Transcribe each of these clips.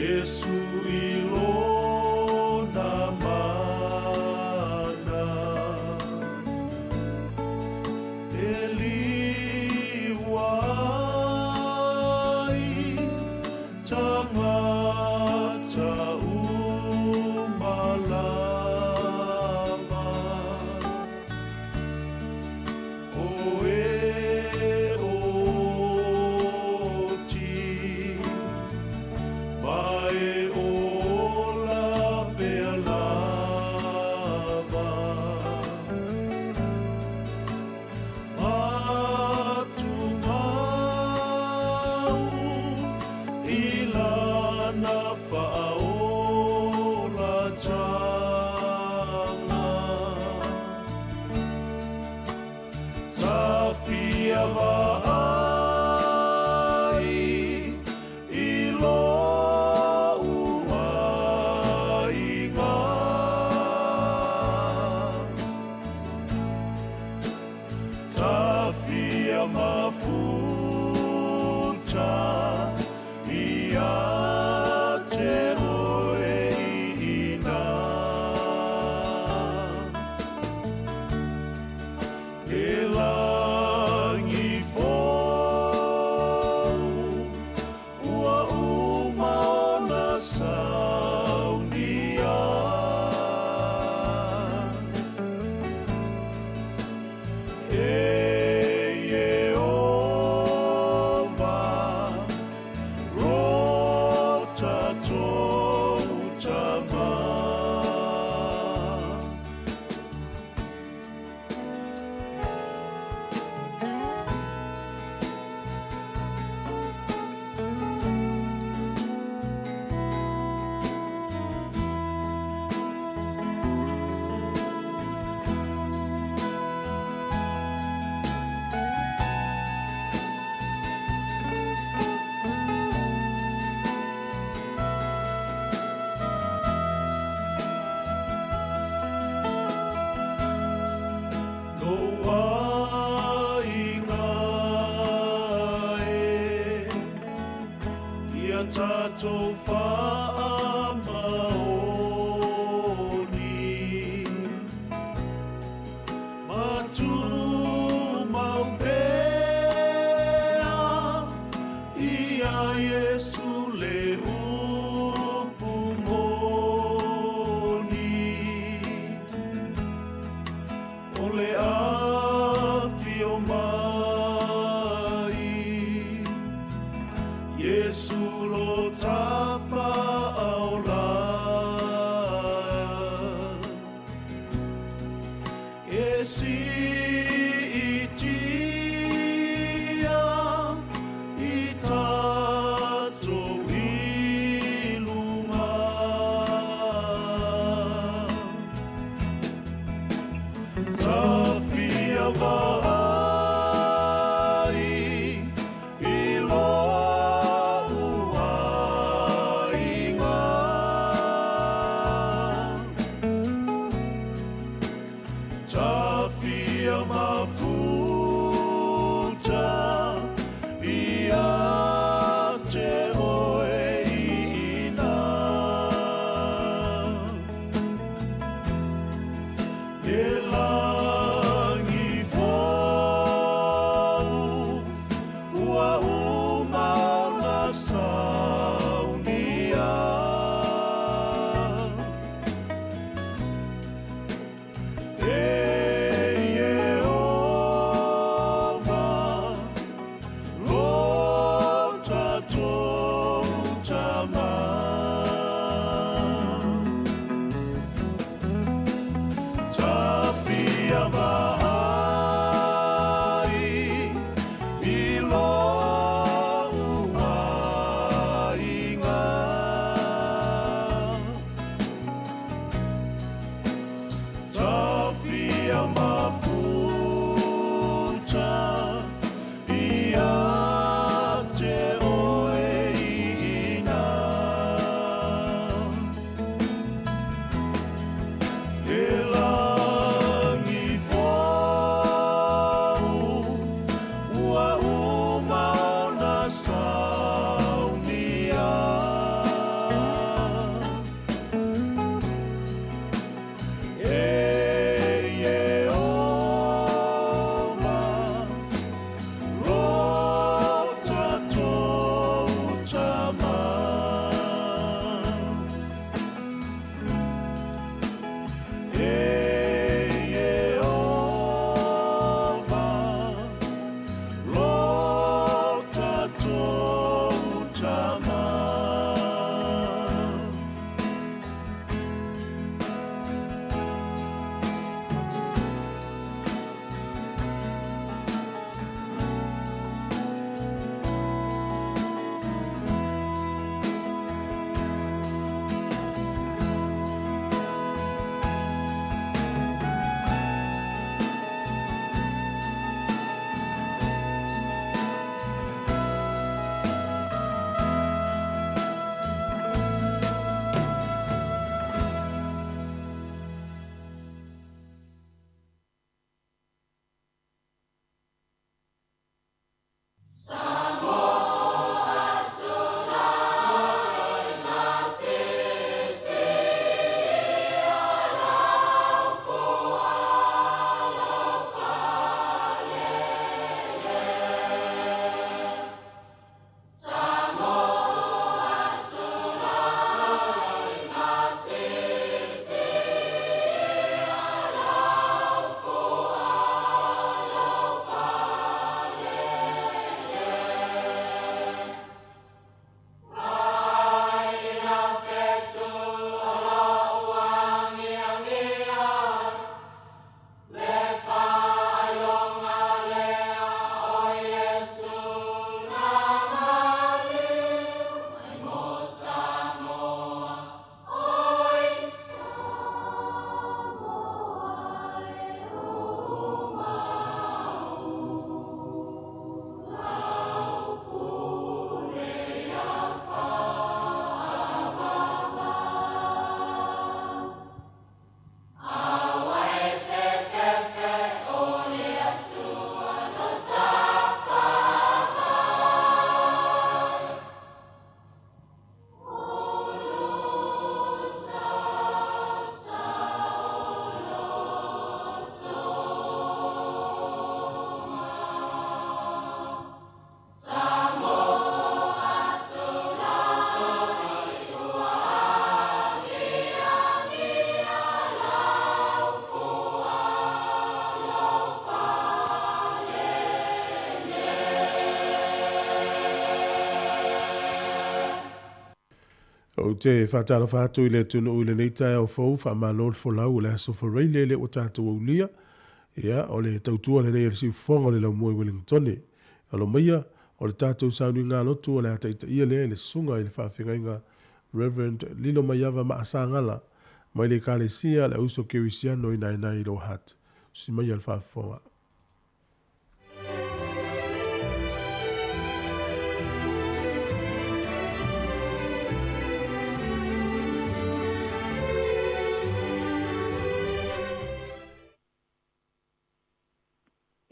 Yesu ilona mana eliwai tangata umalama oe oti Bae ola bealava Matumau ilana faaola tanga Tafia vaai ilo Tafia mafuta ia te oe ina Elangi fou ua umaona saunia Ia tātou whaamaoni Matu mau pea Ia Yesu le upumoni O le awhio mai Yesu lo tafa aula Esi itia itato iluma Tafia vai ilo uai o te whatara whātu i le tunu ule nei tai au fau wha malo le folau le aso whareile le o tātou au lia. Ia, o le tautua le nei le si whonga le lau moe Wellingtone. Alo maia, o le tātou sauni ngā lotu o le ataita ia le sunga i le whawhinga inga Reverend Lilo Maiava Maasangala. Mai le kālesia le uso kewisiano i nai nai lo hat. Si mai al whawhinga.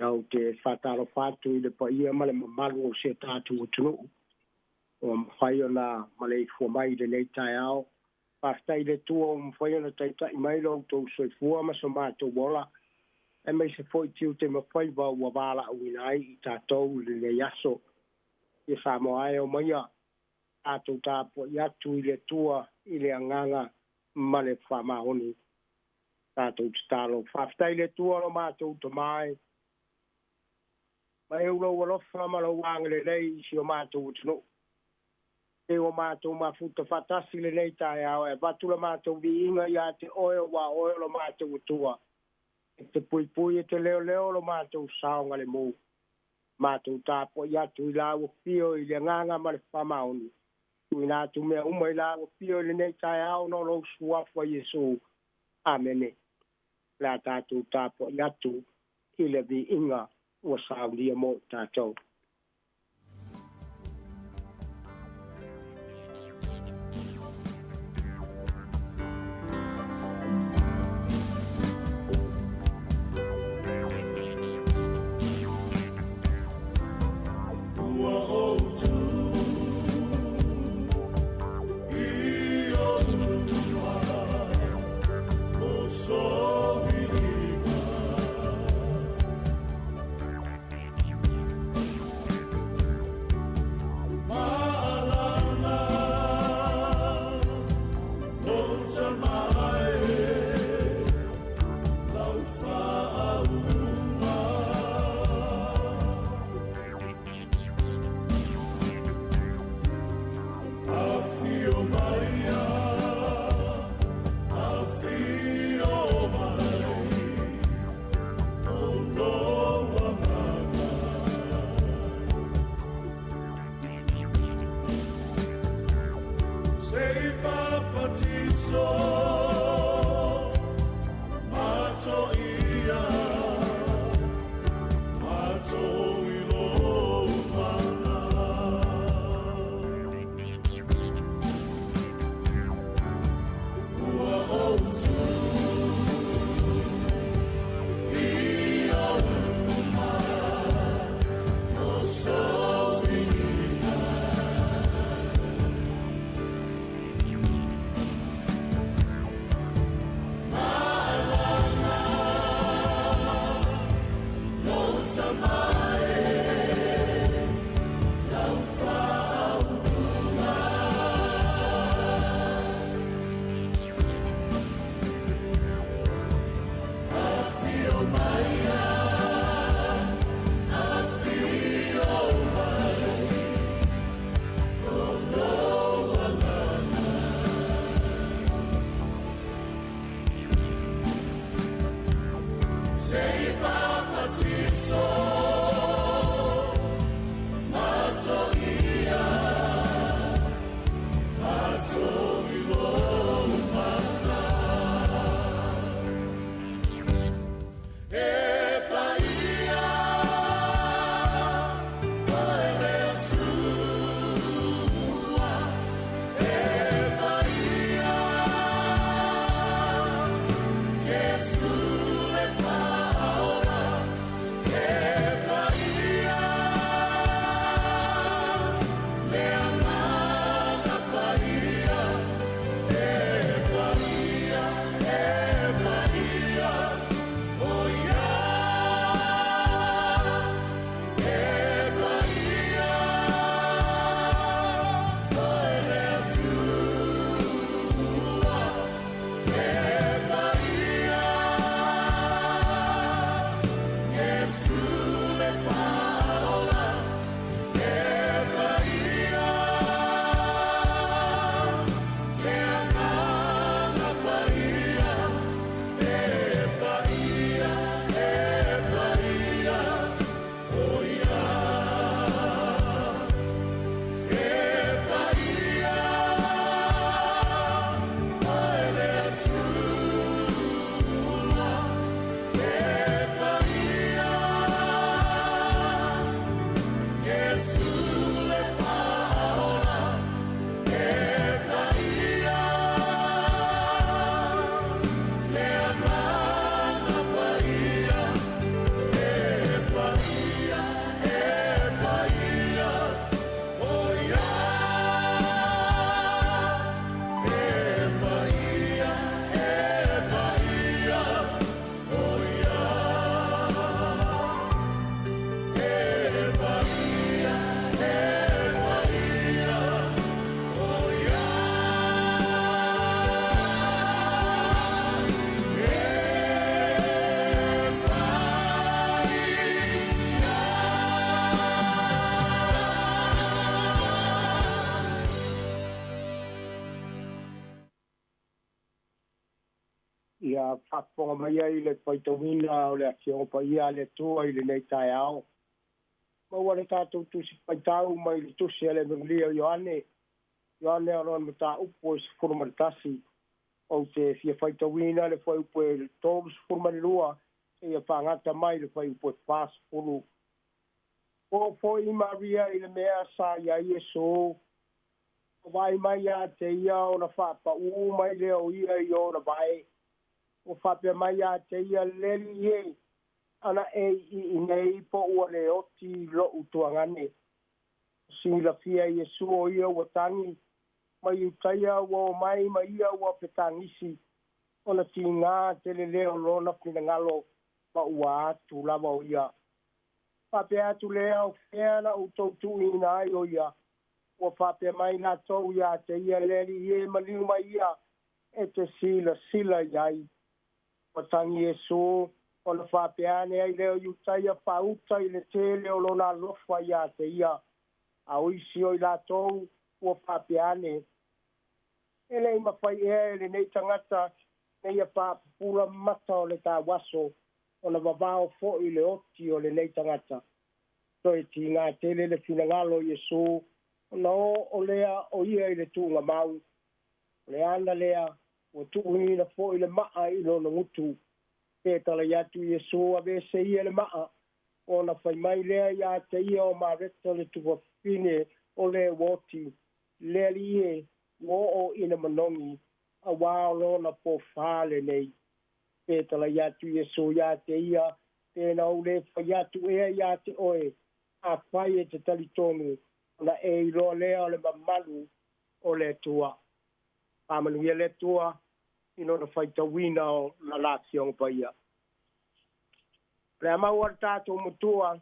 Au te whataro whātu i le pa ia male mamalu o se tātu o tunu. O mwhai o na male i fua mai le nei tai au. Whaftai le tua o mwhai o na taita i mai lo tau soifua ma so mātou wola. E mai se fwoi tiu te mwhai wa ua wala au inai i tātou le le yaso. I Samoa e o maia. Tātou tāpua i atu i le tua i le anganga male whamahoni. Tātou talo. Whaftai le tua o mātou to mai. Mai ulo walofa ma lo wangele lei si o mātou utino. E o mātou mafuta fatasi le nei tai au e batula mātou vi inga ia te oeo wa oeo lo mātou utua. E te pui pui e te leo leo lo mātou saonga le mou. Mātou tāpo i atu i lawa pio i le nganga ma le whamaoni. Ui nātu mea uma i lawa pio i le nei tai au no lo suafwa Yesu. Amene. La tātou tāpo i atu i le vi inga. O saulia mo tātou. ia whaponga mai ai le paitawina o le akio pa ia le tua i le nei tai ao. Maua le tātou tusi paitau mai le tusi ele minglia Ioane. Ioane aron mata upo is furmaritasi. O te fia paitawina le fai upo e tōru furmarilua. E ia whangata mai le fai upo e pas furu. O i maria i le mea sa ia Iesu. Vai mai a te ia o na whapa u mai leo ia i o na vai. O whape mai a te ia leli e. Ana i nei po ua le oti lo utuangane. Sila fia Iesu o ia ua tangi. Mai utaia ua mai ia ua petangisi. Ona ti ngā te le leo lona pina ngalo ma ua atu lava o ia. Whape atu lea o whena utoutu ina ai o ia. Ua whape mai nā tau ia te ia leri e maliu mai ia. E te sila iai. Ua tangi Iesu. Ona whapeane ai leo iutaia whauta i le tele o lona lofa ia te ia. A oisi o i la tau ua whapeane. Ele ima whai e le nei tangata nei a whapura mata o le tā waso. Ona wawao fo i le oti o le nei tangata. Toi ti ngā tele le finangalo Iesu. Ona o lea o ia i le tūnga mau. Le ana lea o tuuhina fo i le maa i lona ngutu. Pētala iatu Iesu a vese ia le maa. Ona whai mai lea ia te ia o mareta le tuwa fine o le woti. Lea li e o ina manongi a wao lona po whale nei. Pētala iatu Iesu ia te ia tēnā o le whai atu ea ia te oe. A whai e te talitonu. Ona e i roa lea o le mamalu o le tua. Pāmanu ia le tua. Ino na whaitawina o na lāti o paia. Rea mau ar tātou mutua,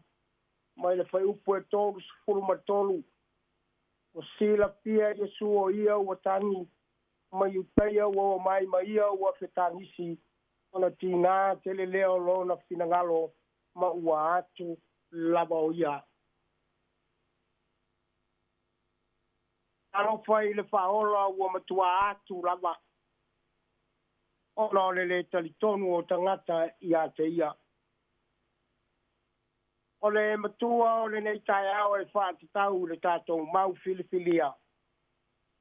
mai le whai upo e tōru sifuru matolu. O sila pia Iesu o ia ua tangi, mai utaia ua mai ia ua whetangisi, ona tīnā tele leo lona finangalo, ma ua atu lava o ia. Aro whai le whaola ua matua atu lava. Ona ole le talitonu o tangata i a te ia. Ole matua o le nei tai ao e whaatitau le tātou mau filifilia.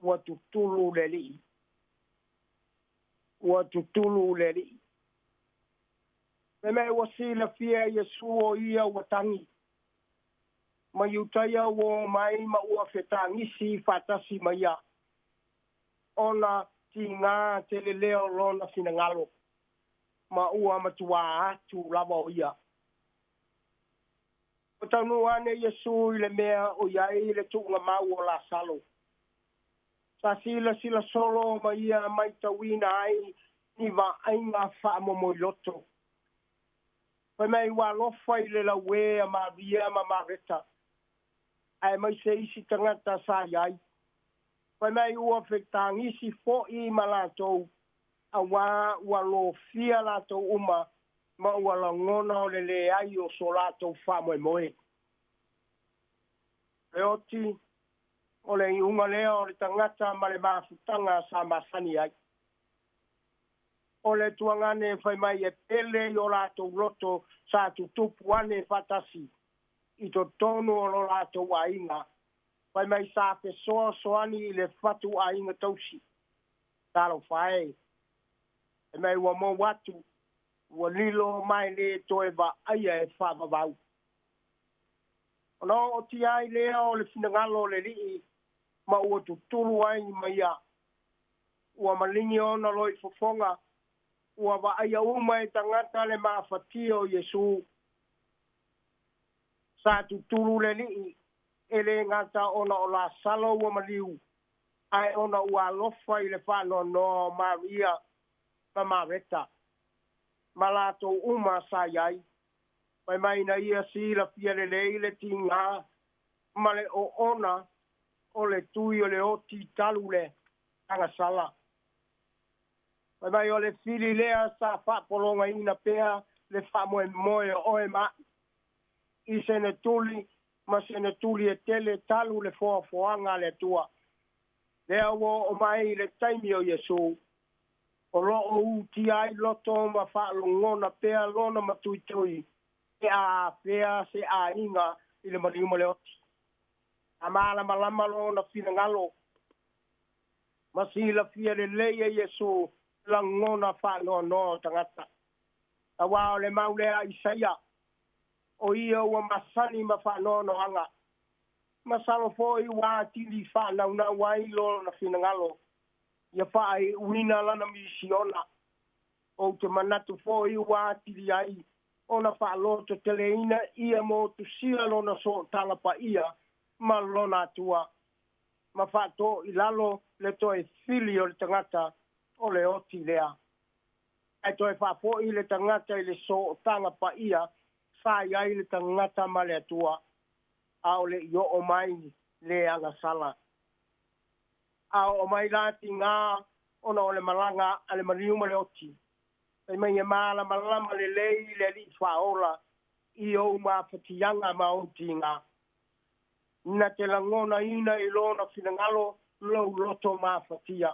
Ua tutulu le li. Ua tutulu le li. Me ua sila fia Iesu o ia ua tangi. Ma iutaia ua mai ma ua whetangisi whatasi ma ia. Ona ti ngā tele leo lona finangalo. Ma ua matua atu lava o ia. O tanu ane Iesu i le mea o iai le tuunga mau o la salo. Sa sila solo ma ia mai tawina ai ni wa ainga wha momo i loto. Pai mai wa lofa i le la wea ma via ma mareta. Ai mai se isi tangata sa iai. Pai mai ua whetangisi fo i ma lātou. A ua lo fia lātou uma. Ma ua la ngona o le ai o so lātou wha moe moe. Le oti, o le iunga lea o le tangata ma le mafutanga sa masani ai. O le tuangane whai mai e pele i o lātou roto sa tutupu ane fatasi. I to tonu o lo lātou a inga. Whai mai sa pe soani i le fatu a inga tausi. Talo whae. E mai ua mo watu. Ua lilo mai le toe wa aia e whavavau. Ono o ti ai lea o le finangalo le rii. Ma ua tutulu ai ma ia. Ua malingi ona loi fofonga. Ua wa aia uma e tangata le maafatio Iesu. Sa tutulu le rii. Ele ngata ona o la salo ua maliu. Ai ona ua lofa i le whano no Maria. Ma mareta. Malato uma sa iai. Pai mai na ia sila pia le leile tinga. Male o ona. O le tui o le oti talu le. Tanga sala. Pai mai o le fili lea sa whapolonga ina pea. Le whamoe moe o e ma. I sene tuli. Ma sene tuli e tele talu le foanga le tua. Lea wo o mai le taimi o Iesu. O lo o uti ai loto ma whaalongona pea lona matuitui e a pea se a inga i le mariuma le oti. A maala malama lona whina ngalo. Masila fia le leia Yesu langona whaanoa tangata. A wao le maulea Isaia. O ia ua masani ma whaanono anga. Masalo fo i wā tili whanau na wai lona whina ngalo. Ia whae uina lana misiona. O te manatu fo i wā tili ai. Ona whaaloto teleina ia mo tu sila lona so tanga pa ia. Ma lona atua. Ma whaato i lalo le toe fili o le tangata o le oti lea. Ai toe whaafo i le tangata i le so tanga pa ia. Whai ai le tangata ma le atua. Ao le i o mai le anga sala. Ao o mai lati ngā ona o le malanga a le mariuma le oti. Pai mai e maala malama le lei le li whaola i o mawhatianga ma oti ngā. Na te langona ina i lona whinangalo lau loto mawhatia.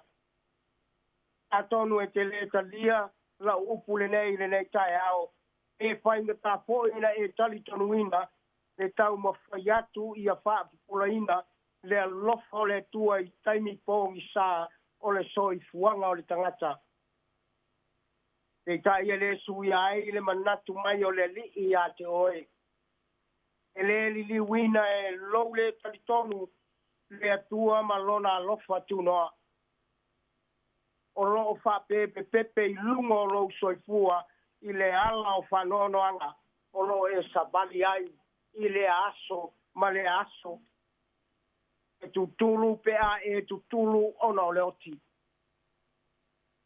A tonu e te leta lia lau upu le nei tai ao. E whainga tā po ina e tali tonu ina le tau mawhai atu i a whaapupula ina le alofa o le tua i taimi pōngi sā o le soifuanga o le tangata. Te tai e le sui ai le manatu mai o le li i a te oe. E le li wina e lou le talitonu le atua ma lona alofa tunoa. O loo pepe i lungo o lou soifua i le ala o whanono anga. O loo e sabali ai i le aso ma le aso. E tutulu pea e tutulu ona o le oti.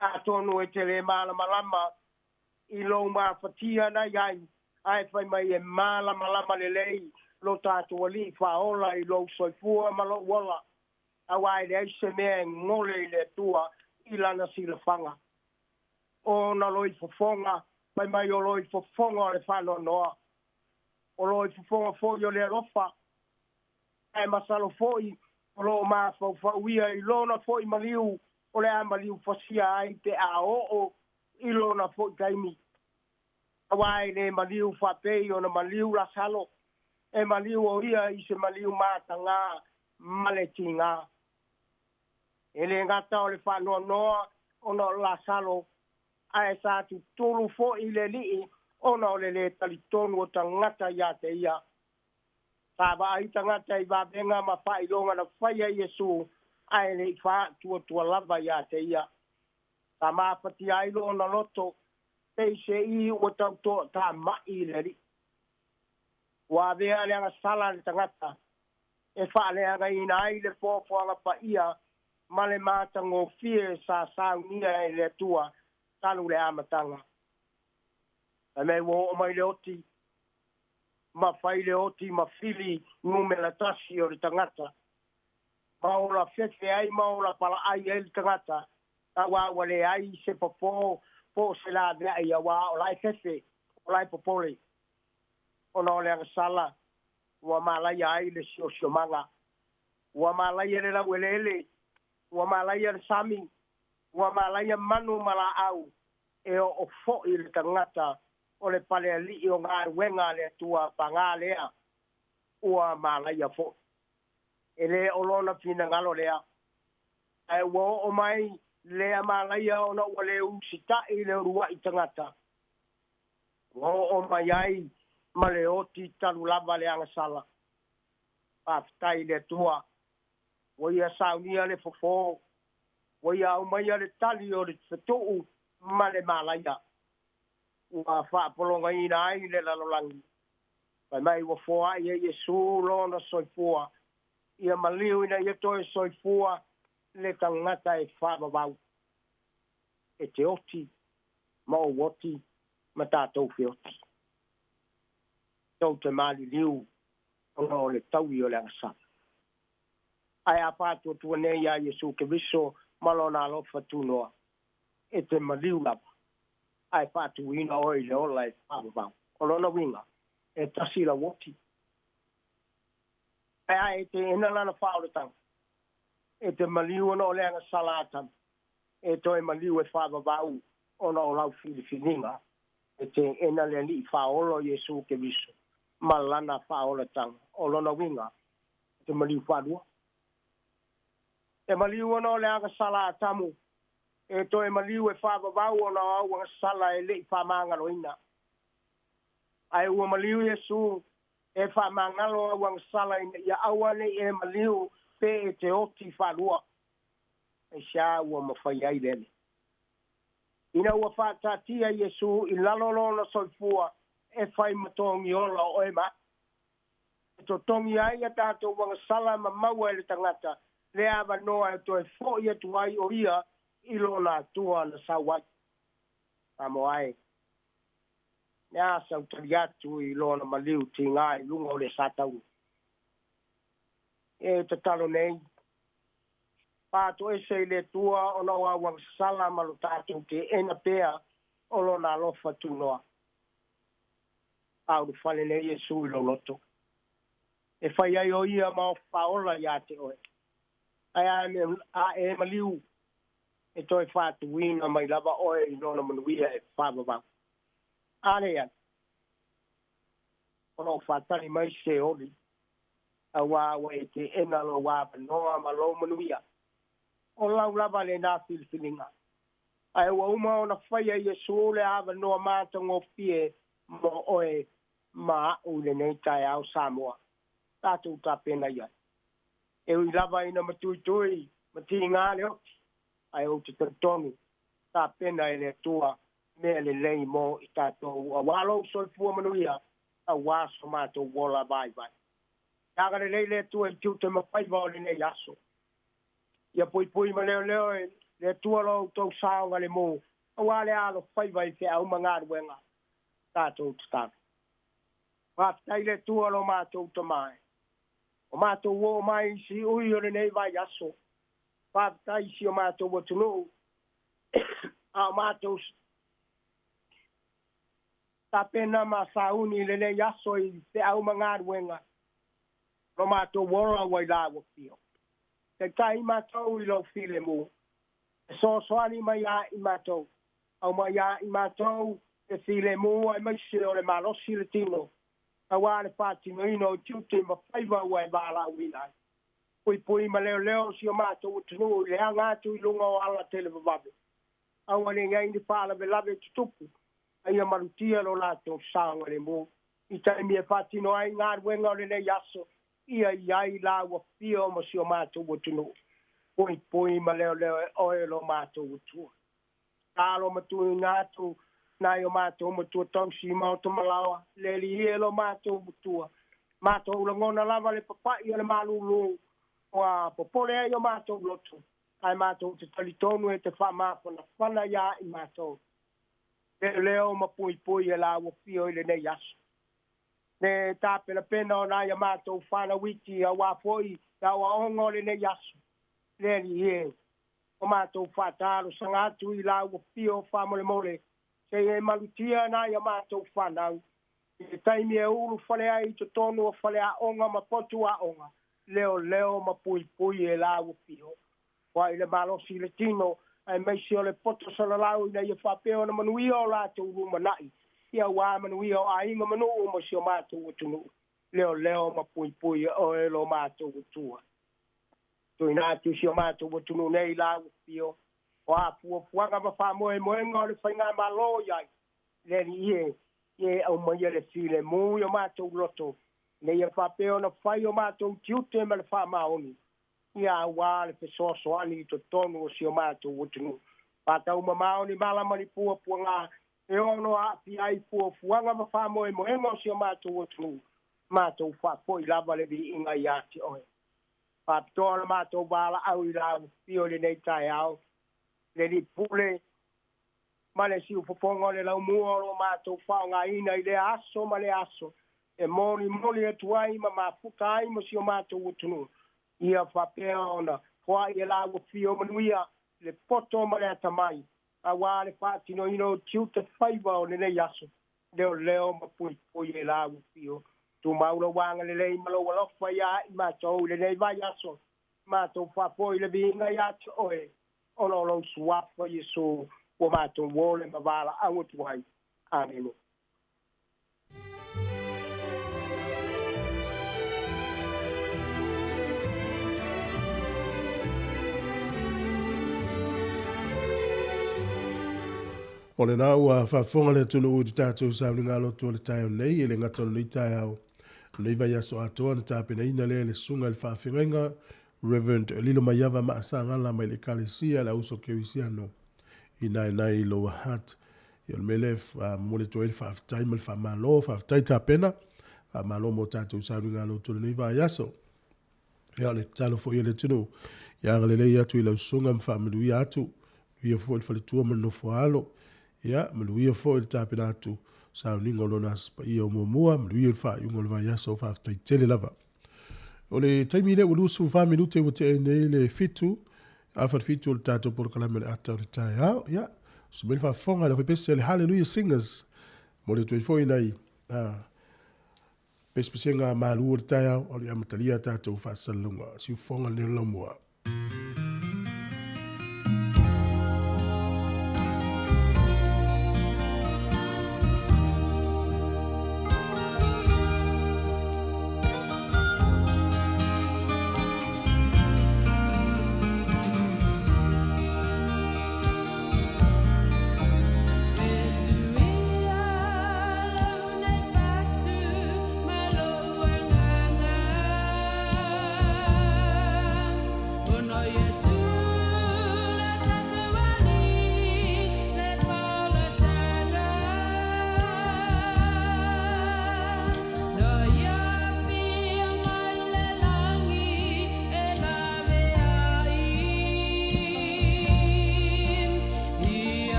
A tonu e te le malama i lou mawhatia na iai. Ai whai mai e malama le lei lo tātua li whaola i lou soifua ma lo wala. A wai le aise mea ngole i le tua i lana sila whanga. O na loi fofonga, whai mai o loi fofonga o le whano noa. O loi fofonga fōi o le alofa. Ai masalo fōi o lo ma fauia i lona fōi maliu o le a maliu fasia ai te a o i lona fōi taimi. Awai le maliu whapei o na maliu la salo. E maliu o ia i se maliu mata ngā maleti ngā. E le ngata o le whanoa noa o na la salo. Ai sa tu tolu fōi le lii o na o le talitonu o tangata ia te ia. Saba ai tangata i wabenga ma whailonga na whaia Yesu ai le wha tua lava ia te ia. Ta mawhati ailo na loto peise i o tau to ta mai le ri. Wa vea leanga sala le tangata. E wha leanga ina ai le pōwhanga pa ia ma le mata ngō fie sa saunia e le tua tanu le amatanga. E mei wo o mai le oti. Ma whai le oti ma fili ngume la tasi o le tangata. Ma o la fefe ai ma o la pala ai e le tangata. Ta wa le ai se popo po se la vea ia wa o lai fefe o lai popole. O na o le sala wa malaya ai le sio manga. Wa malaya le la welele. Wa malaya le sami. Wa malaya manu mala au. E o fo i le tangata. O le pale ali o ngā wenga le tua pangā lea ua malaya fo. E le o lona pina ngalo lea. E wo o mai lea malaya o na ua le usita i le rua i tangata. Wo o mai ai ma le oti talu lava le angasala. Paftai le tua. Wo ia saunia le fofo. Wo ia au mai le tali o le fetuu ma le malaya. Ua whaapolonga ina ai le lalolangi. Pai mai ua foa i e Yesu lona soifua. Ia maliu ina ia toe soifua le tangata e whaamawau. E te oti, ma o woti, ma tātou fi oti. Tau te mali liu, ona o le taui o le angasa. Ai a pātua tua nei a Yesu ke viso malona alofa tunoa. E te maliu lapa. Ai patu ina oi le ola e whaamawau. O lona winga, e tasi la woti. Ai te ina lana whaoretanga. E te maliu ana o leanga salatan. e toi maliu e whaavavau ona o lau Filipininga e te ena le li whaolo Yesu ke viso malana whaola tanga o lona winga te maliu whaadua e maliu ona o le anga sala atamu e toi maliu e whaavavau ona au anga sala e le whaamangalo ina ai ua maliu Yesu e whaamangalo au anga sala ina ia awane e maliu pe e te oti whaadua e sia ua mawhai ai lele. Ina ua whātatia Yesu I lalolo na soifua e whai matongi ola o e ma. E to tongi ai a tātou wanga sala ma maua e le tangata le awa noa e to e fo ia tu ai o ia ilo na tua na sawai. Amo ai. Nea sau tari atu ilo na maliu ti ngai lunga o le satau. E te talo nei. Pato e se le tua o na wawang sala malu tātou te ena pea o lo na lofa tu noa. Au fale le Yesu ilo loto. E whai ai o ia mao whaola ia te oe. Ai a e maliu e toi whātu wina mai lava oe I nona manuia e whāwawau. Ale ia. Ono whātari mai se oli. A wāwa e te ena lo wāpa noa ma lo manuia. O lau lava le nā Filipininga. Ai ua uma o na whaia Yesu le awa noa mātango pie mo oe ma au le nei tai au Samoa. Tātou tā pena ia. E ui lava ina matui mati ngā le oki. Ai o te tonu tā pena e le tua mea le lei mo I tātou a walo soifua manuia a waso mātou wola vai. Tāga le lei le tua I tiute mawhaiva o le nei aso. Ia pui ma leo le tua lo tau saonga le mo. Awa le alo whaiva I te au mangāru wenga. Tātou tātou. Whaftai le tua lo mātou tamai. O mātou o mai si ui o le nei vai aso. Whaftai si o mātou o tunu. A mātou ta pena ma sauni le nei aso I te au mangāru wenga. Lo mātou wola wai la wakio. Te tai mātou I lo file mo. So soani mai a I mātou. Au mai a I mātou te file mo ai mai se o le malosi le tino. A wale pātino ino tiute ma whaiva ua e wala uina. Pui ma leo si o mātou utunu le angātu I lunga o ala tele wawabe. Au ane ngai ni pāla ve lave tutupu. Ai a marutia lo lātou sānga le mo. I taimi e pātino ai ngā ruenga o le nei aso. Ia iai la ua pio mo si o mātou utunu. Pui ma leo e oe lo mātou utua. Tālo matui ngātu nai o mātou matua tausi mauta malawa. Leli hie lo mātou utua. Mātou langona lava le papai le malulu. Wa popole ai o mātou lotu. Ai mātou te talitonu e te whamāpana. Whana ia I mātou. Leo ma pui e la ua pio I le nei aso. Ne tāpena pena o nai a mātou whana wiki a wāpoi a wa ongo le nei aso. Leli hie. O mātou whātāro sangatu I la ua pio whamole mole. Se e malutia nai a mātou whanau. I taimi e uru whale ai to tonu o whale a onga ma potu a onga. Leo ma pui e la ua pio. Wa I le malosi le tino ai meisi o le poto salalau ina I whapeo na manuia o la te uru manai. Ia wā manuia o a inga manu o mo si o mātou utunu. Leo ma pui o e lo mātou utua. Tui nātu si o mātou utunu nei la upio. O a puanga ma wha moe ngā le whainga malo iai. Leni ie au mai le file mui o mātou loto. Nei a whapeo na whai o mātou tiute ma le wha maoni. Ia wā le pesoso ani to tonu o si o mātou utunu. Pātau ma maoni malamani pua ngā. E ono a pi ai fuanga ma wha moe ngo si o mātou utunu. Mātou wha poi lava le vi inga I ati oe. Pāpitoa na mātou wala au I la pio le nei tai au. Le li pule. Ma le si upoponga le lau mua o mātou wha ngā ina I le aso ma le aso. E mori e tuai ma mafuta ai mo si o mātou utunu. Ia whapea ona. Hoa I la pio manuia le poto ma le atamai. A wale patino ino tiuta whaiva o le nei aso. Leo ma pui e la pio. Tu maula wanga le lei malo walofa ia I mātou le nei vai aso. Mātou whapoi le vinga I ati oe. o lo suafa Yesu o mātou wole mavala au tuai. Amen. O le nā ua whaafonga le tunu ui tātou sauni ngā loto le tai o nei, e le ngatonu nei tai au. Nei vai aso atoa na tāpena ina le sunga le whaawhirenga, Reverend Lilo Maiava maasangala mai le kalesia la uso kewisiano. Ina e nai loa hat. Ia le mele mole toa le whaaftai ma le whaamalo, whaaftai tāpena, whaamalo mo tātou sauni ngā loto le nei vai aso. Ia le talo fo ia le tunu, ia ngale lei atu i lau sunga mwhaamadui atu, ia fo le whaletua mano fo alo, ia maluia fo le tāpena atu, sauni ngolona spa ia o mua, maluia le wha iungo le vai aso whaaftai tele lava. O le taimi le ulusu 5 minute o te nei le fitu, afar fitu o le tātou por kalame le ata o le tae au, ia, so mele whaafonga le whapese le Hallelujah Singers, mo le tui fo inai, pespese ngā malu o le tae au, o le amatalia tātou whaasalunga, si ufonga le laumua.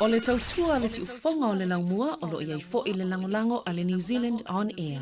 O le tautua le si ufonga o le laumua o lo iai fo i le langolango a le New Zealand On Air.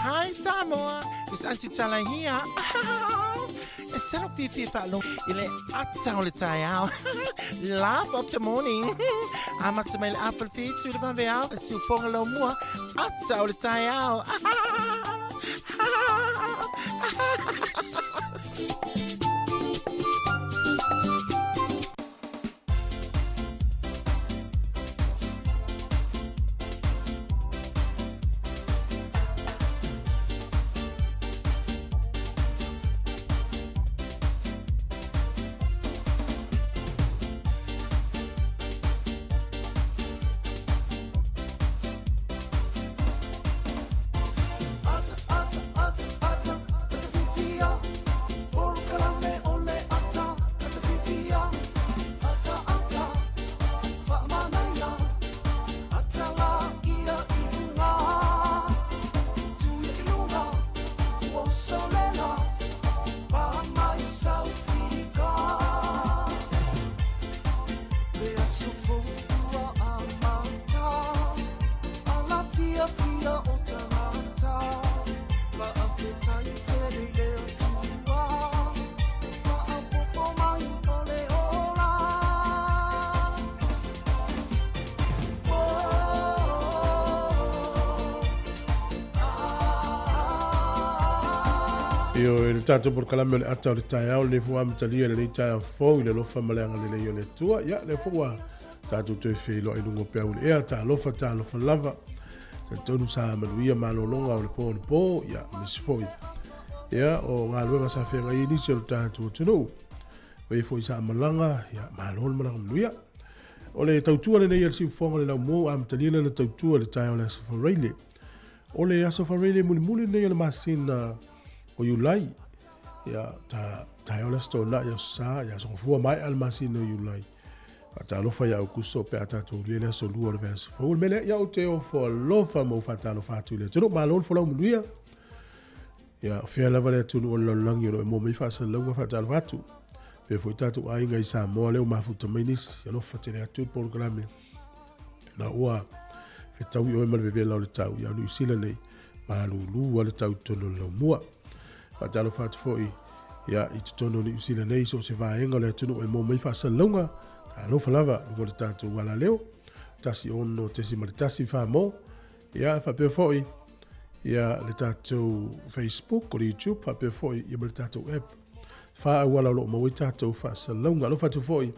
Hi Samoa, it's Auntie Tala here. Instead of Fifi Falo, ile ata o le tai au. Laugh of the morning. I'm at my apple feet to the bavel, to follow more. Ata o le tai au. Io le tato por kalame le ata o le tae au le fua mtalia le tae au fo i le lofa maleanga le leo le tua ia le fua tato te fe lo i lungo pe au le ea ta lofa lava ta tonu sa manuia malolonga o le po ia me se foi ia o ngā luenga sa whenga i nisi o le tato tunu o e foi sa malanga ia malol malanga manuia o le tautua le nei al si ufonga le lau mo a mtalia le tautua le tae au le asafareile o le asafareile muli nei al masina o Yulai ya ta ola stona ya sa ya so fu mai al masino Yulai ta lo fa ya ku so pe ata to le so lu or vers fo mele ya o te o fo lo fa mo fa ta lo fa tu le tu ma lo fo lo mu ya fe la vale tu lo long yo mo mi fa sa lo fa ta lo fa tu pe fo ta tu ai ngai Samoa le ma fu to minis ya lo fa te le tu programme na wa fe tau yo me ve la le tau ya New Zealand nei ma lu wala tau to lo mua Fatalo fatu foi ya i tono ni usila nei so se vaenga le tunu e mo mai fa salonga alo falava ngo tatu wala leo tasi ono tesi maritasi fa mo ya fa pe foi ya le tatu Facebook o YouTube fa pe foi ya le tatu app fa wala lo mo tatu fa salonga lo fatu foi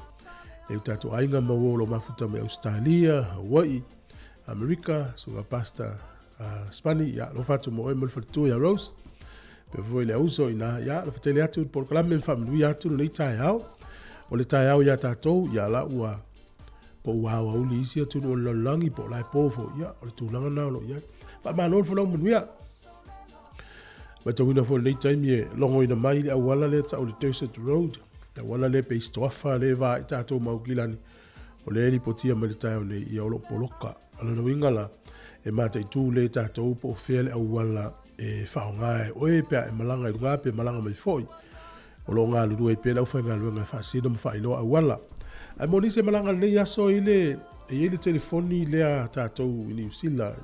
e tatu ainga mo lo mafuta me Australia Hawaii America so pasta Spani ya lo fatu mo e mo fatu ya Rose pe foi le uso ina ya le fatele atu por clame family atu le tai au o le tai au ya tatou ya la ua po wa wa uli isi atu no langi po lai po fo ya o tu langa na lo ya pa ma no fo lo mu ya ba tu no fo le tai mi longo ina mai le wala le ta o le desert road ta wala le pe stofa le va tatou mau kilani o le li potia me le tai o le ia o lo poloka ala no ingala e mate tu le tatou po fele au wala e whaonga o e pia e malanga i runga pe malanga mai foi o lo ngā lulu e pia lau whainga lua ngai whaasino ma whainoa au wala ai moni se malanga nei aso i le telefoni lea tātou i New Zealand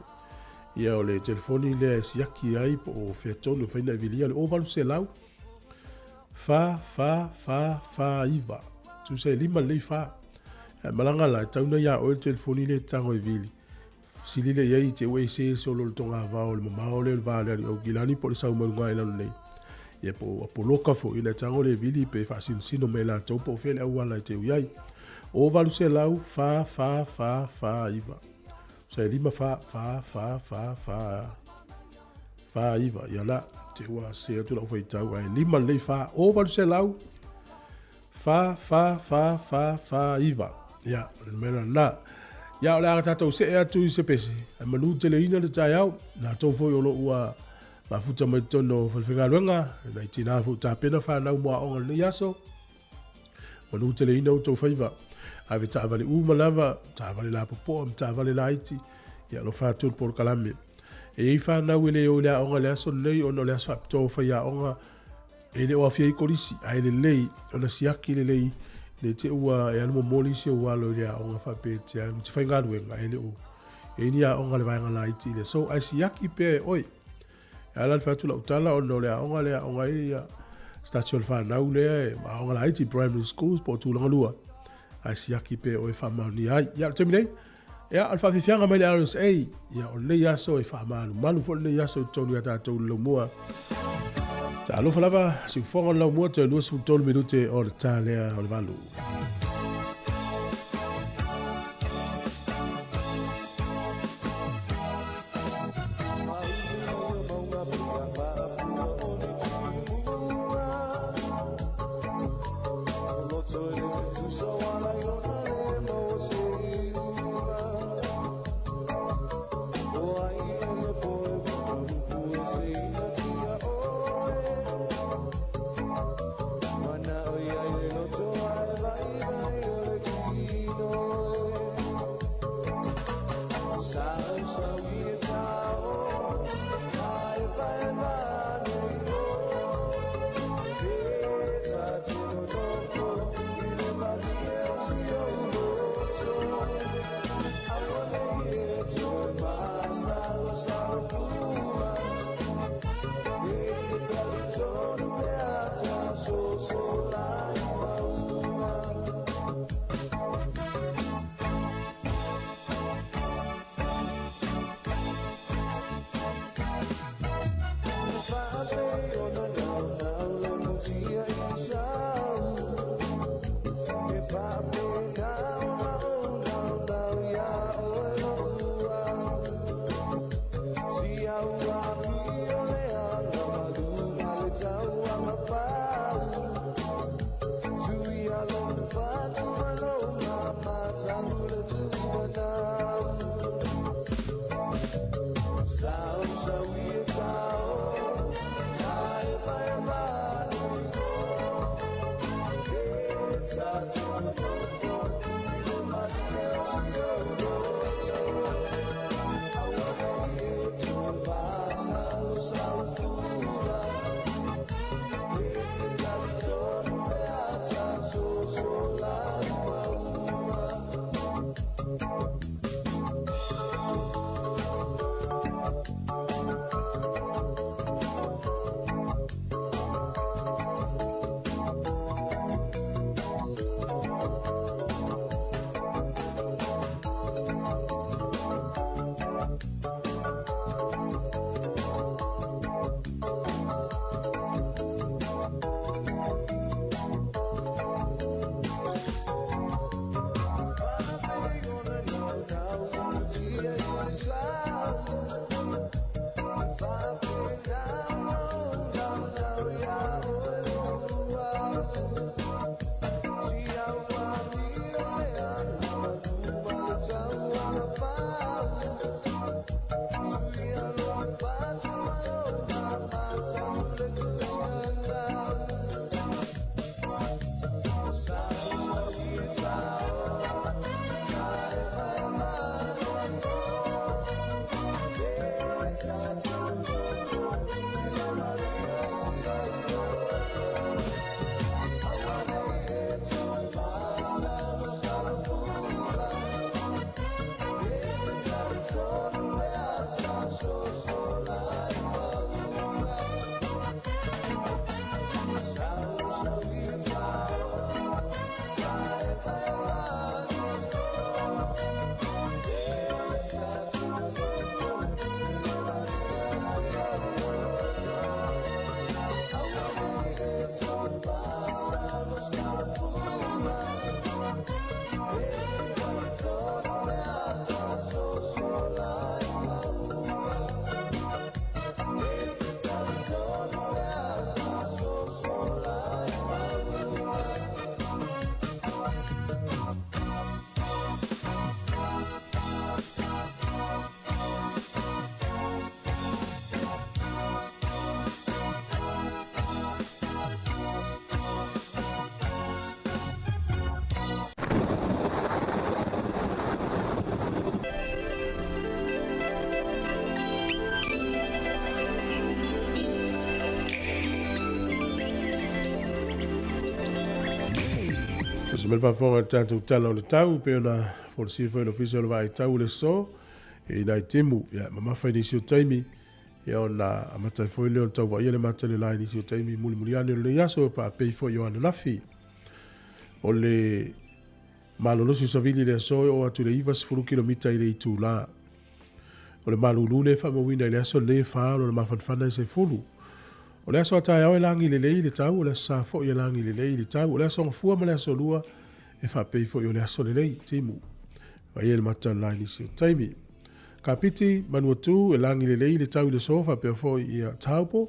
ia o le telefoni lea siaki ai po o wheatonu whaina i vilia le o walu se lau fa iwa tu se lima lei fa malanga la tauna ia o le telefoni le tango i vili silile yai te we se so lo tonga va o le mama le va le o gilani po sa mo ngai la nei ye po loka fo ile tango le vili pe fa sin sino me la to po fele au la te yai o va se lau fa iva se lima fa iva ya la te wa se tu la foi tau ai lima le fa o va se lau fa iva ya mena na ya la ta to se atu se pesi a manu tele ina le tai au na to foi o lo ua ma futa mai tono falfenga luenga na tina futa pena fa na mo o le yaso manu tele ina to faiva ave ta vale u malava ta vale la popo ta vale la iti ya lo fa tu por kalame e fa na wele o la o le aso nei o no le aso to fa ya o ele o afia i kolisi ai le lei ona siaki le lei le te ua e anu moli se ua lo rea o nga whapete a te whainga ruenga ele o e ni a onga le vaenga la iti le so ai siaki pe oi e ala le whatu la utala o no lea onga e a station whanau lea e ma onga la iti primary schools po tūlanga lua ai siaki pe oi whamani ai ia te minei e a alfa whiwhianga mai le RSA ia o le yaso e whamanu manu fo le yaso tonu ata tau lo mua ta alo falava si fonga la mo te luas tolu minute o le tale o le valu se me whawhonga tātou tala o le tau, pe ona for the CFO official vai tau le so, e nai timu, ia, mamawhai nisi o taimi, ia ona amatai foi leo tau wa ia le matale lai nisi o taimi, muli ane le yaso pa pei foi o ana lafi. O le malolosi savili le so o atu le iwa 10 kilomita i le itu la. O le malulu le whamawina i le aso le wha o le mawhanwhana i se fulu. O le aso atai au e langi le lei le tau, o le aso sa fo i langi le lei le tau, o le aso ngafua ma le aso lua, e whapei fo i o le aso le lei, timu. Wa ia le matau lai nisi o taimi. Ka piti, manua tu, e langi le lei le tau i le sofa, pia fo i a taupo.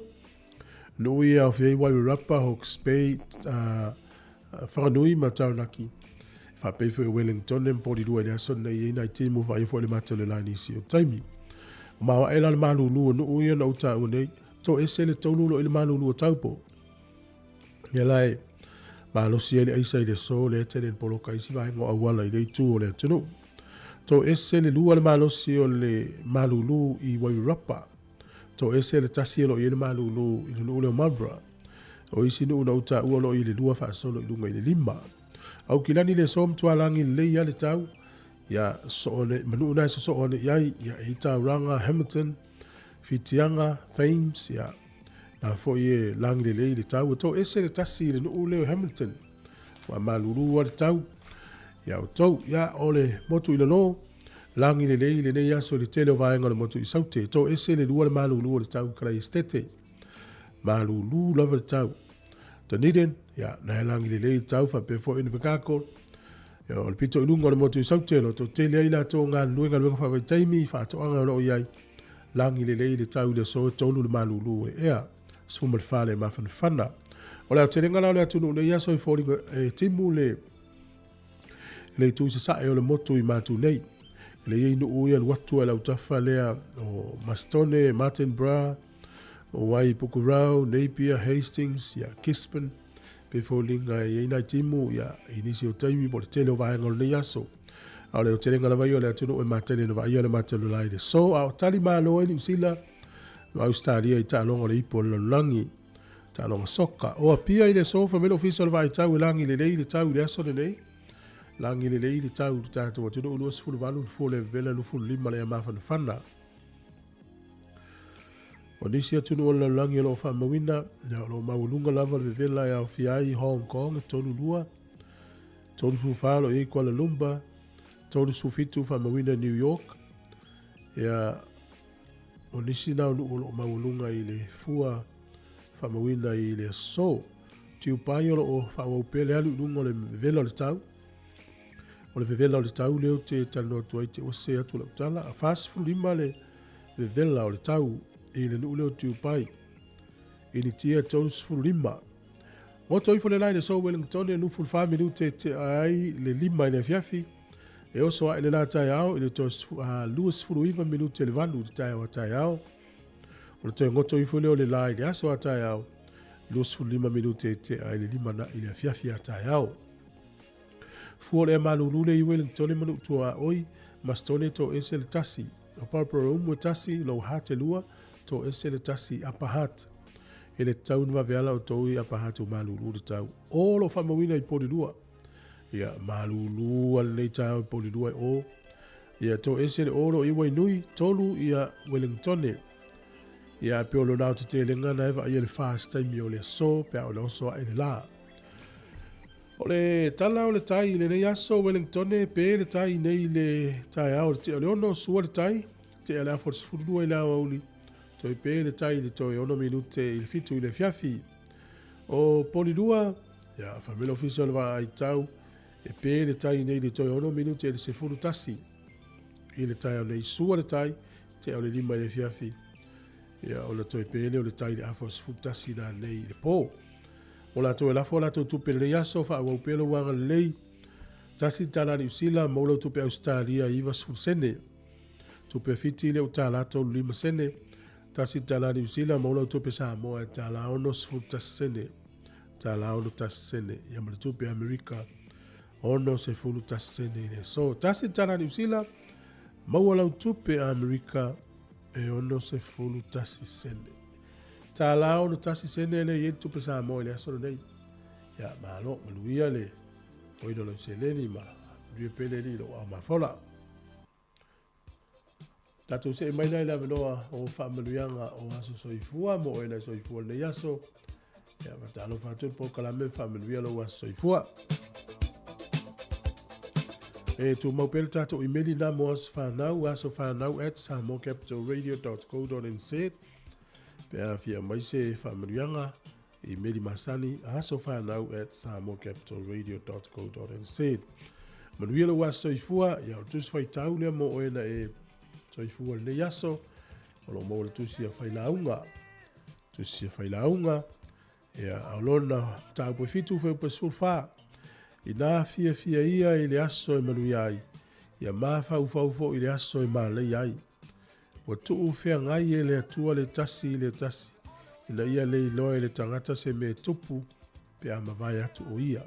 Nui au fiei wai rapa Hawke's Bay, whanganui matau naki. Whapei fo i Wellington, mpori rua i le aso nei nai timu, wa ia fo le matau le lai nisi o taimi. O mawa e la le malulu, nui ana uta ua nei, to ese le taunulo i le malulu o taupo. Ia lai, malosi ele aisa i le so le tene poloka isi vai ngo awala i le tu o le tunu. To ese le lua le malosi o le malulu i Wairapa. To ese le tasi elo i le malulu i le nuu le Mabra. O isi nuu na uta uolo i le lua whaasolo i lunga i le 5. Au kilani le som tualangi le ia le tau. Ia soone, manu nai soone iai, ia ita ranga Hamilton, Fitianga, Thames, ia na fo ye langi le tau. To ese le tasi le nuu leo Hamilton. Wa malulu wa le tau. Ia o tau, ia ole motu i lano, langi le nei aso le tele o vaenga le motu i saute. To ese le lua le malulu le tau kara estete. Malulu lava le tau. Taniden, ia na langi le lei tau fa pe fo ina vakako. Ia o le pito i lunga le motu i saute lo to tele ai la to ngā luenga luenga fa taimi fa to anga lo iai. Langi le lei le tau le so tolu le malulu e ea. Suma le fale mafan fana. O le tele ngala le atunu le iaso i fōri timu le tu se sa e o le motu i matu nei. Le iei nu uia le watu e lau tafa lea o Mastone, Martin Bra, o Wai Pukurau, Napier, Hastings, ia Kispen, pe fōlinga e iei nai timu, ia inisi o taimi po le tele o vaenga o le iaso. Au le o tele ngala vai o le atunu e matele no vai o le matele lai le so, au tali malo e ni usila, au stadia i talonga le ipo le langi, talonga soka. O apia i le sofa melo official vai tau i langi le lei le tau i le aso le nei. Langi le lei le tau le tātou atu no ulua sifuru valu fo le vela lufuru lima le amafana whana. O nisi atu no la langi lo wha mawina, na lo maulunga lava le vela ya fiai Hong Kong, tolu lua, tolu su whalo e Kuala Lumpur, tolu su fitu wha mawina New York. Ya o nisi na lo maulunga i le fua wha mawina i le so, tiu pai o wha waupele alu lunga le vela le tau. O le vevela o le tau leo te tano tuai te ose atu la utala. A fasifu lima le vevela o le tau e le nuu leo tiu pai. E ni tia tau sifu lima. O toi fo le lai le so Wellington e nufu 5 minute te ai le lima i le fiafi. E oso a le la tai au e le to lua sifu luiva minute le vandu te tai au a tai au. O le toi ngoto ifo leo le lai le aso a tai au. Lua sifu lima minute te ai le lima na i le fiafi a tai au. Fua le malulu le i Wellington e manu tua oi, Mastone to ese le tasi. O Parparo mo tasi lo hate lua, to ese le tasi apahat. E le tau nwa veala o toi apahat o malulu le tau. O lo whamawina i poli lua. Ia malulu al le tau i poli lua o. Ia to ese le oro i wainui, tolu ia Wellington. Ia peolo nao te te lenga na eva ia le fast time o le so, pea o le oso a ele laa. O le tala o le tai le nei aso Wellington pe le tai nei le tai au te o le ono sua le tai te ala for sfuru i la auli to pe le tai le to ono minute il fitu i le fiafi o polilua ya family official va ai tau e pe le tai nei le to ono minute le sefuru tasi i le tai o le sua le tai te o le lima le fiafi ya o le to pe le o le tai le afo sfuru tasi na nei le po. O la to la fola to tupe le yaso fa wa pelo wa lei tasi tala ni usila molo tupe Australia iva sene tupe fiti le utala to lima sene tasi tala ni usila molo tupe Samoa tala ono sfuta sene tala ono tasene ya molo tupe America ono se fuluta sene so tasi tala ni usila molo tupe America e ono se fuluta sene Talao no tasi sene le yetu pesa mo le aso nei. Ya malo maluia le o ino le seleni ma rie pele li lo a mafola. Tatou se mai nei la venoa o whaamaluianga o aso soifua mo e na soifua le yaso. Ia matalo whātua po kalame whaamaluia lo aso soifua. E tu mau pele tatou imeli na mo aso whanau at samocapitalradio.co.nz. Pea fia mai se whaamaluianga imeli masani aso whanau at samocapitalradio.co.nz. Manuia lo aso soifua ia o tusi whaitau lea mo e na e soifua le yaso o lo mo le tusi a whailaunga ia aolona taupu fitu feu pasulfa ina fia ia i le aso e manuia ai ia mafau fo i le aso e malei ai ua tuu fea ngai e le atua le tasi ina ia le iloa e le tangata se me tupu pe a mawai atu o ia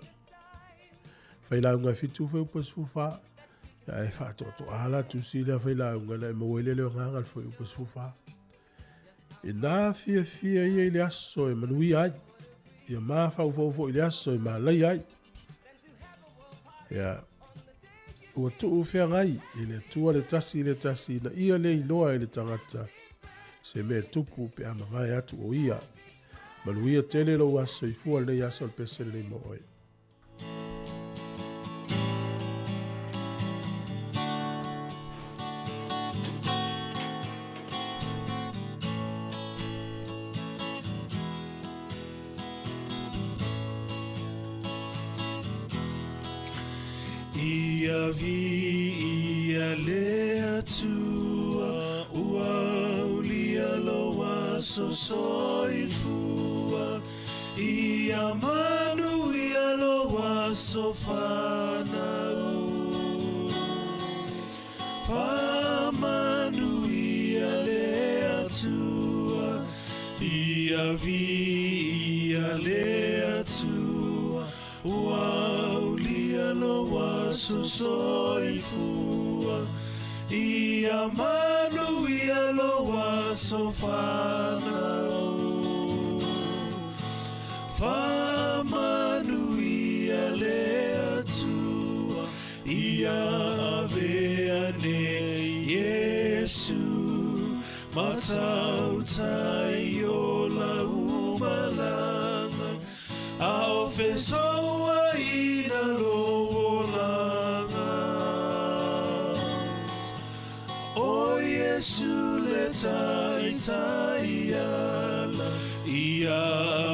whailaunga fitu feu pasulfa ia e whaatoto ala tusi le whailaunga na e mawele leo nganga feu pasulfa ina fia ia i le aso e manuia ai ia mafau i le aso e malei ai ia ua tuu fea ngai i le tua le tasi na ia le iloa i le tangata se me tupu pe a mawai atu o ia manuia tele lo aso i fua le aso le pesele le mo oi Ia le atua ua ulia lo aso soifua ia manu ia lo aso famanu ia le atua ia le atua ua ulia lo aso soifua ia manu ia lo aso famanu ia le atua ia aveane Yesu matautai o la umalanga ao fesoa ina lolanga o Yesu le tai ala ia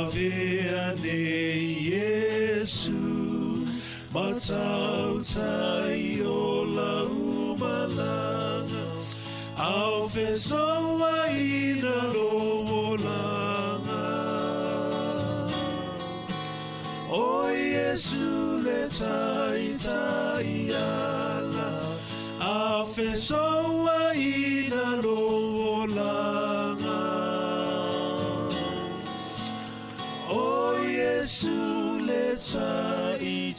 aveane Yesu matautai o la umalanga ao fesoa ina lolanga o Yesu le tai ala a fesoa ina lolanga o Yesu le tai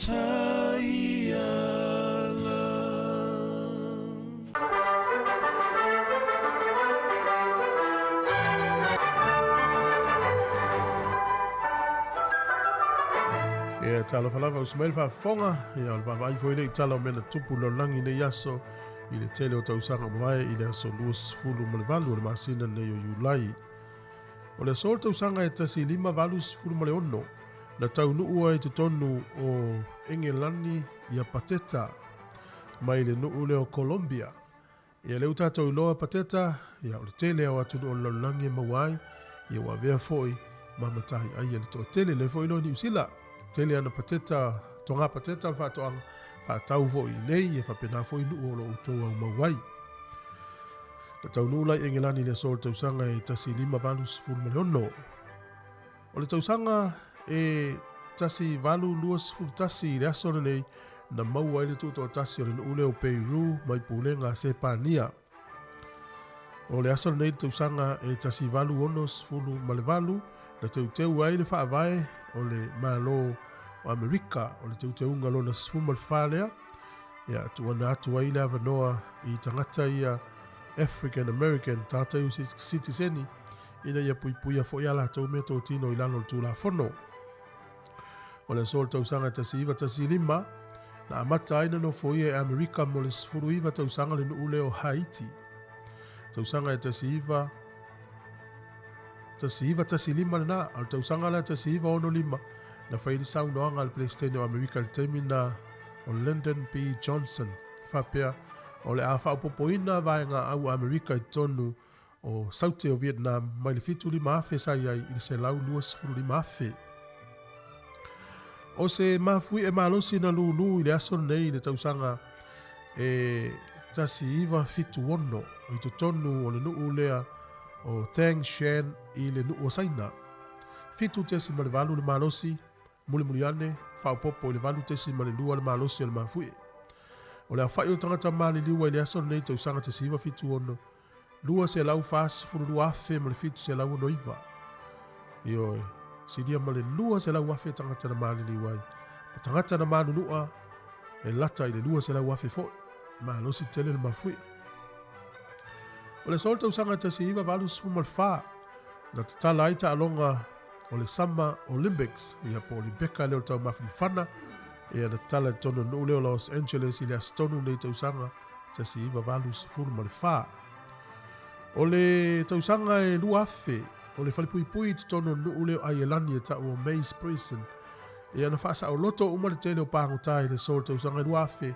ala ia talo falava o smel fa fonga ia va vai foi le talo mena tupu no langi ne yaso i le tele o tausanga mai i le aso luas fulu malevalu o le masina ne o Iulai o le sol tausanga e tasi 5 valus fulu male ono na tau nuu ai te tonu o Engelani ia Pateta mai le nuu le o Colombia ia le utatou loa Pateta ia o le tele o atu o langi mawai ia wa vea foi mamatai ai le to tele le foi no New Zealand tele ana Pateta tonga Pateta fa tau vo i nei e fa pena fo i nu o to au mawai na tau nu lai Engelani le sol tausanga e tasi 5 valus fulu maleono o le tausanga e tasi valu luas fulu tasi le aso nei na mau ai le tuto tasi o le nu le o Peru mai pulenga Sepania o le aso nei tausanga e tasi valu onos fulu malevalu na teu ai le fa vai o le Malo o Amerika o le teuteunga lona sfuma falea ia tuana atu ai le avanoa i tangata ia African American tatau citizeni ina ia puipuia fo ia la tau me tau tino i lano tu la fono o le sol tausanga tasi 5 na amata aina no foia e Amerika mo le sfuruiva tausanga le nuu leo Haiti. Tausanga e tasiiva tasilima na, al tausanga la tasiiva ono lima, na whaidi sau noanga al Palestine o Amerika le teimina o Lyndon B. Johnson, whapea o le a whaupopoina vaenga au Amerika I tonu o saute o Vietnam, mai le fitu lima afe sai ai I se lau lua sfuru lima afe. O se mafui e malosi na lulu I le aso nei le tausanga e tasiiva fitu ono I to tonu o le nuu lea o Tang Shen I le nuu o saina. Fitu tesi ma le valu le malosi, muli ane, whaupopo I le valu tesi ma le lua le malosi o le mafui. O le a whai o tangata mali liwa I le aso nei tausanga tasiiva fitu ono. Lua se lau fas furu lua afe ma le fitu se lau noiva. Io sidia ma le lua se lau afe tangata na mali liwai. Pa tangata na manu nua e lata I le lua se lau afe fo. Ma losi tele le mafui. O le solta usanga tasiiva valu sfu malfa. Na tatala aita alonga o le Summer Olympics. Ia po Olimpeka leo tau mafufana. Ia na tala tono no leo Los Angeles I le astonu nei tausanga tasiiva valu sfu malfa. O le tausanga e lua afe, o le whalipuipui tono nuu leo aielani e tau o Mays Prison. Ia na whaasa o loto umare tele o pāngotai le sol tausanga e lua afe,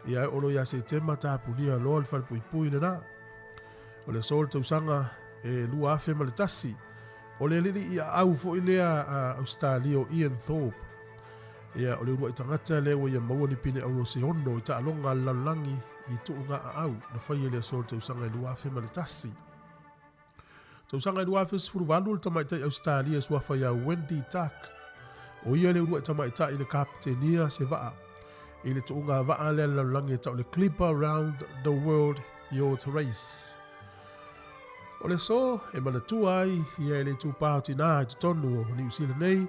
ia e olo ia se tema tāpunia loa le whalipuipui le nā. O le sol tausanga e lua afe ma le tasi, o le lili ia au fo I lea Australia Ian Thorpe. Ia o le urua I tangata leo ia maua ni pine au se hono I ta alonga lalangi I tuunga a au na whaia lea sol tausanga e lua afe ma le tasi. Tausanga e lua afe sifuru valu le tamaitai Australia sua whaia Wendy Tak. O ia le urua I tamaitai I le kapitenia se vaa. I le tuunga vaa lea lalangi e tau le Clipper Round the World Yacht Race. O le so e manatua ai ia le tupao tina I tonu o New Zealand nei.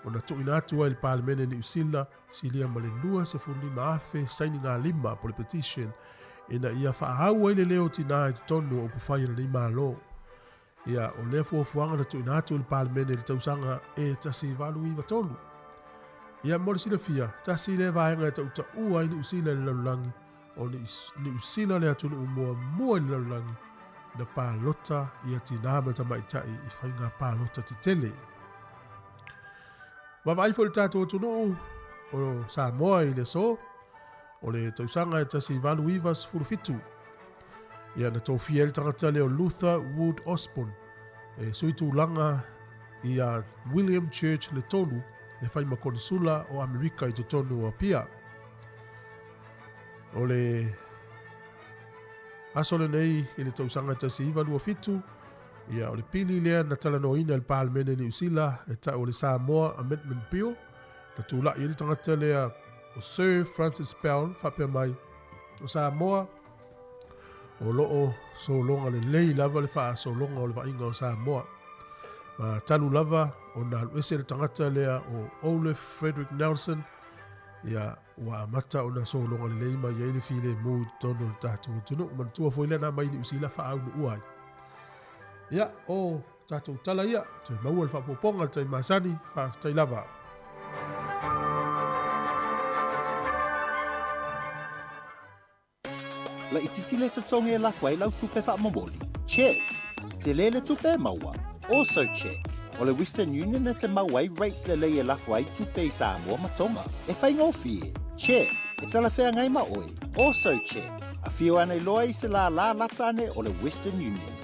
O na tuina atua I le parlemene New Zealand silia ma le lua se furu lima afe saini ngā lima po le petition ina ia whaahau ai le leo tina I tonu o pufai na lima alo. Ia o le fuafuanga na tuina atua le parlemene le tausanga e tasi valu I watolu. Ia mo le sila fia, tasi le vaenga e tauta ua I New Zealand le lalulangi o New Zealand le atunu umua mua le lalulangi na pālota ia tina mata maitai I whainga pālota titele. Wawai fo le tātou atunu o Samoa I le so, o le tausanga e tasi valu ivas furufitu. Ia na tōwhia le tangata leo Luther Wood Osborne, e suitu langa I a William Church le tonu, e whai makonisula o Amerika I tonu o pia. O le asole nei I le tausanga tasi valu o fitu, ia o le pili lea na talanoina le parlemene New Zealand e ta o le Samoa Amendment Bill na tula I le tangata lea o Sir Francis Bell whapea mai o Samoa o loo so longa le lei lava le wha so longa o le wainga o Samoa ma talu lava o na luese le tangata lea o Olaf Frederick Nelson ia wa mata o na so longa le lei mai ele file mu tono le tatu tunu man tua foi le na mai New Zealand wha au nu uai. Ia, o tātou tala ia, te maua le whapoponga te masani, wha tai lava. La ititi le tatonga e lafwai lau tupe wha momoli. Check. Te le tupe maua. Also check. O le Western Union e te mauai rates le lei e lafwai tupe I Samoa matonga. E whai ngofie. Check. E tala whea ngai maoi. Also check. A whio ane loa I se la latane o le Western Union.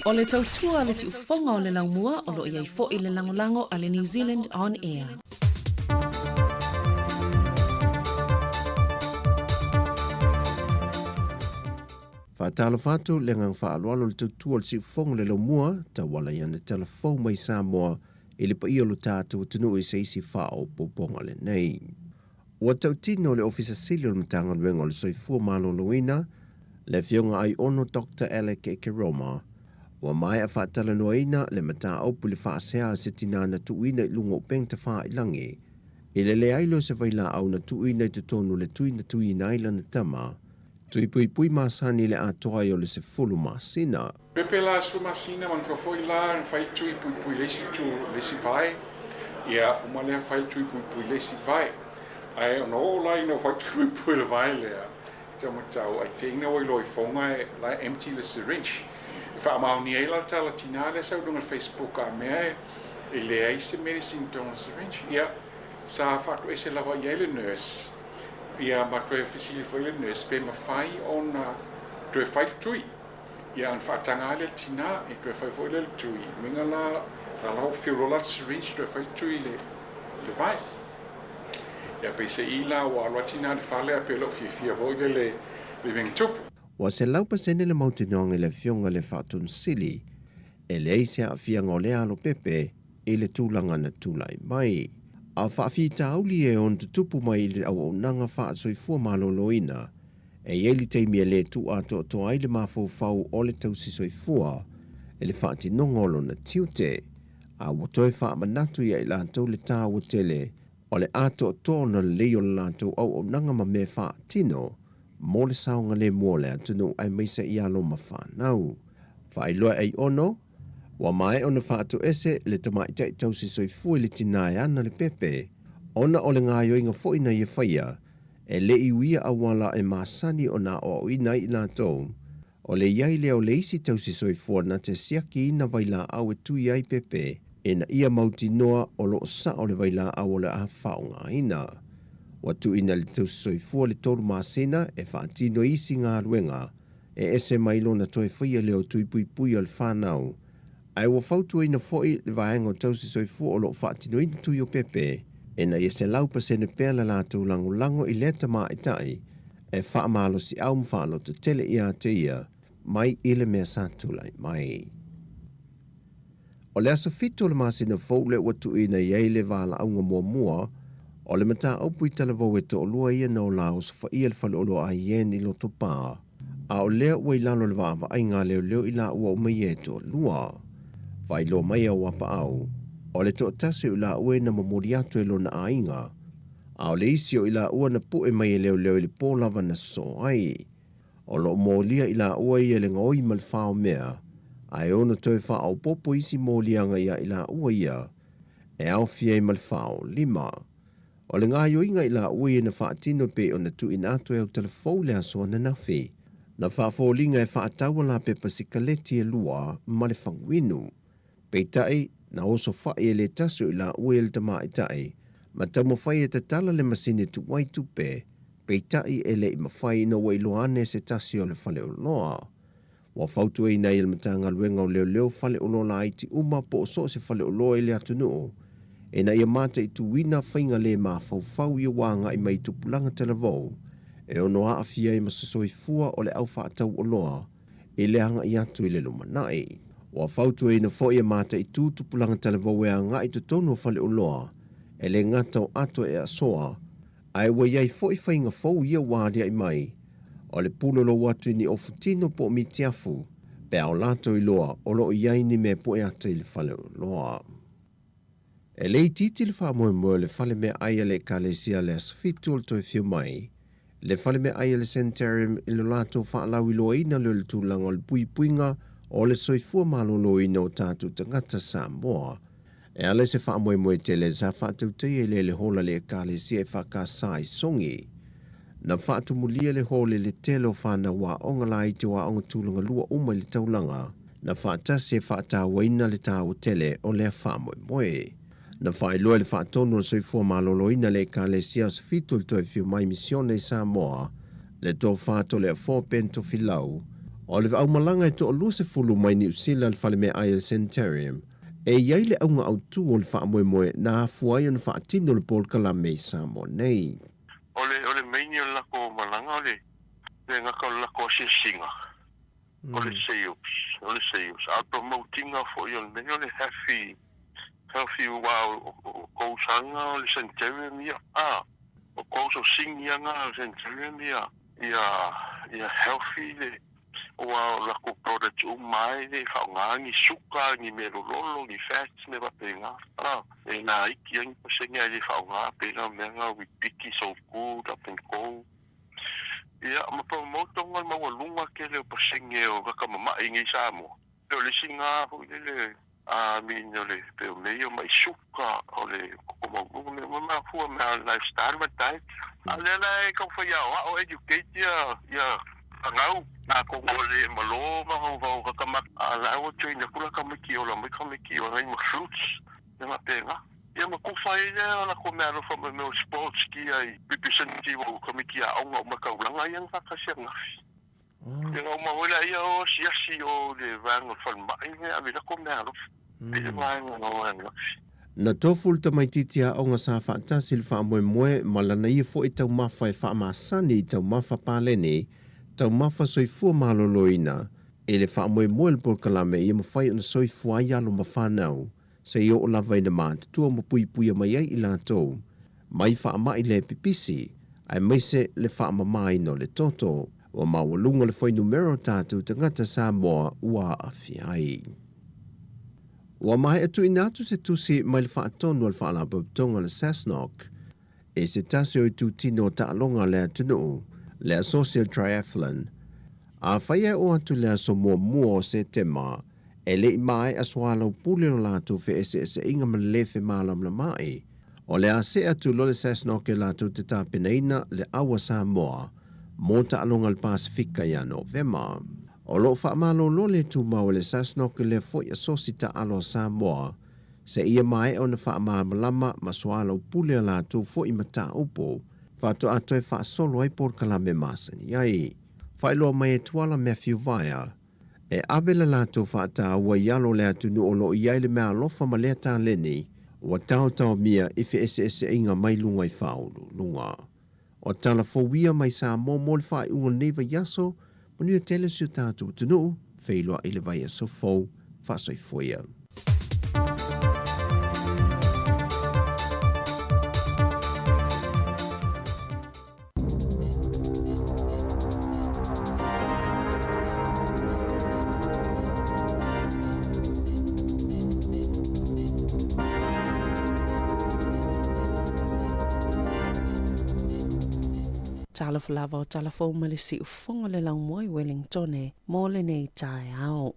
O le tautua le si ufonga o le laumua o lo iai fo i le langolango a le New Zealand On Air. Whaatalo whātu le ngang whaalualo le tautua le si ufonga le laumua ta wala iana telefou mai Samoa i le pa ia lo tātou tunu i se isi whao poponga le nei. Ua tautino le ofisa sili o le matanga luenga o le soifua Malo Luina, le fionga ai ono Dr. Alec Ekeroma, ua mai a whaatala noaina le mata aupu le whaasea se tinana tuina i lungo peng ta wha ilangi. I le ailo se vaila au na tuina i te tonu le tuina aila na tama, tui pui masani le atoa i o le se fulu masina. Pepe la su masina man trofoi la fai tui pui lesi vai. Ia umale fai tui pui lesi vai. Ai no la no fai tui le vai le. Tamo tau ai te ina oi loi fonga la empty le syringe. Fa ma ni ela tala tinale sa no Facebook a me e le ai se medicine don syringe. Ia sa fa ko ese la vai le nurse. Ia ma ko officially foi le nurse pe ma fai on to fai tui. Ia an whaatanga le tina e koe whai fwoi le tui. Minga la lau whiro la syringe koe whai tui le vai. Ia pe se ila o alwa tina le whale a pe lo fia fwoi le ming tupu. Wa se lau pasene le mautinonga le fionga le whaatun sili, e le eise a fia ngole alo pepe e le tūlanga na tūlai mai. A whaafi tauli e on tutupu mai le au nanga soifua Malo Loina, e ieli teimia le tu ato to ai le mafau o le tausi soifua, e le whaati nongolo na tiute, a watoe wha manatu ia i lantou le tā watele, o le ato to na leo le lantou au nanga ma me whaatino, mo le saunga le mua le atunu ai meisa i alo ma whanau. Whailua ai ono, wa mai ona whaatu ese le tamai tai tausi soifua le tinai ana le pepe, ona o le ngā yoinga foina i whaia, e le iwia awala e masani o na o ina i lantou, o le iai leo le isi tausi soifua na te siaki ina vaila au e tui ai pepe, e na ia mauti noa o lo sa o le vaila au le a whaunga ina. Watu ina le tausi soifua le toru masina e whaatino isi ngā ruenga, e ese mailo na toe whaia leo tui pui al whanau. Ai wa fautu ina foi le vaenga o tausi soifua o lo whaatino ina tui o pepe, e na ia se lau pasene pēla lātou lango i leta maa i tai, e whaamalo si au mwhaalo te tele i a te ia, mai i le mea sātulai mai. O le aso fito le masina fau le watu ina iei le vala aunga mua, o le mata aupu i talavau e to olua ia na o lao sa wha ia le whale olo a ien i loto pā, a o lea ua i lalo le vāwa ai ngā leo i la ua umai e to olua. Vai lo mai au apa au, o le to tase u la ue na mamori atu e lo na ainga, a o le isi o i la ua na pu e mai e leo i le pōlava na so ai, o lo mōlia i la ua i e le ngoi mal whao mea, a e ono toi wha au popo isi mōlianga ia i la ua ia, e au fia i mal whao lima, o le ngā yoinga i la ua i na whaatino pe o na tu in atu e au telefou le asoa na nawhi, na whaafōlinga e whaatawa la pe pasikaleti e lua ma le whanguinu, peitai na oso whae le tasu i la ue le tamaitai, ma tamo whai e tatala le masine tu wai tupe, pei tai e le i mawhai na wai loane se tasi o le whale o loa. Wa fautu e nei il matanga luenga o leo whale o loa iti uma po o so se whale o loa i le atunuu, e na ia mata i tuwina whainga le ma fau i wanga i mai tupulanga telavou, e ono a afia i soifua o le au whaatau o loa, e le hanga i atu i le lumanai. Wa fautu e na fo mata i tupulanga telavou e anga i tutonu o whale o loa, e le ngata o ato e asoa, ai wa iai fo i whainga fau ia wādia i mai, o le pulo lo watu ni ofutino po mi tiafu, pe au lato i loa o lo iai ni me po e ata i le whale o loa. E lei titi le wha moe le whale me aia le kalesia le asfitu o le toi whiu mai, le whale me aia le centarium i lo lato wha lau i loa ina le tūlanga o le puipuinga o le soifua malo lo ina o tātu tangata Samoa. E ale se wha moe te le sa wha tautei e le hola le kalesia e whakasai songi. Na whaatu mulia le hole le telo whana wa onga lai te wa onga tūlanga lua uma le taulanga, na whaatasi e whaata waina le tāu tele o le wha Na whaeloa le whaatono le soifua malolo ina le ka le sias fitul toi fiu mai misione Samoa, le tō whaato le a 4 pento filau, o le au malanga e to o luse fulu mai ni usila le whale me ai le centarium, e iai le aunga au tū o le wha na afuai on whaatino le pol kalame Samoa nei. Ole meini o lako malanga ole ngaka o lako singa. Ole seus. A promotinga fo yon meni ole healthy wow ko sanga ole centarium ia. O ko so singa nga centarium ia. Ia healthy le o lako product umai le fa ni suka ni melololo ni fats me ba penga. E na iki ang pasenga le fa pena menga with picky so good up and go. Ia ma promoto ngal mawalunga ke le pasenga o ka mama ingi samo. Le singa ho le minole pe meio mai suka ole como ma fu ma lifestyle ma dai. Ale la ko fa ya o educate ya ngau na ko le malo ma ho ka ma ala o train kula ka miki o la mai ka miki o ngai fruits na pena ia ma ko fa ia la ko me alo fa me sports ki ai pipisenti o ka miki a o ma ka ulanga ia ka ka senga ia ma wala ia o si o le vang o fa mai ia me la ko me alo ia mai no Na toful ta mai titia o nga sa whaatasi le wha moe malana ia fo i tau mawha e wha maasani i tau mawha pālene, tau mawha soifua maloloina, e le wha moe le por kalame ia mawhai ona soifua i alo mawhanau, se i o lava ina maat, tua mapui mai ai i lātou, mai wha mai le pipisi, ai maise le wha mamai no le toto, wa mawalunga le whai numero tātou tangata Samoa ua awhiai. Wa mai atu inatu se tusi mai le whaatonu al whaalapautonga le Sasnok, e se tasi o i tu tino ta alonga le atunu, le social triathlon, a whaia o atu le aso mua o se tema, e le i mai aswala upule o latu fe ese inga malefe malam la mai, o le ase atu lo le Sasnok e latu te tāpenaina le awa Samoa, mo ta alonga le Pasifika ya Novema. O lo wha malo lo le tu mau le Sasnok le foi asosita alo Samoa, se ia mai o na wha malama maswala upule la tu foi mata upo, whato ato e wha solo ai por kalame masani ai. Whailo mai e tuala Matthew Vaya, e avela la tu wha ta ua ialo le atu nu o lo iai le mea lofa ma lea ta leni, ua tau mia ife ese inga mai lunga i whaulu lunga. O tala fowia mai Samoa mo le wha i ua neva yaso, Manu tele su tātou tunu, whailoa i le vai a sofou, whasoifoia. Tala falava o tala fau ma le si ufonga le lau moi Wellington e mo le nei tae au.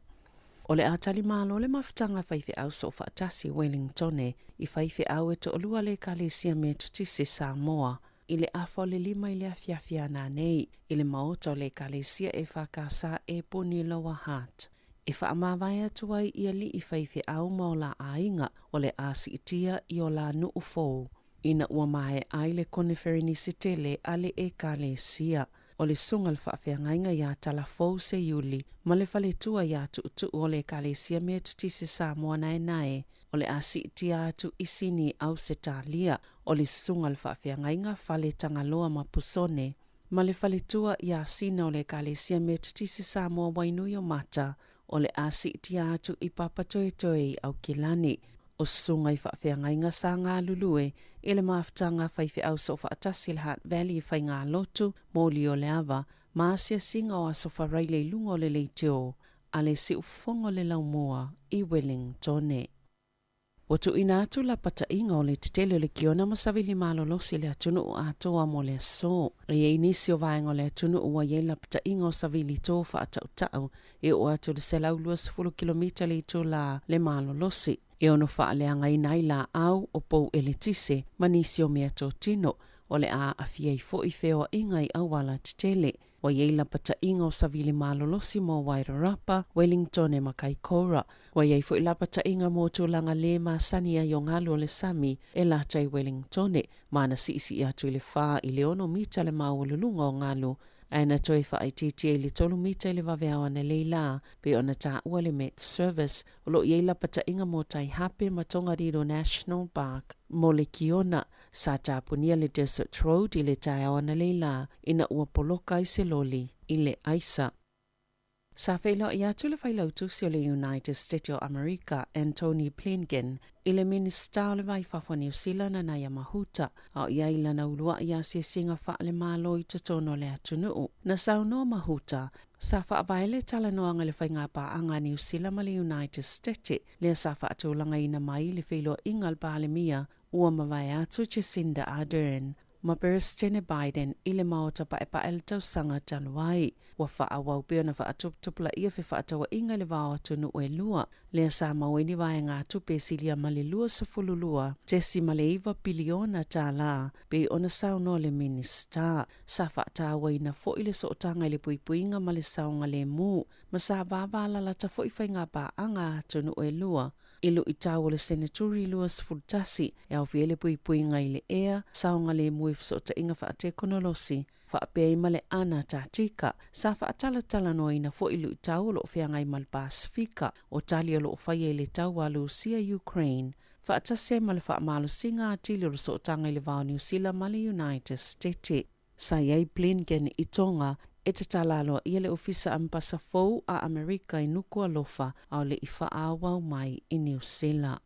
O le atali malo le mafutanga whaifi au so whaatasi Wellington e i whaifi au e to olua le kalesia me tutisi Samoa i le afo le lima i le afiafia nā nei i le maota o le kalesia e whakasa e puni lower heart. e whaamawai atu ai ia li I whaiwhi au mo la ainga o le asi itia I o la nuu fōu. Ina ua mae ai le koneferi se tele ale e ka le sia. O le sunga le whaawhiangainga ia tala fōu se Iuli, ma le whale tua ia tu o le ka le sia mea tuti se Samoa nae. O le asi itia atu isini au se talia, o le sunga le whaawhiangainga whale tangaloa ma pusone. Ma le whale tua ia sina o le ka le sia mea tuti se Samoa wainui o mata, o le asi itia atu I papatoe au kilani. O sunga I whaawhiangainga sa ngā lulue, I le maafutanga whaiwhi au so whaatasi le Heart Valley I whai ngā lotu, mōli o le awa, maasia singa o aso wharaile lungo le leitio, a le si ufongo le laumua I Wellingtone. Watu ina atu la pata inga o le titele le kiona masavili malo losi le atunu o atoa mo le so. Rie inisi o vaenga o le atunu o waye la pata inga o savili to whaata utau, e o atu le selau 20 kilomita le ito la le malo losi. E ono whaaleanga inai la au o pou eletise, manisi o mea tō tino, o le a awhia I fo I wheo ingai awala titele. Wa yeila pata inga o savili malolosi mo Wairarapa, Wellington e Makaikora. Wa yei fo ila pata inga mo tūlanga le maasani a yongalo le sami e latai Wellington. Mana si isi atu I le wha I le ono mita le maululunga o ngalo. Aina toi wha I titi e le tolu mita I le waweawa na leila, pe ona ta ua le Met Service, o lo yeila pata inga mo tai hape ma Tongariro National Park. Mo le kiona, sa tapunia le Desert Road I le tai awa na leila, ina ua poloka I se loli, I le aisa. Sa whailo I atu le whailautu si o le United States of America, Anthony Blinken, I le minista o le waiwhawha New Zealand na ia mahuta, au ia ila na ulua ia si singa wha le malo I totono le atunuu. Na sau no mahuta, sa wha availe tala noanga le whainga paanga New Zealand ma le United States, le sa wha atulanga ina mai le whilo ingal pa le mia, ua mawai atu Jacinda Ardern. Ma President Biden I le maota pa e pa el tau sanga Januai. Wa wha awau pia na wha atuptupla ia whi wha atawa inga le wao atunu e lua. Lea sa maweni wae ngā tupe silia ma le lua sa fululua. Tesi ma le iwa biliona tā la. Pe ona sau no le minista. Sa wha atawa ina fo I le sootanga I le puipuinga ma le saunga le mu. Ma sa wavala la ta fo I whainga pa anga atunu e lua. Ilu I tau le senaturi luas fultasi e au fiele puipuinga I le ea, saunga le muif so ta inga wha te konolosi, wha pia ima le ana ta tika, sa wha tala no ina fo ilu I tau lo whianga I mal Pasifika, o tali o lo whaia le tau walu sia Ukraine. Wha atase ma le wha malo singa atili o so tanga I le vau New Zealand ma le United States. Sa iei Blinken I tonga, e te talalo ia le ofisa ampasa fou a Amerika I nuku alofa au le I whaawau mai I New Zealand.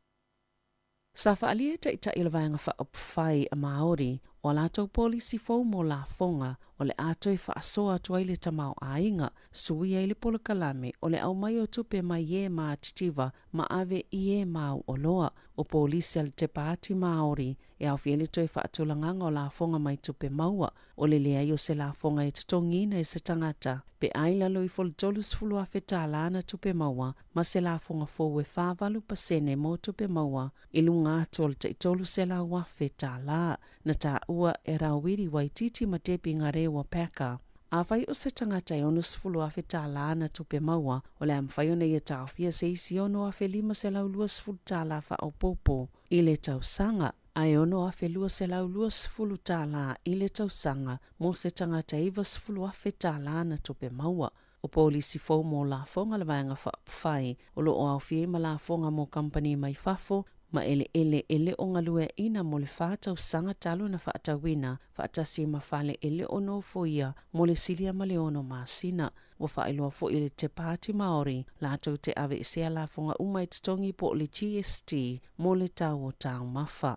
Sa whaalia te ita I le vaenga whaapwhai a Māori, o lātou polisi fou mo la fonga, o le ato I whaasoa atua I le tamau a inga, sui ai le polokalame, o le au mai o tupe mai e maa titiva, ma ave I e mau o loa, o polisi al te paati Māori, e au fiele toi whaatulanganga o la fonga mai tupe maua, o le lea I o se la fonga e tatongina e se tangata, pe aila lo I foltolus fulu a whetala tupe maua, ma se la fonga fou e whavalu pasene mo tupe maua, ilunga atol te itolu se la wa whetala, na ta ua e rawiri waititi ma tepi ngā rewa peka. A whai o se tangata e onus fulu a whetala na tupe maua, o le amwhaione I a tawhia se isi ono a whelima se lau luas fulu tala wha o popo, I le tau sanga. Ai ono a whelua se lau luas fulu tala I le tau sanga, mo se tangata ivas fulu a whetala na tupe maua. O polisi fou mo la fonga le vaenga whai, o lo o au fie ma la fonga mo company mai fafo, ma ele o ngalue ina mo le whātau sanga talo na whaatawina, whaatasi ma whale ele o no foia, mo le silia ma le ono masina, wa whaeloa fo ele te pāti Māori, lātou te ave I sea la fonga umai tatongi po le GST, mo le tau o tau mawha.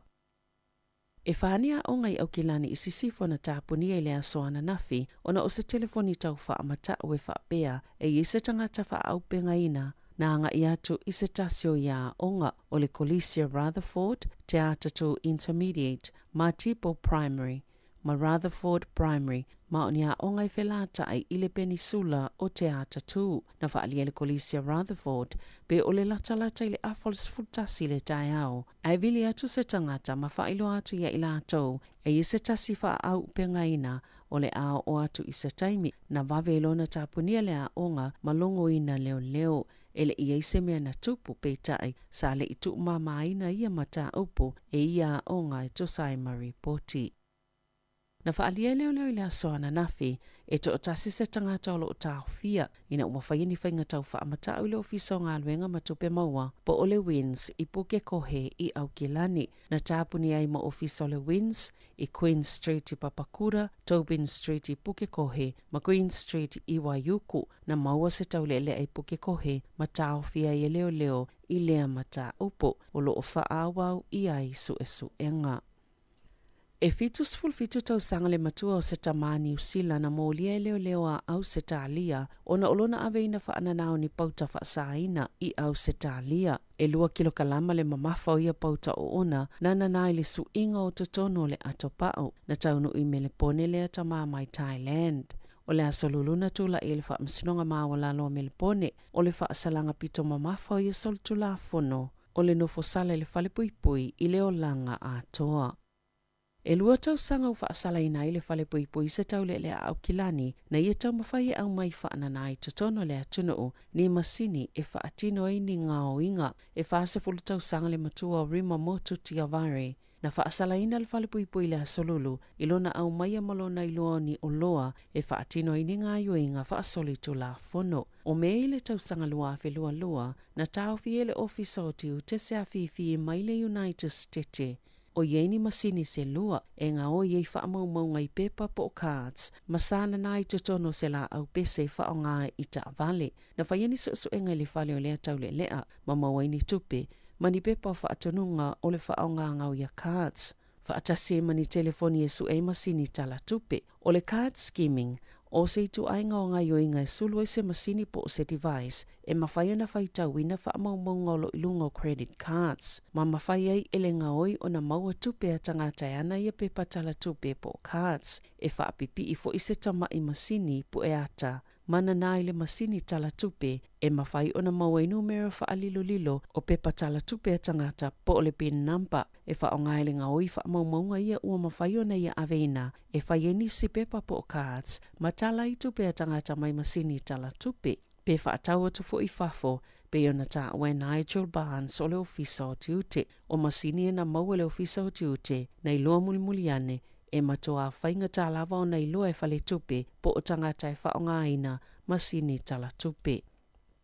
E whānia o ngai au kilani I sisifo na tāpunia I le asoana nafi, ona o se telefoni tau whaamata o e whaapea, e I se tangata whaaupenga ina, na anga I atu I se tasio ia onga o le Collesia Rutherford, te atatu Intermediate, ma tipo Primary, ma Rutherford Primary, ma o nia onga I whelata ai I le penisula o te atatu, na whaalia le Collesia Rutherford, pe o le latalata I le afols futasi le tai au. Ai vili atu se tangata ma whailo atu ia I latou, e I se tasi wha au pengaina, o le ao o atu I se taimi, na wawelo na tapunia le a onga malongo ina leo leo, ele ia se mea na tupu peitai sa le itu mamaina ia mata upo e ia onga e tosai maripoti. Na whaalia leo le asoana nafi e to o tasi se tangata o lo o tāwhia ina umawhai ni whainga tau whaamata au le ofisa o ngā luenga matupe maua po o le Winds i puke kohe i Aukilani na tāpuni ai ma ofisa o le Winds i Queen Street i Papakura, Tobin Street i puke kohe, ma Queen Street i Waiuku na maua se tau le ai puke kohe ma tāwhia i leo i lea mata upo o lo o whaawau i ai su enga. E fitu tau sanga le matua o se tamani usila na mōlia leo a au se tālia o na olona aveina whaananao ni pauta whaasaina i au se tālia. E 2 kilo kalama le mamafa o ia pauta o ona na nanai le su inga o totono le atopao na taunu i mele pone le atama mai Thailand. O le asoluluna tula e le whaamsinonga mawala lo mele pone o le whaasalanga pito mamafa o ia sol tula fono o le nofo sale le whalepui i leo langa a toa. E 2 tau sanga u whaasala ina i le whalepui se tau le au kilani na ia tau mawhai au mai whaanana i totono le atunu ni masini e whaatino i ni ngao inga e whaase fulu tau sanga le matua o rima motu tiavare na whaasala ina le whalepui le asolulu ilona au mai amalona i loa ni o loa e whaatino i ni ngā inga whaasoli tu la fono. O mei le tau sanga lua lua na tau fie le ofisa o tiu te se afifi mai le United States. O yeini masini se lua e ngā o yei whaamau ngai pepa po cards masana nai totono se la au pese wha o ngā i ta vale na whaiani su e ngai le whale o lea tau le lea ma mawaini tupe mani pepa wha atonunga o le wha o ngau ya cards wha atase mani telefoni e su e masini tala tupe o le card skimming o se itu ainga o ngai o inga sulu e se masini po se device e mawhai na whaitau ina whaamau ngolo ilunga credit cards. Ma mawhai ai ele ngaoi o na maua tupe a tangata ana ia pepa tala tupe po cards. E whaapipi i fo ise tama i masini po e ata. Mana nā ile masini tala tupe e mawhai o na maua i numero whaalilo o pepa tala tupe a tangata po o le pin number. E whaonga ele ngaoi whaamau ia ua mawhai o na ia aveina e whaieni si pepa po cards. Ma tala i tupe a tangata mai masini tala tupe. Pe whaatau atu fo i whafo, pe ona ta ue Nigel Barnes o le ofisa o tiute, o masini e na maua le ofisa o tiute, na iloa muli ane, e matoa whainga tā lava o na iloa e whale tupe, po o tangata e whaonga aina, masini tala tupe.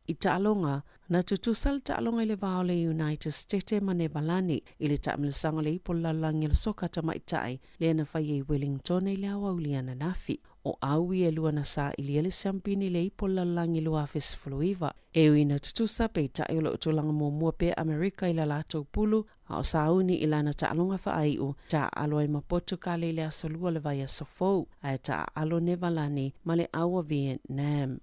I ta'alonga, na tutusal ta'alonga i le vao le United States ma ne valani, i le ta'amilisanga le ipo lalangi le soka tamaitai, le na whai e Wellington i le awa uliana nafi. O aui e lua na sa ili ele siampini le ipo lalangi lua fesfuluiva. E uina tutusa pe tae o le utulanga mua pe Amerika i la lato pulu, a o sauni i lana ta'alonga whaaiu, ta alo ai mapoto ka le le asolua le vai asofou, a ta alo nevalani ma le awa Vietnam.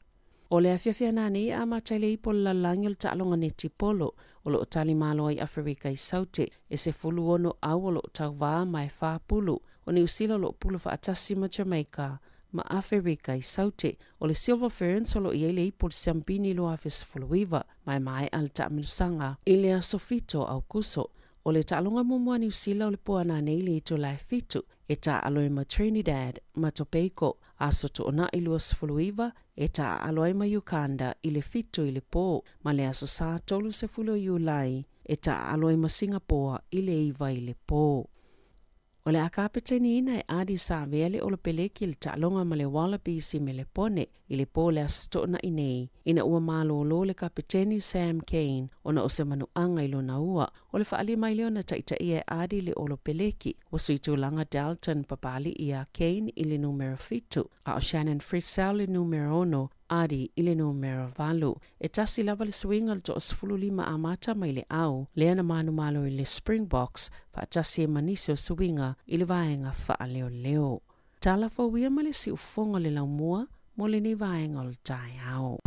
O le afiafia nani a matai le ipo lalangi o le ta'alonga ne tipolo, o lo tali malo ai Afrika i saute, e se fulu ono au o lo tau waa mai whapulu, o ni usila lo pulu whaatasi ma Jamaica, ma Afrika i saute, o le Silver Ferns o lo i ele ipo le siampini lo afes fuluiva, mai al ta'amilusanga, i le asofito au kuso, o le ta'alonga mumua ni usila o le poana nei le ito lai fitu, e ta aloe ma Trinidad, ma Tobago, a soto ona i lua sfuluiva, e ta aloe ma Uganda i le fitu i le po, ma le aso sa tolu se fulo i ulai, e ta aloe ma Singapore i le iwa i le po. O le akapeteni ina e adi sa vele o le peleki le ta'alonga ma le Wallabies me le pone i le po le astona i nei. Ina ua malo lo le kapeteni Sam Kane o na o se manuanga i lo na ua. O le whaali mai leo na taita ia e adi le o lo peleki o suitu langa Dalton papali ia Kane i le numero fitu. A o Shannon Fritzell le numero ono adi i le numero valu. E tasi lava le swinga le to o 15 amata mai le au, lea na manu malo i le Springboks, fa tasi e manisi o swinga i le vaenga faa leo. Tala fa uia ma le si ufonga le laumua, mo le ni vaenga o le tai au.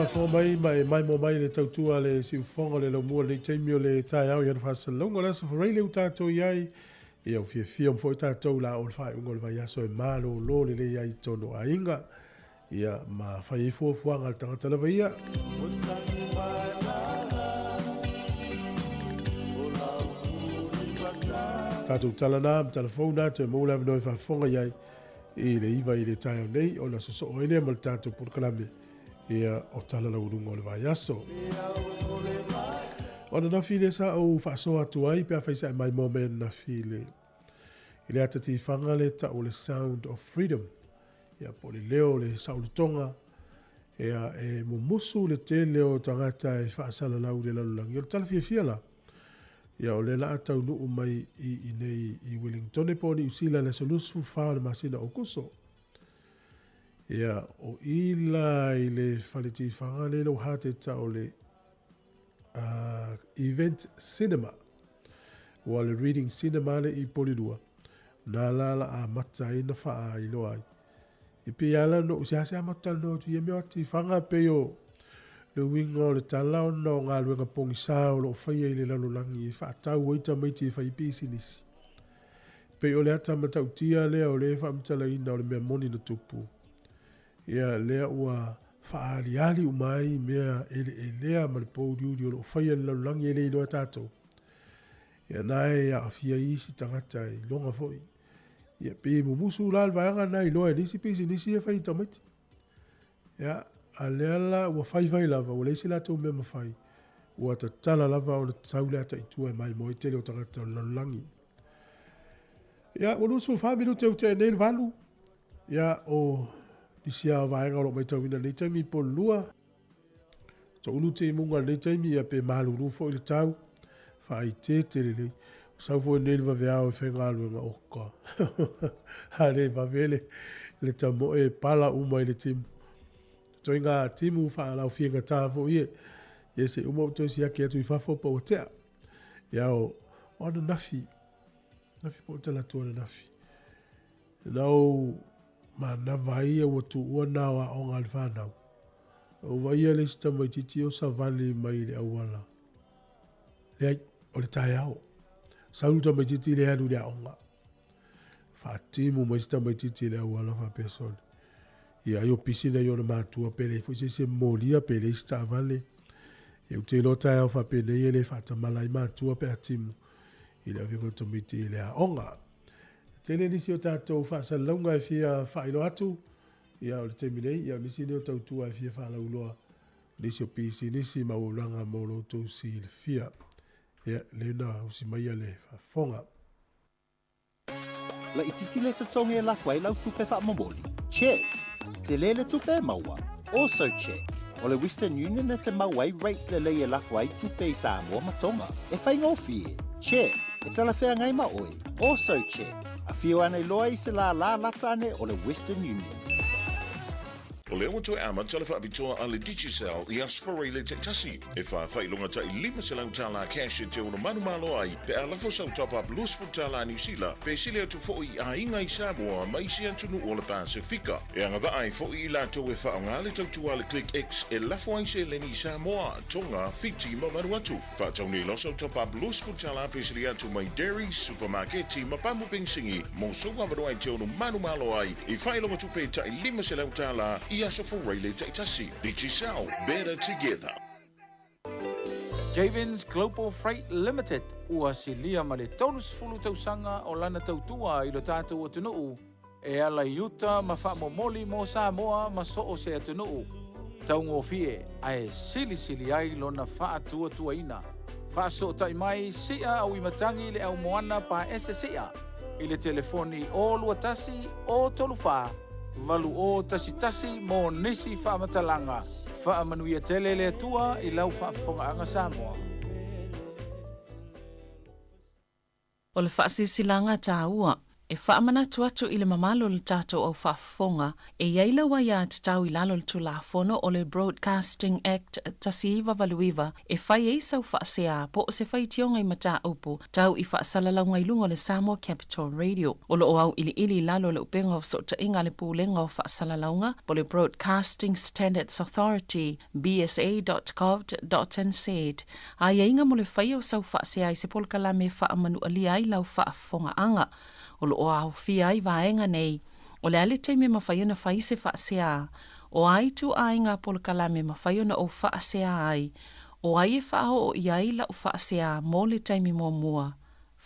fa mai mo mai le tautua le siufonga le laumua le teimio le tai au iana whasalonga le asa whareile u tātou iai e au fia mfo i tātou la o le whae unga le vai aso e malo lo le le iai tono a inga ia ma whai fuanga le tangata lava ia. Tātou talana, telefona, te moula mnoi whafonga iai i le iwa i le tai au nei o na soso o ene ma le tātou purkalame ia o tala la urunga o le vai aso. O na nawhile sa au whaasoa atu ai pia whaisa e mai momen nawhile. I le atati whanga le ta o le Sound of Freedom. Ia po le leo le saulitonga. Ia e mumusu le te leo tangata e whaasala lau le lalulangi. Ia le tala fia la. Ia o le la atau nuu mai i nei i Wellington e po ni usila le solusu whao le masina o kuso. Ia o ila i le whaliti whanga le lo hate ta o le event cinema. Ua le reading cinema le I polilua. Nā lala a mata ina wha I loa ai. I pe ala no usiase a mata no tu ia mea ati whanga peo le winga o le talao no ngā luenga pongi sao lo whaia I le lalulangi I wha tau oita maiti I whai pisi nisi. Pe o le ata mata utia lea o le wha mtala ina o le mea moni na tupu. Ia lea ua wha ali umai mea lea ma le pou diuri o lo whaia le lalulangi le ilo a tātou. Ia nae a fia isi tangata I longa foi. Ia pe mumusu lal vaanga nai loa nisi pisi nisi e whai tamaiti. Ia a leala ua whai lava ua leisi la tau mea mawhai. Ua ta tala lava o na taule ata itua mai mo I tele o tangata o lalulangi. Ia ua nusu whaminu te ute nei le valu. Ia o nisi a vaenga o lo mai tauina nei taimi po lua. To ulu te imunga nei taimi ia pe malu rufo I le tau. Whai te lei. Sau fo nei va veao e whenga aluenga oka. Hare va vele le tamo e pala uma I le timu. Toi ngā timu wha lau whienga tāfo ie. Ie se uma o toi si ake atu I whafo pa o tea. Ia o ana nafi. Nafi po tala tu ana nafi. Nau ma na vai o tu ua nawa o ngā le whanau. O vai le sta mai titi o sa vale mai le awala. Le o le tai au. Saluta mai titi le anu le aonga. Whaatimu mai sta mai titi le awala wha person. Ia yo pisina yo na mātua pele. Fui se molia pele sta vale. Ia te lo tai au wha pene ia le whaatamala I mātua pe atimu. Ia vingo tomiti le aonga. Tele nisi o tātou whaasalaunga e fia whailo atu. Ia o le teminei. Ia nisi ne o tautua e fia whaalauloa. Nisi o pisi nisi maulanga maulo tau si le fia. Ia leuna usi maia le whafonga. La ititi le tatonga e lafwai lau tupe wha mamoli. Check. Te le tupe maua. Also check. O le Western Union na te mauai rates le leia lafwai tupe I Samoa matonga. E whai ngofi. Check. E tala whea ngai maoi. Also check. A whio ane loa I se la lata ane o le Western Union. O le o toi ama tala whaapitoa a le Digicel I asfore le te tasi. E whailonga ta I 5 selau tala cash te ono manu malo ai. Pe a lafo sau top up lusfu tala New Zealand. Pe sile atu fo I a inga I Samoa mai si antunu o le Pasifika. E anga va ai fo I lato e whaonga le tautua le Click X e lafo ai se leni Samoa tonga fiti ma manu atu. Whaatauni loso top up lusfu tala pe sile atu mai dairy, supermarketi ma pamu pingsingi. Mo songa vado ai te ono manu malo ai. I whailonga tupe ta I 5 selau tala Iaso for Rayleigh Taitasi. Digicel, better together. Javins Global Freight Limited. Ua silia ma le tonus fulu tausanga o lana tautua I lo tātou o tunuu. E ala iuta ma whaamomoli mo Samoa ma so o se atunuu. Taungo fie, ae sili ai lona whaatua tuaina. Whaaso tai mai sia au imatangi le au moana pa SSA. I le telefoni o luatasi o tolufa. Valu o tasi mo nisi whaamatalanga. Whaamanuia tele le atua I lau whaafonga Samoa. O le whaasisilanga tā ua. E whaamanatu atu i le mamalo le tātou au whaafonga, e iaila wa ia te tau i lalo le tulafono o le Broadcasting Act tasi iwa valuiva, e whai e sau whaasea po o se whai tionga i mata upu, tau i whaasalalau lunga le Samoa Capital Radio. O lo o au ili lalo le upenga o so ta inga le pūlenga o whaasalaunga, po le Broadcasting Standards Authority, bsa.gov.nz. A inga mo le whai o sau whaasea i se polkala me whaamanu alia i lau whaafonga anga. O lo o au fia i vaenga nei, o le ale teime mawhaiona whai se whaasea, o ai tu ainga polkalame mawhaiona o whaasea ai, o ai e whao o iai la o whaasea mō le teime mō mua,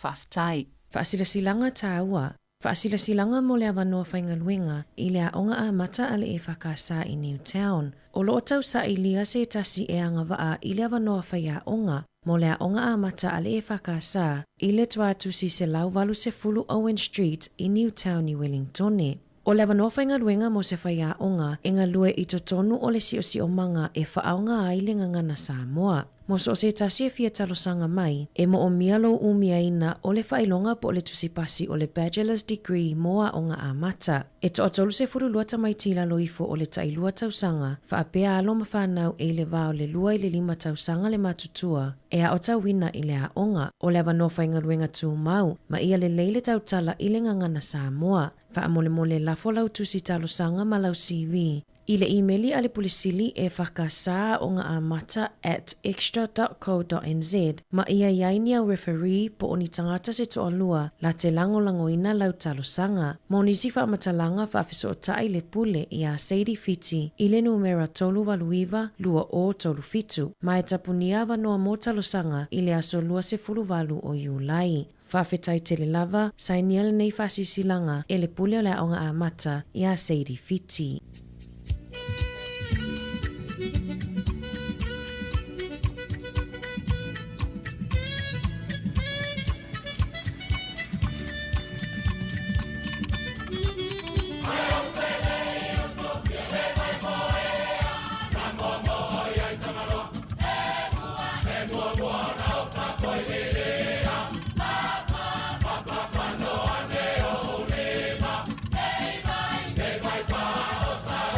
whaftai. Whaasilasilanga tāua, whaasilasilanga mo le awanoa whaingaluenga i le aonga a mata ale e whakasa i Newtown. O lo o tau sa i lia se tasi e anga waa i le awanoa whaiaonga, mo le aonga a mata ale e whakasa i le tuatusi se lauwalu se fulu Owen Street i Newtown i Wellingtone. O le awanoa whaingaluenga mo se whaiaonga e ngalue i totonu o le si o manga e whaaonga ai le ngangana Samoa. Mo so se tasi e fia talosanga mai, e mo o mialo umiaina o le whailonga po le tusipasi o le bachelor's degree moa o ngā amata. E to atolu se furu luata mai tila loifo o le tailua tausanga, whaapea alo mawhanau e le vao le lua i le 5 tausanga le matutua, e a o tauwina i le aonga, o le awanoa whaingaluenga tū mau, ma ia le leile tautala i le ngangana Samoa, whaamole lafo lau tusi talosanga ma lau CV. I le emaili ale pulisili e whakasa o ngā amata @extra.co.nz ma ia iainia referee po o ni tangata se toa lua la te langolangoina lau talosanga. Mo nisi whaamatalanga whaafeso o tai le pule i a Sadie Fiti i le numera tolu waluiva lua o tolu fitu. Ma e tapunia wanoa mo talosanga i le aso lua se fulu walu o Iulai. Whaafetai tele lava, sainiele nei whaasisilanga e le pule o le aonga amata i a Sadie Fiti. Sa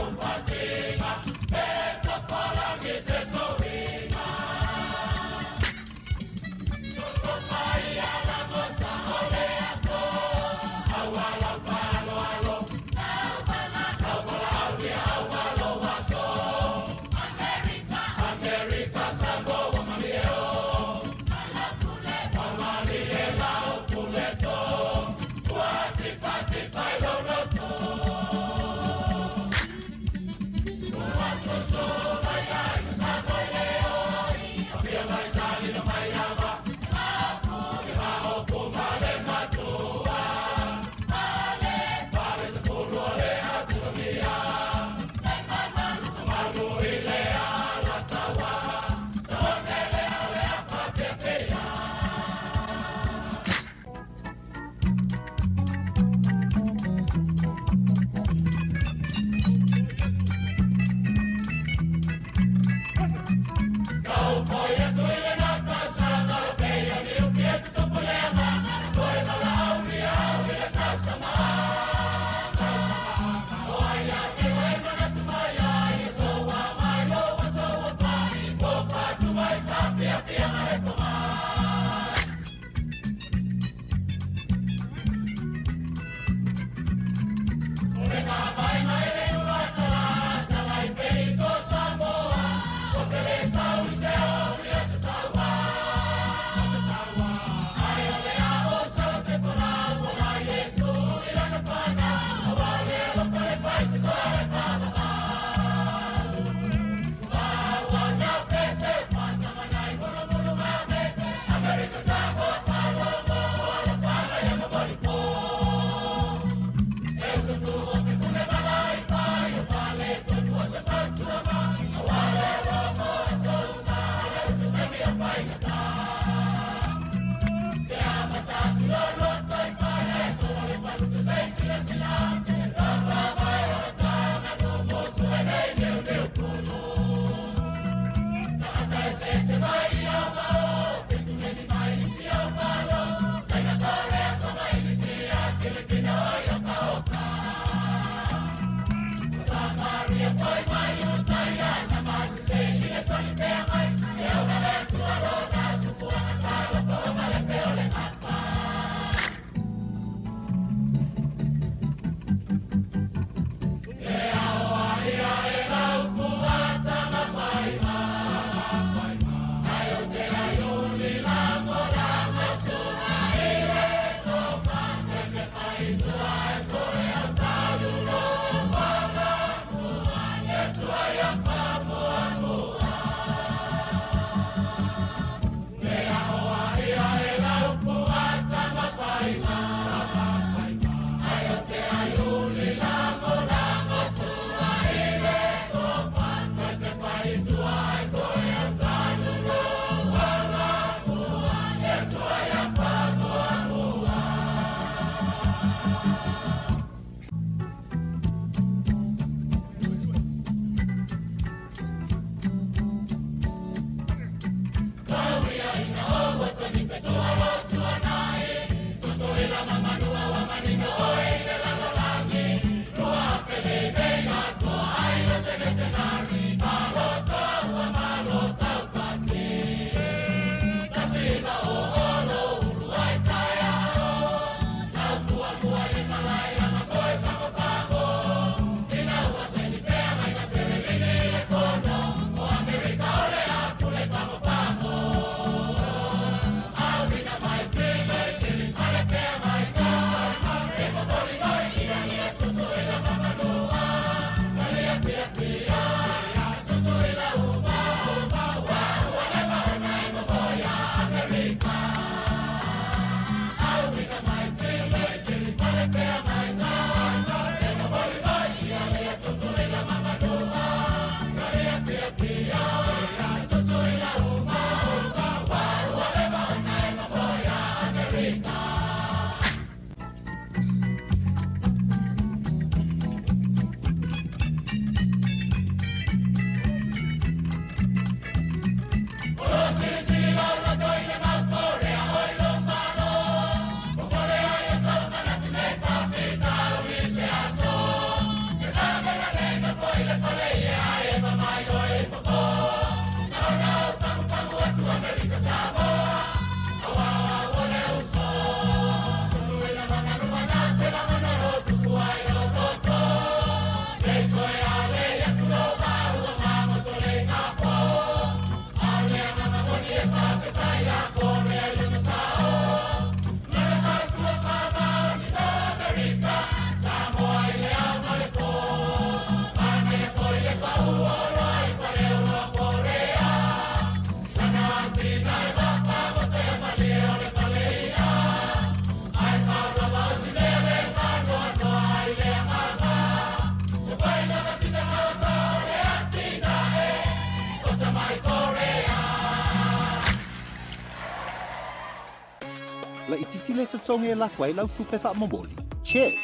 La ititile te tonge e lafwai lau tupe wha mamoli. Check.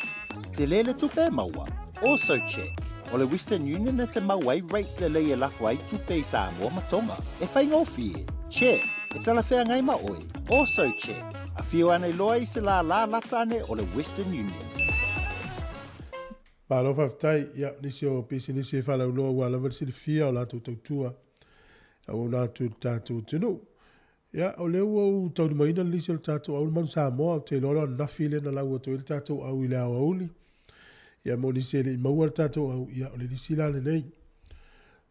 Te lele tupe maua. Also check. O le Western Union e te mauai rates le lei e lafwai tupe i Samoa matonga. E whai ngofie. Check. E tala whea ngai ma oi. Also check. A whio ane loa i se la lata ane o le Western Union. Malo whaftai, ia, nisi o pisi nisi e whalau loa ua lawa sili fia o lātou tautua. Au nātou tātou tino. Ia, o leo au tauni maina nisi o tātou au manu Samoa, o te lolo nafi le na lau ato ili tātou au ili au auli. Ia, mo nisi ele i maua le tātou au, ia, o le nisi lale nei.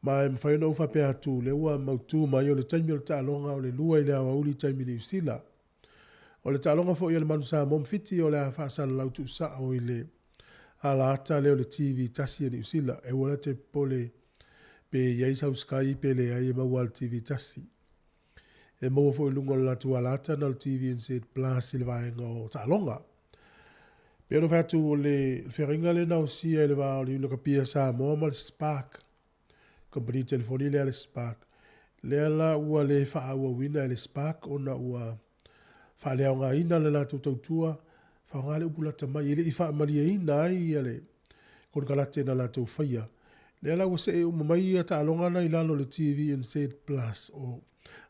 Ma e mwhai na ufa pe atu, le ua mautu mai o le taimi o le tālonga o le lua ili au auli taimi ni usila. O le tālonga fo ia le manu Samoa mfiti o le a whaasala lau tu sa o ile ala ata leo le TV tasi ni usila e wala te pole pe yai sa uskai pe le ai maua le TV tasi e maua fo lungo la tu ala ata na le TV en se plus il va ngo talonga pe no fatu le feringa le na usi ele va le no kapia sa mo mal spark compagnie telefoni le spark le la ua le fa ua wina le spark ona ua fa le nga ina le la tu tua whangale upula tamai, ele i wha maria i nai ale, kon kalate na lato whaia. Le ala wase e umamai a ta alongana i lalo le TV NZ Plus, o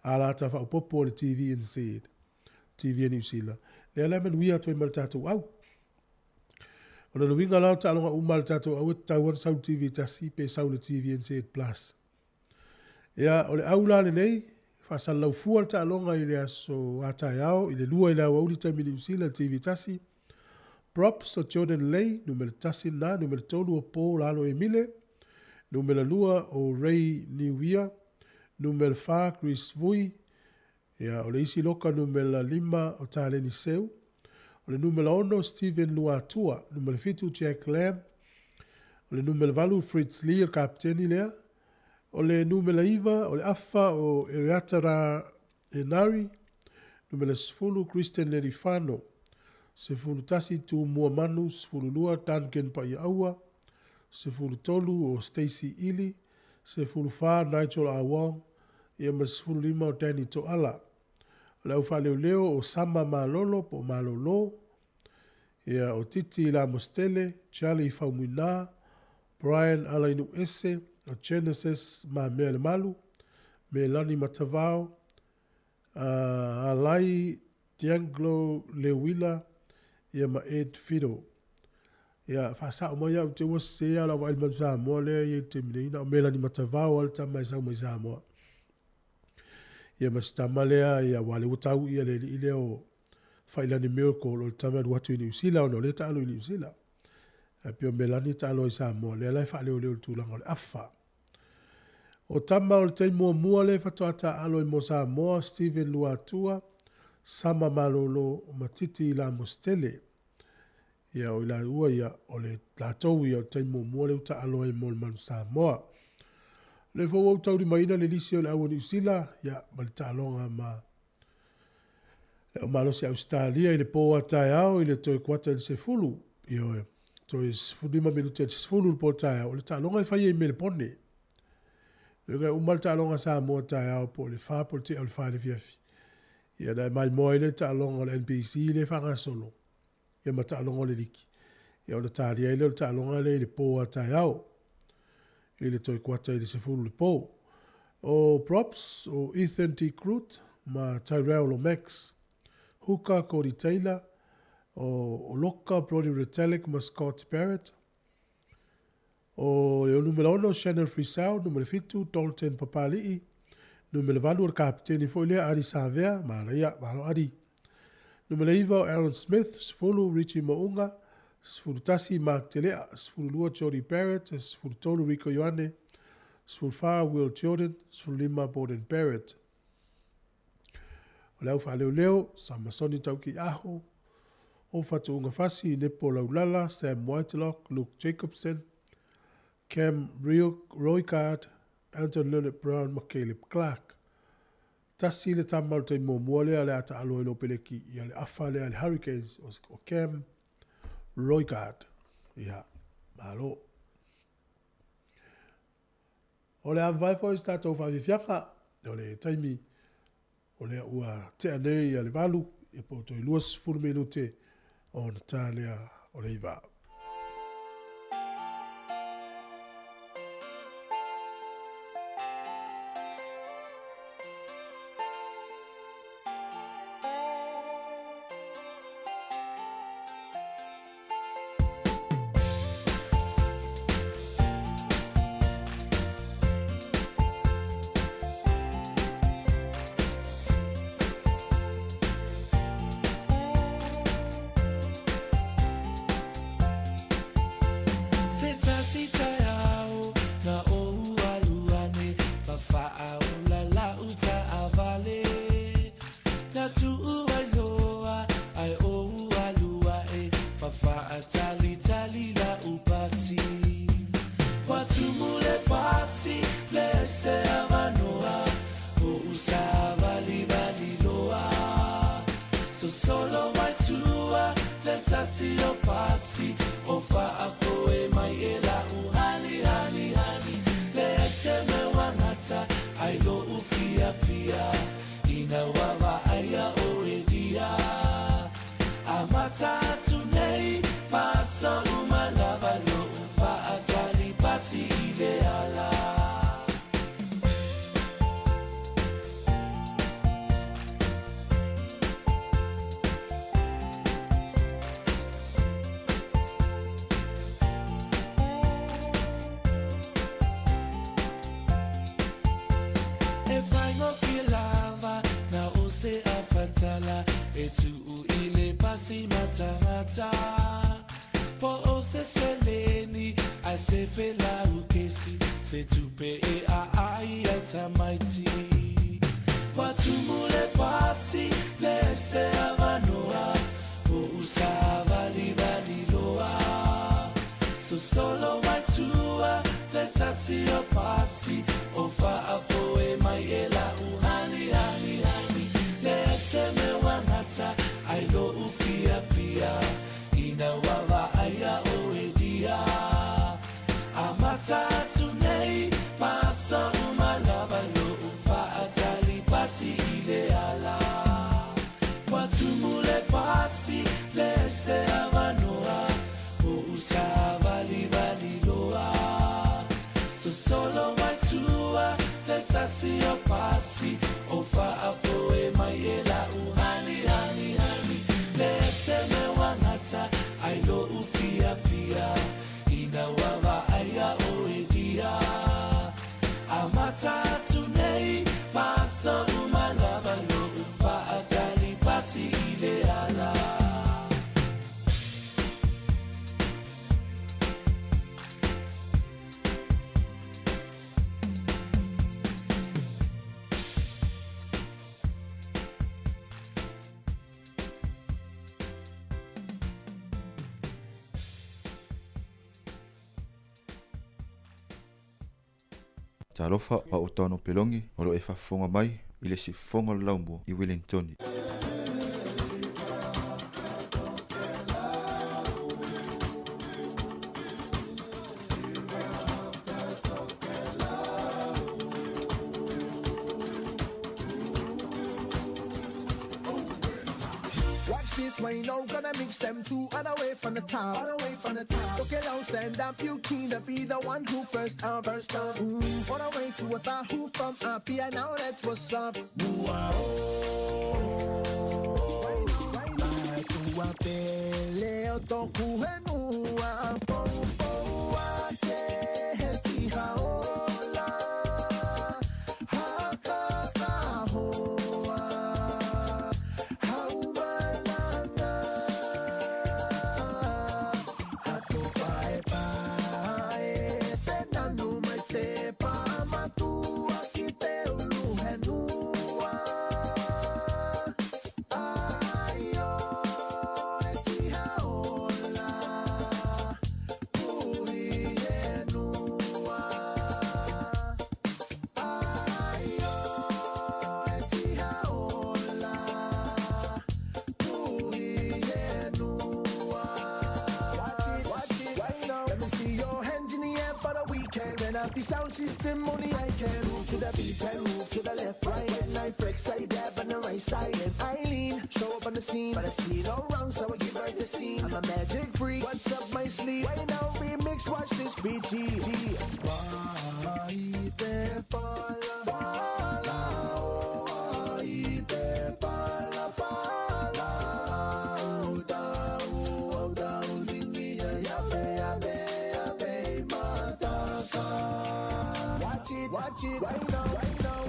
alata wha upopo le TV NZ, TV New Zealand. Le ala men wia toi mal tātou au. O na winga lau ta alonga umal tato au tauan sau TV tasi pe sau le TV NZ+. Ia o le aula le nei, whasa lau fual ta alonga i le aso atai au, i le lua i le au auli taimini usila TV tasi. Props o Jordan Lay, numero tasi na, numero tolu o Paul Alo Emile, numero lua o Ray Niwia, numero fa Chris Vui, ia o le isi loka numero lima o Taleni Seu, o le numero ono Steven Luatua, numero fitu Jack Lamb, o le numero valu Fritz Lee, o kapteni lea, o le numero iva, o le afa o Eriatara Enari, numero sfulu Christian Lerifano, sefulu tasi tu mua manu, sefulu lua Duncan Paiaua, sefulu tolu o Stacy Ili, sefulu fa Nigel Awong, ia ma sefulu lima o Danny Toala. O le ufa leo o Sama Malolo po Malolo, ia o Titi La Mostele, Charlie Faumina, Brian Alainu Ese, o Genesis ma mea le malu, me Lani Matavao, Alai Dianglo Lewila, ia ma Ed Fido. Ia whasa o mai au te wase ala wa ilman Samoa lea i te mineina o Melani Matavao al tamai sau mai Samoa. Ia ma stama lea ia wale utau ia le ile o Whailani Miracle o tamai watu i New Zealand o le ta alo i New Zealand. Pio Melani ta alo i Samoa lea lai wha leo tūlanga o le afa. O tama o le tei mua le whatoa ta alo i mo Samoa Steven Luatua, Sama Malolo o Matiti La Mostele. Ia o ila ua ia o le latou ia o tei mua le uta alo i mo le manu Samoa. Le fo tau di maina le lisi o le awa New Zealand, ia ma le talonga ma le o malo se Australia i le po atai au i le toi kuata le se fulu. Ia o toi sefulima minuta le se fulu le po atai au, le talonga i fai e me le pone. Le umal talonga Samoa atai au po le fa po le te au le fa le fiafi. Ia na mai moa i le talonga o le NBC le whanga solo. Ia ma talonga le liki. Ia o le talia i le talonga le po atai au. I le toi kuata i le sefulu le po. O props o Ethan T. Crute ma Tyrell o Max. Hooker Cody Taylor. O Loka Brody Retallick ma Scott Barrett. O le numero 1 Shannon Frisau, numero 5 Dalton Papali'i. Numero 4 o kapteni foi le Ari Savea, ma ia malo Ari. Numero 5 Aaron Smith, sefulu Richie Mounga. Sefulu tasi Mark Telea, sefulu lua Jody Barrett, sefulu tolu Rico Ioane, sefulu far Will Jordan, sefulu lima Borden Barrett. O leu wha leo, Samasoni tauki aho, o fatu unga fasi, Nepo Laulala, Sam Whitelock, Luke Jacobson, Cam Roycard, Anton Leonard Brown, ma Caleb Clark. Tasi le tamau te mua lea le ata aloe lo peleki, ia le afa lea le Hurricanes, o Cam Roycard, ia, malo. O le avai fo is tatou whawifiaka, o le taimi, o le ua te anei a le valu, e po toi luas furu minute o na tā lea o le iwa. Solo mai tua, let's see your pasi, o fa a foe mai e la se afatala e tu ile pasi mata po o se seleni a se fela ukesi se tupe e ai atamaiti watu mule pasi le se avanoa o usava livali loa so solo matua let us see your pasi o fa afo e mai ela uhani le se me wangata ai lo ufia ina wawa aya o edia amata tunei pasa umalava lo ufa atali pasi ile ala watu mule pasi le se avanoa o usava livali loa so solo matua let us see your pasi o fa afo e maiela uhani le se me wangata ai lo ufia ina wawa aya o edia amata tunei pasa umalava lo ufa atali pasi ile ala Talofa pa o tano pelongi o lo e whafonga mai i le si fonga laumbo i Wellington. Right now, gonna mix them two and away from the top. Okay, now stand up, you keen to be the one who first on. On our way to a thought who from up here, now that's what's up. The sound system money I can move to the beat and move to the left, right. And I flex, I dab on the right side. And I lean, show up on the scene. But I see it all wrong, so I give her the scene. I'm a magic freak, what's up my sleeve? Right now remix, watch this BG. Watch it right now. Right now,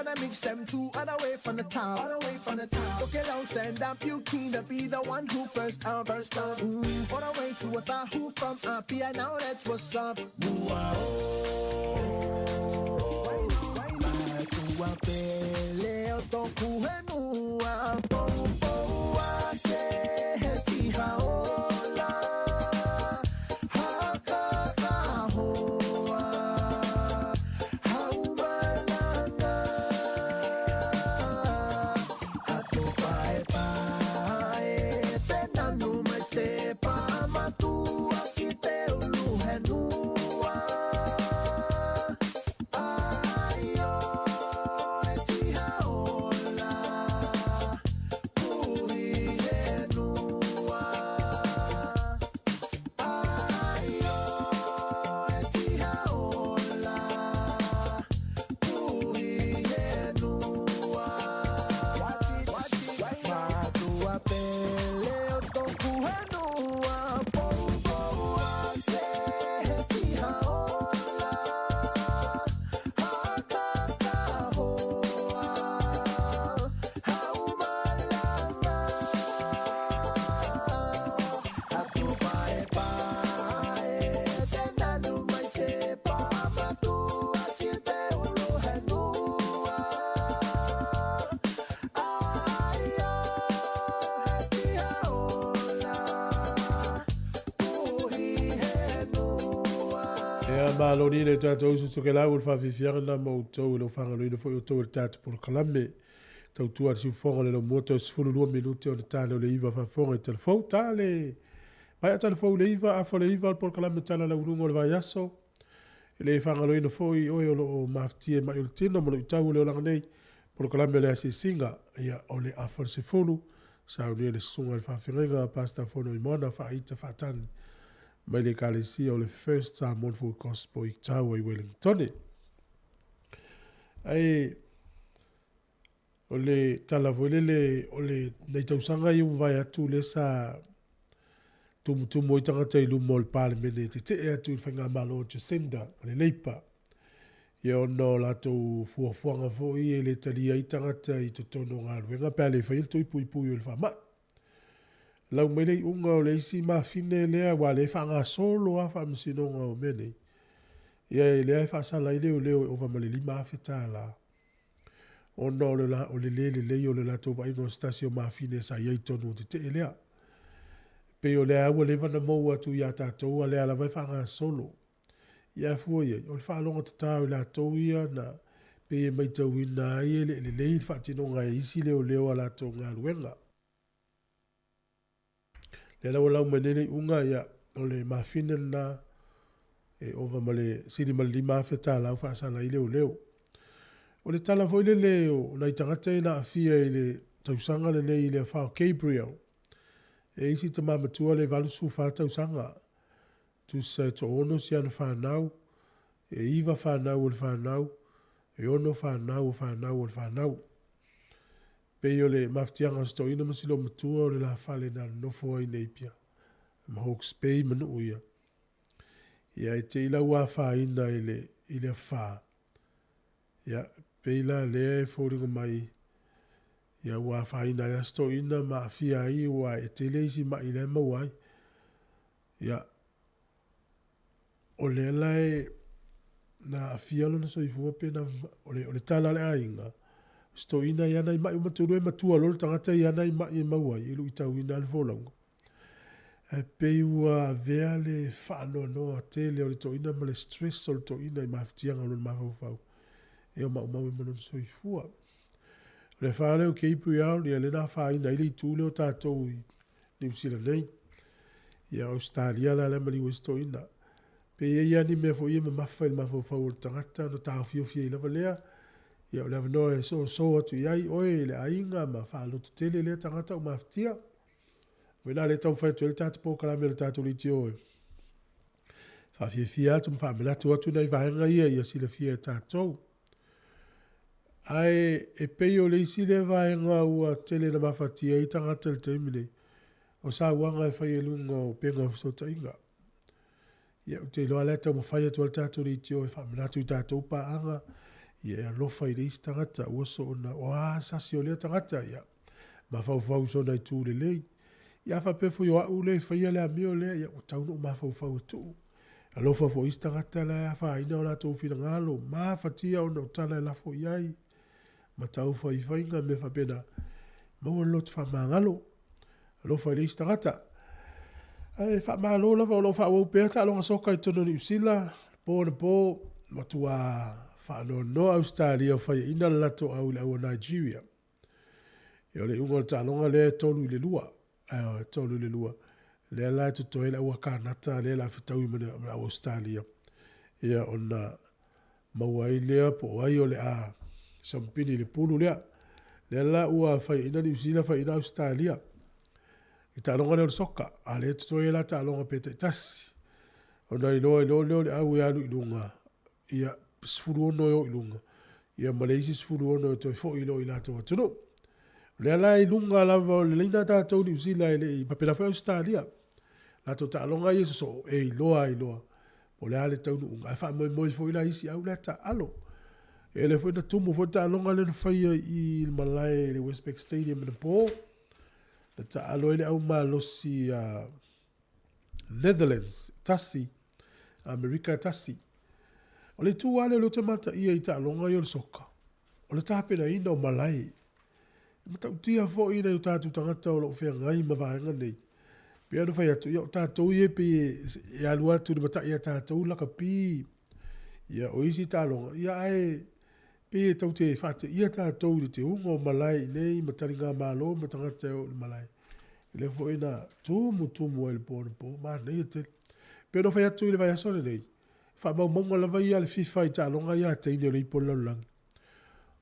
gonna mix them two and away from the top. Okay, now stand up, you keen to be the one who first on. On our way to a thought who from up here, now that's what's up. Ea Malo ni le tātou su ke lau whawhiwhianga na mautou e lo whangaluina fo i tau e tātou por kalame. Tau tua si whonga le lo moto e sifuru lua minute o na tāle o le iwa whawhonga i telefou tāle. Mai a telefou le iwa, a fo le iwa por kalame tāla la urungo le vai aso. E le whangaluina fo i oi o lo o maftie mai o le tino mo le utau le o langa nei. Por kalame le asi singa ia o le afar sifuru. Sa unia le sunga le whawhirenga pasta fono i mona whaita whatani. Mai le kalesia o le first Samoan for gospel i taua i Wellington. Ai o le talavoile o le nei tausanga i vai atu le sa tumutumu i tangata i lumo o le palemene te atu i whainga malo o Jacinda o le leipa. Ia ono latou fuafuanga fo i e le talia i tangata i totono ngā ruenga pēr le whailto i pui pui o le whamat. Lau mele i unga o le isi ma fine lea wa le whanga solo a whamsinonga o mene. Ia e lea i whasala i leo leo o whamale lima a whetala. Ona o le le o le lato wa ingo stasio ma fine sa iei tonu te lea. Pe o lea ua levana mou atu i a tātou a lea la vai whanga solo. Ia fua iei, o le whaalonga te tāu i la tau ia na pe e mai tau ina i le i whatinonga e isi leo a lato ngā ruenga. Le lau manene unga ia o le mafine na e ova male siri male lima feta lau whaasala i leo. O le tala foi leo na i tangata i na afia i le tausanga le nei i le whao Gabriel. E isi ta mamatua le valusu wha tausanga. Tu sa to ono si ana whanau. E iwa whanau o le whanau. E ono whanau o whanau o le whanau. Pe o le maftianga sto ina masilo matua o le la fale na nofo ai neipia. Ma Hawke's Bay manu uia. Ia e te ila ua wha ina i le wha. Ia pe ila lea e fōringa mai. Ia ua wha ina ia sto ina ma afia ai ua e te leisi ma i le mauai. Ia o le lai na afia lo na soifua pe na o le tala le ainga. Sto ina yana i mai umaturu e matua lolo tangata yana i mai mauai ilu i tau ina alfolonga. E pei ua vea le whaano noa te leo le to ina ma le stress o le to ina i maftianga lolo mafau. E o mau i mono soifua. Le whaale o keipu iau ni alena wha ina ili i tūle o tātou i New Zealand nei. Ia Australia la le mali sto ina. Pe ia ni mea fo ia ma mafa il mafau o tangata no tāo fio fia i lava lea. Ia o le avanoa e so atu iai oe le ainga ma whaalotu tele lea tangata o maftia. Wena le tau whai tuele tātu pō kalame le tātu liti oe. Whawhia fia atu mwha amelatu atu nei vahenga ia sila fia tātou. Ai e pei o le isi le vahenga ua tele na mawhatia i tangata le teimine. O sa uanga e whai e lunga o penga o so tainga. Ia o te loa le tau mawhai atu le tātu liti oe wha amelatu i tātou pa anga. Ia lofa i reis tangata ua so ona o sasi o lea tangata ia. Ma fau so na i tū le lei. Ia whapefo i o au le whaia le amio lea ia o taunu o ma fau tu. A lofa fo is tangata le a whaina o la tau whina ngalo. Ma whatia o na o tala e lafo iai. Ma tau whai whainga me whapena. Maua lotu whamangalo. A lofa i reis tangata. Ai whamangalo lava o lo wha pēta alonga soka i tono ni usila. Pō na pō. Matua whaano no Australia whai ina lato au le au Nigeria. Ia le unga ta longa le tolu le lua. Tolu le lua. Le la to toi la waka nata le la fitau i mana Australia. Ia ona mawai lea po ai o le a sampini le pulu lea. Le la ua whai ina ni usila whai ina Australia. I ta longa le soka. A le to toi la ta longa pete tasi. Ona i loa leo le au e alu i lunga. Ia sfuru ono yo ilunga. Ia Malaysia sfuru ono to fo ilo ila to tuno. Le ala ilunga lava le leina tātou ni usila i papela whai Australia. La to ta longa yeso so e iloa. O le ale taunu unga. E wha moi fo ila isi au le ta alo. E le fo ina tumu fo ta longa le whai i Malai le Westpac Stadium na po. Le ta alo ele au malosi Netherlands tasi. Amerika tasi. O le tū ale o le mata ia i ta longa i o le soka. O le tāpena ina o Malai. Ma tau tia fo ina i o tātu tangata o lo whea ngai ma vahenga nei. Pia no fai atu, ia o tātou ie pe e alua tu ni mata ia tātou laka pi. Ia o isi tālonga, ia ai pe tau te whate ia tātou ni te ungo malai nei matari ngā malo matanga te o malai. Le fo ina tumu e le po, ma nei te. Pia no fai atu i le vai asore nei. Wha mau monga lava ia le fifa i tālonga ia te ini o le ipo laulangi.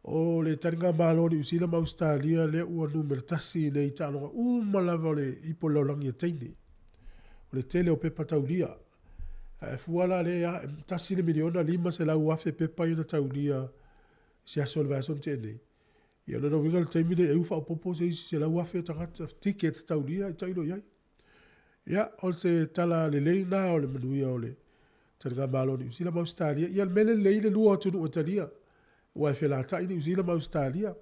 O le taringa malo ni usila ma Australia le ua numero tasi nei tālonga malava o le ipo laulangi a teini. O le tele o pepa taulia. Fuala le ya tasi le miliona lima se lau afe pepa ina taulia se aso le vason te nei. Ia no winga le taimine e ufa o popo se isi se lau afe tangata tickets taulia i taino iai. Ia o se tala le leina o le manuia o le taringa malo ni usila ma Australia. Ia mele leile lua o tunu o talia. Wa fe la tai ni usila ma Australia.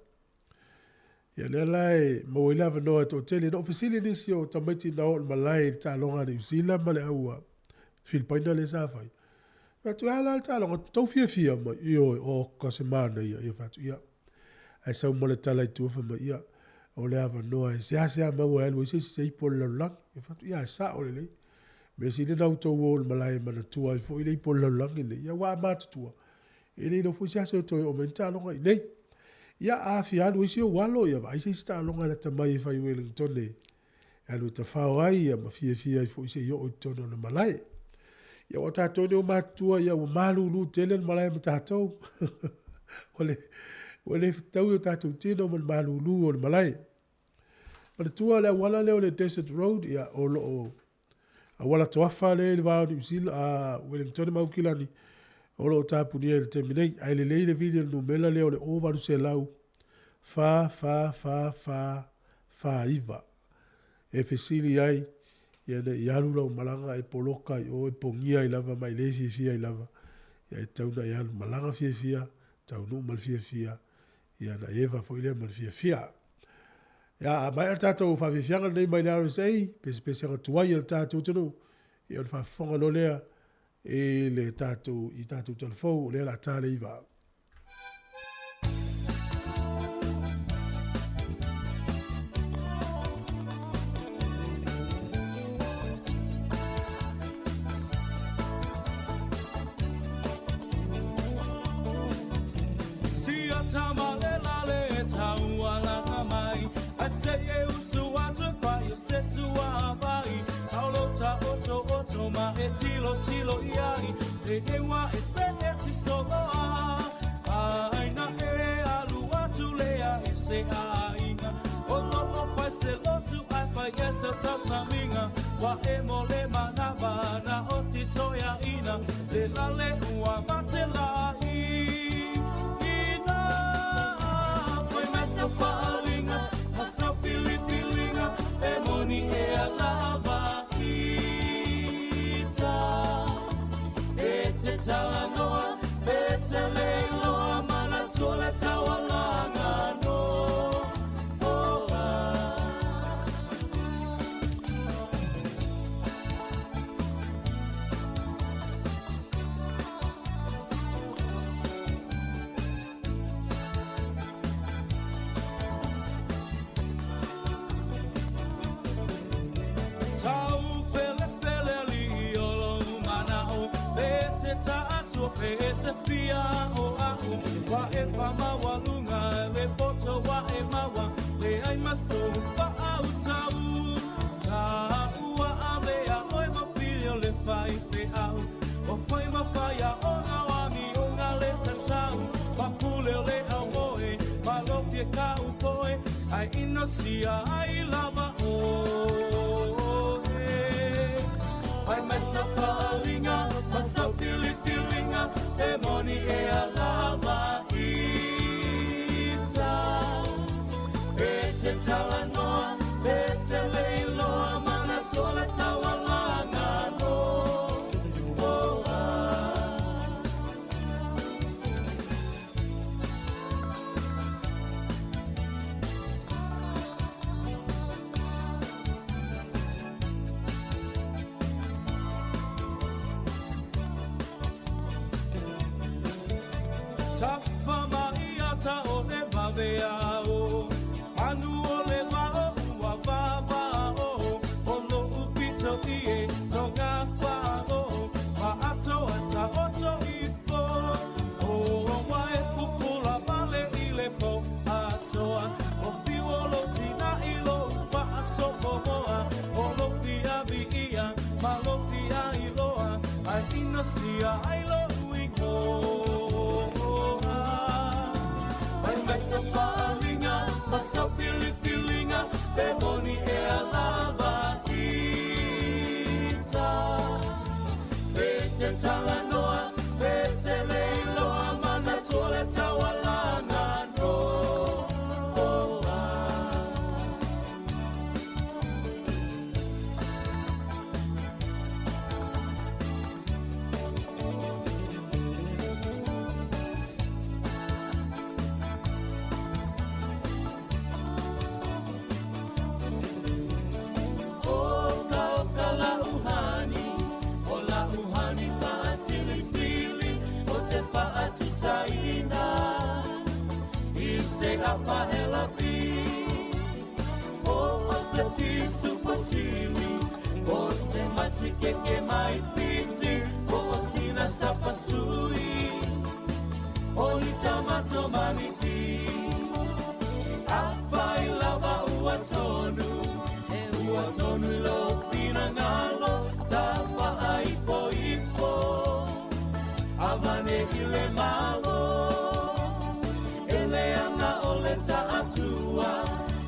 Ia le lai mo ila va no to tele no ofisili ni si o tamati na o malai ta longa ni usila ma le aua. Filipina le sa fai. Wa tu ala ta longa to fia ma io o ka semana ia fatu ia. Ai sa mo le tala tu fa ma ia. O le ava no ai se ma wa elo se ipo la lang ia fatu ia sa o le. Me si de na to wo malai ma na tu ai fo ile ipo la lang ile ia wa ma tu. Ele no fusi aso to o menta longa nei. Ia a fia no isi o walo ia vai se sta longa le tamai fai Wellington ne. Alu ta fao ai ia ma fia i fusi yo o tono na malai. Ia o tatou ne o matua ia o malu lu tele malai ma tatou. Ole tau o tatou tino ma malu lu o malai. Ma le tua le wala le o le Desert Road ia o lo o. A wala toafa le vao ni usila a Wellington maukilani. Olo tapu ni ele terminei, ai le leile video no mela leo le ovaru se lau. Fa iva. E fesili ai, ia ne ialu lau malanga e poloka i o e pongia i lava mai le fia i lava. Ia e tauna ialu malanga fia, taunu mal fia, ia na eva fo ile mal fia. Ia mai al tatou fa fianga nei mai lau sei, pesi tuai al tatou tunu. Ia fa fonga no lea. E le tatou i tatou telefou le la tale i va. Tilo iai, e wa e se e tisoloa. Aina e alu atu lea e se ainga. O no o fai se lotu ai fai e se tasaminga. Wa e mo le manaba na o si toia ina. Le la le ua mate la ina. Foi mesa palinga, masa filipilinga. E moni e alava Tala noa, pete leiloa, mana tole tawalanga no. Pete fia o aku wa e fama walunga le poto wa e mawa le ai maso fa au tau wa amea oi ma filho le fai fe au o foi ma faia o na wa mi o na le tau pa pule le au moe ma lo fie ka u poe ai inosia ai lava o ai mesa falinga masa filipilinga e moni e alava ita e te tala noa e te leiloa mana tola tawalanga no Tafa maia ta o ne vavea o anu o le vao ua vava o no upi ina sia ai lo uingo Mai mesa whaalinga Masa pili-pilinga Demoni e alava kita Pete tala noa Pete leiloa Mana tole tawalanga apa helapi o se pisu pasili o se masike ke mai piti o sina sapasui o ni tamato maniti afai lava uatonu lo fina ngalo tafa aipo ipo avane ile malo ta atua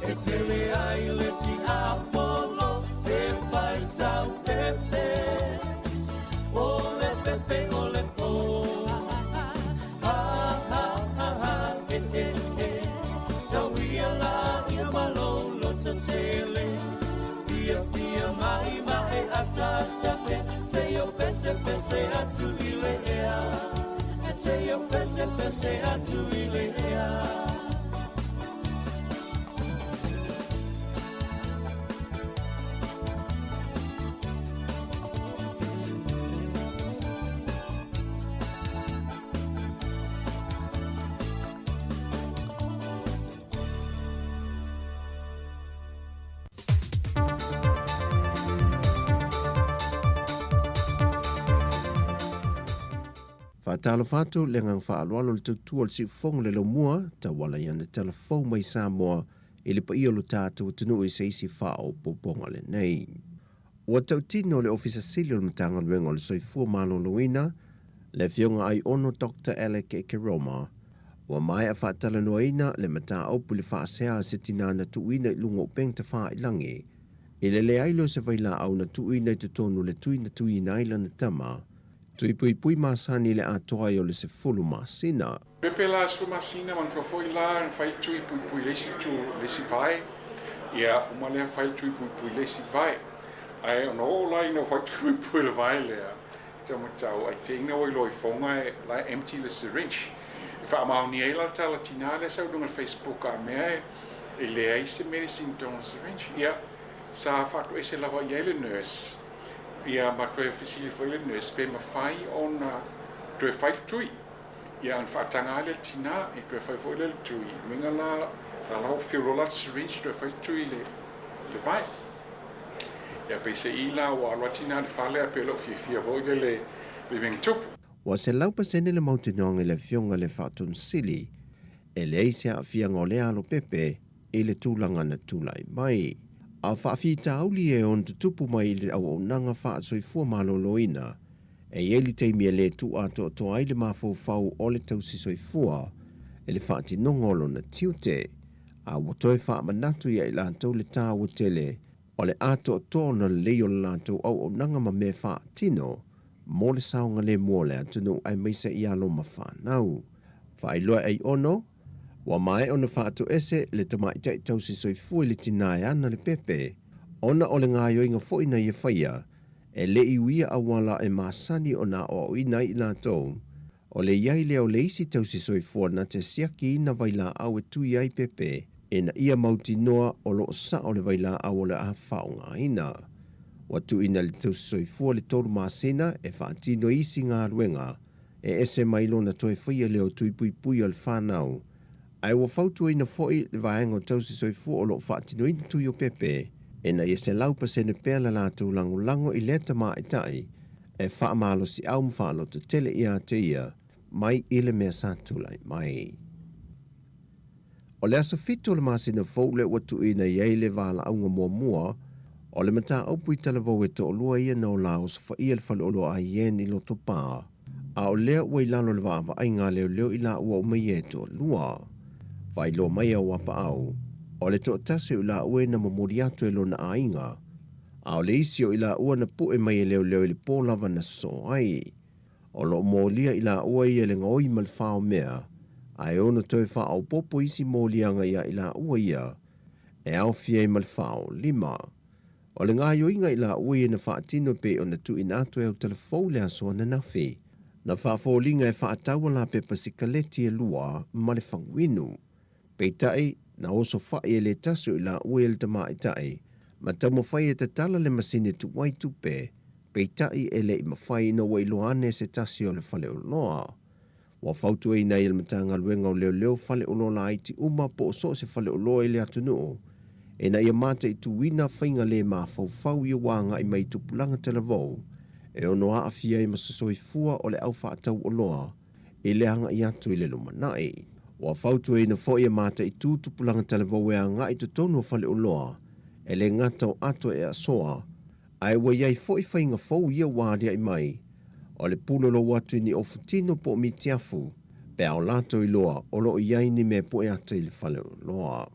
e tele ai le ti apollo e fai sau pepe ole po so we ala ia malo lo tele via mai ata se yo pese atu ile ea se yo pese atu ile ea Talo fatu le ngang whaalualo le tutua le siufonga le lomua, ta wala iana telefon mai Samoa, ili pa ia lo tātou tunu i seisi whao poponga le nei. Ua tautino le ofisa sili o le matanga luenga o le soifua Malo Luina, le fionga ai ono Dr. Alec Ekeroma, ua mai a whaatala noaina le mata aupu le whaasea se tinana tuina i lunga upeng ta wha ilangi, ile le ailo se vaila au na tuina i tutonu le tuina tuina ila na tama, tui pui masani le atoa i o le se fulu masina. Pepe la su masina man trofoi la fai tui pui lesi tu lesi vai. Ia umale fai tui pui lesi vai. Ai ono la ino fai pui le vai le. Tamo tau ai tenga o loi fonga la empty le syringe. Fa ma ni ela tala tinale sa do Facebook a me e le ai se medicine don syringe. Ia sa fa ko ese la va yele nurse. Ia ma koe fisili foi le nurse pe ma fai on koe fai tui. Ia an whaatanga le tina e koe fai foi le tui. Minga la lau whiurola syringe koe fai tui le vai. Ia pe se ila o alwa tina le whale a pe lo fia voi le ming tupu. Wa se lau pasene le mautinonga le fionga le whaatun sili, e le eisia a fia ngole alo pepe e le tūlanga na tūlai mai. A whaafita auli e on tutupu mai le au o nanga wha soifua Malo Loina, e ieli teimia le tu ato to aile mafo fau o le tausi soifua, e le whaati nongolo na tiute, a watoe wha manatu ia ila antou le tā watele, o le ato to na leo lantou au o nanga ma me wha tino, mo le saunga le mua le atunu ai meisa i alo ma whanau. Whailoa ai ono, wa mai ona whaatu ese le tamaitai tausi soifua le tinai ana le pepe, ona o le ngā yoinga fo ina ia whaia, e le iwia awala e masani o na o ina i lātou, o le iai leo le isi tausi soifua na te siaki ina vaila au e tui ai pepe, e na ia mauti noa o lo sa o le vaila au o le a whao ngā ina. Watu ina le tausi soifua le toru masina e whaatino isi ngā ruenga, e ese mailo na toe whaia leo tui pui o le whanau, ai wa fautu ina foi le vaenga tausi soifua o lo whaatino ina tui o pepe, e na ia se laupa se ne pēla lātou lango i leta maa i tai, e whaamalo si au mwhaalo te tele i a te ia, mai ile mea sātulai mai. O le aso fitu le masina fau le watu ina iei le vala aunga mua, o O le mata aupu I talavau e to olua ia na o la o sa whaia le whale olo a ien I loto pā. A o lea ua I lalo le waa ai ngā leo I la ua o mai e to lua. Vai lo mai a wapa au. O le to tase o la ue na mamori atu e lo na ainga. A o le isi o I la ua na pu e mai e leo I le pō lava na so ai. O lo mōlia I la ua I le ngoi mal whao mea. Ai ono toi wha au popo isi mōlianga ia I la ua ia. E au fia I mal whao lima. O le ngā yoinga I la ua ia na wha tino pe o na tu in atu e au telefou le aso na nafi. Na wha fōlinga e wha ataua la pe pasikaleti e lua ma le whanguinu. Peitai, na oso wha e le tasu I la ua le tama I tai. Ma tamo whai e tatala le masine tu wai tupe. Peitai e le I mawhai ina wai loane se tasi o le whale o loa. Wa fautu e nei il matanga luenga o leo whale o loa la iti uma po o so se whale o loa I le atunu. E na ia mata I tuwina whainga le ma fau I wanga I mai tupulanga telavou. E ono a afia I soifua o le au whaatau o loa. E le hanga I atu I le lumanai. Wa fautu e na fo ia mata I tupulanga telavou e a nga I tutonu o whale o loa. E le ngata o ato e a soa. Ai wa iai fo I whainga fau ia wādia I mai. O le pulolo watu ni ofutino po mi tiafu. Pe au lato I loa o lo iai ni me po e ata I le whale o loa.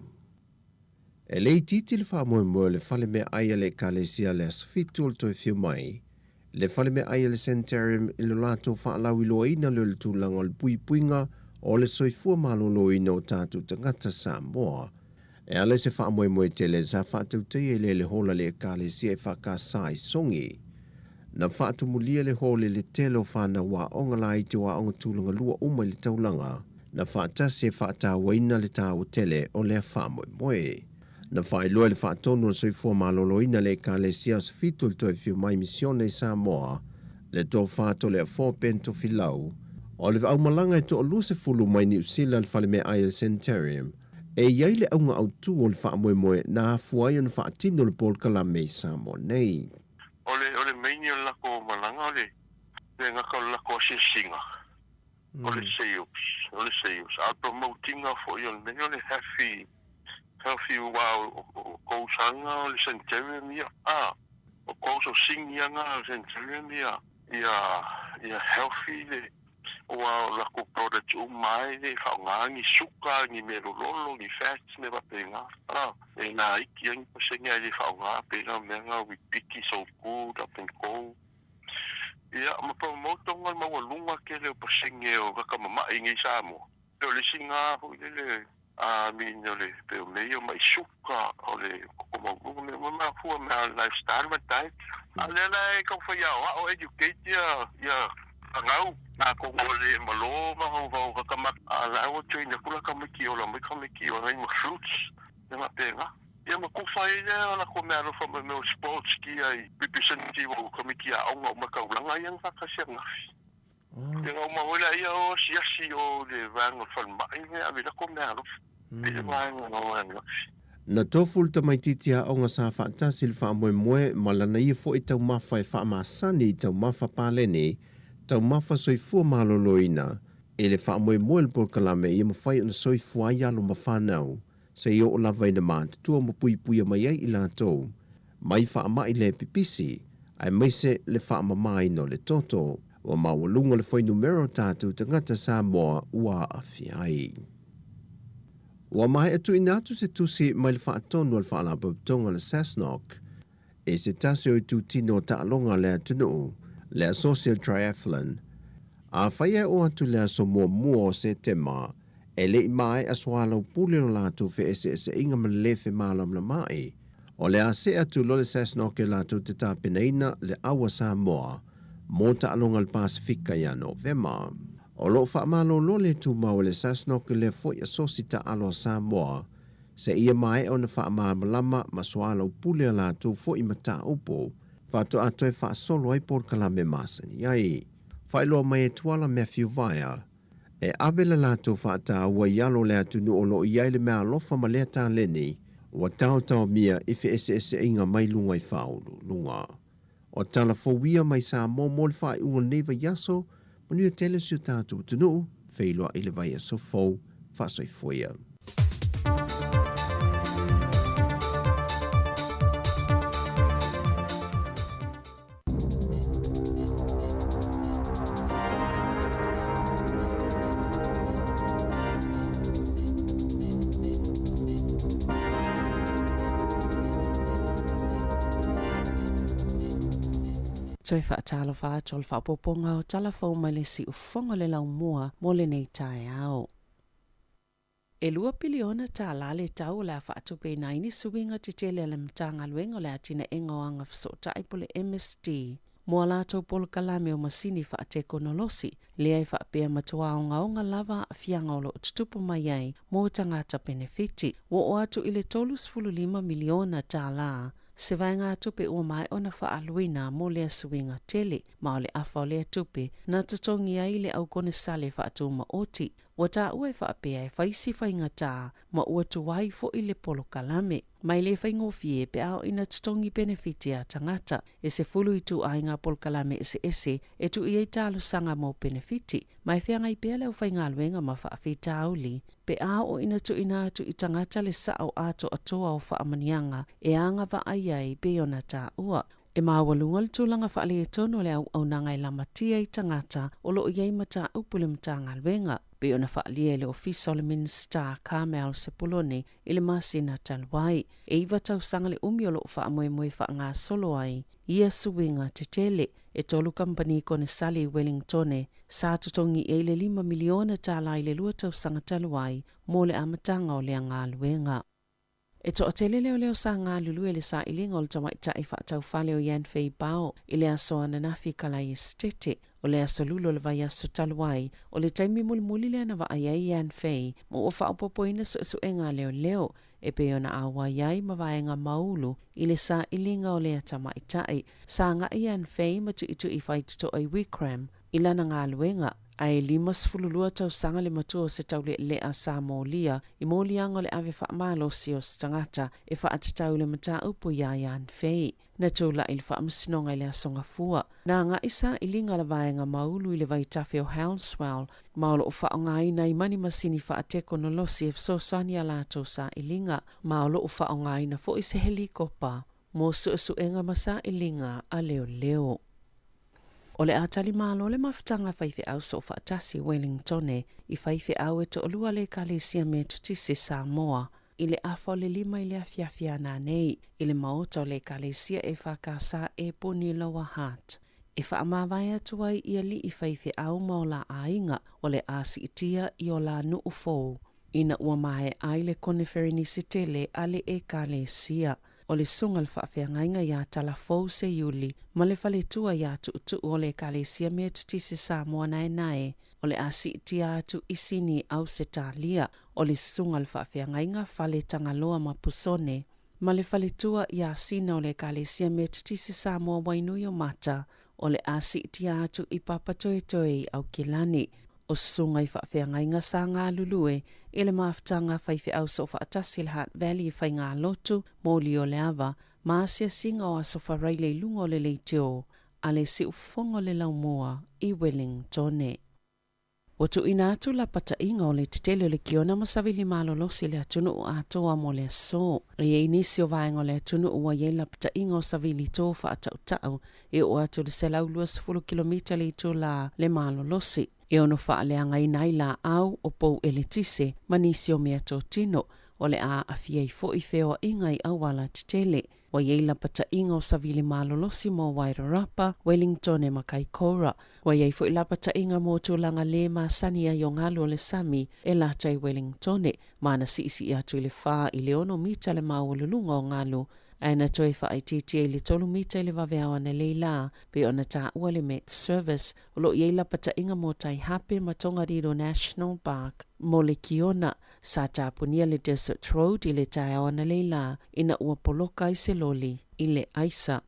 E lei titi le wha moe le whale me aia le kalesia le asfitu o le toi fiu mai. Le whale me aia le centarium I lo lato wha alau I loa ina le tūlanga o le puinga o le soifua malo lo ina o tātu tangata Samoa. E ale se wha moe tele sa wha tautei e le hola le kalesia e wha ka sai songi. Na wha tumulia le hole le telo whana wa onga la iti wa onga tūlanga lua uma le taulanga. Na wha tase wha tā waina le tā o tele o le wha moe. Na wha iloa le wha tonu le soifua malolo ina le ka le sias fitul toi fiu mai misione Samoa. Le tō wha to le a 4 pento filau. O le au malanga e to o luse fulu mai New Zealand whale me ai le Centarium. E iai le aunga au tū o le wha moe na hafuai on wha tino le pol kalame Samoa nei. Ole meini o lako malanga ole. Le ngaka o lako singa. Ole seius. A promotinga fo i ole meni ole healthy wow ko sanga ole Centarium ia. O ko so singia nga Centarium ia. Ia healthy le. Wow lako product umai le whaongangi suka ni merololo ni fats me wapenga. E na iki ang pasenga le whaonga pena menga with picky so good up and cold. Ia ma promoto ngal mawalunga ke le pasenge o kakamama ingi Samoa. Pero le singa ho le minyo le pero meio mai suka o le kokomagunga me ma fu ma lifestyle ma tai. Ale la ko fa ya o educate ya ngau na ko le malo ma ho kama ala o train kula kamiki o la mai kamiki o ngai fruits na pena ia ma ku fai ya la ko me alo fa me sports ki ai representative o kamiki a o ma ka ulanga yang fa ka sia na ia ma wala ia o si o le van o fa mai ia me la ko me alo ia mai no Na toful ta mai titia o nga sa whaatasi le wha moe malana ia fo I tau mawha e wha maasani I tau mawha pālene tau mawha soifua maloloina e le wha moe le por kalame ia mawhai o na soifua ai alo mawhanau se i o lava ina maat tua mapui mai ai I lātou. Mai wha mai le pipisi ai maise le wha mamai no le toto wa mawalunga le whai numero tātou tangata Samoa ua awhiai. Wa mai atu inatu se tusi mai le wha atonu al wha alapautonga le Sasnok e se tase o tu tino ta alonga le atunu le social triathlon. A whaia o atu le aso mua o se tema e le mai aswala pule o latu fe ese inga malefe malam la mai. O le ase atu lo le Sasnok e latu te tapenaina le awa Samoa mo ta alonga le Pasifika ya Novema. O lo wha malo lo le tu mau le Sasnok le foi asosita alo Samoa se ia mai o na wha malama maswala pule o latu foi mata upo Fato atoe wha solo ai por kalame masani ai. Whailo mai e tuala Matthew Vaya. E avela lato wha ta ua ialo le atunu o lo iai le mea lofa ma lea tā leni. Wa tau mia ife ese inga mai lunga I whaulu lunga. O tala fowia mai sa mo le wha unga neva yaso. Manu tele siu tātou tunu. Whailoa I le vai aso fau. Wha soifua. Toi whaatalo whaatol whaapoponga o talafau mai le si ufonga le lau mua mo le nei tae au. E 2 piliona tā la le tau la whaatupe naini suwinga te tele le mtanga luenga le atina engoanga fsota ipole MSD. Mua lātou polo kalame o masini whaateko nolosi, le ai whaapea matua o ngaonga lava a fianga o lo tutupu mai ai mo tangata benefiti. Wo o atu ile 3.5 miliona tā la. Se vai ngā tupe ua mai ona whaaluina mo lea suinga tele, ma o le awha o lea tupe, na tatongi ai le au kone sale whaatuma oti. Wa tā ua e whaapea e whaisi whainga tā, ma ua tuwai fo i le polo kalame. Mai le whaingofie pe ao ina tatongi benefiti a tangata, e se fulu i tu ai ngā polo kalame ese, e tu i ei tālu sanga mo benefiti. Mai whianga i pea leo whainga luenga ma whaafi tāuli, pe ao o ina tu ina atu i tangata le sao ato atoa o whaamanianga, e anga wa ai pe ona tā ua. E mawalunga le tūlanga whaale e tono le au nanga i lamatia i tangata o lo iei mata upule mtanga luenga. Pe ona whaalia le ofisa o le Minister Carmel Sepuloni i le masina talwai. E iwa tau sanga le umi o lo whaamoe whaanga solo ai. Ia suwinga te tele. E tolu kampani kone sali Wellingtone. Sa tutongi e le 5 miliona tala i le 2 tau sanga talwai. Mo le amatanga o le anga luenga. E to atele leo sa ngā lulu e le sa ilinga o le tamaita i whaatau whale o Ian Fei Bao i le aso ananafi kalai estete o le aso lulo le vai aso taluai o le taimi muli le ana wa ai Ian Fei mo o whaapopo ina su enga leo e pe ona awa iai ma vaenga maulu i le sa ilinga o le tamaita i sa ngā Ian Fei matu itu i whaitito ai Wicram i lana ngā luenga. Ai 5 tau sanga le matua se tau le a Samoa i molianga le ave Malo si o stangata e whaatatau le mata upu ia Ian Fei. Na tūla i le whaamsinonga i le asonga fua. Nā ngā isa i linga la vaenga maulu i le vaitafe o Halswell. Maolo o whaonga ina i mani masini whaateko no losi e fsosani a lato sa i linga. Maolo o whaonga ina fo i se helikopa. Mo su enga masa i linga a leo. O le atali malo le mafutanga whaife au so whaatasi Wellingtone i whaife au e to olua le kalesia me tutisi Samoa. I le awha le 5 i le afiafia nā nei, i le maota o le kalesia e whakasa e puni lower heart. E whaamawai atuai i ali i whaife au mo la ainga o le asi itia i o la nuu fōu. Ina ua mahe ai le koneferi se tele ale e kalesia. O le sungal whaafeangainga ia tala fōu se Iuli, ma le whaletua ia tu o le kalesia me tutisi Samoa nae, o le asi itia atu isini au se talia, o le sungal whaafeangainga whale tangaloa ma pusone, ma le whaletua ia sina o le kalesia me tutisi Samoa wainui o mata, o le asi itia atu i papatoetoe au kilani. O sunga i whaafeangainga sa ngā lulue, i le maafutanga whaife au so whaatasi le Heart Valley i whai ngā lotu, mōli o le awa, maasia singa o aso whareile lungo le leiteo, a le si ufongo le laumua i Wellingtone. Watu ina atu la pata inga o le titele o le kiona masavili malo losi le atunu o atoa mo le so. I e inisi o vaenga o le atunu o wa la pata inga o savili tō whaatau e o atu le selau 20 kilomita le ito la le malo losi. E ono whaaleanga i nai la au o pou eletise manisi o mea tō tino o le a afia i fo i feo inga i awala titele. Wa la pata inga o savili malo losi mo Wairarapa, Wellington e Makaikora. Wa fo i la pata inga mo tūlanga le ma sania i o ngalo o le sami e lata i Wellington. Mana si i atu i le wha i le ono mita le maululunga o ngalo. Aina toi whaaititi e le 3 mita i le waweawa na leila, pe ona tā ua le Met Service, o lo la pata inga mo tai hape ma Tongariro National Park. Mo le kiona, sa tāpunia le Desert Road i le tai awa na leila, ina ua poloka i se loli, i le aisa.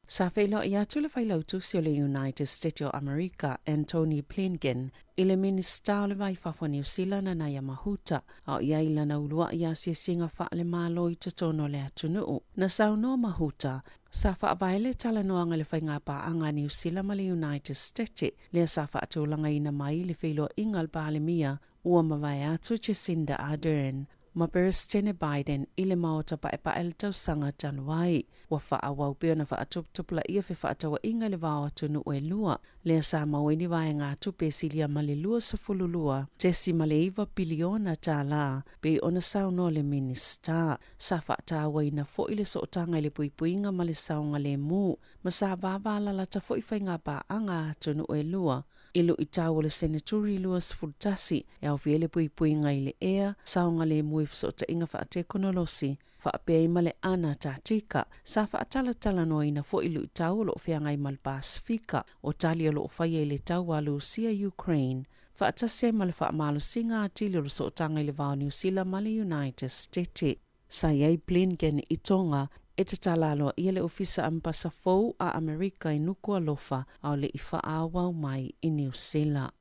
Sa whailo i atu le whailautu si o le United States of America, Anthony Blinken, i le Minister o le Waiwhawha New Zealand na ia mahuta, au ia i lana ulua i asia singa wha le malo i totono le atunuu. Na sauno mahuta, sa whaavaile tala noanga le whainga paanga New Zealand ma le United States, le sa whaatulanga ina mai le whailo ingal pa le mia, ua mawai atu Jacinda Ardern. ma President Biden i le maota pa e pa el tausanga Januai. Wa whaawau pia na whaatuptupla ia whi whaatawa inga le wāo tunu e lua. Lea sa maweni vai ngā tupe silia ma le lua sa fululua. Tesi ma le iwa biliona tā la, pe ona sau no le minister. Sa whaatawa ina fo i le sootanga le puipuinga ma le saunga le mu. Ma sa vāwala la ta fo i whainga pa anga tunu e lua. Ilu i tāua le senaturi luas fultasi e au fiele puipuinga i le ea, saunga le muif so ta inga whaate konolosi, whaapea i male ana tā tika, sa whaatalatala no ina fo ilu i tāua lo whianga i mal Pasifika, o talia lo whaia i le tāua Lucia Ukraine, whaatase male whaamalo singa atili lo so tanga i le vau New Zealand male United States. Sa iei Blinken i tonga, e te talalo ia le ofisa ampasa fou a Amerika i nuku alofa au le i whaawau mai i New Zealand.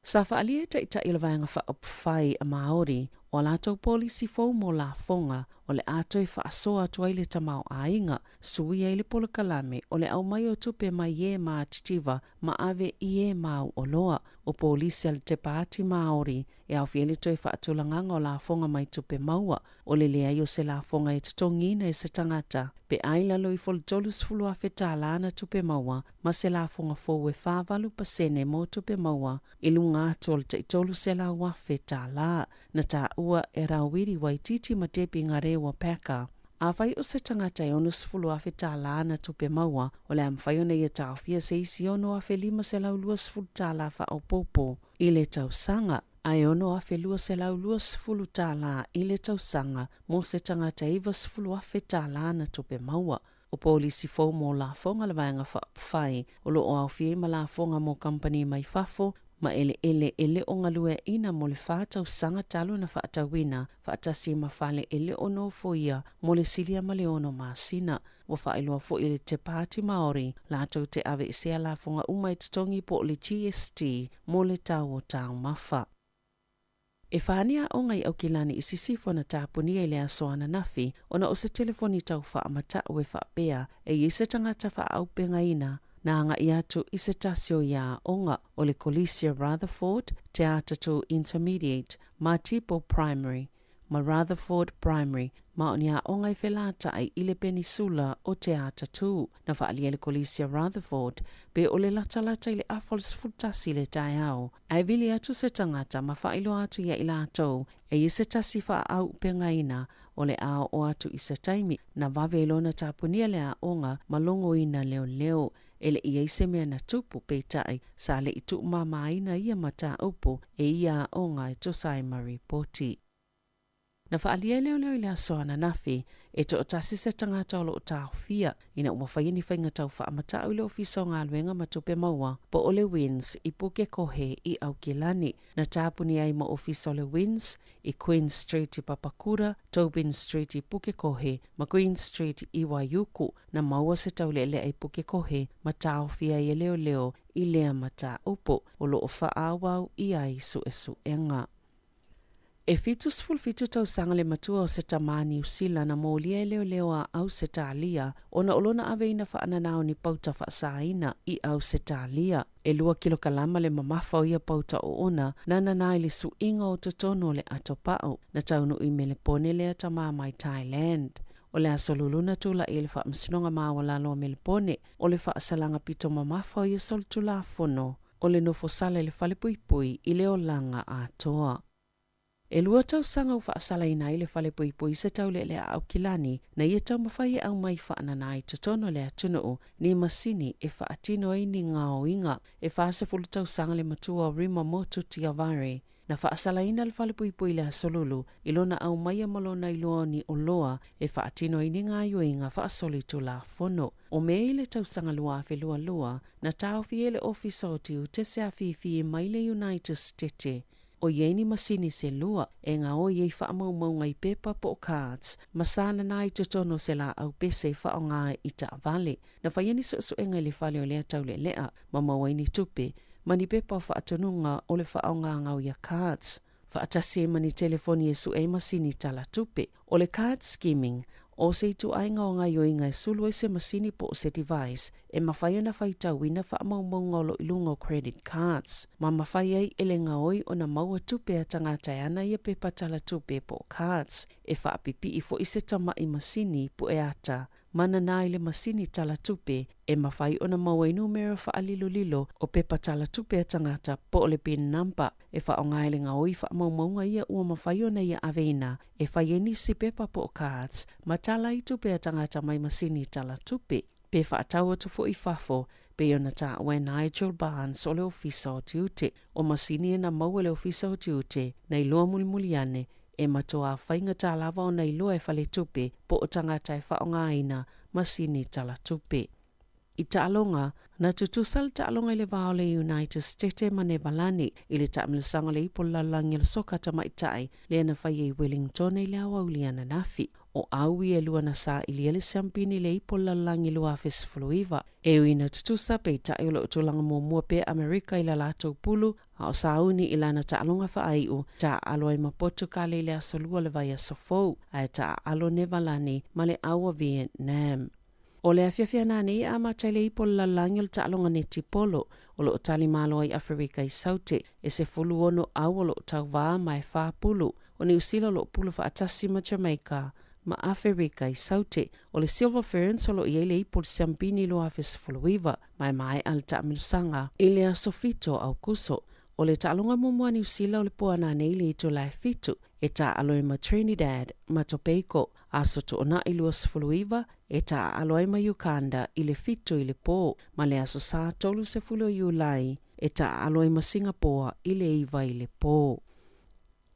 Sa whaalia te ita ila vaenga whaopwhai a Māori o lātou polisi fou mō la fonga o le ātou i whaasoa atua i le tamau a inga suia i le polokalame o le au mai o tupe mai e mā titiwa ma ave i e mau o loa o polisi al te pāti Māori e au fiele toi whaatulanganga o la fonga mai tupe maua o le lea i o se la fonga e tatongina e se tangata pe ailalo i foltolus fulu a whetala tupe maua ma se la fonga fou e whāwalu pasene mō tupe maua i lunga atol te itolu se la wa whetala na tā ua e rawiri waititi ma tepi ngā rewa peka. A whai o se tangata e onus fulu a whetala ana tupe maua o le am whai ona i a tāwhia se isi ono a whelima se lau luas fulu tāla wha o popo i le tausanga. Ai ono a whelua se lau luas fulu tāla i le tausanga mo se tangata ivas fulu a whetala ana tupe maua. O polisi fou mō la fonga le vaenga whai o lo o au fie ma la fonga mō company mai fafo ma ele o ngalue ina mo le whātau sanga talo na whaatawina, whaatasi ma whale ele ono foia mo le silia ma le ono māsina. Wa whaeloa fo i le te pāti Māori, lātou te ave i sea la fonga umai tutongi po le GST mo le tau o tau mawha. E whānia o ngai au kilani i sisifo na tāpunia i le asoana nafi, ona o se telefoni tau whaamata o e whaapea e i se tangata whaaupenga ina, na anga i atu i se tasio ia onga o le Collesia Rutherford, te atatu Intermediate, ma Tipo Primary, ma Rutherford Primary, ma o ni a onga i whelata ai i le Peninsula o te atatu, na whaalia le Collesia Rutherford, pe o le latalata i le afols futasi le tai au. Ai vili atu se tangata ma whailo atu ia i latou, e i se tasi wha au pengaina o le ao o atu i se taimi, na wavelona tapunia le a onga malongo ina leo leo, ele ia i se mea na tupu peitai sa le i tu mamaina ia mata upo e ia onga e tosai maripoti. Na whaalia leo leo i le asoana nafi e to o tasi se tangata o lo o tāwhia ina ua whaiani whainga tau whaamata au le ofisa o ngā luenga matupe maua po o le Winds i puke kohe i au kilani na tāpuni ai ma ofisa o le Winds i Queen Street i Papakura, Tobin Street i puke kohe, ma Queen Street i Waiuku na maua se tau le ai puke kohe ma tāwhia i leo leo i lea mata upo o lo o whaawau i ai su enga. E fitu tau sanga le matua o se tamani usila na mōlia leo leo a au se tālia, ona olona aveina whaananao ni pauta whaasaina i au se tālia. E lua kilo kalama le mamafa o ia pauta o ona, nana nai le su inga o totono le atopao, na taunu i mele pone lea tama mai Thailand. O le asoluluna tula i le whaamsinonga maawala loa mele pone, o le whaasalanga pito mamafa o ia sol tula fono, o le nofo sala le whalepuipui i leo langa a toa. E lua tau sanga u whaasala ina i le whalepuipui se tau le au kilani na ia tau mawhai au mai whaanana i tutono le atunu ni masini e whaatino ai ni ngao inga e whaasefulu tau sanga le matua o rima motu tiavare na whaasala ina le whalepuipui le asolulu i lona au mai malona i loa ni o loa e whaatino ai ni ngāio inga whaasoli tu la fono. O me i le tau sanga lua afe lua na tau fiele ofisa o tiu te se afifi mai le United States. O ieni masini se lua, e ngā o iei whaamau ngai pepa po cards, masana nai tutono se la au pese whao ngā i ta vale, na whaieni so enga le whale o lea tau le lea, ma mawaini tupe, mani pepa o whaatununga o le whao ngā ia cards. Whaatasi e mani telefoni e su e masini tala tupe, o le card skimming, O se tu ainga o ngai o ingai sulu se masini po se device e mawhai ana whaitau ina wha maumongolo ilungo credit cards. Ma mawhai ai elenga oi o na maua tupe a tangata ana ia pe patala tupe po cards. E wha apipi i fo ise tama i masini po e ata. Mana nā ile masini tala tupe e mawhai o na maua i numero wha alilo lilo o pe patala tupe a tangata po o le pin number. E wha o ngailenga oi wha maumaunga ia ua mawhai o na ia aveina e whai e nisi pepa po cards ma tala i tupe a tangata mai masini tala tupe. Pe wha ataua tu fo i whafo pe o na ta ue Nigel Barnes o le ofisa o tiute o masini e na maua le ofisa o tiute na iloa muli ane e matoa whainga tā lava o nei loa e whale tupe po o tangata e whaonga ina masini tala tupe. I ta'alonga, na tutusal ta'alonga i le vao le United States ma ne valani i le ta'amilasanga le ipo lalangi le soka ta maitai le ana whai e Wellington i le awa uliana nafi. O aui e lua na sa i le siampini le ipo lalangi lua fesfuluiva. E uina tutusa pe ta'i o le utulanga mua pe Amerika i la latou pulu a o sauni i lana ta'alonga whaaiu ta alo e mapoto ka le asolua le vai asofou a ta alo ne valani ma le awa Vietnam. O le afiafia nani a matai le ipo lalangi o le ta'alonga ne tipolo o lo tali malo ai Afrika i saute e se fulu ono au o lo tau vaa mai wha pulu o ni usila lo pulu wha atasi ma Jamaica ma Afrika i saute o le Silver Ferns o lo i le ipo le siampini lo afes fuluiva mai al ta'amilusanga i le asofito au kuso. O le ta'alonga mumua ni usila o le poana nei le ito lai fitu e ta aloe ma Trinidad ma Tobago a soto ona i lua sefuluiva e ta aloe ma Uganda i le fitu i le po ma le aso sa tolu sefulu iulai e ta aloe ma Singapore i le iwa i le po.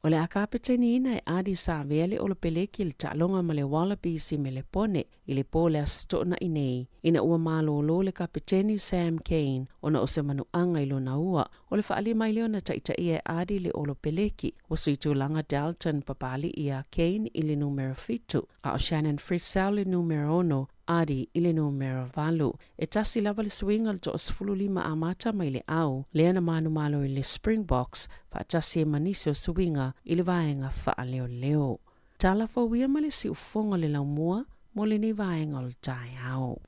O le akapeteni ina e adi sa vele o le peleki le ta'alonga ma le Wallabies i me le pone i le po le astona i nei. Ina ua malo lo le kapeteni Sam Kane ona o se manuanga i lona ua. O le whaali mai leona taita ia e adi le o le peleki o suitulanga Dalton papali i a Kane i le numero fitu. A o Shannon Fritzell le numero ono adi i le numero valu. E tasi lava le swinga le to osfulu lima amata mai le au. Leana manu malo i le Springboks fa tasi e manisi o swinga i le vaenga wha leo leo. Tala fawia ma le si ufonga le laumua mo le ni vaenga o le tai au.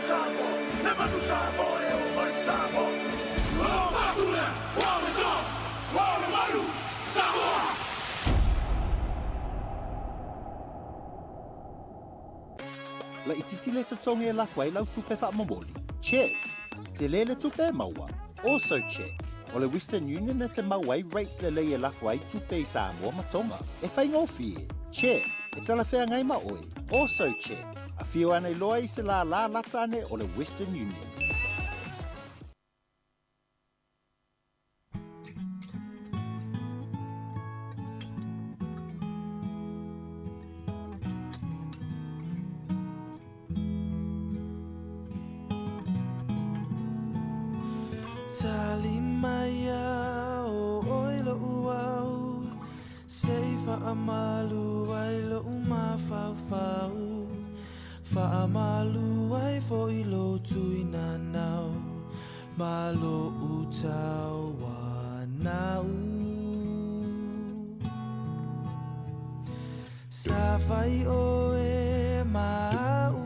Samoa, le manu Samoa e o mai Samoa. O matule, o do, o manu Samoa. La ititi le tatonga e lafwai lau tupe wha mamoli. Check. Te le tupe maua. Also check. O le Western Union na te mauai rates le leia lafwai tupe i Samoa matonga. E whai ngofie. Check. E tala whea ngai maoi. Also check. A whio ane loa i se la lata ane o le Western Union. Tali maya o oilo uau, seifa amalu ai lo umafau fau, fa amalu ai foi lo tuina nau, malo utau wanau. Safai o e mau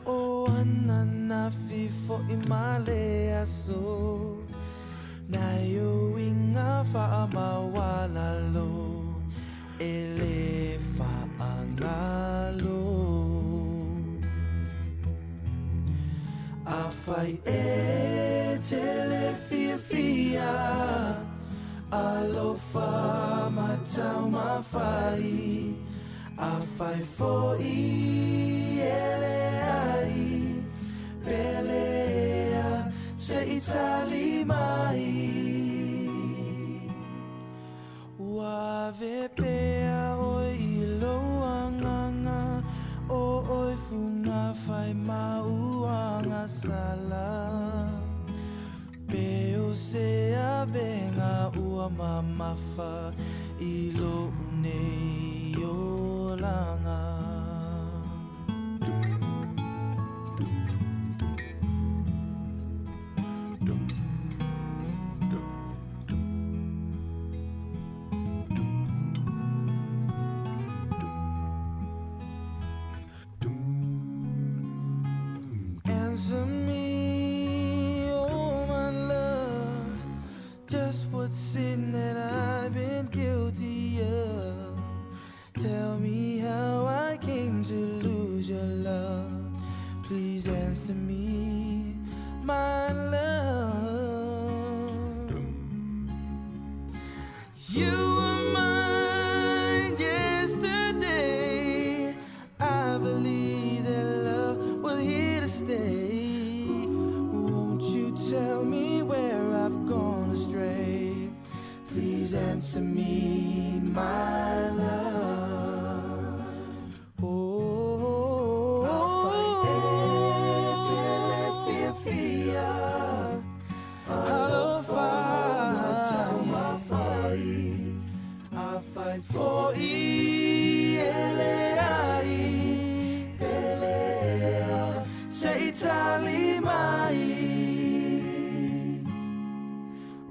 o anana fifo imale aso na yo inga fa mawala lo ele fa angalo afai e telefia alofa matau mafai afai fo I ele ai pelea se itali mai uave pea oi iloanganga o oi funga fai mauanga sala peo se avenga ua mamafa ilo nei olanga Answer me, oh my love, just what's sin that I've been guilty of. Tell me how I came to lose your love. Please answer me, my love. You were mine yesterday. I believe that love was here to stay. Won't you tell me where I've gone astray? Please answer me, my love. For Ieleai, Pelea, Seitali mai,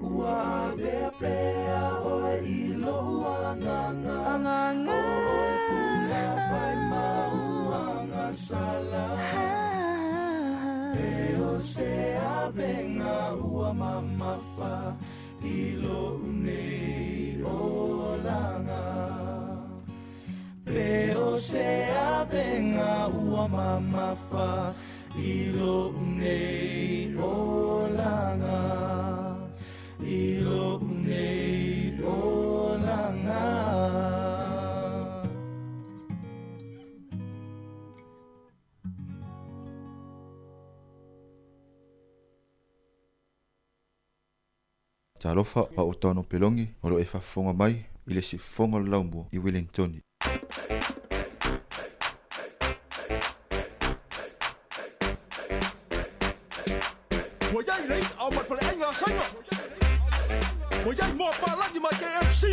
Ua vepea o ilo anganga, o kuna fai mauanga sala, Peo se avenga ua mamafa, ilo unei olanga. Peo se avenga ua mamafa ilo unei olanga ilo unei olanga. Talofa pa o tono pelongi o lo e whafonga mai I le sifonga o laumbo I Wellington. Mo yai lei au mat fale ainga sanga. Mo yai mo pa la di ma KFC.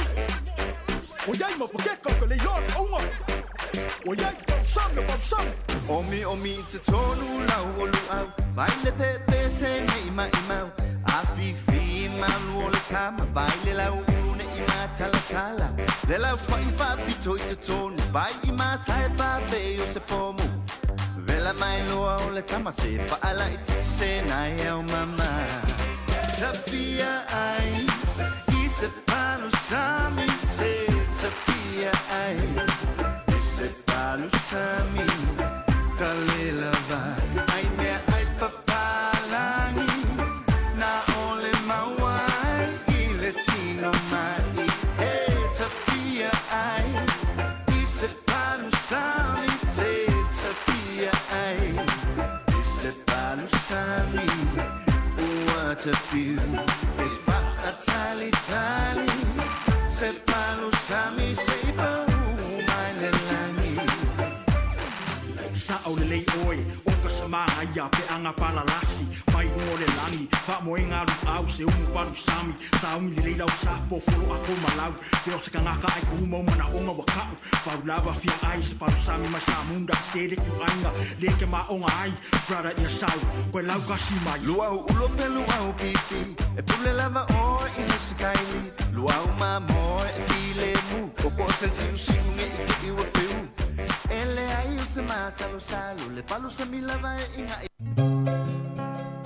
Mo yai mo pakeka ka le yon onga. Mo yai pa sam. Omi te tonu lau o luau. Vai le pepe se ni ma imau. Afifi malu o le tama. Vai le lau une I ma tala. Le lau pa I fa pito I te tonu. Vai I ma sai pa pe o se pomu. la mai loa o le tama se whaala I titi se nai au mama Tafia ai I se palo sami se Tafia ai I se palo sami Talela vai Ai mea ai papalangi Na ole mawai I le tino mai Hey Tafia ai I se palo sami se Tafia ai I se palo sami What a view If I tali tali Se palo sami se pau mai le langi Sa o le lei oi o ka sama ia pe anga pala lasi mai no le langi fa mo inga lu au se umu palu sami sa umi le leila o sa po folo a ko malau pe o se kanga ka ai ku mo mana o wa ka pa lava fia ai se palu sami ma sa munda se le ku anga le ke ma o ai brother ia sau ko lau ka si mai Luau ulo pelu au pipi E pule lava o in the sky Luau ma mo e file mu O ko sel si usiku nge i wa peu Ele ai se ma salo salo Le palu sa mi lava e inga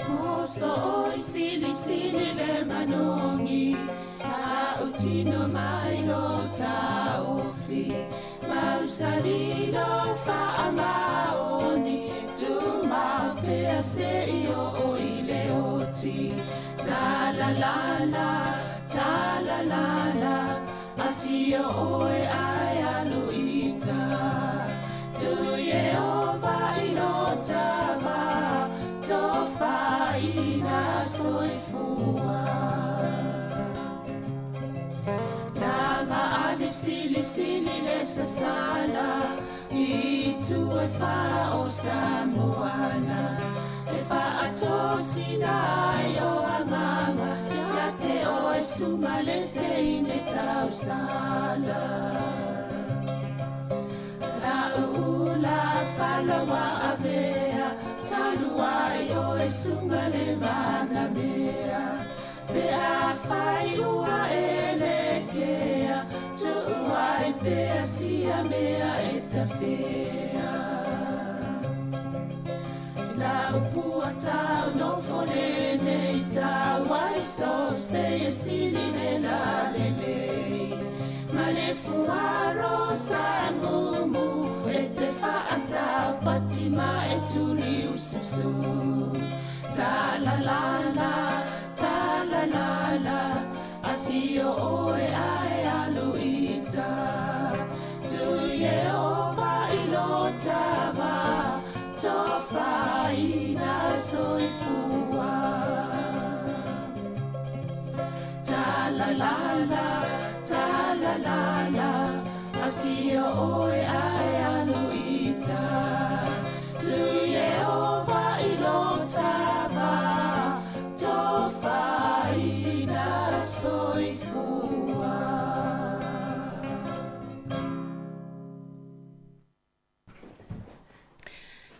Moso oi sili sili le manongi Ta utino mai lo ta ofi Mau salilo fa amaoni Tu ma pe se io o ile oti Ta la la la Ta la la la Afio oe ai aluita Tu ye ova inotama Tofa ina soifua Langa alif sili sili le sasala I tu e fa o Samoana E fa atosina yo anganga Ya te o e sumalete ine tausala La ula falawa avea Talua yo e sungale mana mea Pe a fai ua elekea Tu ai pe a sia mea e ta fea La upua tau no fole nei tau Wai so se e sili ne la lelei Ma le fuaro sa mumu E te whaata patima e tuli usisu Ta la la la, ta la la la A fio oe ai aluita Tu ye ova ilotava Tofa ina soifua Ta la la la, ta la la la A fio oe ai aluita Tu ye ova ilotava Tofa ina soifua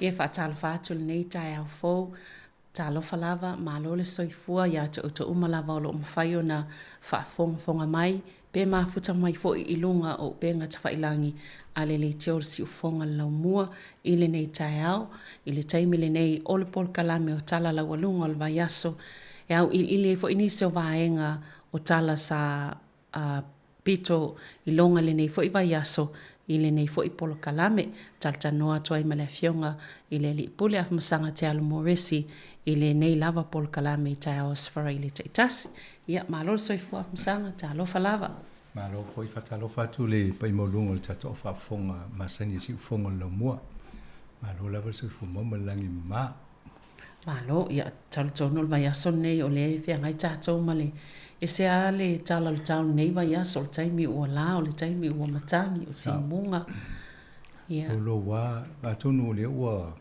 Ia whaatala whātuli nei tai au fōu, talo falava, malo le soifua, ia te uta umalava o lo umwhaio na whaafonga mai, pe mafuta mai fo I ilunga o benga tawhailangi a le le teo si ufonga lau mua, I le nei tai au, I le taimi le nei o le pol kalame o tala lau alunga o le vaiaso, e au I le fo inise o vaenga o tala sa pito I longa le nei fo I vaiaso, I le nei fo I polo kalame, talta noa tua I male fionga, I le li pule af masanga te alu moresi, I le nei lava polo kalame I tai au asfara I le taitasi. Ia, malo soifua af masanga, te alofa lava. Malo poi fatalofa tu le pai molungo le tato whaafonga masani si ufonga la mua. Malo lava soifu mama langi ma. Malo, ia, talo tono le vai aso nei o le fia ngai tato male. E se a le tala le tau nei vai aso, le taimi ua la, o le taimi ua matangi, o si munga. Ia. O lo wa, atonu le ua,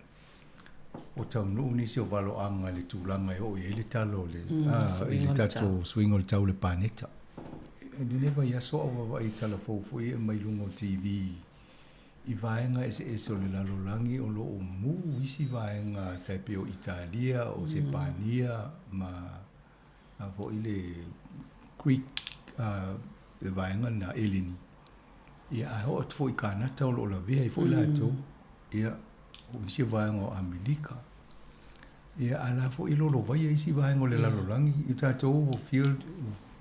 o tau nuu nisi o valo anga le tūlanga e o e le talo le, le tato swingo le tau le paneta. E le vai aso au wa i tala fōfu e mai lungo TV. I vaenga e so le lalolangi o lo o mu isi vaenga taipe o Italia, o Sepania, ma vo i le Greek le vaenga na Eleni. Ia a ho at fo I kanata o lo la vea I fo I lato. Ia o isi vaenga o Amerika. Ia ala fo ilolo vai isi vaenga o le lalolangi. I tātou o field,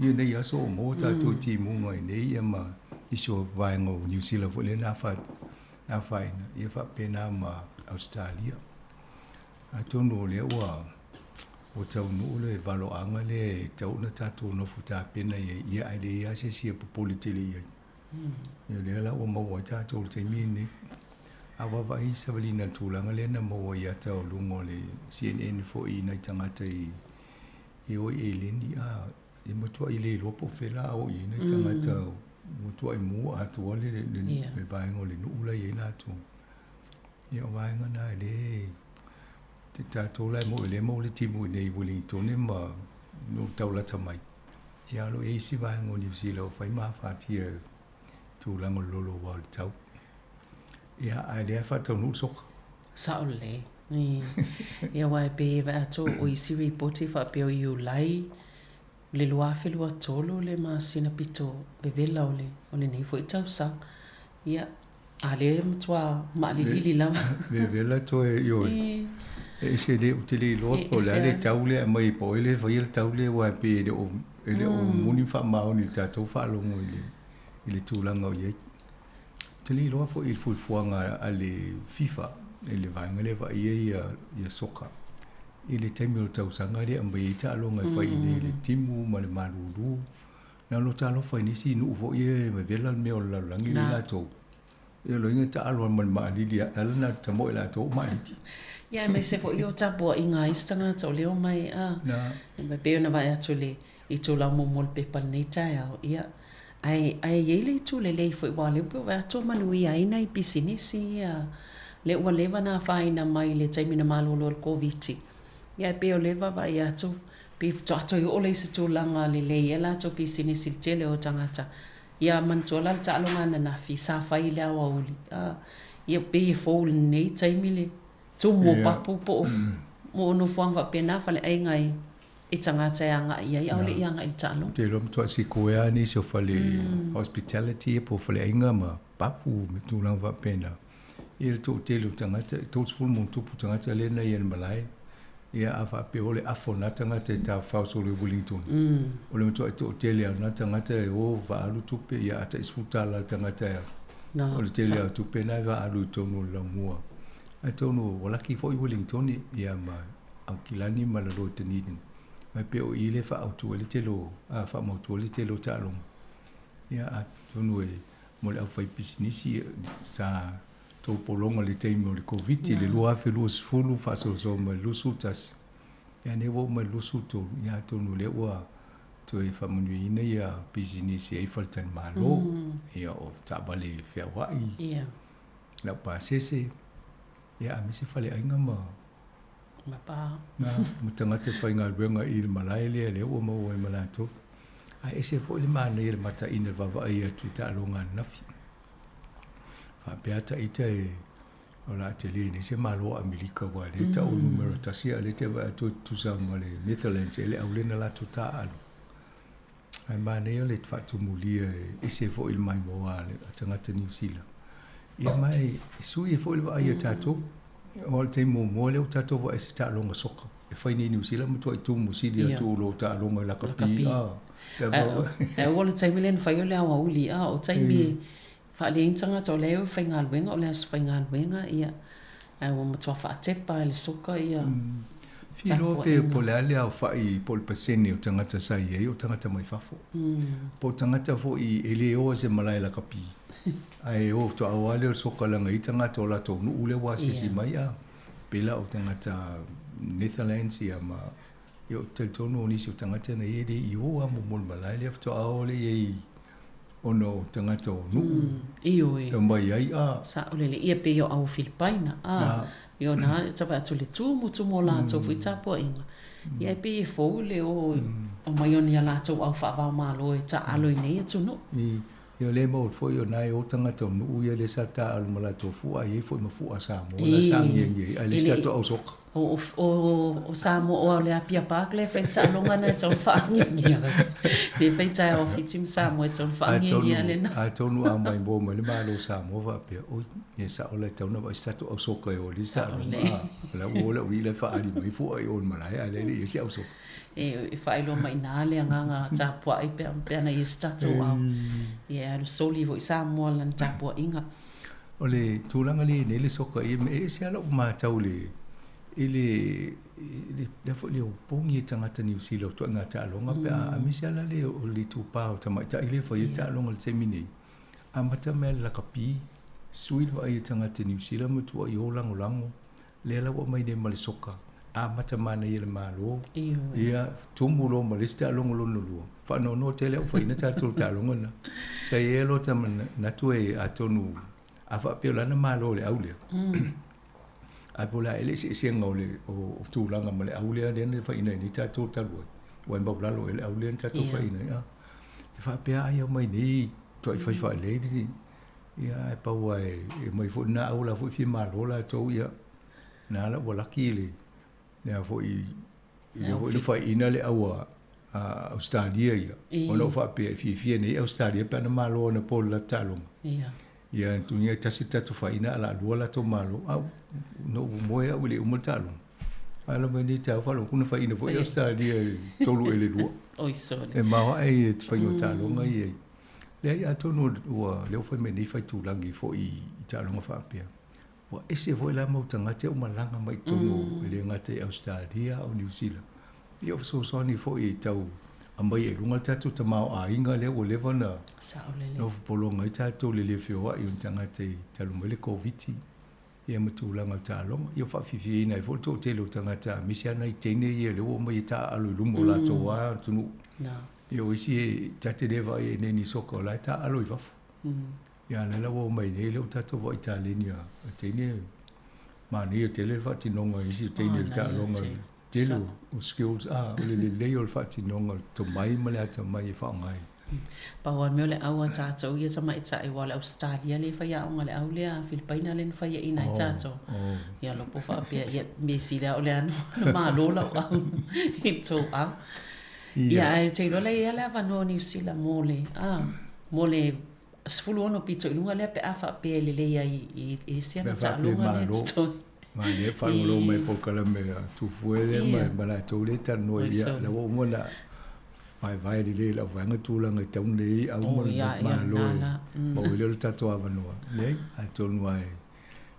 ia nei aso o mo tātou ti munga i nei ia ma iso vaenga o New Zealand fo le na whaina. Ia whapena ma Australia. A tonu o le ua o tau nuu le valoanga le tau na tātou no futa pena ia ai le ia se sia popolitele ia. Ia le ala o maua tātou le taimi nei. Awa vai sabalina tūlanga le na maua ia tau lungo le CNN fo i nai tangata i oi e leni a e matua i le lopo whela o i nai tangata matua i mua atua le vaenga o le nuula i e nātou. Ia o vaenga na le te tātou lai mo le mo le timu i nei Wellington ma no taulata mai. Ia alo e isi vaenga o New Zealand o whai maa whātia tūlanga lolo wa le tau. Ia ai lea whātau nuu soka. Sao le. Ia wai pe wa ato o isi reporti whapeo i ulai le lua whelua tolo le maa sina pito bevela o le nei fo i tau sa. Ia a le matua maa li lili lama. Bevela to e ioi. E se le utili loa po le ale taule a mai po ele fa il taule wa pe ele o muni fa mau ni tatou fa longo ile tūlanga o iei. Tili loa fo il fulfuanga ale FIFA ele vaenga le va iei ia soka. Ile taimi o tau sanga le ambai i ta alonga fa ile timu ma le maruru. Na lo ta lo fa inisi nu fo ie me vela me o la langi la to. Ia lo inga ta alo ma li ala na tamo la to ma Ia me se fo io tapo inga istanga to leo mai a. Me pe ona vai atu le I to la mo mol pe pa nei tai au ia. Ai ele tu le foi wa le pe wa to manu ia ina I pisinisi ia. Le wa leva na faina mai le taimi na malo lo COVID. Ia pe o leva vai atu pe to ato I ole se tu langa le ia to pisinisi tele o tangata. Ia man to la ta longa na fi sa fai le wa uli. Ia pe fo nei taimi le tu mo papu po mo no fuanga pena fale ai ngai I tangata anga ia I aule anga I talo. Te lom toa si koea ni so fale hospitality po fale inga ma papu me tūlanga wa pena. Ia to telu tangata, to spul mo tupu tangata lena I en malai. Ia afa pe ole afo na tangata ta fauso le Wellington. Ole mo toa to tele na tangata o va alu tupe ia ata isfutala tangata. Ole tele tupe na va alu tonu la mua. Atono wala ki fo I Wellington ia ma au kilani ma la lo tenini. Mai pe o ile fa auto le telo a fa mo to le telo talong. Ia atono e mo le au fai pisinisi sa to polonga le taimi o le COVID le lua fe lus fulu fa so ma lusutas. Ia ne wo ma lusuto ia atono le wa to e fa munu ina ia pisinisi e faltan malo ia o tabale fe wai. Ia. La pasese ia a misi fale ainga ma Mapa. Na mutangate whainga ruenga I le malai le ua mau e malato. A ese fo le mana I le mata ina vava ia tu ta alonga nafi. Whapeata ita e o la atelier ni se malo Amerika wa le ta o numero tasia le te wa tu sa ma le Netherlands ele au lena la tu ta alu. Ai mana ia le tfatu mulia ese fo il mai moa le atangata New Zealand. Ia mai sui fo il va ia tato. O te mo le tato wa ese ta longa soka. E fai ni New Zealand mo tu mo sili tu lo ta longa la kapi. E wala taimi len fai o le awa uli o taimi fa le intanga to leo fai ngalwenga o le as fai ngalwenga ia. E wa matua fa tepa le soka ia. Filo pe po le ale au fai po le paseni o tangata sai e o tangata mai fafo. Po tangata fo I ele o se malai la kapi. Ai o to awale o soka langa I tangata o la to nu ule wa si mai a. Pela o tangata Netherlands ia ma yo te tono ni si o tangata na ele I o a mo mol malai le to awale ye ono tangata o nu. Iyo e. E mai ai a. Sa ole le ia pe yo au Filipaina a. Yo na tava atu le tu mo la to fu tapo inga. Ia pe fo le o mai oni ala to au fa va malo e ta alo nei tu no. Ia le mo fo yo nai o tangata o nu ia le sa ta al mala to fu ai fo mo fu a sa mo la sa ngi ai le sa to au sok. o Samoa o le apia pak le feita longa na tau whaangi le feita o fitim Samoa tau whaangi le na a tonu a mai bo mai le Malo Samoa va pe o e sa o le tau na vai statu au soka e o le sta la o le uri le whaari mai fu ai on malai a le e si au soka e whaelo mai nā le nganga tāpua i pia na i statu au le soli vo i Samoa lan tāpua inga o le tūlanga le le soka e se ala o mātau le le fo le pongi tangata New Zealand to nga ta longa pe a misiala le o le tu pa o tama ta ile fo ta longa le semini a mata me la kapi sui wa i tangata New Zealand mo tu i olango lango le la o mai de mal soka a mata mana i le malo ia tumu lo mal sta longo lo lo fa no tele o fa ina ta tu ta longa na sa ye lo tam na tu e a tonu a fa pe la na malo le au le a pola ele se ngole o tūlanga male aulea le fa ina ni tatou talu wa mba blalo ele aulea tatou fa ina ya te fa pe ai mai ni to i fa le di ya pa wa e mai fo na aula fo fi malo la to ya na la wala kile ya fo i le fa ina le awa Australia ya ono fa pe fi ni Australia pa na malo na pola talong ya tunia tasita tu fa ina ala luala to malo au no moya ule umotalo ala bende ta fa lo kuna fa ina fo Australia tolu ele lu oi so e ma ai fa yo talo ngai le ya to no wa le fa me ni fa tu langi fo i talo fa pe wa ese vo la mo tanga te umalanga mai to no ele ngate Australia au New Zealand yo so ni fo i tau ambai e lunga tatu ta mau a inga le o lewa na no polo ngai tatu le fio i un tanga te talumele COVID ia matulanga talonga ia fa fifi nei fo to te lo tanga ta misiana i tene ia le o mai ta alu lumo la to wa tunu ia isi tate de va e neni soko la ta alu i fa ia le la o mai nei le tatu va italiania tene ma ni te le fa tinonga isi tene ta longa telo o skills le ol fati nonga to mai male ata mai fa ngai pa wan me le awa tato ia sama ita e wala Australia le fa ya onga le aulea Filipina len fa ya ina tato ia lo po fa pia ia me si la ole ano ma lo la i to a ia e te lo le ia le va no New Zealand mole sfulu ono pito lunga le pe afa pe le ia i sia na ta lunga le to ma le fa lo mai por kala me tu fuere ma la to le ta no ia la o mo la vai le la va nga tu la nga tau le au mo ma lo mo le ta to ava no le a to no ai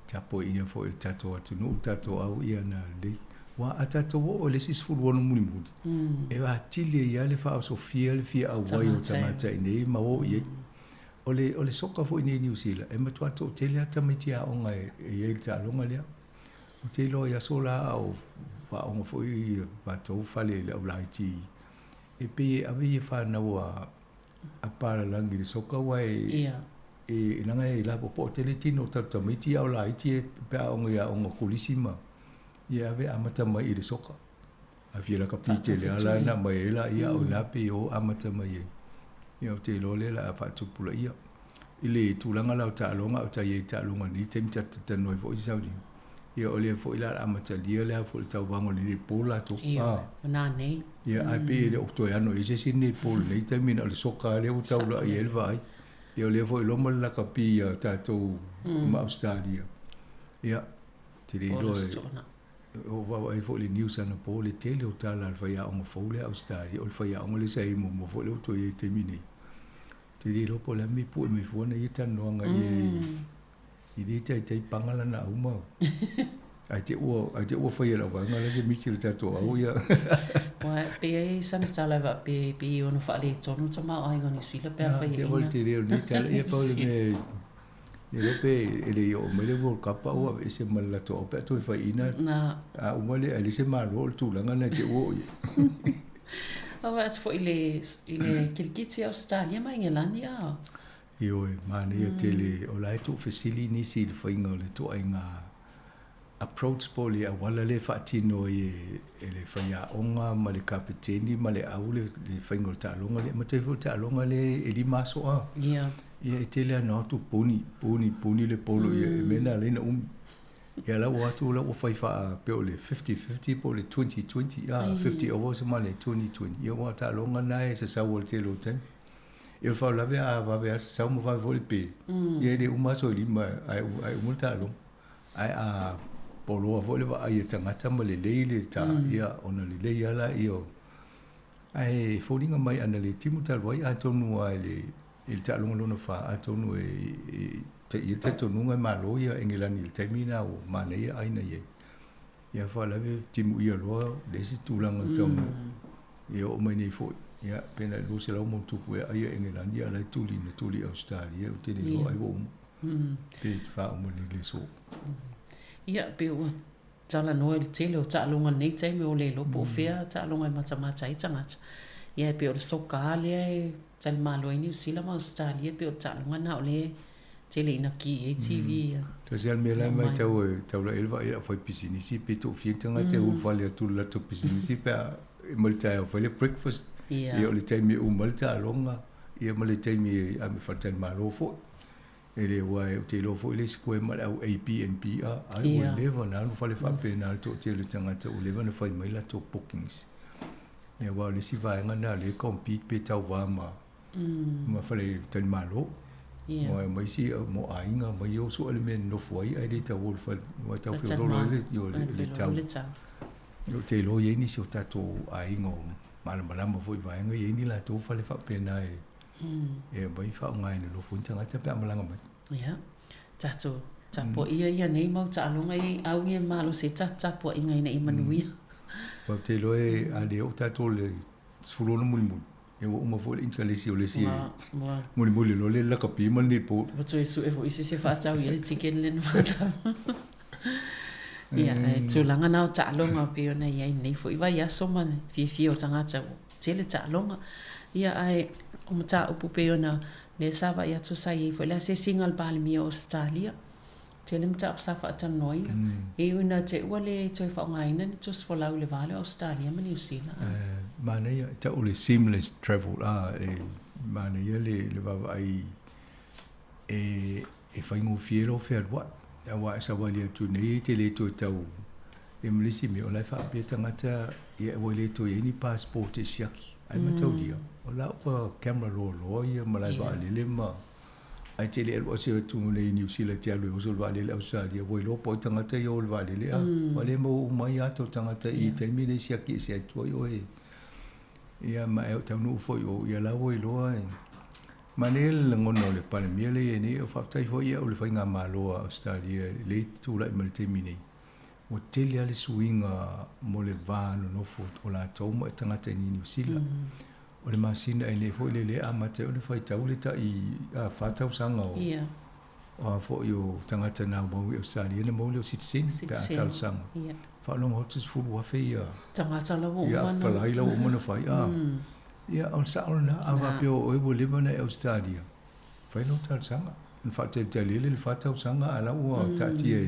ta po ia fo il ta to tu no ta to au ia na le wa ata to o le sis fu wono muni mudi e va tile ia le fa Sofia le fia au vai o tanga nei ma o ia o le soka fo ni New Zealand e ma tu to tele ata mai tia o nga e ta longa le o te lo ia sola au va o foi va to fale le laiti e pe ave fa na wa a para langi le soka wa e nanga e la po tele tino ta miti au laiti pe o nga o kulisima ia ave amata mai le soka a fia la kapite le ala na mai la ia o na pe o amata mai ia te lo le la fa tu pula ia ile tulanga la ta longa o ta ye ta longa ni tem ta no fo isaudi ia ole fo ila amata dia le fo ta wango ni pola to na nei ia ai pe le okto ya no ise sin ni pol nei te mina le soka le o ta la ia le vai ia ole fo lo mal la kapia ta to ma Australia ia te lo o va vai fo le news ana pol le tele o ta la fa ya o fo le Australia o fa ya o le sai mo fo le to ye te mini te lo po la mi pu mi fo na ita no nga i de te pangala na uma ai te o fa ia va ngala se michel ta to au ia wa pe san sala va pe ono fa le tono tama ai ngani sila pe fa ia te te le ni ta ia pa le pe ele yo me le World Cup o ese mal la to pe to fa ina a uma le ali se malo tu la ngana te o awa at fo ile kirkiti Australia mai ngelani a io mane io tele o lai tu facili ni si le fainga le to ainga approach poli a wala le fatino le faia onga ma le kapiteni ma le aule le fainga ta longa le mate fu ta longa le e di maso a ia tele no tu poni le polo ia mena le na Ya la wa tu la wa fai fa pe o le 50-50 po le 20-20 50 over se ma le 20-20 ia wa ta longa nai se sa wo te lo ten il fa la va va se sa mo va vo le pe ia de uma so lima ai mo ta lo ai a polo vo le va ai tangata ma le le ta ia ona le ia la io ai folinga mai ana le timu tal vai a tonu ai le il ta longa lona fa a tonu te tonu ngai malo ia engilani il termina o mana ia aina ia ia fa la timu ia lo de si tulanga tonu ia o mai nei foi ia pena lo se la mo tupu ia engilani ia la tuli Australia o te lo ai wo pe fa mo le so ia pe o tala no el tele o ta longa nei tai me o le lo po fea ta longa mata i tanga ia pe o so ka le tal malo ni sila ma Australia pe o ta longa na o le tele ina ki TV ia to se al mela mai tau la elva ia foi pisinisi pe to fi tanga te o vale tu la to pisinisi pe malta o foi le breakfast ia o le tai me o malta longa ia mo le tai me a me falta malo fo ele wai o te lo fo le square ma au APNP ai o leva na no fale fa pe na to te le tanga te o leva na fai mai la to bookings ia wa le si vai ngana le compete pe tau va ma fale tan malo mai si mo ainga mai o so element no foi ai de tau fa wa tau fi lo le tau o te lo ye ni so tato ainga mala mo foi vai nga ye ni la to fale fa pe na e mai fa ngai no fun tanga te pe malanga mai ia tato tapo ia nei mau ta longa i au ia malo se tapo inga ina i manuia pa te lo e ale o tato le sulo no mul e o uma fo in kalesi o le si mul lo le la kapi man ni po o tu su e fo isi se fa tau ia le ticket le na fa ia tu langa na ta longa pe ona ia nei fo i vai ia soma fi o tanga ta tele ta longa ia ai o mata upu pe ona le sava ia tu sai fo la se single bal mi Australia tele mata sa fa ta noi e una te wale to fa ngai na to fo la le vale Australia ma New Zealand mana ia ta o le seamless travel mana ia le va ai e fa ngo fielo fer what wa sa wale tu nei te le to tau e mlisi mi o la fa pe tangata ia wale to ni passport e siaki ai matau dia o la o camera lo ia malai va le ma ai te le o se tu le New Zealand te alu o so va le Australia wo lo po tangata yo va le vale mo mai ato tangata i te mi le siaki se tu yo ia ma e tau no foi o ia la wo lo ai manel ngono le pa mi le ni o fa tai foi o le fa nga malo Australia le tu la me te mi nei o te le ale swinga mo le vano no fo o la tau mo tangata ni New Zealand o le masina e le foi le amate o le fai tau le ta i fa tau sanga o o fo yo tangata na mo Australia le mo le citizen pe tau sanga fa long hotes fu wa fe ia tangata la wo mana ya pa la wo mana fai ia on sa ona ava pe o e le mana Australia fai no tau sanga in fa te le fa tau sanga ala o ta ti e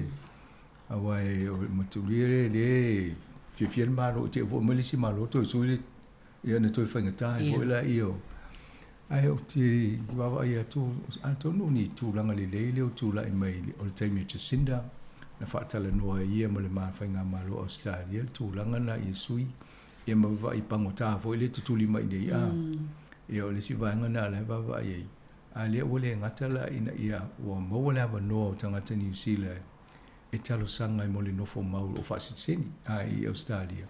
awai o matulire le fiel malo te vo melisi malo to so le ia na to fanga tai vo la io ai o ti va ia tu Antonio ni tu langa le le tu la mai o te mi te sinda na fa tala no ia mo le ma fanga malo Australia tu langa na i sui ia ma va i pangota vo le tu li mai nei ia o le si va ngana la va ia ale o le ngata la ina ia o mo le va no tanga te New Zealand e talo sanga mo le no fo mau o fa sini ai Australia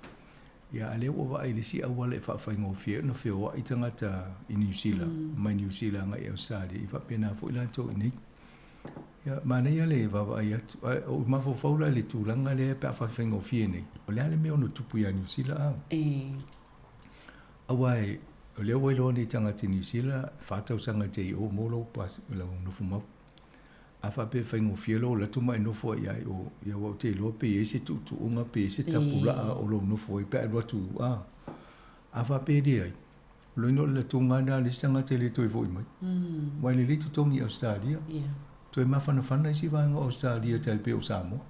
ia ale o va ai le si au le fa fa ngo fie no fio ai tangata i New Zealand mai New Zealand ai Australia i fa pena fo ila to ni ia mana ia le va ai o ma fo faula le tulanga le pa fa fa ngo fie ni o le ale me ono tupu ia New Zealand awai o le wai lo ni tangata New Zealand fa tau sanga te o molo pas la no fo mau a fa pe fa ngo fielo la tu mai no fo ia o ia o te lo pe ese tu unga pe ese tapula o lo no fo pe lo tu a fa pe dia lo no le tu ngana le stanga te le to fo mai mai le tu tongi Australia to e ma fa no si va ngo Australia te pe o Samoa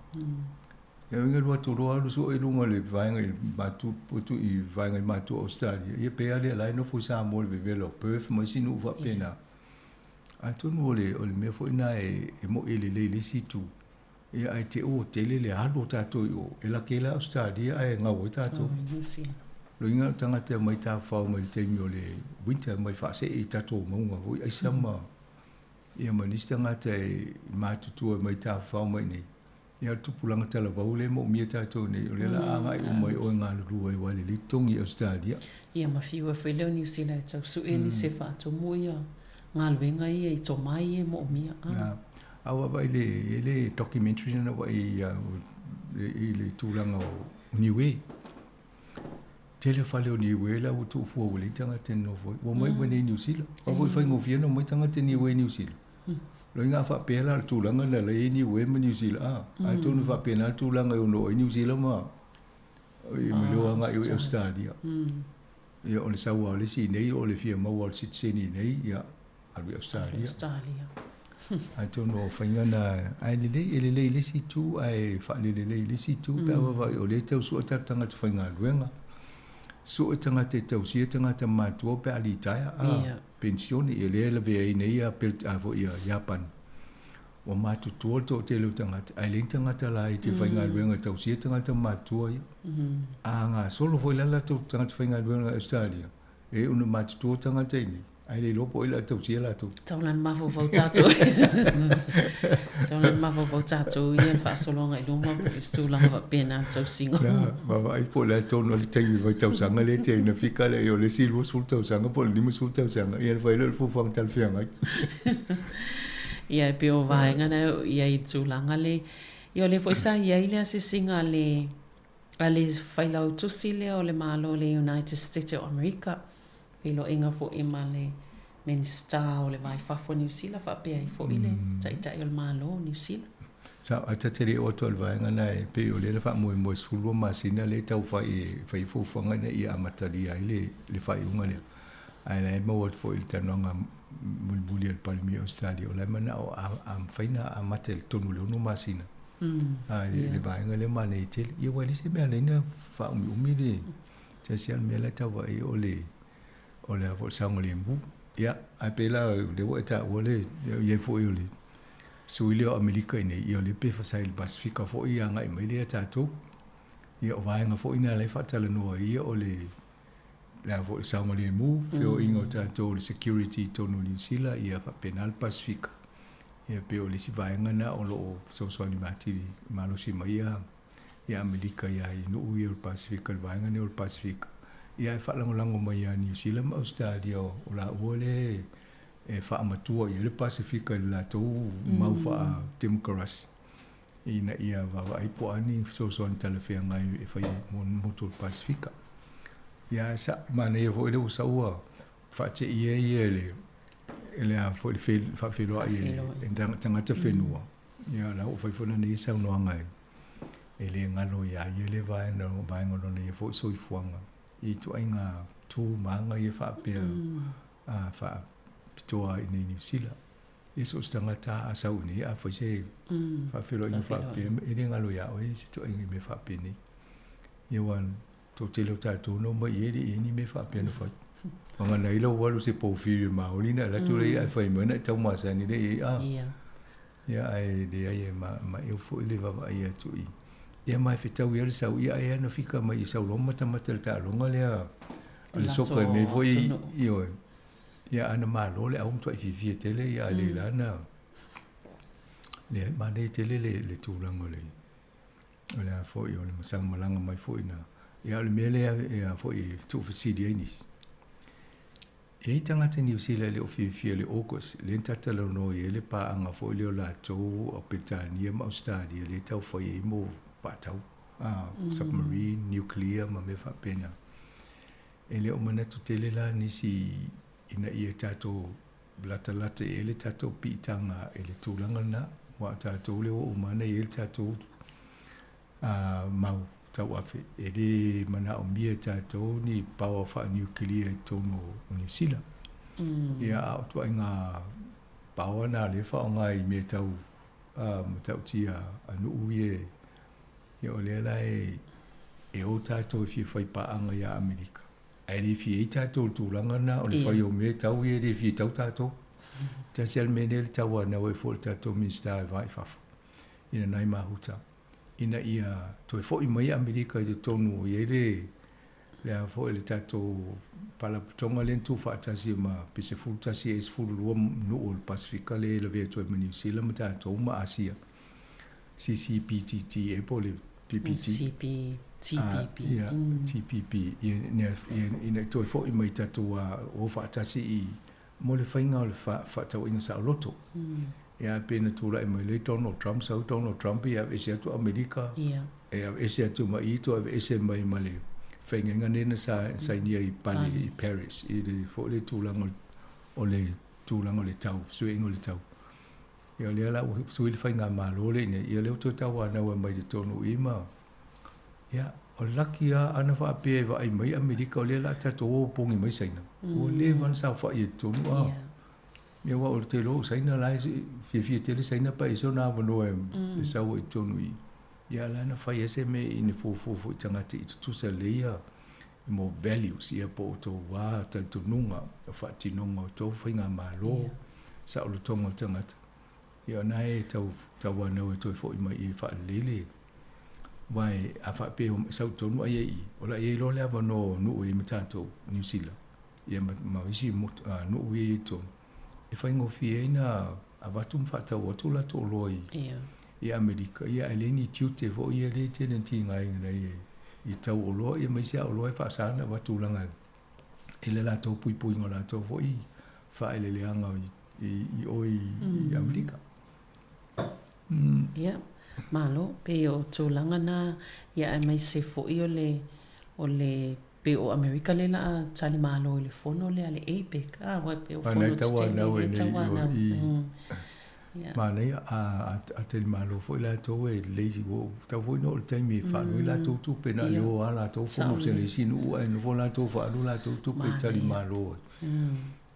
e nga lo tu lo so e lunga le va nga ba tu tu i va nga ma tu Australia e pe ale la no fo Samoa le velo Perth mai si no va pena a tu no le o le me fo ina e mo ele le si tu Ia ai te o te le halo tātou i o. E la ke la Australia ai ngau i tātou. Lo inga tangata mai tā whao mai te mi o le winter mai whaase i tātou maunga hui. Ai sama ia manis tangata e mātutua mai tā whao mai nei. Ia tupulanga tala vau le mo mia tātou nei. O le la anga i o mai o ngā lua i wale li tongi Australia. Ia mawhiwa whai leo New Zealand tau su e ni se whātou muia. Ngā luenga ia i tō mai e mo mia. Awa vai le documentary na wa i le tūlanga o Niue. Tele whale o Niue la o tū fua wale tanga te no foi. Wa mai wane New Zealand. Wa voi whai ngofia no mai tanga te Niue New Zealand. Lo inga whapela le tūlanga na le Niue ma New Zealand. Ai tōnu whapela le tūlanga o no New Zealand ma. I melua nga i Australia. Ia o le saua o le si nei o le fia maua o le sitseni nei ia alui Australia. Ai tono whainga na ai lelei le si tu ai whaalelei le si tu pe awa vai o le tau sua tatanga te whainga luenga. Sua tanga te tau sia tanga te mātua pe ali taia pensioni e le vea i nei a vo ia Japan. O mātu tua to te leo tangata. Ai len tangata la i te whainga luenga tau sia tangata mātua ia. A ngā solo foi lala tau tangata whainga luenga Australia. E una mātu tua tangata i nei. Ai le lopo ila tau sia la tu. Taulan mafo vau tātou. Taulan mafo vau tātou. Ian whaasolonga i luma po istūlanga wa pēnā tau singo. Wawa ai po la tono le taimi vai tau sanga le te ina fika le o le silwa sul tau sanga po le lima sul tau sanga. Ian whaila le fufang tal whianga. Ia e peo vaenga na ia i tūlanga le. Ia le foisa ia i le ase singa le whailau tusi le o le Malo le United States of America. Pelo inga fo ima le minister o le vai fafo New Zealand fa pe ai fo ile tai o le Malo New Zealand. Sa ata tere o to vaenga na e pe o le fa mo sulu masina le tau fai fo fanga na ia matali ai le fai unga le. Ai le mo wat fo il tanonga mulbuli al palmi Australia o le mana o am faina a matel tonu le no masina. Le vaenga le mane tel ia wali se me le na fa umi le social me la tau ai o le avo sang le mbu ia apela le wo eta wole ye fo ile suile o Amerika ine ia le pe fa sai le Pacifica fo ia ngai mai le ta tu ia vai nga fo ina le fa tala no ia o le avo sang le mbu fo ingo ta to le security to no New Zealand ia fa penal Pacifica ia pe o le si vai nga na o lo so ni mati malo si mai ia Amerika ia no ia le Pacifica vai nga ne o Pacifica. Ia e whaalangolango mai a New Zealand, Australia, o la uole e whaamatua i le Pasifika i la tau mau wha democracy. Ina ia wawa aipo ani sosoani talawhea ngai e whai motu le Pasifika. Ia sa mana ia vo ele usaua whaate ia ele a fo le whawhiloa i ele tangata whenua. Ia la o whaifona ni isau noa ngai. Ele ngalo ia i ele vaengono ni e fo soifuanga. I tu ainga tu manga i whaapea whaapitoa i New Zealand. E so stangata a sauni a whaise whaapero i whaapea. E re ngalo ia oi si tu ainga me whaapea ni. I wan to telo tātou no mai e re ni me whaapea no whai. Wanga nei lo walu se pōwhiri maolina la tu rei ai whai mana tau masani re e a. Ia ai re ai e ma e ufo i le wawa ai atu i. Ia mai fitau ia le sau ia e ana fika mai i sau loma tamata le tālonga lea le soka nei voi i oe. Ia ana malo le au mtua i fifia tele ia le lana. Le mane tele le tūlanga le. O le a fo i o le masang malanga mai fo i na. Ia le mele a fo i tu fasidi ainis. E i tangata New Zealand le o fifia le August. Le ntatala no i le paanga fo i le o la tau o Petania ma Australia le tau fo i mo patau submarine nuclear ma me fa pena ele o mana tu tele la nisi ina ia tato lata ele tato pitanga ele tulanga na wa tato le o mana ele tato mau tau afe ele mana o mia tato ni power fa nuclear tono New Zealand ia au tu inga power na le fa ngai me tau tau tia anu uie ia o lea lai e o tātou fi whai paanga ia Amerika. Ai re fi e tātou tūlanga na o le whai o me tau e re fi tau tātou. Ta sial mene le tau ana o e fōle tātou minister e vai whafu. ina nai mahuta. Ina ia toi fo i mai Amerika i te tonu i ele lea fo ele tato pala tonga len tu whaatasi ma pise fultasi e sfulu lua nuu o Pasifika le la vea toi ma New Zealand ma tato ma Asia. CCPTT e po le PPT. TPP. TPP. Ina toi fo i mai tato o whaatasi i mo le whainga o le whaatau inga sa loto. Ia pena tula e mai le Donald Trump, sau Donald Trump ia ese atu Amerika. Ia ese atu mai ito, ia ese mai male. Whainga nena sa nia i pale i Paris. I le fo le tūlanga o le tau, suenga o le tau. Ia lea la sui le whainga Malo le ina, ia leo tō tau anau mai te tonu ima. Ia, o laki a ana wha apea wa ai mai Amerika o lea la tato o pongi mai saina. O le van sa wha i tonu a. Ia wa o te lo saina lai fie tele saina pa iso na wano e sa o i tonu i. Ia la na whai ese me i ne fo i tangata i tutusa leia mo values ia po o tō wā tal tununga o whaatinonga o tō whainga Malo sa o lo tonga o tangata. Ia na e tau anau e toi fo i mai i wha lele. Wai a wha pe o sau tonu ai i. O la i lo lea wano nuu i matato New Zealand. Ia ma isi nuu i tonu. E whaingo fie ina a watum whatau o tula tō loi i Amerika. Ia eleni tiute fo ia le tēnen ti ngai ngai i tau o loa. Ia maisia o loa e whaasana watulanga. E le la tau pui pui ngā la tau fo i wha ele leanga i oi i Amerika. Ia, Malo, pe o tūlanga na ia e mai se fo i o le pe o Amerika le la tali Malo i le fono le ale APEC. Wai pe o fono tstele le tawa nau. Mana a tali Malo fo i la tau e lazy wo. Tau fo i no le taimi e whanu i la tau tupe na leo a la tau fono se le sinu ua e nufo la tau whanu la tau tupe tali Malo.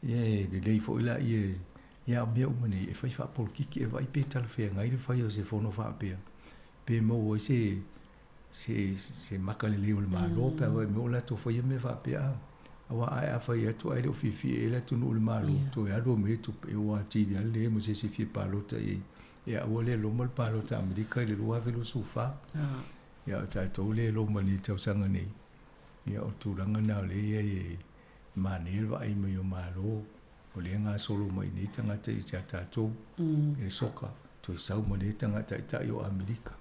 Ie, le lei fo i la ie ia mea umane e whai whapol kiki e vai pe talwhea ngai le whai o se fono whapea. Pe mo o se makale leo le Malo pe awa me o la to whai me whapea. Awa ai a whai atu ai leo whiwhi e la tunu le Malo. To e alo me tu e o a tiri ale le mo se whiwhi palota e. Ia ua le loma le palota Amerika i le lua velo sufa. Ia o tai tau le loma ni tau sanga nei. Ia o tūranga na le ia e manel wa ai mai o Malo. O le ngā solo mai nei tangata i tia tātou. E soka. To i sau ma le tangata i tai o Amerika.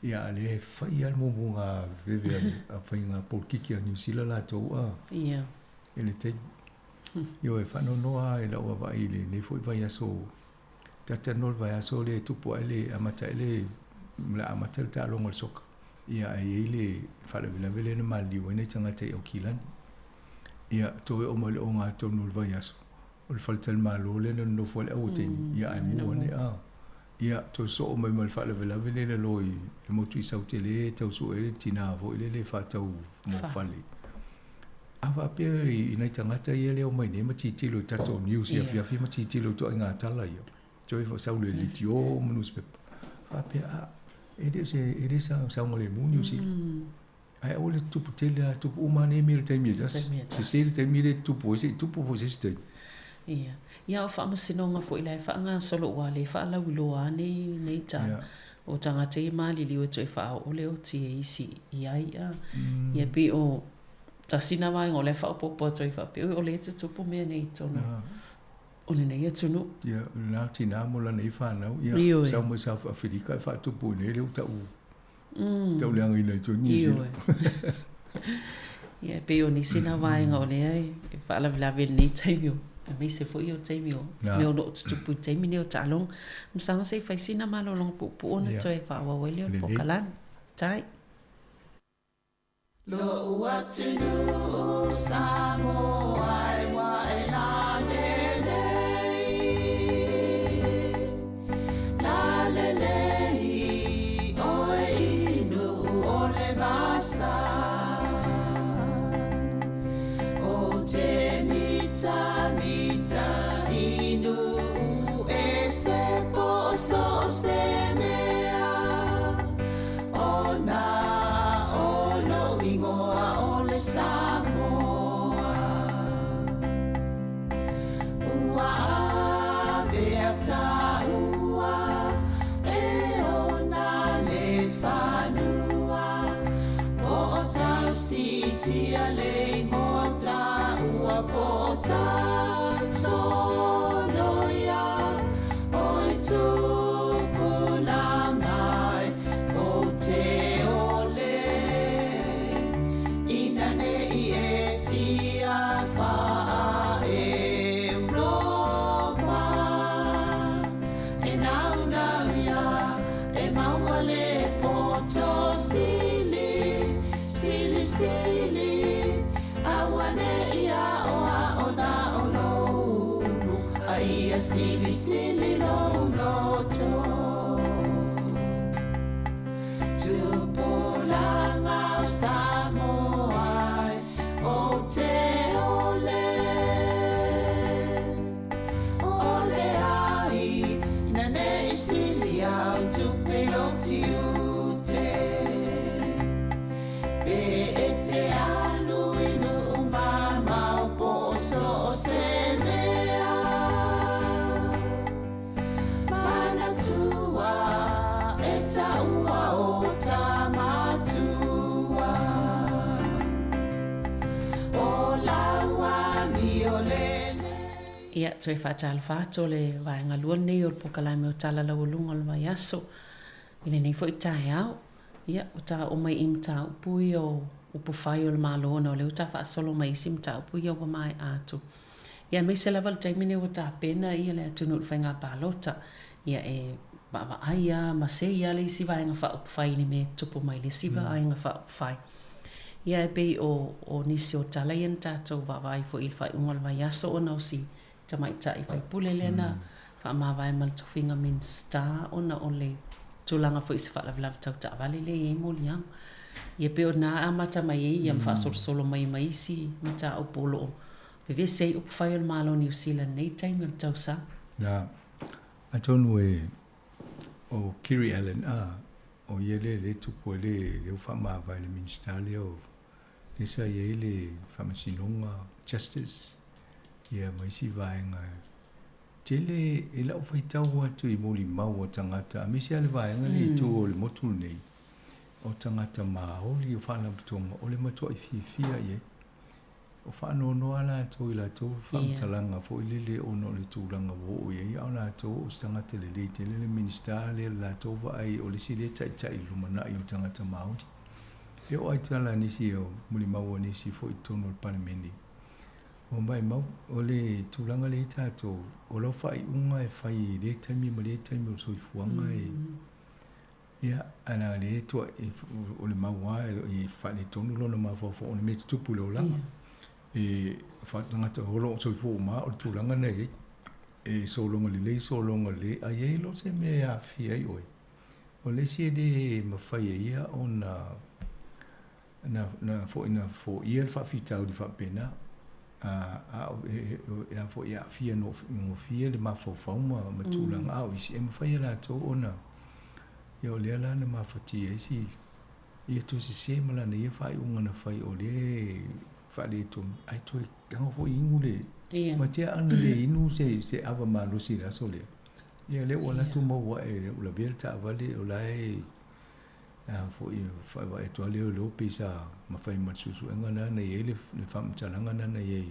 Ia ale whai al momo ngā veve a whai ngā polkiki a New Zealand la tau a. Ia. E le te. Io e whano noa e lau a vai le ne fwoi vai aso. Tata nol vai aso le tupu ai le amata ele la amata le tālonga le soka. Ia ai le whala vila vele na maliu ene tangata i o Kilani. Ia toe o male o ngā tonu le vai aso. O le whalital Malo le na nofo le au teni. Ia ai mua ne a. Ia to so o mai mal whala vila vele le loi. Le motu i saute le tau so e le tina avo i le whatau mo whale. Awa pia i nei tangata i ele o mai ne ma titilo i tato news ia fiafi ma titilo to ai ngā tala ia. Toi fo sau le liti o newspaper. Awa pia a ere sa ngole mu news i. Ai o le tupu tele a tupu umane mi le taimi jas. Se le taimi le tupu o se tupu o se stay. Ia. Ia o whaamasinonga fo i lai whaanga solo ua le whaalau loa nei ta. O tangata i mali liwe to e wha o leo ti e isi i ai a. Ia pe o tasina mai ngole wha o popo to i wha pe o le tupu mea nei tona. O le nei atunu. Ia, nā tina mola nei whanau. Ia, sau mo South Africa e wha tupu nei leo tau. Tau leanga i nei to New Zealand. Ia, pe o nisina mai ngole ai. E wha ala vilawe nei taimio. A me se foi o taimi o. Me o no tupu taimi ni o talong. Msanga se faisina malo long pupu ona to e wha wawele o pokalan. Tai. Lo uatinu Samoa e wa e la lelei o e inu o le vasa o te mita inu e se poso se mea o na o lo ingoa o le Samoa ua avea ta ua e o na sia le ngota ua pota sono ya oi tupu la mai o te ole ina ne I e fia fa Europa e nauna via e mawale poto sili sili sili awane ia oa ona ono aia sili sili no loto tupulanga Samoa o te ole ole ai ina nei sili au tupelo tiute pe e te alu inu umama o poso o se mea mana tua e taua o tamatua o laua mi o lele. Ia, toi whaatala whaato le vaenga lua nei o pokalai me o tala lau lunga o mai aso. Ine nei fo I tae au. Ia, o ta o mai imta upui o upo whai o le malo ona o le uta whaasolo mai isi imta upui o wa mai atu. Ia, mei se lava le taimine o ta pena ia le atunu le whainga pālota. Ia e baba aia, ma se ia le isi vaenga wha upo whai ni me tupu mai le siva ainga wha upo whai. Ia e pei o nisi o tala ian tātou baba ai fo il whai unga le vai aso ona o si tamaita I whai pule lena wha mawai mal tofinga min star ona o le tūlanga fo isi whaalavilavi tau ta avale le e moli ang. Ia peo nā amata mai e ia mwha solo mai mai isi mi ta au polo o. Pewe sei upu whai o le Malo New Zealand nei taimi o le tau sa. Na, atonu e o Kiri Allen o iele le tupu le uwha mawai le minister leo nisa ye le whamasinonga justice ia maisi vaenga tele e lau whaitau atu I moli mau o tangata a misi ale vaenga le tu o le motu nei o tangata maoli o whana putonga o le matua I fia ye o whano noa la to I la to whamtalanga fo I le ono le tūranga wo o ye au la to o tangata le le tele le minister le la to wa ai o le si le tai lumana I o tangata maoli e o ai tala nisi o muli mau o nisi fo I tono le palameni o mai mau o le tūranga le tato o lau whai unga e whai le taimi ma le taimi o soifuanga ia ana le tua o le maua e whai le tonu lona mawhawha o le me tupu leo langa e whatangata holo o soifu o maa o le tūranga nei e solonga le solonga le a iei lo se me a fia I oe o le si e le mawhai e ia o na fo ia le whawhitau li whapena a fo ia fia no fia le mawhawhau ma tūranga au isi e mawhai la tō ona ia o lea lana mawhati e si ia tō se malana ia whai unga na whai o le whai le tō ai tō e kanga fo ingu le ma tea ana le inu se awa malusi la so le ia le wana tu maua e ula bel ta avale o lai fo I whai e toa leo leo pisa ma whai matsusu enga na ye le whamtalanga na ye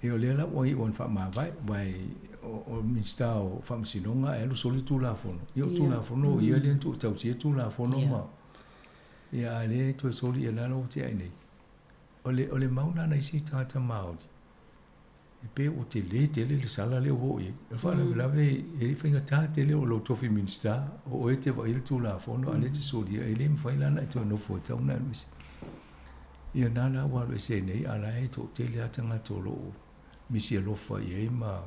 e o lea la wai on whamawai wai o minsta o whamsinonga e lu soli tu la fono I o tu la fono ia le tu tau sia tu la fono ma ia le to soli e nana o te ai nei o le mauna na isi tata maoti e pe o te le sala le o e whala lave e li whainga tā te le o lo tofi minsta o e te wa il tu la fono a le te soli e le mwhailana e tu no fo tau na luisi ia nana walo e se nei ala e to te le atanga tolo misi alofa I ma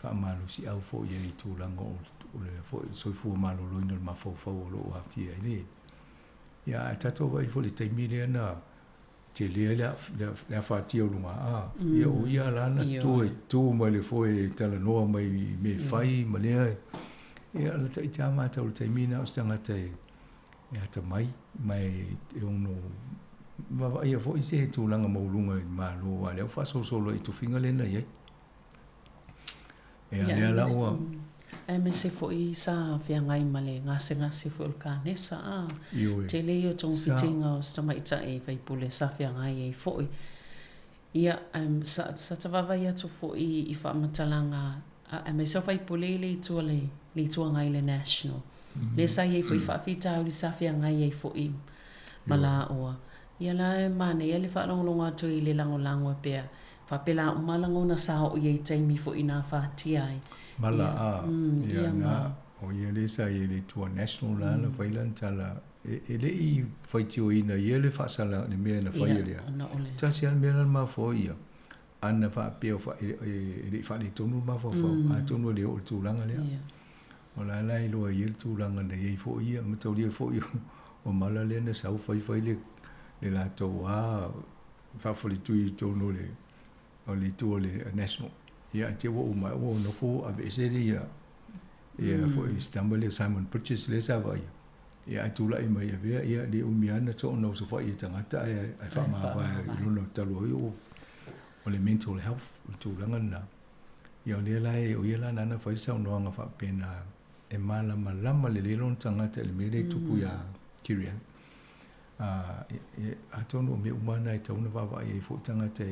whaamalu si au fo I tu lango o le fo soifua malo loina le mawhawhau o lo o hawhia I le ia e tato wai fo le taimire na te lea le whātia o lunga ia o ia lana tu mai le fo e tala noa mai me whai ma lea ia la tai tā mata o le taimina o stangata e hata mai e ono Wawa ia fo I se tūlanga maulunga I Malo a leo whasosolo I tu whinga lena iai. E a lea laua E me se fo I sa fia ngai male ngase fo kanesa te le yo tong fitinga o sta mai ta e vai pule sa fia ngai e fo ia sa tawava ia to fo I fa matalanga a me so vai pule le tu ngai le national le sa ye fo I fa fita o sa fia ngai e fo I mala o ia la mane ia le fa longa to I le lango pe fa pela malango na sa o ye taimi fo ina fa ti ai mala ia na o ia le sa ia le tua national la na vailan tala ele I faitio ina ia le fa sala le me na fa ia ta sia me na ma fo ia ana fa pe fa ele fa le tonu ma fo a tonu le o tu langa le o la lo ia tu langa le ia fo ia ma to le fo ia o mala le na sa fa le la to a fa fo le tu tonu le o le tu le national ia te wo ma wo no fo a ve se ia fo Istanbul Simon Purchase le sa vai ia tu la I mai ia le umiana to no so fa I tangata ai fa ma vai no talo yo o le mental health tu langa na ia le lai o ia la na fa sa no nga fa pena e mala malama le lon tangata le mere tu ku ya Kirian a tono me umana I tau na va vai fo tangata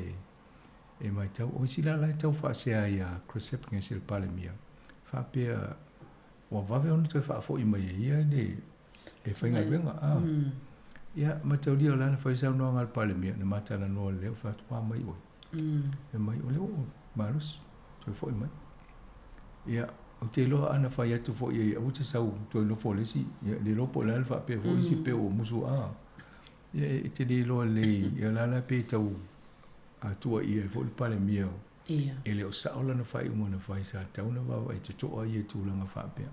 e mai tau o sila lai tau fa se ai a Crescep ngesil palemia fa pe o vave onu te fa fo I mai ia le e whainga wenga ia ma tau lia lana fa isa no ngal palemia na mata na no le fa twa mai o e mai o le o malus to fo I mai ia o te lo ana fa ia tu fo ia o te sau to no fo le si le lo po la fa pe fo isi pe o musu ia te le lo le ia lana pe tau a tua ia fo le pale mia ele o sa ola na fai umona fai sa tau na wa e to ia tu langa fa pe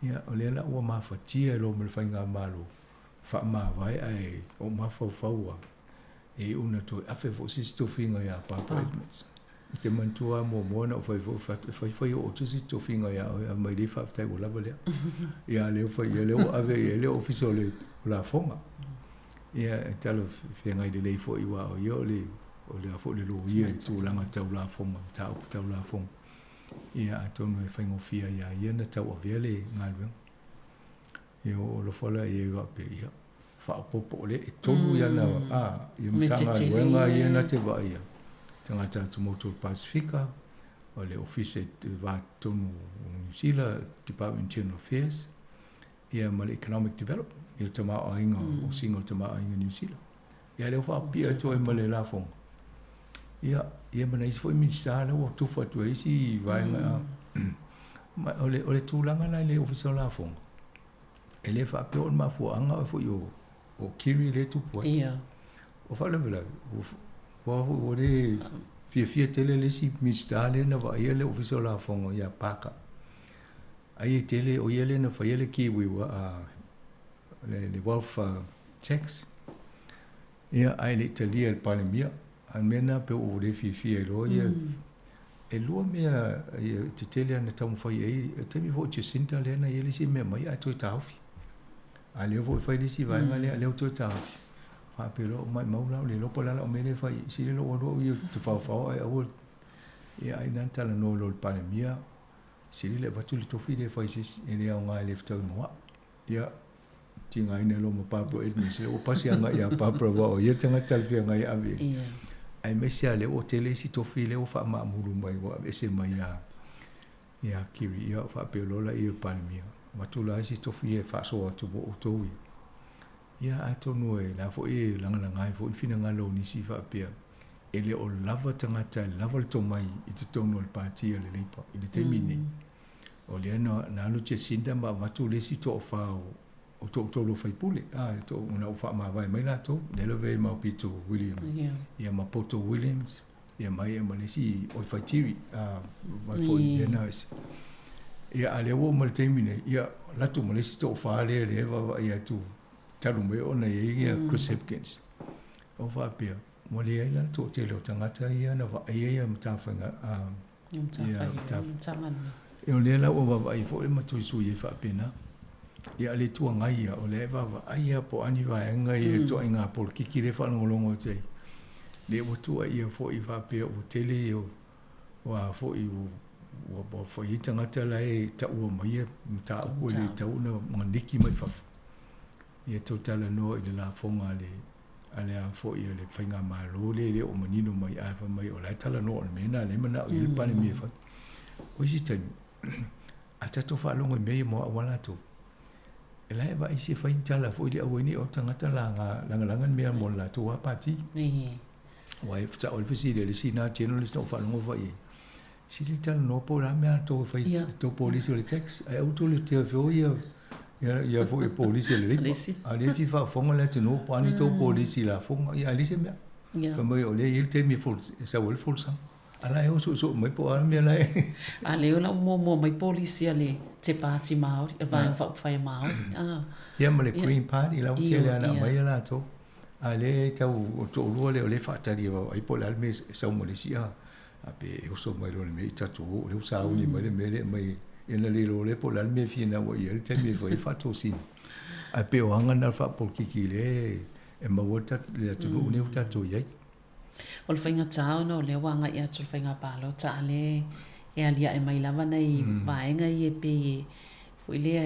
ia o le la o ma fa tia lo me fai nga malo fa ma vai ai o ma fa fa e una to afe fo si sto finga ya pa appointments te mantua mo na fai o to si sto finga ya mai le fa tai o la bale ia le fa ia le o ave ele official la fonga ia talo finga de le fo I wa o yo le o le afo le lo ia tu langa tau la fonga tau la fonga ia atonu e whaingo fia ia na tau a vele ngalwe ia o lo fola ia ga pe ia fa popo le e tonu ia na ia mtanga wenga ia na te va ia tanga tatu moto Pacifica o le office de va tonu New Zealand Department of Internal Affairs ia mal economic development ia tama ainga o single tama ainga New Zealand ia le fa pia to e male la fonga ia mana isi foi minister o tu fa tu isi vai ma ole tu langa la le official la fong ele fa pe on ma fu anga fo yo o kiri le tu po o fa le vela o le fie tele le si minister le na va ele official la fong ya paka ai tele o ele na fa ele ki we wa le wealth tax ia ai le tele el palemia mena pe o le fi lo ia e lo mea te tele na tau fai e te mi vo te sinta le na ele si me mai a to tafi a le vo fai le si vai ma le to tafi fa pe lo mai maula le lo pola o mele fai si le lo o ia te fa ai o ia ai nan tala no lo palemia si le va tu le to fi le fai si ele a nga le fta mo ia tinga ina lo mo pa pro e mi se o pasi anga ia pa pro o ia tanga tal fi anga ia ave ai me sia le o tele si to fi le o fa ma mulu mai wa ese mai ya kiri ya fa pe lo la il palmia ma tu la si to fi e fa so to bo to ya a to no e la fo e langa ngai fo fina ngalo ni si fa pe ele o lava tanga ta lava to mai I to no il parti le lepa il termine o le na lu che sinda ma tu le si to fa o to lo fai pule to una fa ma vai mai la to le lo ve ma pito William ia ma poto Williams ia mai ma le si o fai tiri vai foi ia nice ia ale wo mal termine ia la to ma le si to fa le va ia tu talu me ona ia Chris Hipkins o fa pia mo le ia to te lo tangata ia na va ia mta fanga ia mta e o le la o va vai foi ma tu su ia fa pena ia le tua ngai o le va ia po ani va ngai to inga por kiki le fa ngolongo te le o tua ia fo I va pe o tele o wa fo I Wa fo i tangata lai ta ua mai ta ua le tau na maniki mai fa. Ia tau tala no i le la fonga le ale a fo i le whainga Malo le o manino mai a fa mai o lai tala no o mena le mana o i le pane mi fa. O isi tani a tato wha longo i mei mo a wala to. E lai wa isi whain tala fo i le awani o tangata langa mea mo la to wa pati. Wai fta o le fisi le si na generalist o wha longo wa i. Si le tala no po la mea to whai to polisi o le tax. Ai auto le te fo ia fo i polisi le ripa. A le fi wha fonga le te no pani to polisi la fonga i alise mea. Fa mai o le il te mi fol sa wale fol sang. Ala e o so mai po ala mea lai. A le o la mo mai polisi le te pāti Māori, e vai whai Māori. Ia ma le Green Party la o te le ana mai la to. A le tau o to lua le o le whaatari ai po le alme sa umalisia. A pe e uso mai lo le mei tatu o le usa uni mai le mele mai ena le lo le po le alme fina wa i el te me vai whato sin. A pe o anga na wha por kiki le e mawata le atu uni o tatu iai. O le whainga tāo no le wanga i atu le whainga pālo ta le e alia e mai lava nei vaenga i e pe fui lea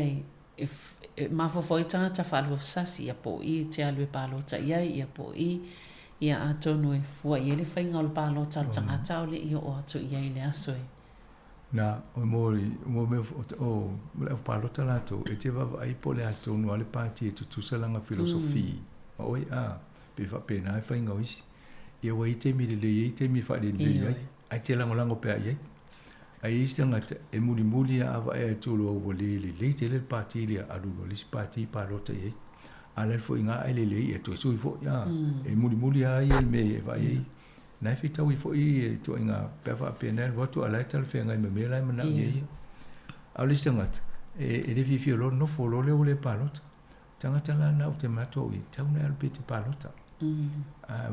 e mafofoi tangata whaalua sasi ia po i te alue pālo ta iai ia po i ia atonu e fua i ele whainga o le pālo ta tangata o le i o atu iai le asoe. Na o mori me o le pālo ta lato e te vava ai po le atonu ale pāti e tutusalanga filosofi. Ma oi pe wha pēnā e whainga o isi. Ia wai te mi le i te mi whaare le iai. Ai te lango pēa iai. Ai istangata e muri ava e tulu o wale le te le pāti le arulo le si pāti pālota iai. Ala fo inga ai le e to sui fo ia. E muri ai el me e vai iai. Nai fitau i fo i e to inga pewa penel watu alai tal whenga i me me lai mana iai. Au le istangata e le fifi o lo no fo lo le o le pālota. Tangata la na o te mato i tauna alpe te pālota.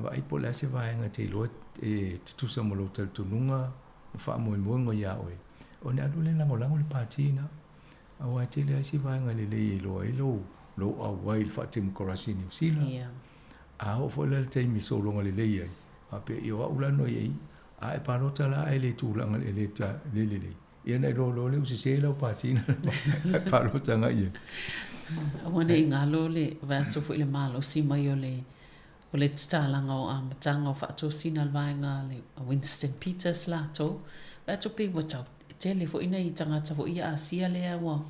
Vai po la se vai nga te lo e te tusa mo lo tal tununga fa mo mo ia oe o ne alu le lango le patina a wa te le si vai nga le lo a wai fa te mkorasi ni usila a o fo le te mi so longa le ai a pe yo a ula no ai a e parota la ai le tu langa le ta le ia nei lo le usi se lo patina parota nga ia a wana i ngalo le va to fo le malo si mai o le tālanga o amatanga o whaato sina alwaenga le Winston Peters la to. Whaato pe watau te le fo ina i tangata fo ia asia lea wa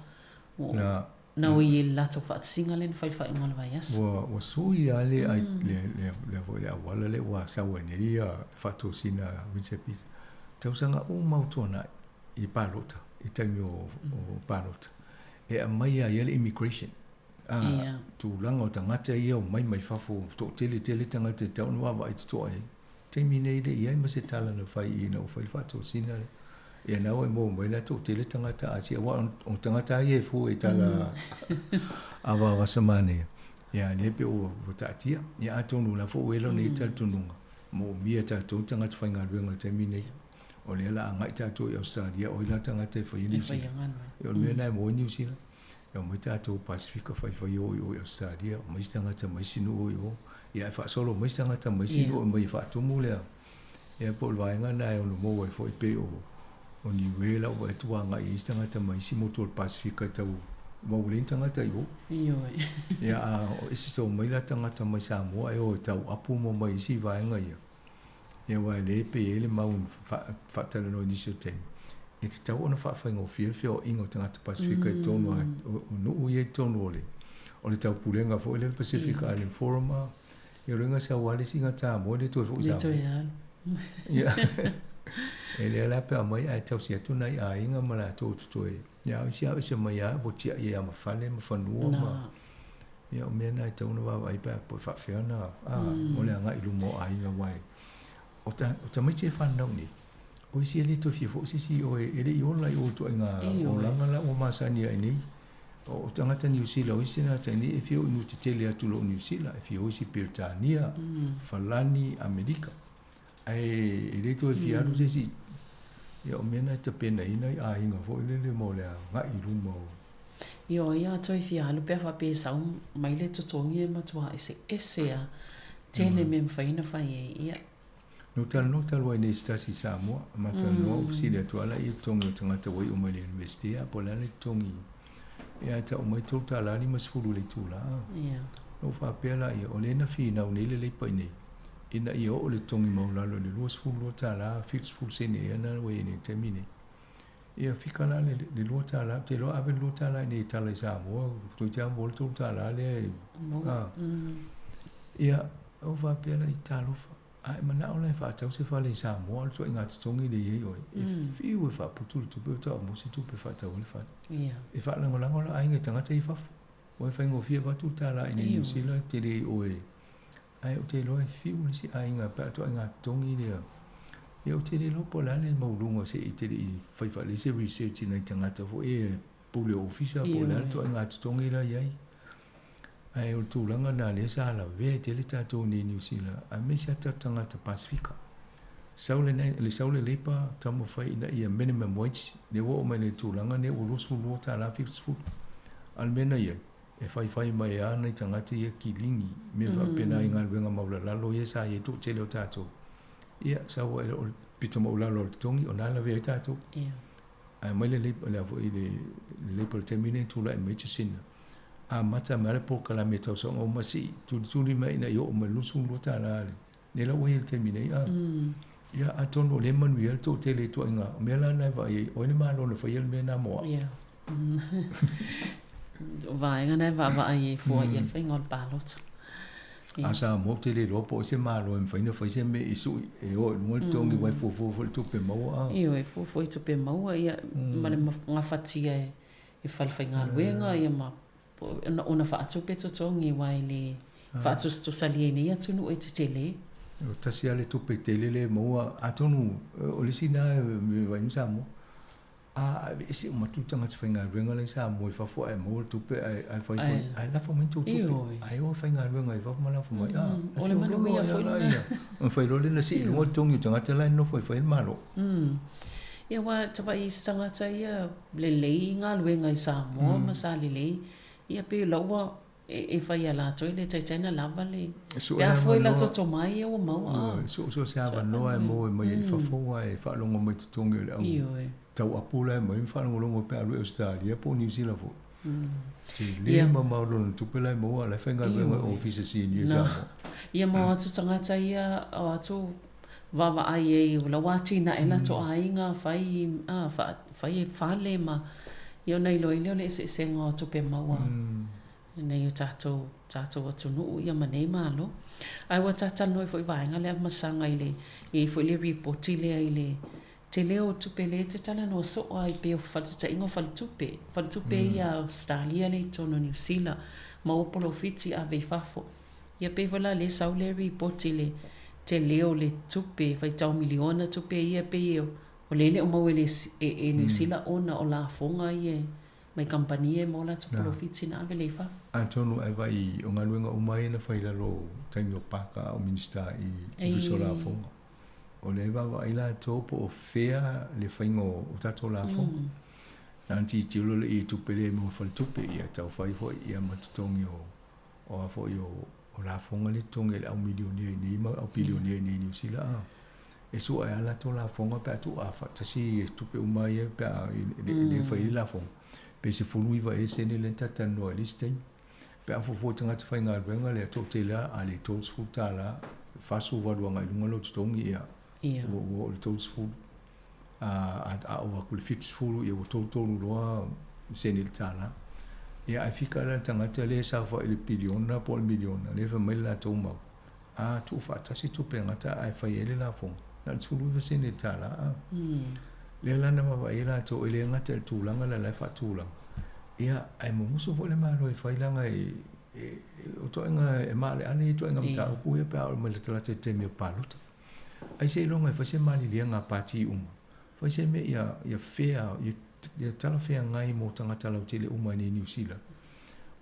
na o i lato whaatsinga le na whai ngala vai as. Wa sui ale ai le fo le awala le wa sawa ne ia whaato sina Winston Peters. Tausanga o mautona i Palota, i taimi o Palota. E a mai a iale immigration. Tu langa o tangata ia o mai whafo to tele tangata tau noa wa i to ai. Te mine ile ia ma se tala na whai i na o whai whato sina le. Ia nao e mo mai na to tele tangata a sia wa o tangata ia e fu e tala awa wasamane. Ia ne pe o tatia. Ia atonu la fo uelo ne ital tununga. Mo mia tato tangata whai ngā ruenga te mine. O le la ngai tato i Australia o ila tangata e whai New Zealand. Ia o mea nai mo New Zealand. Ia mai tātou Pasifika whai o Australia, mai tangata mai sinu o. Ia e whaasolo mai tangata mai sinu o mai whaatumu lea. Ia po lwaenga nai ono mo e fwoi pe o niwela o e tuanga i tangata mai simo tol Pasifika tau maulin tangata i o. Ia o isi tau mai la tangata mai Samoa e o tau apu mo mai isi waenga ia. Ia wai le pe ele maun whaatala no nisio temi. E te tau ona whaafai ngō whiawhia o ingo tangata Pasifika e tonu o nuu i e tonu ole. O le tau pulenga fo ele Pacific Island Forum a. E ringa sa wale singa tā mo le toi fo le toi al. Ia. E le ala pe a mai ai tau si atu nai a inga ma la tō tutoe. Ia o si a se mai a bo tia i a mawhale ma whanua ma. Ia o mea nai tau na wawa i pa po whaafhia na. Mo le anga ilu mo a inga wai. O ta mai te whanau ni. O isi ele to fifo sisi o ele i ola i o to nga o langa la o masani ai nei o tangata New Zealand o isi na tani e fio inu te tele atu lo New Zealand e fio isi Britania Falani Amerika ai ele to e fiaru sisi ia o mena te pena ina a inga fo ele mo le nga i rumo Io ia to e fiaru pe fa pe sa mai le to tongi e matua ese a tele me mfaina fa ia no tal wai nei stasi Samoa ma no ofisile tu ala I tongi tangata wai o mai university a pola le tongi ia ta o mai tau tala ni masfulu le tula ia no fa pela ia o le na fi na nei le pa nei ina ia o le tongi maulalo le luas fulu tala fix full sene na wai nei termine ia fikala le lo tala te lo ave lo tala nei tala Samoa tu ja mo tu tala le ia o fa pela I talo ai mana o le fa tau se fa le Samoa tu inga tongi le ye o fi o fa putu tu pe ta mo se tu pe fa tau le fa ia e fa la ngola ngola ai nge tanga te fa o fa ngo fi va tu tala ni New Zealand te le o ai o te lo fi o si ai nga pa tu inga tongi le ia o te le lo po la le mo lungo se I te le fa le se research ni tanga ta fo pule ofisa po la tu inga tongi la ye ai o tu langa na le sa la ve te le tato ni New Zealand a me sa tanga ta Pacifica saule le pa tamo fai na ia minimum wage le wo me le tu langa ne o losu lo ta la fix food al mena ia e fai mai ana tanga te ia kilingi me va pena inga venga maula la lo ia sa ia tu te le tato ia sa wo o pito maula lo tongi ona la ve tato ia ai mai le vo le por termine tu la me china a mata mare po kala me tau so o masi tu mai na yo o malusu lo ta la ne la wo termine ia a tono le manuel to te le to inga me la na va I o ni malo le fa me na mo ia vai ngana va ai fo ia fa ngol palot asa mo te le lo po se malo en fa se me isu e o ngol tongi wai fo tu pe mo a io e fo tu pe mo ia ma le nga fatia e fa fa ngal wenga ia ma ona fa atu pe to tongi wai le fa atu sto saliene ia tu no e te tele o tasi ale tu pe tele le mo a tonu o le sina me vai ni samo a ese ma tu tanga fa ngal wenga le sa mo fa fo e mo tu pe ai fa ai la fo men tu ai o fa ngal wenga fa ma la fo mai o le manu ia fo o fa lo le na si mo tongi tanga te la no fa malo ia wa tapa I sanga ta ia le ngal wenga I Samoa ma sa le ia pe lawa e fa ia la toi le taitana lava le ia foi la to mai o mau so se ava no ai mo mai fa fo ai fa longo mai tongi le tau apula mai fa longo pe a Australia po New Zealand fo le ma lo tu pe la mo ala fa ngal wenga office si ni sa ia mo tu tanga ta ia o tu vava ai la wati na ela to ainga fai fale ma io nei lo le se ngo to pe mawa nei tato tu no ia mane malo ai wa tata no foi vai ngale masanga ile e foi le report ile ile te leo tu pe le te tala no so ai pe o falta ingo faltu pe ia Australia le tono New Zealand ma o polo fiti ave fafo ia pe vola le saule report ile te leo le tupe fai tau miliona tupe ia pe o lele o mawele e New Zealand ona o la fonga ia mai kampanie mo la tu profit na vele fa Antono ai vai o ngaluenga o mai na fai la lo tango paka o minister I visola fonga o le va vai la topo o fea le faingo o tato la fonga nanti tilo le I tupe le mo fal tupe ia tau fai foi ia matutongi o afo o la fonga le tonga le au milioni ni ma au bilioni ni New Zealand e so ai ala to la fonga pe tu afa tasi tupe o mai pe le fai la fonga pe se fului va ese ne lenta tano listing pe a fo tanga te fai ngal venga le to te la ale to sfuta la fasu va luanga lunga lo tongi ia o to sfu a o kul fit fulu ia o to lo se ne tala ia ai fika la tanga te le sa fa il biliona pol miliona le fa mai la to ma a tu fa tasi tu pe ngata ai fa ele la fo la sfulu va se ne tala le la na va ila to ile ngata tu langa la fa tu langa ia ai mo muso vo le malo e fa langa o to nga e male ani to nga mta ku e pa o le tla te me palot ai se longa fa se mali le nga pati fa se me ia fea ia tala fea ngai mo tanga tala utile ni New Zealand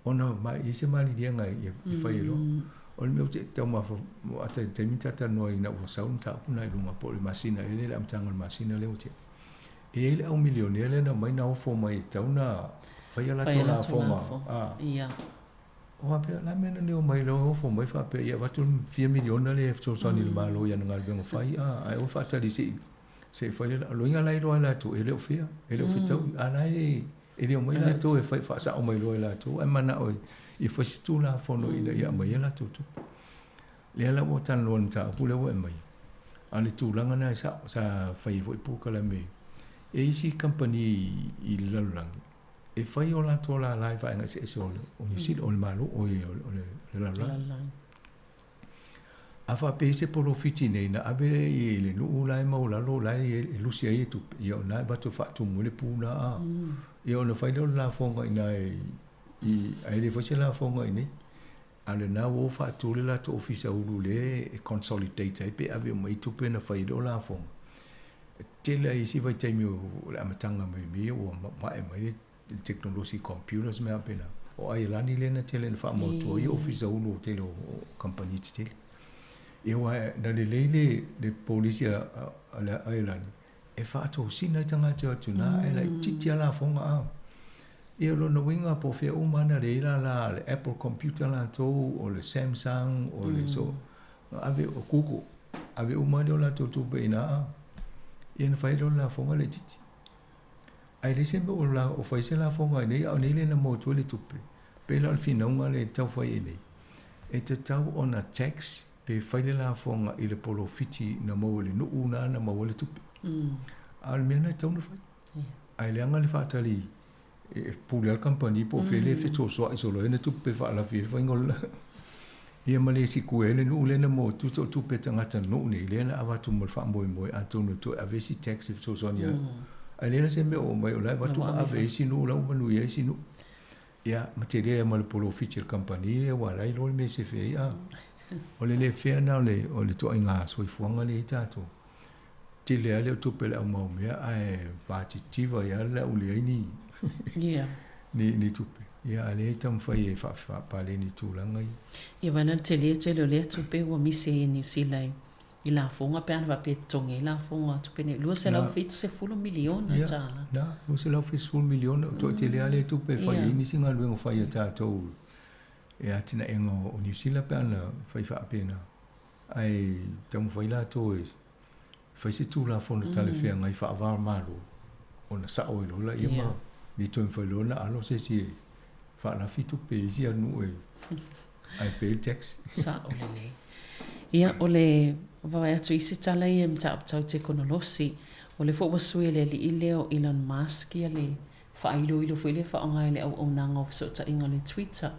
ona mai i se mali le nga ia fa ilo o le meu te ma ata te mita ta no ina o sa un ta puna i lunga po le masina ele la mtanga le masina le uti ele au milione ele na mai na o fo mai tauna fa ia la tola fo ma ia O pe la mena le o mai lo fo mai fa pe ia watu 4 miliona le so so ni malo ia nga bengo fai ai o fa tali se fa le lo inga lai lo la tu ele o fia ele o fitau ana ele o mai la tu e fa sa o mai lo la tu e mana o i fa si tu la fo no ia mai la tu le la o tan lo nta pu le o mai ale tu langa na sa fai fo pu kala me e isi company i la lang e fai o la to la live nga se o ni sit o malo o le la afa pe se polo fiti nei na ave e le nu la ma la lo la e lucia e tu io na ba to fa tu mo le puna io no fai la fonga ina i ai le fosse la fonga ini ale na wo fa tu le la to office u le e consolidate pe ave mai tu pe na fai la fonga tele i si vai te mi la matanga mi o ma e mai technology computers me apena o ai lani le na tele na fa mo to i office u tele company tele e wa na le polisia ala ai lani e fa to sina tanga tu na e la titi ala fonga e lo no winga po fe o mana le la Apple computer la to o le Samsung o le so ave o Google ave o mana la to be na e na fai la fonga le titi ai le sembe o la o fai se la fonga nei o nei le na mo tu le tupe pe la fina unga le tau fai nei e te tau ona tax pe fai la fonga i le polo fiti na mo le no una na mo le tupe al mena tau na fai ai le anga le fatali e puli al compagnie po fele fe so isolo ene tupe fa la fi fa ngol ia male si kuele no le na mo tu pe tanga tanu ni le na ava tu mo fa mo a tu no tu ave si tax so sonia ale se me o mai o la va tu ave si no la o manu ia si no ia materia mal polo feature company wa la lo me se fe ia o le fe na o le to inga soifua le tato ti le ale tu pe la mo me ai partitiva ia la o le ni ni tupe ia ale tam fai fa pale ni tulanga ia wana tele le tupe wa mise ni silai i la fonga pe ana va pe tonge la fonga tupe ne lu se la fit se full milion ta na lu se la fit full milion to tele ale tupe fai ni singa lu fai ta to ia tina engo o ni sila pe ana fai fa pena ai tam fai la to fai se tu la fonga tale fe ngai fa va malo ona sa o lo la ia ma ni to fai lo na alo se si fa la fitu pe si anu e ai pe tax sa o le ia o le va atu isi tala i mta tau te konolosi o le fo wasui le li ile o Elon Musk ia le fa ilo fo ile fa ngai le au nanga of so ta inga le Twitter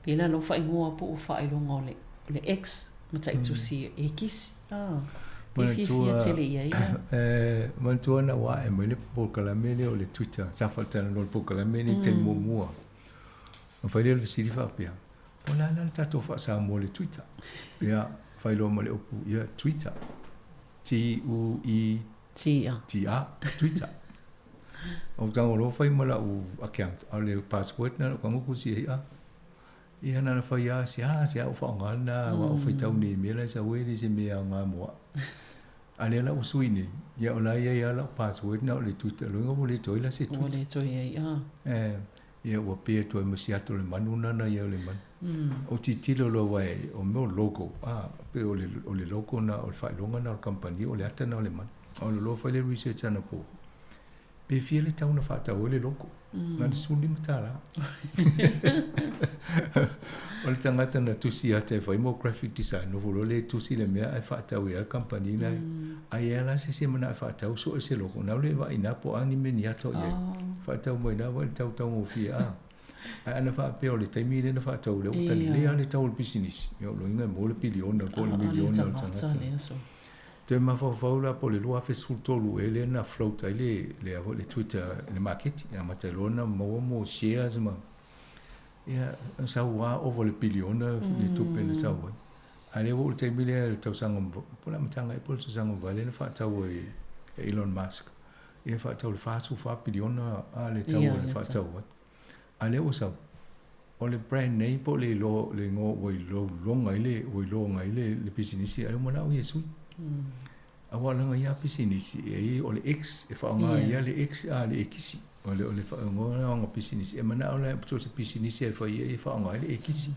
pe la lo fa ingoa po fa ilo ngole le X mta itu si e kisi mantua na wa e mele po kalamene o le Twitter sa falta no po kalamene te momua o fai le si fa pia o la na tato fa sa mo le Twitter ya fai lo mo le opu ya Twitter T-U-E-T-A Twitter o tango lo fai mo la u account o le password na ko mo si ya ia na fai ya sia o fa ngana wa o fai tau ni mela sa we ni se me nga mo ale la usuini ya ola ya la password na le Twitter lo ngo le toila se Twitter le toia ya o pe to mo sia to le manuna na ya le man o titilo lo wa o mo logo pe o le logo na o fa longa na company o le ata na le man o lo fa le research na po pe fiele ta una fata o le logo na sundi mtala o le tangata na tusi ate fai mo graphic design no volo le tusi le mea ai fata o ia company na ai ala se mana fata o so se logo na le va ina po anime ni ato ia fata mo ina va tau tau mo fia ana fa pe o le taimi le na fata o le o tali le ale tau business yo lo inga mo le biliona ko le miliona o tangata te ma fa la po le lua fe sul tolu ele na float le avo le Twitter le market ya matalona mo shares ma ya sa wa over le biliona le tupe le sa wa ale wo te mile tau sanga po la matanga e po sanga vale na fa tau Elon Musk e fa tau le fa su fa biliona ale tau le fa tau ale o sa o le brand name po le lo le ngo wo lo ngai le business ale mo na o yesu awala nga ya pisinisi e o le X e fa nga ya le X le ekisi ole fa ngona pisinisi e mana ole so se pisinisi e fa nga ele e kisi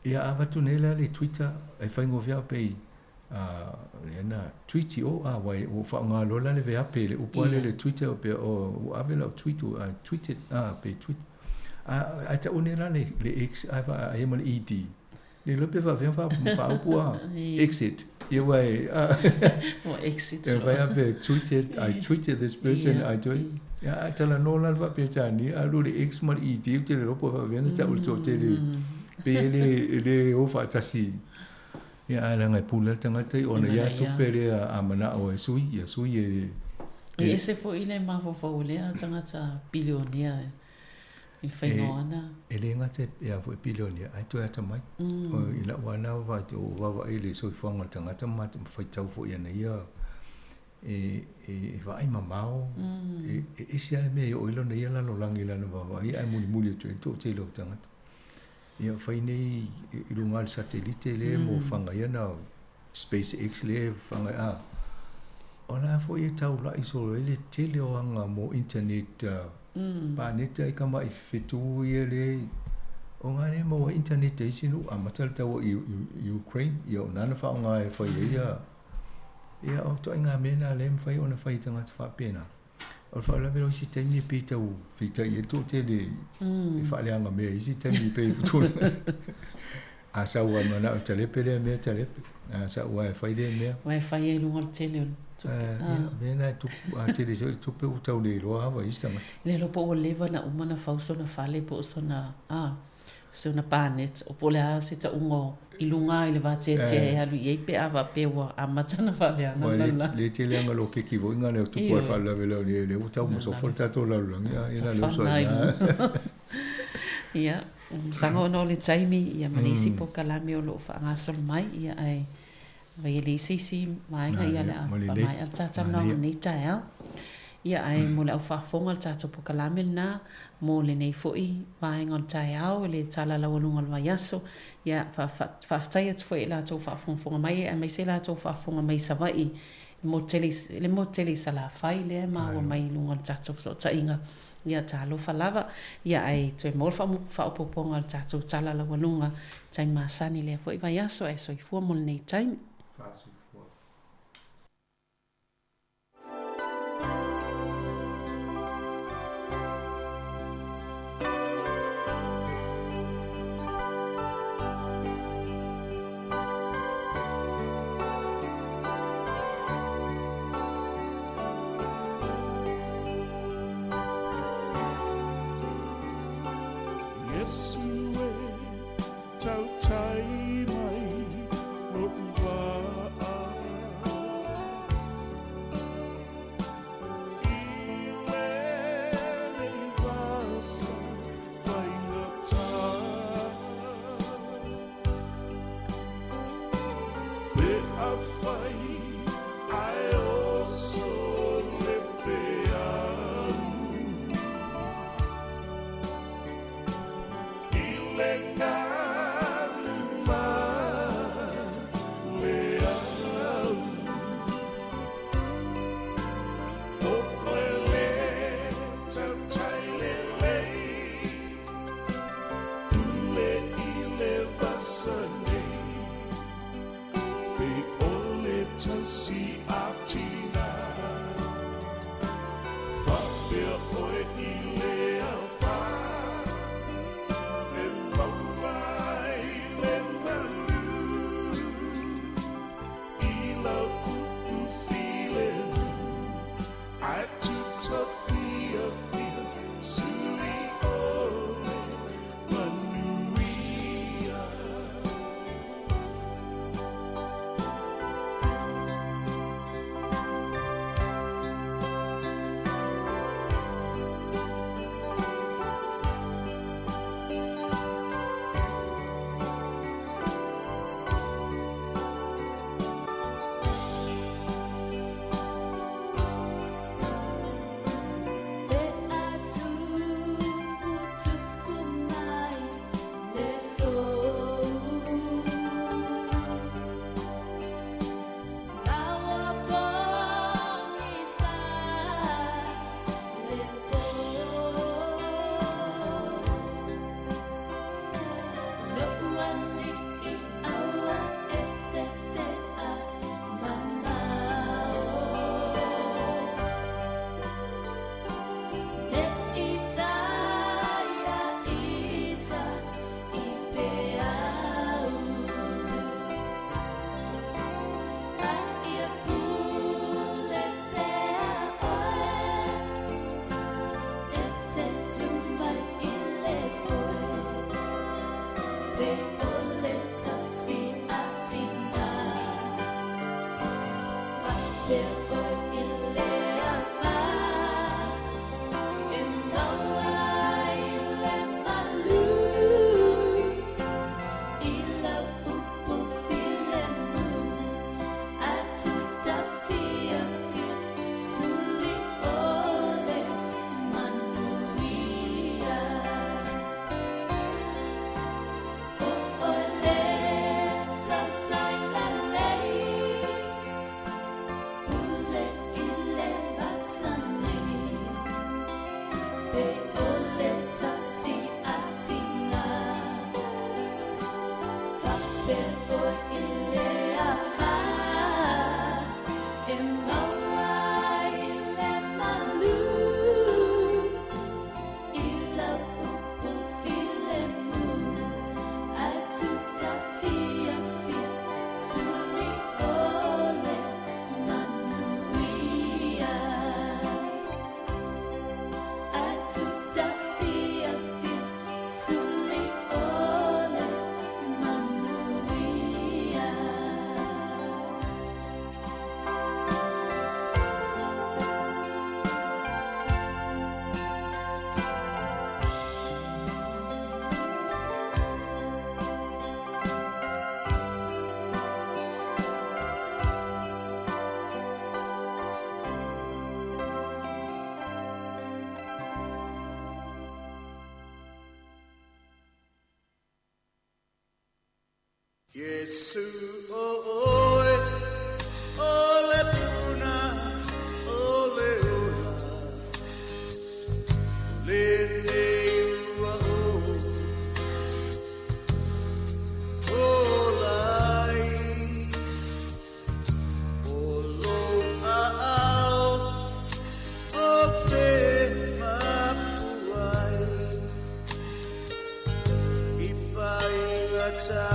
ia avatunela le Twitter e fa ngovia pe na tweet o wai o fa nga lola le vea pe le upole le Twitter pe o avela tweet o tweeted pe tweet ta unela le x ava e mal ed le lope va vem fa upua exit ia wai o exit e vai pe tweeted I tweeted this person I do ya tala nola va pe tani a lo le x mal ed te le lopo va vem ta ulto te le pe le o fa tasi ia ala ngai pula tangata i ona ia tupere a mana o e sui e ese fo ile ma fo le tangata bilionia i whaingoana ele ngate ia fo bilionia ai tu ata mai o ila wana va to va ile soifua tangata ma fai tau fo ia na ia e vai mamao e sia me o ilo na ia la lo langi la no va ia ai muli tu te lo tangata ia fai nei i lunga al satellite le mo fanga ia na SpaceX le fanga ona fo ia tau la iso le tele o anga mo internet pa neta i kama i fitu ia le o ngane mo internet e sinu a matal tau i Ukraine ia ona na fa nga e fai ia o to inga mena le fai ona fai tanga fa pena o fa la velo si temi pe tau fita i to tele i fa le anga me si temi pe futu a sa wa mana o tele pe me tele a sa wa fa de me wa fa ye lu ngol tele bena tu a tele so tu pe u tau le lo ha ista ma le lo po leva na umana fa so na fale po so na so na panet o po le a se ta ungo ilunga ile va te alu ye pe ava pe wa amatana fale ana le tele anga lo ke ki vo inga le tu po fa la velo le u tau mo so folta to la lu ina le so ia sango no le taimi ia manisi po kalame o lo fa ngaso mai ia ai vai le sisi mai nga ia la mai al tata no ni tael ia ai mo le fa fonga al tata po kalame na mo le nei foi vai ngon tael le tala la wonunga va yaso ia fa tai at foi la to fa fonga mai e mai se la to fa fonga mai sa vai mo tele sala fai le ma o mai lunga tata so tainga ia talo falava ia ai te mol fa poponga al tatu tala la wanunga tai masani le foi vai aso e soifua mol nei time Yesu oe, ole puna, ole ola, ole neua olai, olo ao, o te mapuai, ipai gata.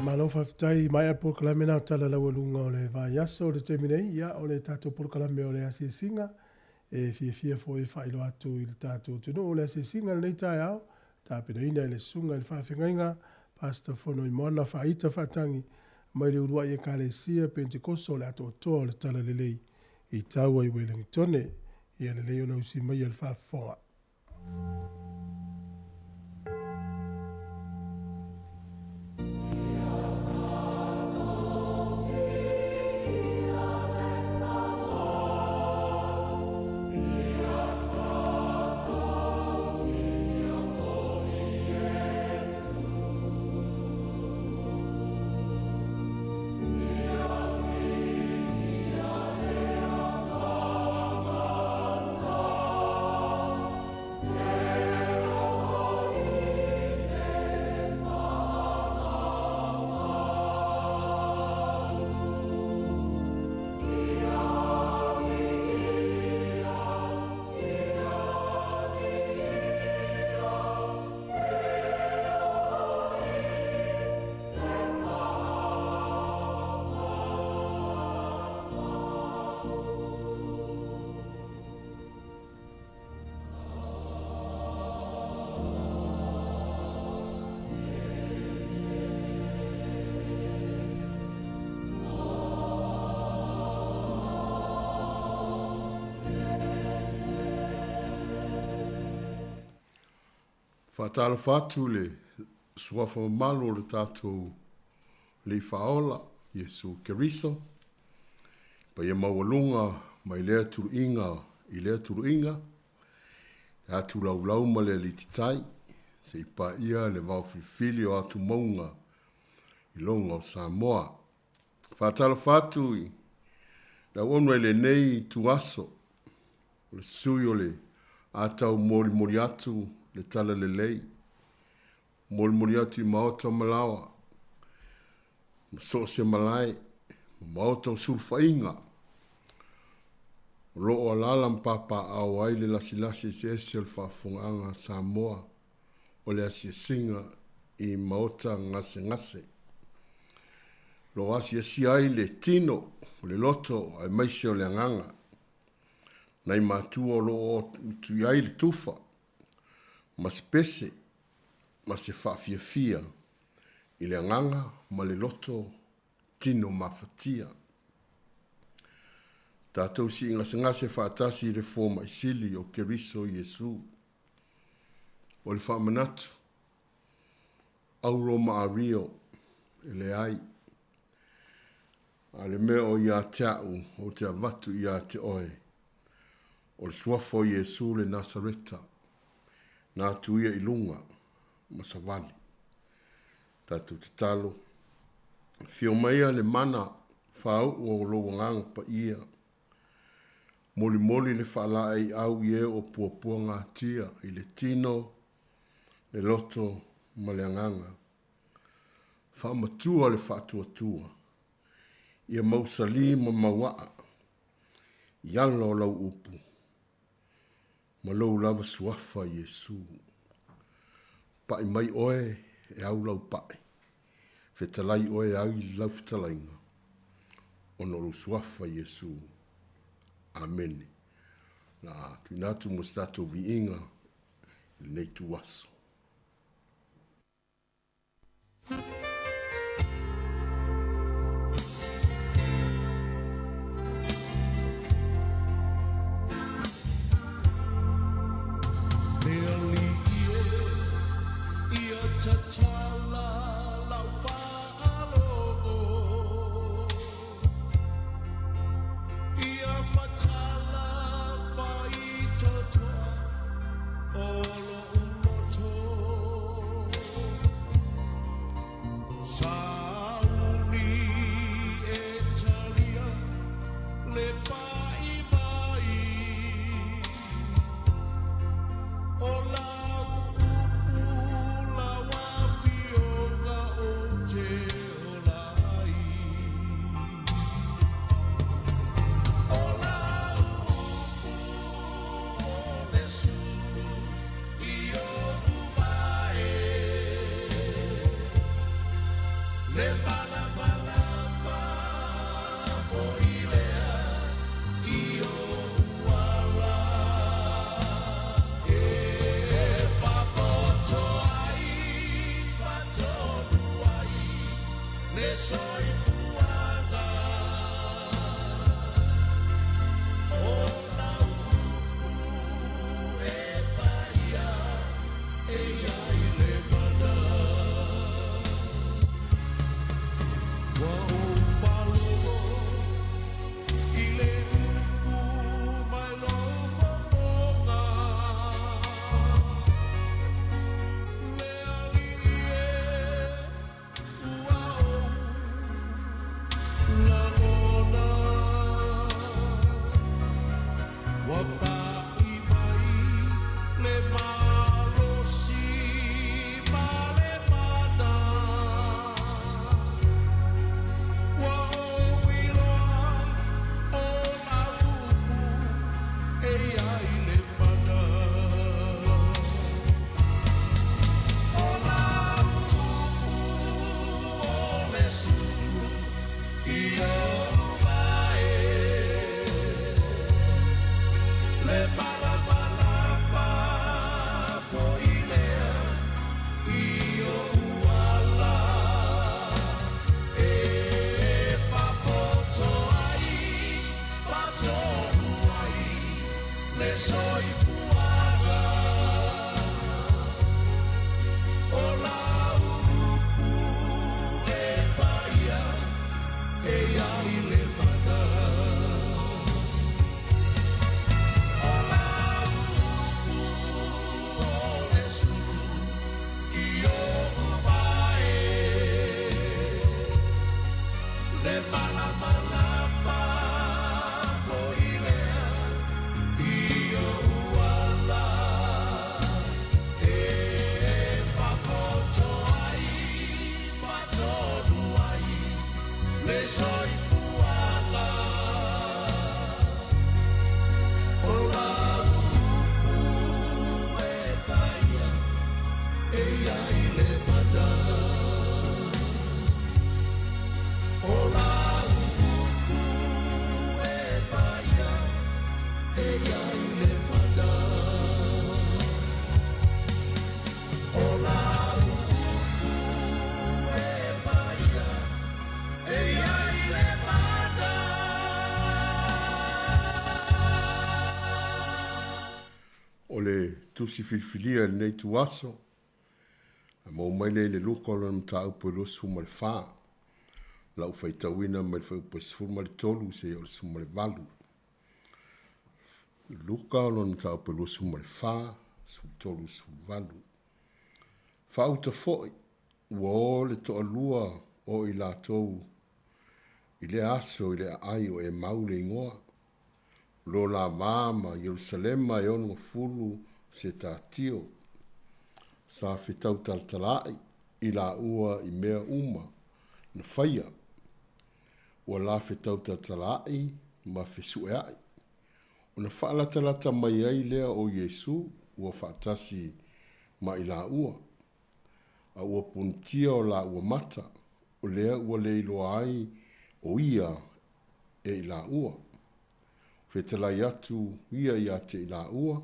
Malo fafitai mai al proklame na tala la walunga o le vai aso o le teminei ia o le tato proklame o le asi singa e fia fo e failo atu i le tato tunu o le asi singa le tai au ta pina ina le sunga le fafingainga pasta fono i mona faita fatangi mai le urua i kalesia pentekosto le ato to le tala le lei i taua i Wellington ia le lei ona usi mai al fafoa. Whaatala whātu le suafa malo le tātou le whaola, Yesu Keriso. Pa ia mawalunga mai lea turuinga i lea turuinga. Atu laulau ma le lititai, se ipa ia le wawhifili o atu maunga i longa o Samoa. Whaatala whātu i la onwe le nei tu aso, le sui o le atau mori atu le tala le lei. Mori atu i maota malawa, so se malai, maota o sulfainga. Ro'o alalam papa au ai le lasi se ese le whaafongaanga Samoa o le asia singa i maota ngase. Lo asia si ai le tino, le loto ai maise o le anganga. Nai matua o lo tu ai le tufa, ma se pese, ma se whaafiafia i le anganga ma le loto tino mafatia. Tātou si ngase whaatasi le fōma i sili o Keriso Yesu. O le whaamanatu, auro maario e le ai. A le mea o ia te au, o te avatu ia te oe. O le suafo Yesu le Nasareta, nā tuia i lunga, masawali. Tātou te talo. Fio maia le mana whau o lo ngang pa ia. Moli le whala ai au ie o puapua ngā tia i le tino, le loto ma le anganga. Whaamatua le whaatuatua. Ia mausali ma mawaa. Ialo lau upu. Ma lau lava suafa Yesu. Pai mai oe e au lau pai. Fetalai oe au i lau fetalainga. Ono lu suafa Yesu. Amen. Na tuinatu mo stato viinga nei tu aso. o le tusi filfilia nei tu aso. A mau mai le luka o lana mta upo lo suma le faa. La ufai tawina mai fai upo sifuma le tolu se o le suma le valu. Luka o lana mta upo lo suma le faa, su tolu su valu. Faa uta foi, ua o le toa lua o i la tou. I le aso i le ai o e maule ingoa. Lo la mama Yerusalema e ono fulu se tātio. Sa fitau taltalai i la ua i mea uma na whaia. Ua la fitau taltalai ma fisue ai. Una whaalatalata mai ai lea o Yesu ua whaatasi ma i la ua. A ua puntia o la ua mata o lea ua leiloa ai o ia e i la ua. Fetalai atu ia ia te i la ua.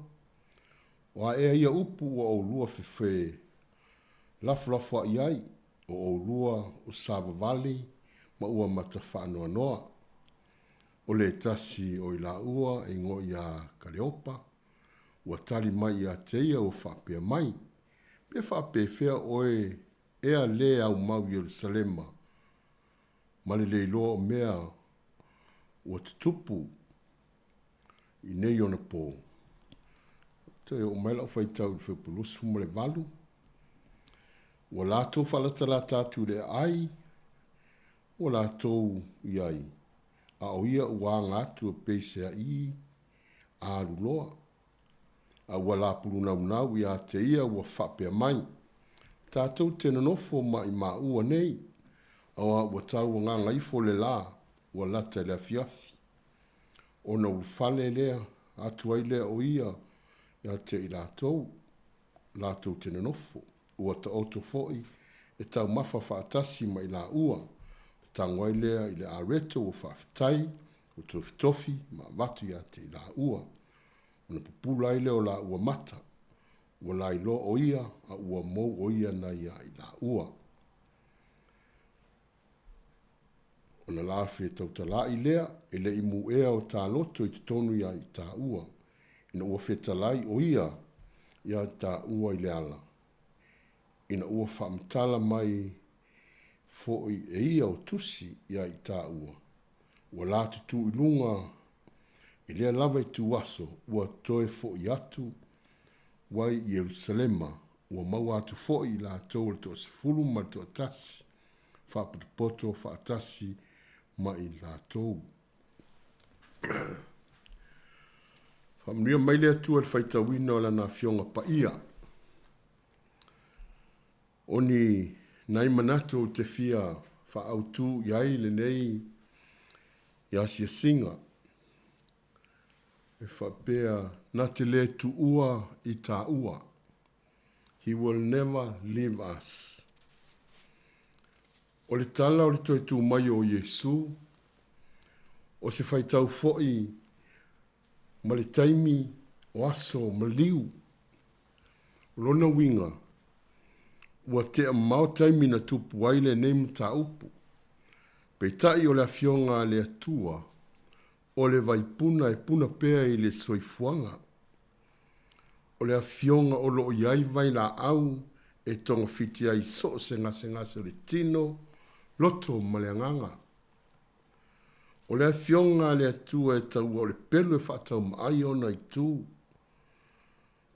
Wa e ia upu o lua fefe. Laflafa iai o lua o Sava Valley ma ua mata whaanoa noa. O le tasi o i la ua e ngo ia Kaleopa. Ua tali mai ia te ia o whapea mai. Pe whapea fea oe ea le au mau Yerusalema. Mali le loa o mea o tutupu i nei ona pō. Te o mai lau whai tau i whepulusu mo le valu. Ua lātou whalatala tātu le ai. Ua lātou i ai. A o ia ua ngātu a peisea i a luloa. A ua lāpuru nau i a te ia ua whapea mai. Tātou tena nofo ma i ma ua nei. A ua tau ngā ngaifo le la. Ua lata le afiafi. Ona ufale lea, atu ai lea o ia, ia te i lātou tena nofo. Ua ta oto foi, e tau mafa whaatasi ma i la ua. Tango ai lea i le areto o whaafitai, o tofi, ma watu ia te i la ua. Ona pupula ai lea o la ua mata. Ua la ilo o ia, a ua mou o ia na ia i la ua. Ona la fe tautala i lea, e le imu ea o tā loto i tonu ia i tā ua. Ina ua fetalai o ia tā ua i le ala. Ina ua whaamtala mai fo e ia o tusi ia i tā ua. Ua la tutu i lunga, i lea lava i tu aso, ua toe fo i atu, wai i Yerusalema, ua mau atu fo i la tau le toa sifuru ma toa tasi, whaaputupoto whaatasi, ma i lātou. Whamria mai lea tua le whaitawina o lana fionga pa ia. Oni nai manato o te fia whaautu iai le nei i asia singa. E whapea na te le tu ua i tā ua. He will never leave us. O le tala o le toi tu mai o Yesu, o se whaitau foi, ma le taimi o aso, ma liu, lona winga, ua te mau taimi na tupu waile nei mta upu, pe tai o le afionga le atua, o le vaipuna e puna pea i le soifuanga, o le afionga o lo iai vai la au, e tonga fiti ai so se ngase le tino, loto maleanganga. O le fionga le atua e tau o le pelu e whaatau maai ona i tū.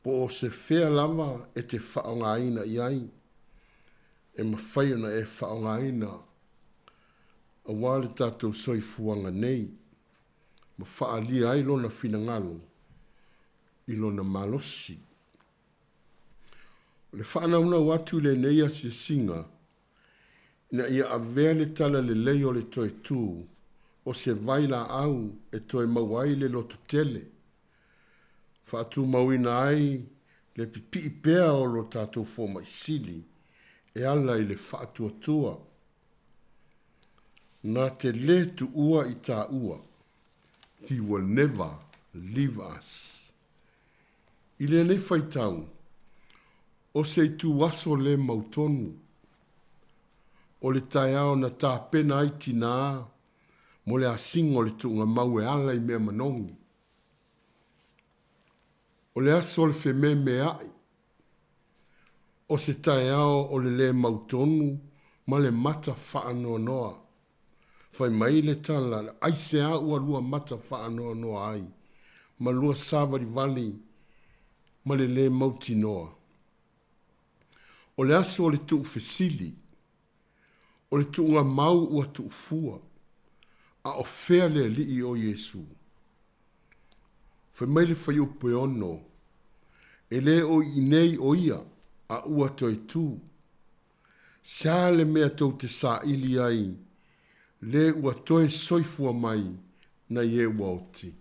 Po o se whea lama e te whaonga ina iai. E mawhai ona e whaonga ina. A wale tātou soifuanga nei. Ma whaalia ai lona whina ngalo. I lona malosi. Le whaanauna watu le neia si singa. Na ia avea le tala le leo le toe tū, o se vaila au e toe mawai le lotu tele. Whaatu mawina ai le pipi i pea o lo tātou fōma i sili, e ala i le whaatu atua. Nā te le tu ua i tā ua, he will never leave us. I le nei whaitau, o se tu waso le mautonu, o le taiao na tāpena ai tina, mo le asingo le tunga mau e ala i mea manongi. O le aso le wheme me ai. O se tae ao o le mautonu ma le mata whaanoa noa. Whai mai le tala, ai se a ua lua mata whaanoa noa ai. Ma lua savari vali ma le mauti noa. O le aso o le tuu fesili. O le tuu ngā mau ua tuu fua. A o fea le li o Yesu. Whai mai le whai upe ono. E le o inei o ia a ua toi tū. Sa le mea tau te sa ili ai. Le ua toi soifua mai na ye ua oti.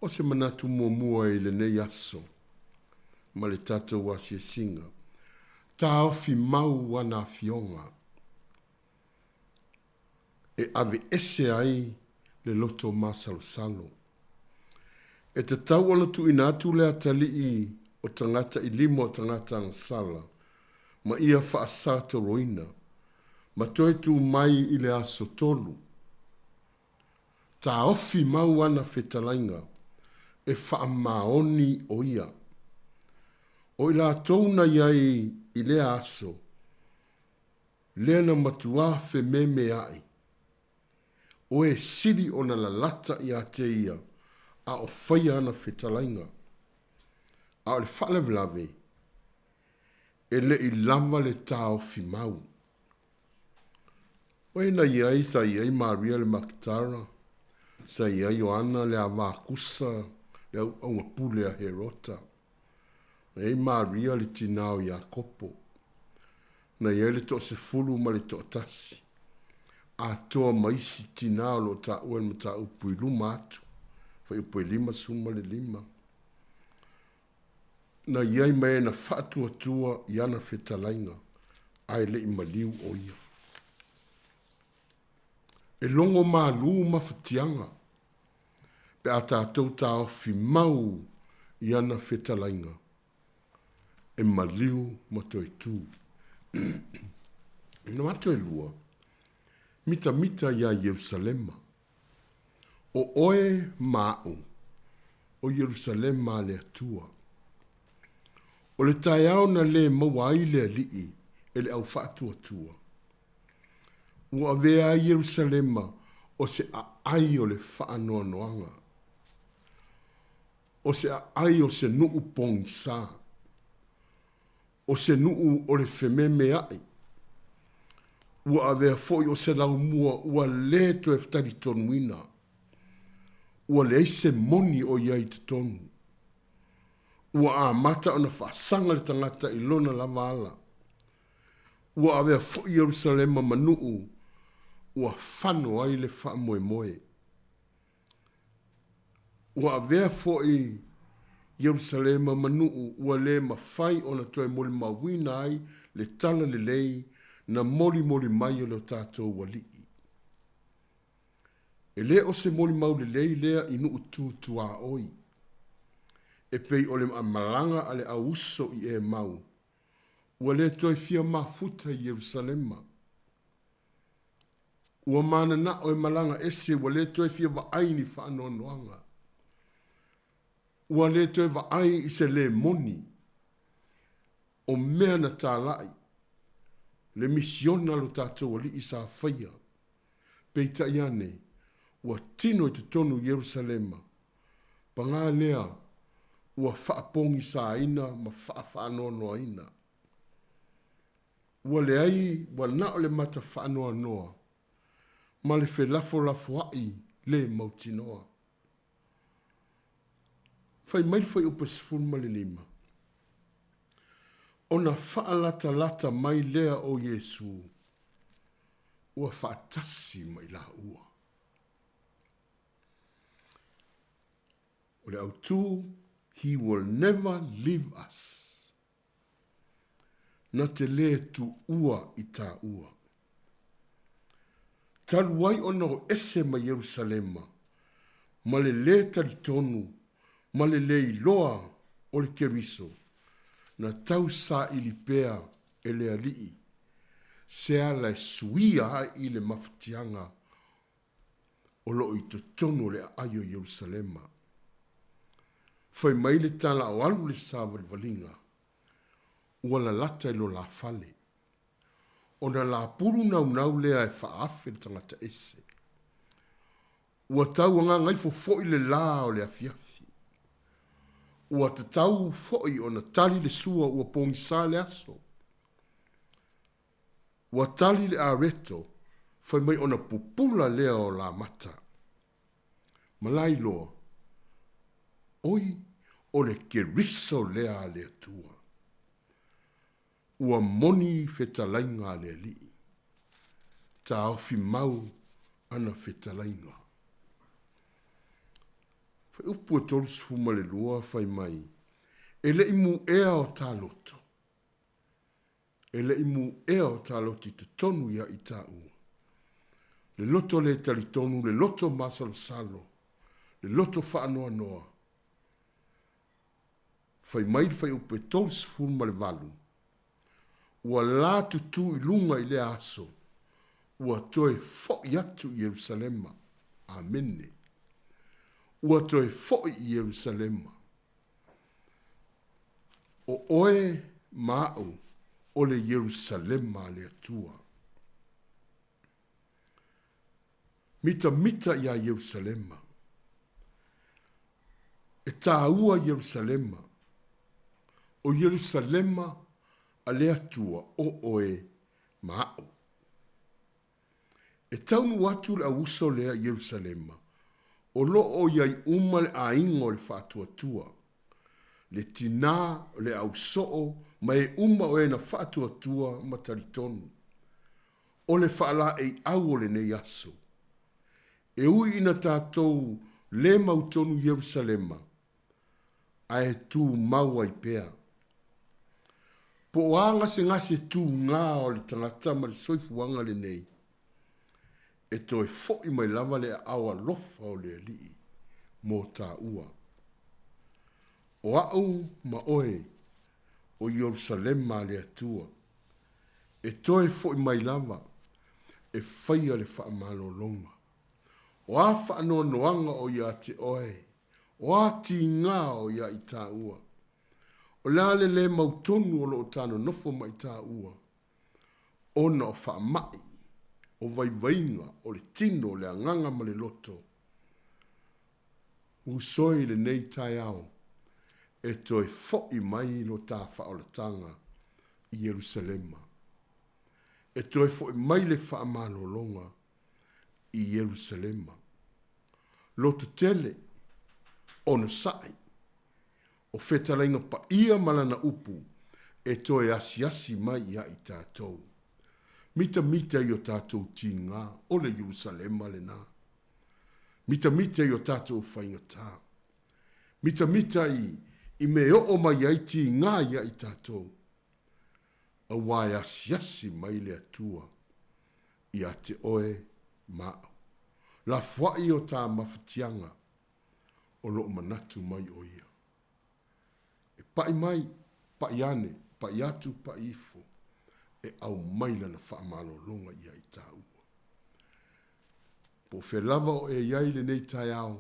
O se manatu mua i le nei aso. Ma le tatou wa se singa. Ta ofi mau wana fionga. E ave ese ai le loto masalo salo. E te tau ana tu inatu le atali i o tangata i limo o tangata ang sala. Ma ia whaasata roina. Ma toi tu mai i le aso tolu. Ta ofi mau ana whetalainga. E whaamaoni o ia. O ila touna iai i le aso. Lena matua fe me ai. O e siri o na lalata i a te ia. A o whaia ana whetalainga. A o le whalewlawe. E le i lama le tau fi mau. O e na iai sa iai Maria le Makitara. Sa iai Joana le avakusa. Le au ngapule a Herota. Na iai Maria le tinao Iakopo. Na iai le to se fulu ma le to tasi. A toa maisi tinao lo ta uen ma ta upui luma atu. Fai upui lima suma le lima. Na iai mai na fatua tua iana whetalainga. Ai le imaliu o ia. E longo malu mawhatianga. Pe a tātou tā ofi mau iana whetalainga. E maliu matoi tū. Ina matoi lua. Mita ia Yerusalema. O oe mao. O Yerusalema le atua. O le taiao na le mawai le alii. E le au whaatua tua. Ua vea Yerusalema. O se a ai o le whaanoa noanga. O se a ai o se nuu pong sa. O se nuu o le whememe ai. Ua avea foi o se lau mua ua le to e ftari tonuina. Ua le eise moni o iai te tonu. Ua a mata o na whaasanga le tangata i lona lava ala. Ua avea foi Jerusalema manuu. Ua whano ai le wha moe moe. Ua avea foi Jerusalema manuu. Ua le mawhai o na toe moli mawina ai le tala le lei. Na moli mai o le tātou walii. E le o se moli mau le lei lea inu utu a oi. E pei o le malanga ale a uso i e mau. Ua le toi fia mafuta i Jerusalema. Ua mana na o e malanga ese ua le toi fia wa aini whaano noanga. Ua le toi wa ai i se le moni. O mea na tā lai. Le misiona lo tātou ali i sa whaia. Peita iane, ua tino i tutonu Jerusalema. Pa ngā lea, ua whaapongi sa ina, ma whaafanoa noa ina. Ua le ai, ua nao le mata whaanoa noa. Ma le whelafo ai, le mauti noa. Whai mai upa sifun ma le lima. Ona lata mai lea o Yesu. Ua whaatasi mai la ua. O le autu, he will never leave us. Na te le tu ua i tā ua. Taluai ona o ese ma Jerusalema. Ma le tali tonu. Ma le iloa o le keriso. Na tau sa ili pea e le alii. Sea la suia i le mafutianga o lo i totono le ayo Jerusalema. Fai mai le tala o alu le sa valinga. Ua la lata ilo la fale. O na la puru nau lea e whaafe le tangata ese. Ua tau anga ngai fo le la o le afiafi. Ua te tau foi o na tali le sua ua pongi sa le aso. Ua tali le areto, fai mai o na pupula lea o la mata. Malai loa, oi o le keriso lea le atua. Ua moni fetalainga le li. Ta ofi mau ana fetalainga. Fai upu e tolu sfuma le lua fai mai. Ele imu ea o ta loto. Ele imu ea o ta loti te tonu ia i ta ua. Le loto le talitonu, le loto masalo salo. Le loto whaanoa noa. Fai mai fai upu e tolu sfuma le valu. Ua la tutu i lunga i le aso. Ua toe fo'i atu i Jerusalema. Amene. Ua toe fo'i i Jerusalema. O oe mao o le Jerusalema le atua. Mita ia Jerusalema. E tāua Jerusalema. O Jerusalema a le atua o oe mao. E taunu atu le auso lea Jerusalema. O lo o iai uma le aingo le whaatuatua. Le tina le auso ma e uma o e na whaatuatua mataritonu. O le whaala e au o le nei aso. E ui ina tātou le mautonu Jerusalema. A e tū maua i pea. Po o anga se ngase tū ngā o le tangata ma le soifuanga le nei. E toi fo'i mai lava le awa lofa o le alii. Mō tā ua. O au ma oe o Jerusalema le atua. E toi fo'i mai lava e whaia le whaamalo longa. O a whaanoa noanga o ia te oe. O a ti ngā o ia i tā ua. O lale le mautonu o lo tano nofo mai tā ua. Ona o whaamai. O vaivainga o le tino le anganga ma le loto. Usoi le nei tai au. E toi fo'i mai lo tā whaolatanga i Jerusalema. E toi fo'i mai le whaamalo longa i Jerusalema. Loto tele ona sai. O whetalainga pa ia malana upu e toi asiasi mai ia i tātou. Mita i o tātou tīngā o le Jerusalema le nā. Mita i o tātou whaingatā. Mita i me o mai ai tīngā ia i tātou. A wai asiasi mai le atua i a te oe mao. La whai o tā mawhatianga o lo manatu mai o ia. E pai mai, pai ane, pai atu, pai ifo. E au maila na whaamalo longa ia i tā ua. Po whelava o e iai le nei tai au,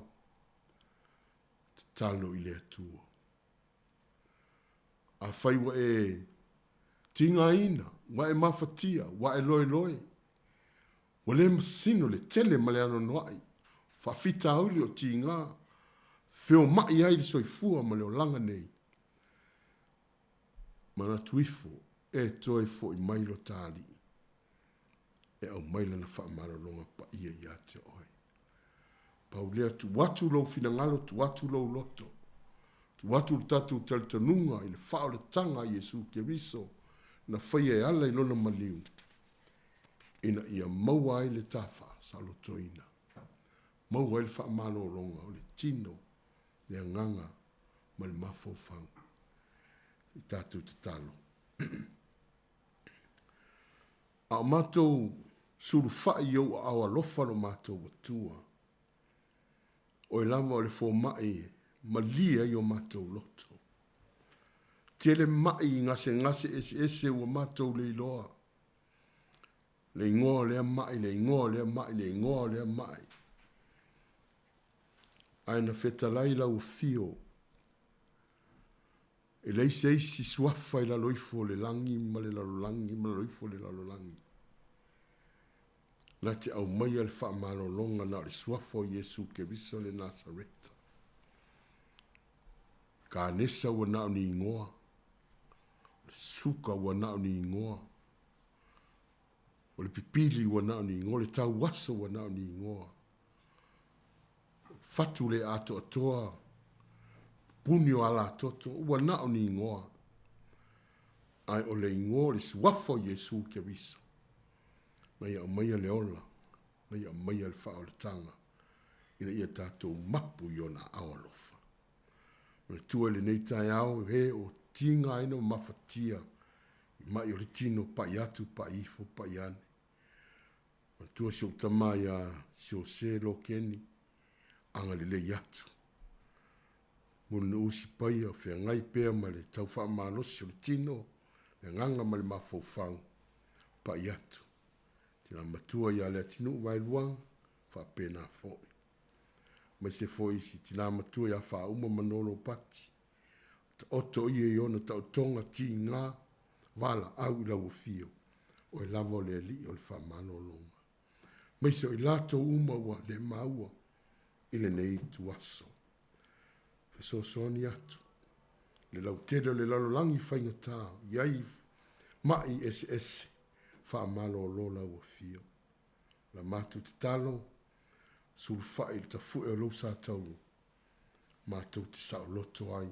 te talo i le atua. A whaiwa e tinga ina, wa e mawhatia, wa e loe loe. Wa le masino le tele male ano noai, whawhita auli o tinga, whio mai ai le soifua ma leo langa nei. Mana tuifo, e toi fo i mailo tali. E au maila na whaamaro longa pa ia i te oi. Paulea tu watu lau finangalo, tu watu lau loto. Tu watu tatu talitanunga i le whao le tanga Jesu Keriso na whaia e ala i lona maliu. Ina ia maua ai le tafa sa lotoina. Maua ai le whaamaro longa o le tino, le anganga, ma le mafofang. I tatu te talo. A mātou suru whai au awa lofa no mātou watua. O e lama o le fō mai ma lia i o mātou loto. Tele mai ngase ese ua mātou le iloa. Le ingoa lea mai, le ingoa lea mai, le ingoa lea mai. Aina whetalai lau fio E lei se isi suafa I la loifo le langi ma le lalolangi ma loifo le lalolangi. Na te au mai al wha malolonga na le suafa o Yesu Keriso le Nazareta. Ka nesa ua nao ni ingoa. Le suka ua nao ni ingoa. O le pipili ua nao ni ingoa. Le tau waso ua nao ni ingoa. Fatu le ato atoa. Puni o ala toto. Ua nao ni ingoa. Ai o le ingoa le suafa o Yesu Keriso. Na ia maia le ola. Na ia maia le wha o le tanga. Ina ia tātou mapu I ona awalofa. Le tua le nei tai au he o tinga ino mafatia. Mai o le tino pa iatu, pa ifo, pa iane. Ma tua si o tamai a si o se lo keni. Anga le iatu. Muna usi pai a whea ngai pēr ma le tau wha malosi o le tino. Le nganga ma le mafofau. Pa iatu. Tina matua ia le atinu wailuang. Wha pēna foi. Mai se foi si tina matua ia wha uma manolo pati. Ta oto ia I ona tau tonga ti ngā. Wala au I lau fio. O I lava le li o le wha manolonga. Mai se o I lato uma ua le maua. I le nei tuaso. Feso soni atu. Le lau teda le lalolangi whainga tā. Iai mai ese. Wha malolola ua fio. La matu te talo. Sulu fai ta fu e lo sa tau. Ma tau te sa loto ai.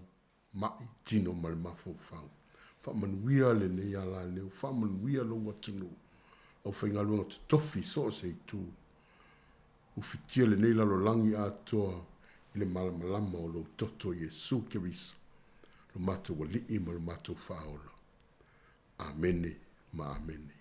Mai tino mal mafo fang. Fa manuia le ne ala leo. Fa manuia lo watunu. Au whainga lunga te tofi so se tu. Ufitia le ne lalo langi atoa. I le malamalama o lo toto Yesu Keriso. Lo mata wa lii ma lo mata faola. Amene ma amene.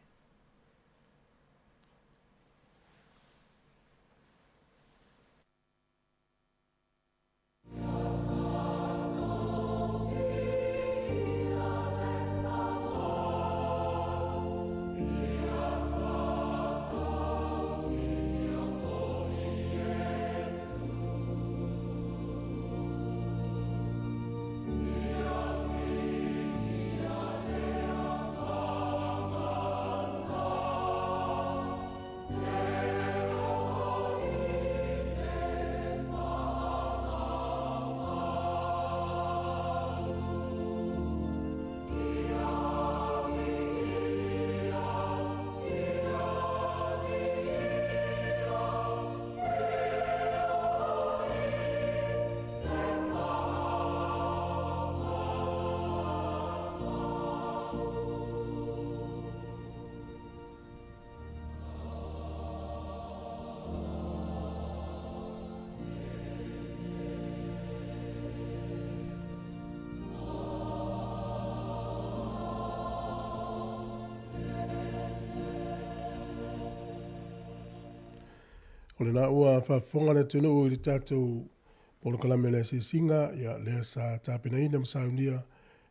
O le na ua whawhonga le tunu o I tātou polo kalame le se singa ia le sa tāpina ina msaunia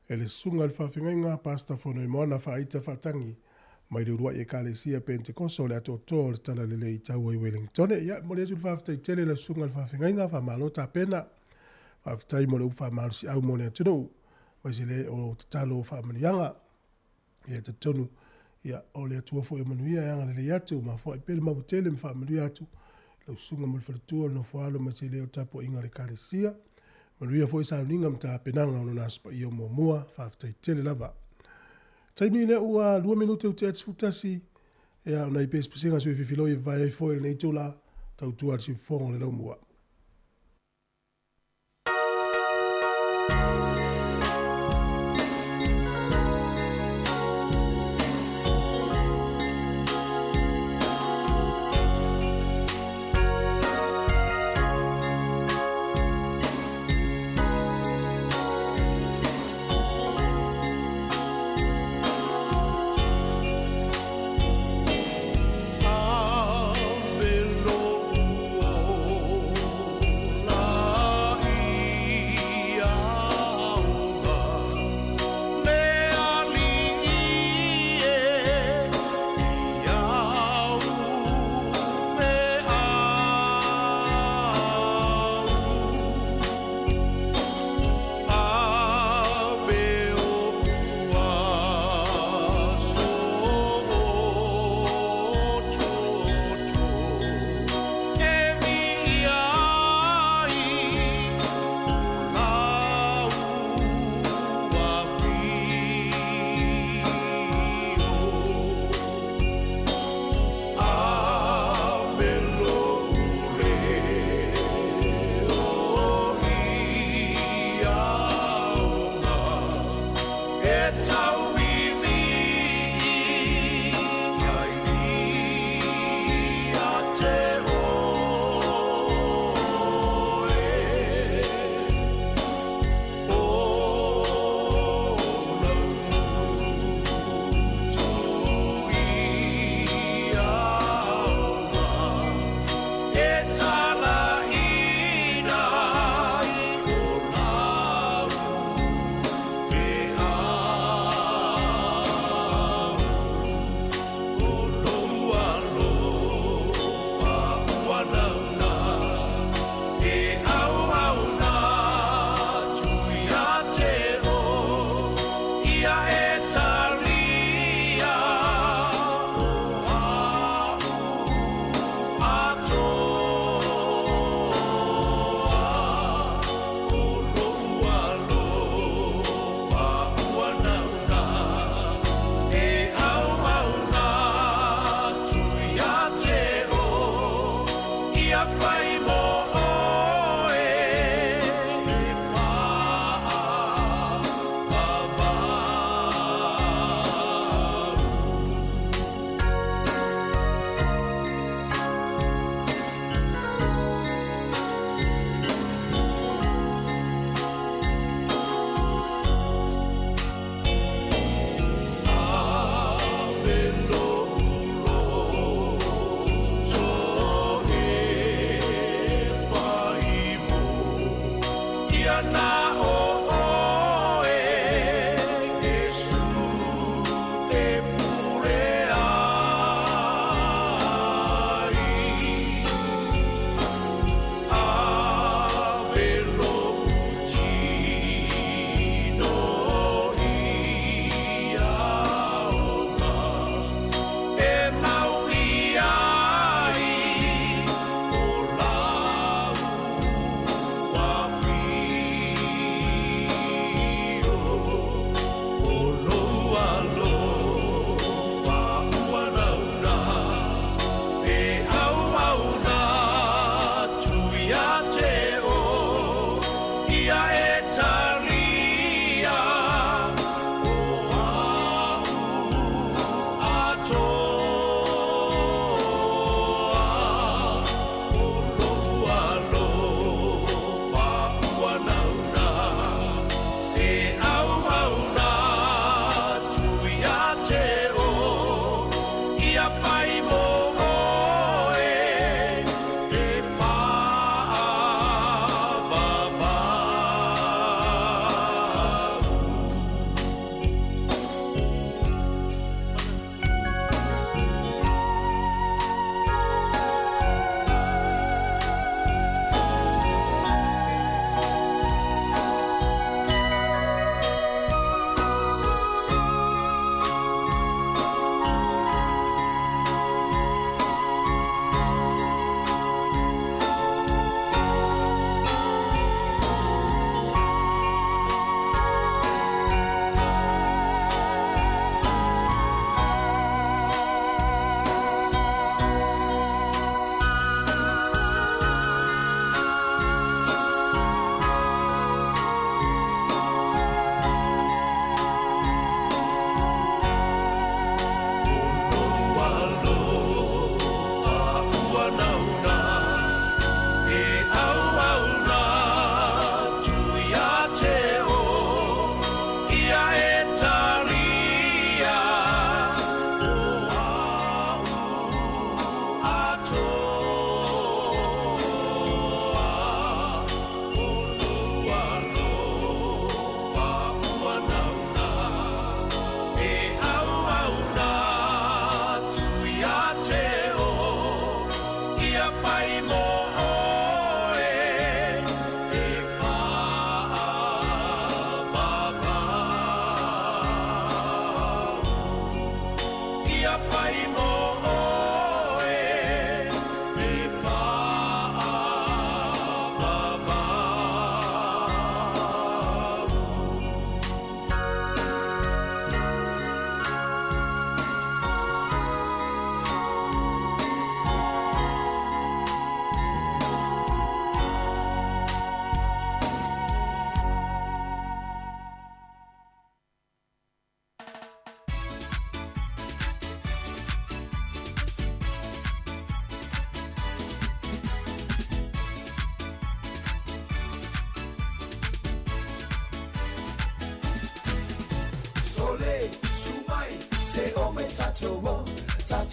e le sunga le whawhingainga pasta whono I moana whaita whatangi mai le urua I Ekalesia Pentekoso le ato to le tala le le I tau I Wellington ia mo le atul whawhitai tele le sunga le whawhingainga whamalo tāpena whawhitai mo le uwha malo si au mo le atunu mai se le o tatalo whamanianga ia te tonu ia o le atuafo I manuia yanga le le atu ma fo I pele mawutele mwhamanuia atu lau sunga mo le whalatua no whaalo ma se leo tapo inga le Ekalesia. Manuia fo I sauninga mta penanga ono naspa I o mua whawhitai tele lava. Taimi le ua 2 minute uti ati futasi ea ona I pes pesenga sui fifiloi vai ai foi nei tula tau tua si fongo le lau mua.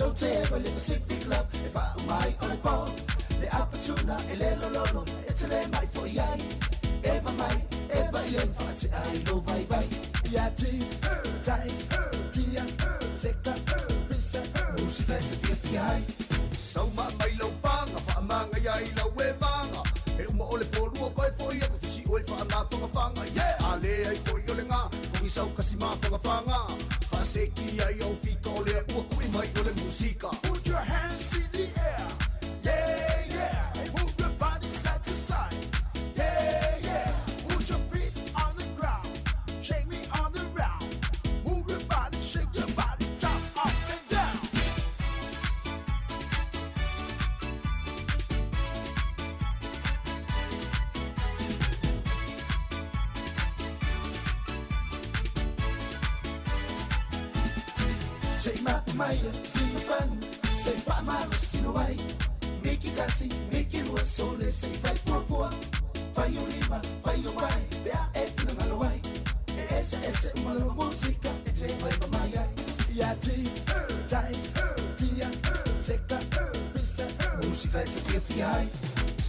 so te eva le Pacific love e fa mai o le po le apatuna e le lololo e te le mai fo iai eva iai fa te ai lo vai vai ia ti tais tia seka pisa musica te fia fiai sau mai lo panga fa manga iai la we manga e uma ole polu ko fo ia ko fisi o fa na fanga yeah ale ai fo yo le nga ko sau kasi ma fanga fa seki ai o fito le u ko mai ole musica put your hands in the air yeah yeah and move your body side to side yeah yeah put your feet on the ground shake me on the round move your body shake your body jump up and down say Maya, sing the fun, say Malo, sing away. Make it kasi, make it was so let's say 544. Fire lima, fire why, bea F na malaway. Esa malo musica, it's a vibe Maya. Yati, ties, tia, seka, pisa, musica it's a fifi.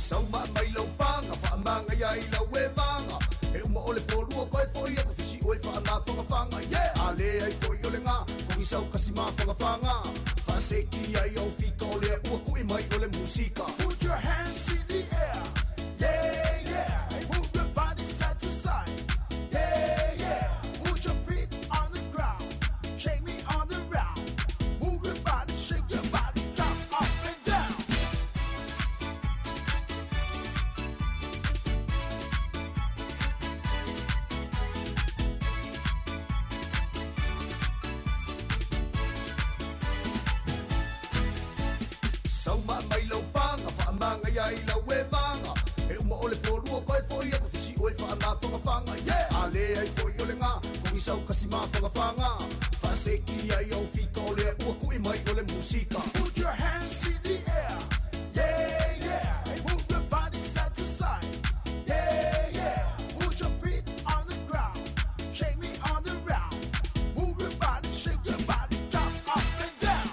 sau mai lo panga fa manga iai la we manga e uma ole polu ko fo ia ko fisi o fa na fanga yeah ale ai fo yo le nga ko sau kasi ma fanga fa seki ai o fito le u ko mai ole musica put your hands in the air yeah yeah and move your body side to side yeah yeah put your feet on the ground shake me on the round move your body shake your body jump up and down sau mai lo panga fa manga iai la we manga e uma ole polu ko fo ia ko fisi o fa na fanga yeah ale ai fo yo le nga ko sau kasi ma fanga fa seki ai o fito le u ko mai ole musica put your hands in the air yeah yeah and move your body side to side yeah yeah put your feet on the ground shake me on the round move your body shake your body jump up and down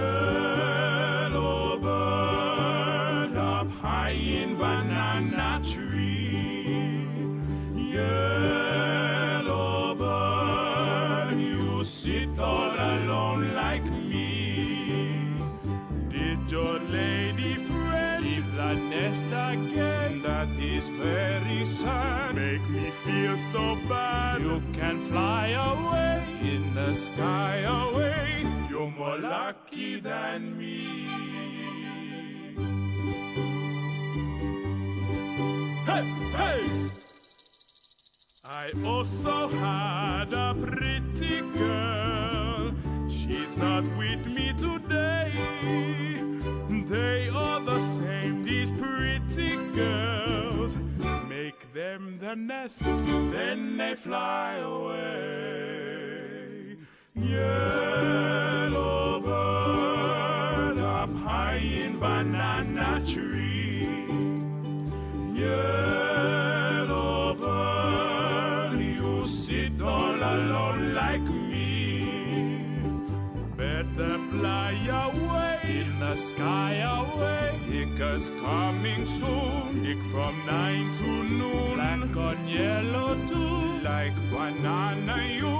Yellow bird up high in banana tree. Yellow bird, you sit all alone like me. Did your lady friend leave the nest again? That is very sad. Make me feel so bad. You can fly away in the sky away. You're more lucky than me. Hey, hey! I also had a pretty girl. She's not with me today. They are the same, these pretty girls. Make them the nest, then they fly away. Yellow bird up high in banana tree. Yellow bird, you sit all alone like me. Better fly away in the sky away. Hiccups coming soon. Hick from 9 to noon. Black on yellow too. Like banana you.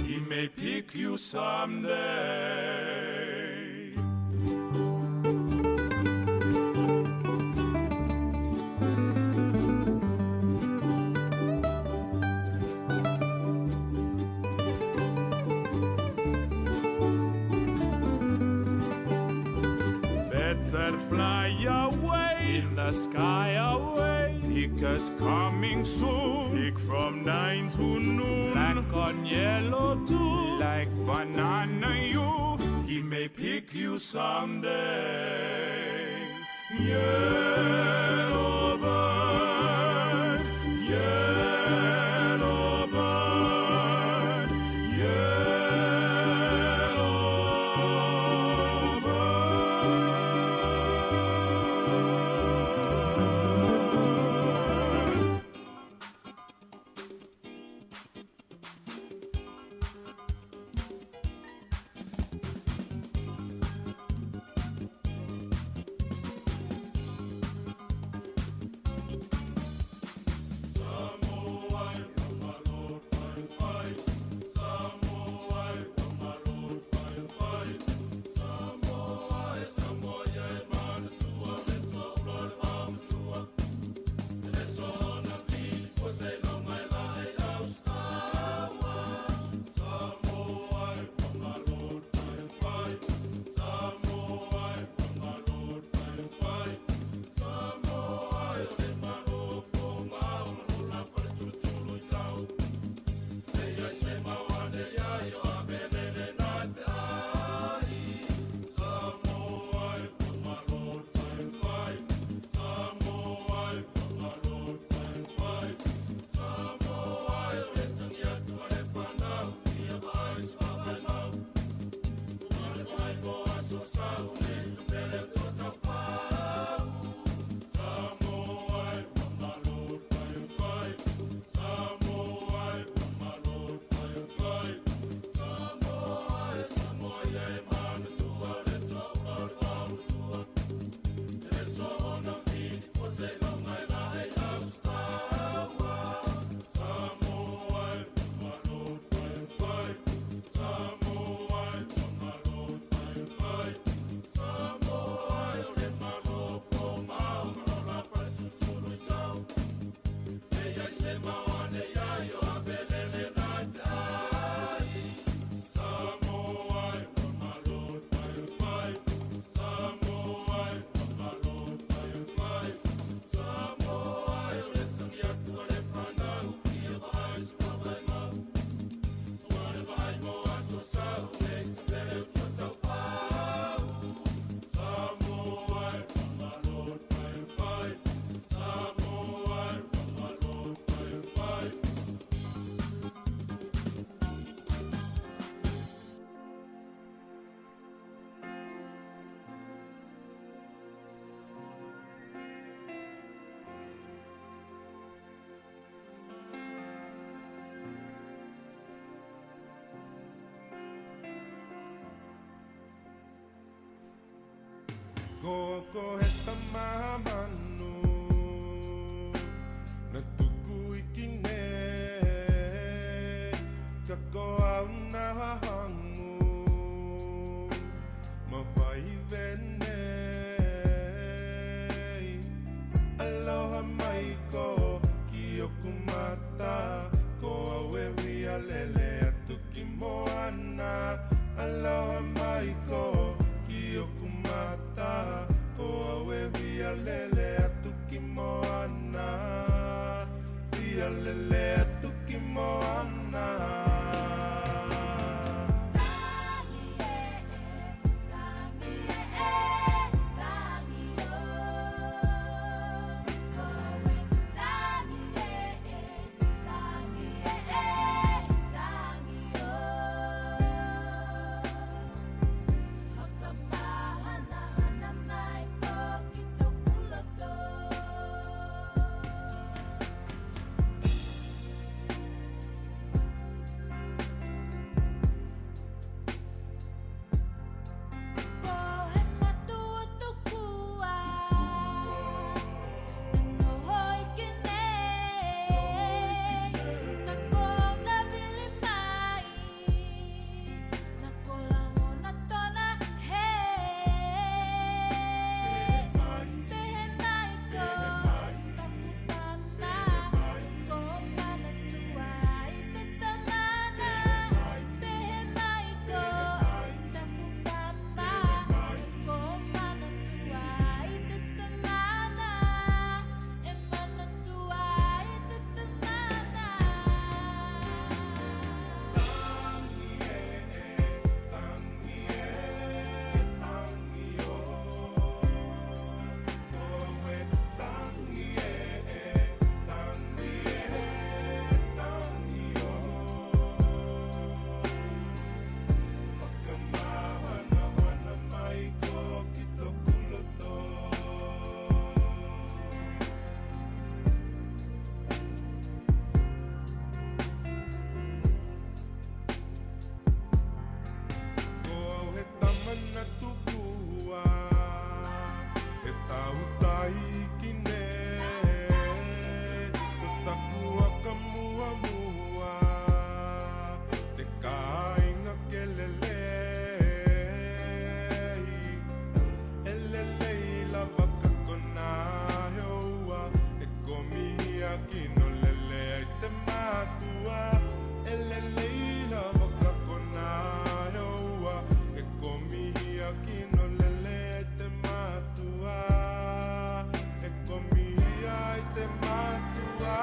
He may pick you someday. Better fly away in the sky away. Hiccups coming soon. Hick from 9 to noon. Black on yellow too. Like banana you. He may pick you someday. Yellow bird, yellow bird, yellow bird. Koko he tamamanu na tuku ikine kako au na hangu mawai vene aloha mai ko kiyokumata ko awe wia lele atuki moana aloha mai ko Kiyokumata ko awe via lele atuki moana via lele atuki moana kino lele ai te matua e lele ila makakona yoa e komia kino lele ai te matua e komia ai te matua.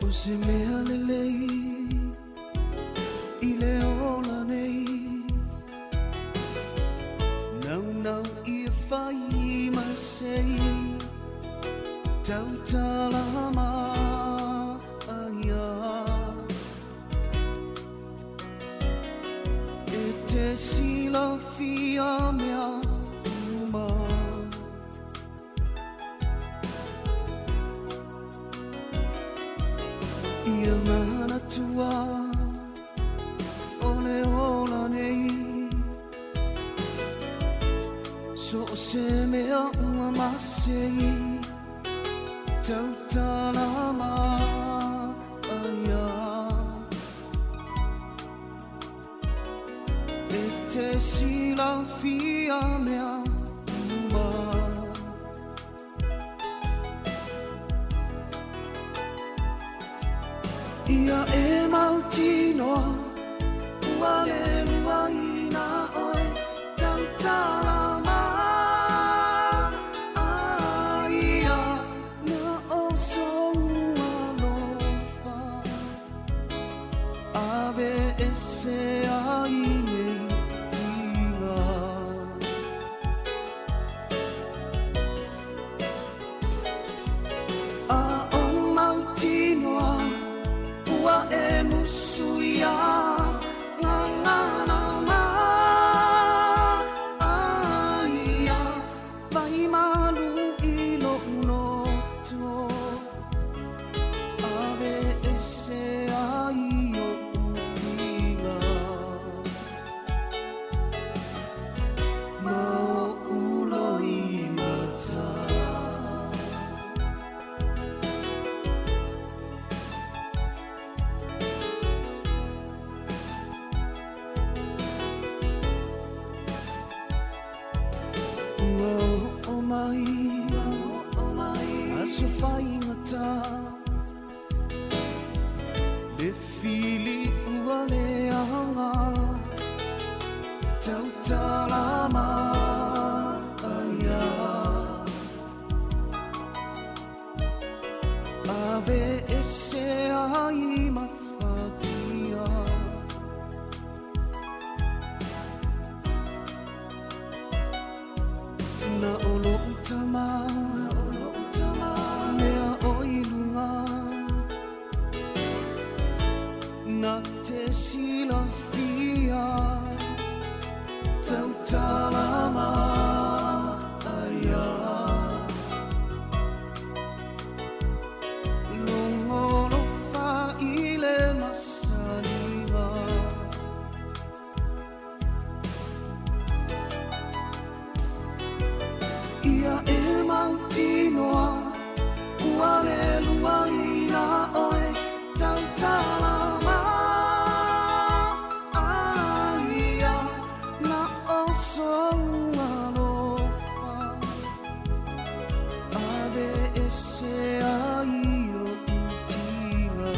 O se mea lelei I le ola nei Nau nau I e whai ma sei Tau talama aia E te sila fia mea uma Ia mana tua Ole ola nei So se mea ua masei Tau talama aia E te sila fia mea uma Ia e mautinoa Ua le lua ina oe Tau talama Aia Na o so ua lofa Ave e se ai nei tinga A o mautinoa Ua e musuia ngangana ma aia vai malu I lo unoto ave e se ai o utinga ma ulo I mata Aso whaingata Le fili ua le anga Tau talama aia Ave ese ai mafatia Na olo utama Lea o ilunga Na te sila fia Tau talama aya Longolo fa ile masaliga Ia e mautinoa Ua le lua ina oe Tau talama aia Na o soua lofa Ave ese ai o utinga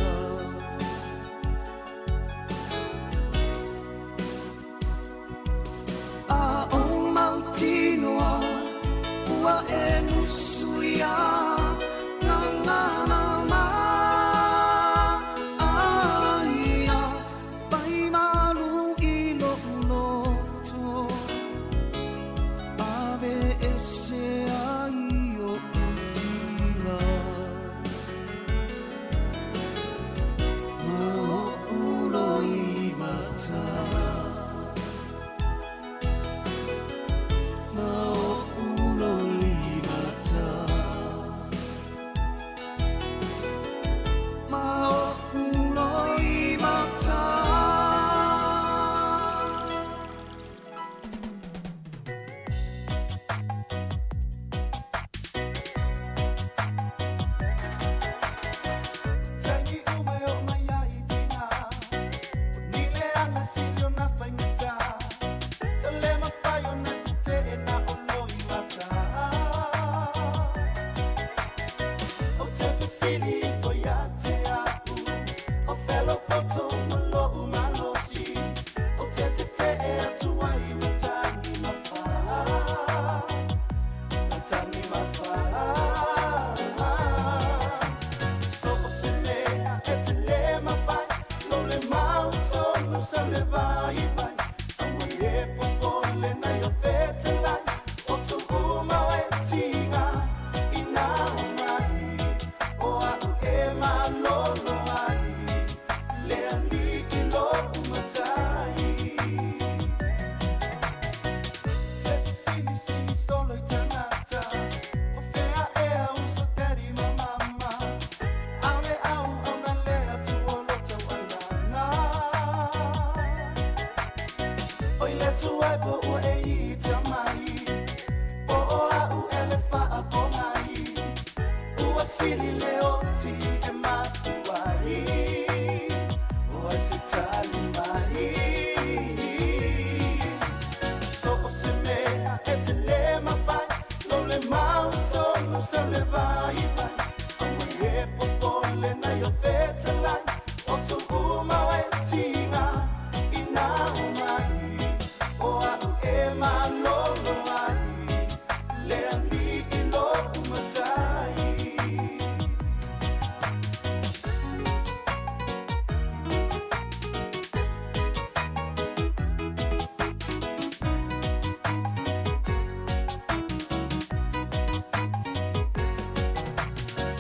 A o mautinoa Ua e nusuia Na ngana ma Aia Pai malu i loto Ave ese ai o utinga Ma o ulo i mata Ma o ulo i mata Ma o ulo i mata Tangi ume o maya i tina Nile ana silio na whaingata Tale mawhai o na te e na olo i mata O te whisili fo ia te apu O whelo poto malo umalosi O te e atua i matangi mawha Matangi mawha So o se mea e te le mawhai Lo le mauto no sa le vai vai Awa e popole na yo vetelai O tu uma e tinga I na o mai O au e malolo ai Le ali i lo umatai Te sili sili solo i tanata O fea e au so teri ma mama Ale au na lea tu olo tau alana Oi le tu ai po ua e i tamai Po o au ele fa a po ngai Ua sili le oti e matuai Ua se tali mai So o se mea e te le mawhai Lo le mauto no sa le vai vai Awa e popole na yo vetelai O tu uma e tinga I na o mai O au e malolo ai Le ali i lo umatai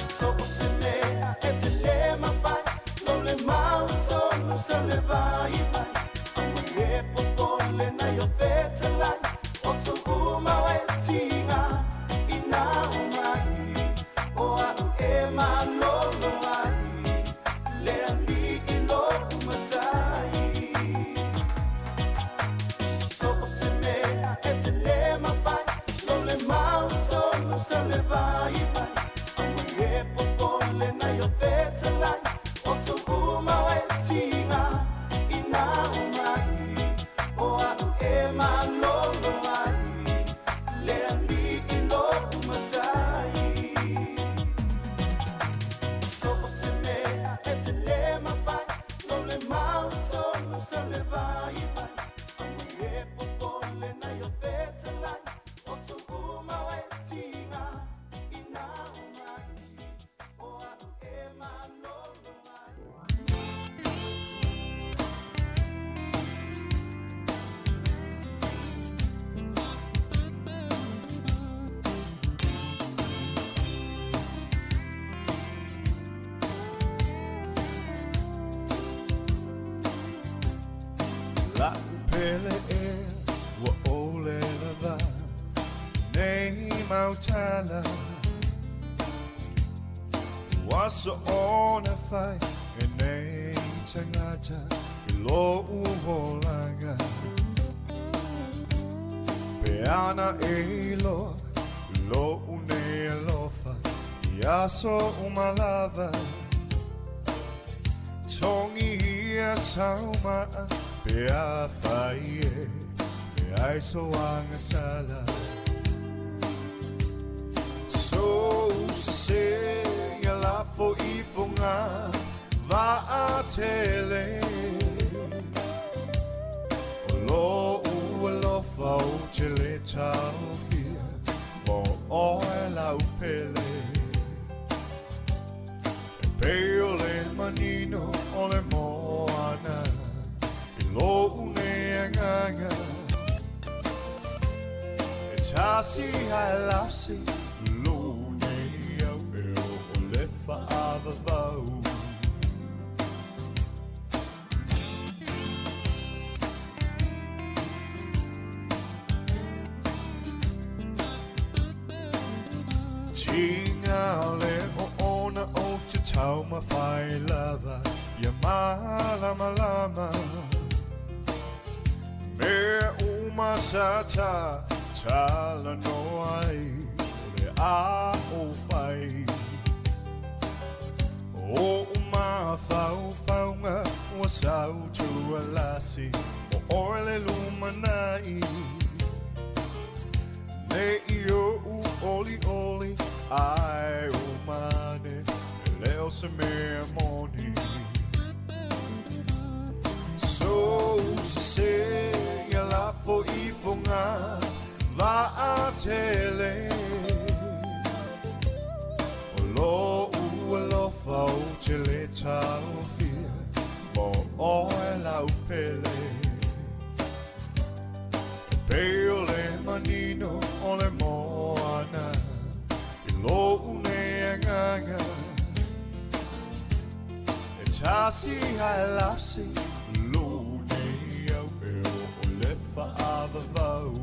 So o se mea e te le mawhai Lo le mauto no sa le vai vai Awa e popole na yo vetelai O tu uma e tinga I na o mai O au e malolo ai Le ali i lo umatai So o se mea e te le mawhai Lo le mauto no sa le vai vai Awa e popole na yo vetelai O tu uma e tinga I na o mai O au e malolo ai Le ali i lo umatai So o se mea e te le mawhai Lo le mauto no sa le vai vai Awa e popole na yo vetelai O tu uma e tinga I na o mai O au e pele e wa ole lava nei mautala waso ona fai e nei tangata I lo uholanga peana e lo une alofa Iaso umalava Tongi ia sauma Pea faie Pea iso anga sala So se ia lafo I funga Va a tele Lo ualofa o tele tau fia Mo oe la upele Peole manino ole moana I lo une anganga E tasi haelasi Lune au eo ole faava vau Tinga ole o ona o te tau mawhai lava Ia malama lama Me umasata tala no ai Ole a o whai O uma fau faunga Ua sau tua lasi O oele lumanai Ne iyo u oli oli Ai umane Leo se mea moni So se ia lafo I funga Va a tele O lo ualofa o tele tau fia Mo oe la upele Peole manino ole moana Lo une anganga E tasi haelasi Lune au eo ole faava vau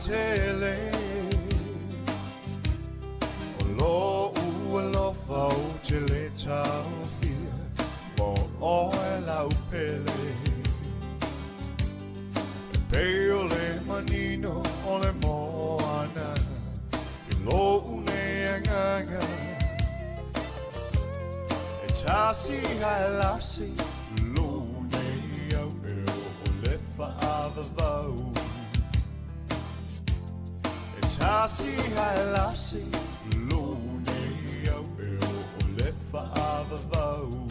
tele O lo ualofa o tele tau fia Mo oe la upele Peole manino ole moana I lo une anganga E tasi haelasi Lune au eo ole faava vau Tasi haelasi Lune au eo ole faava vau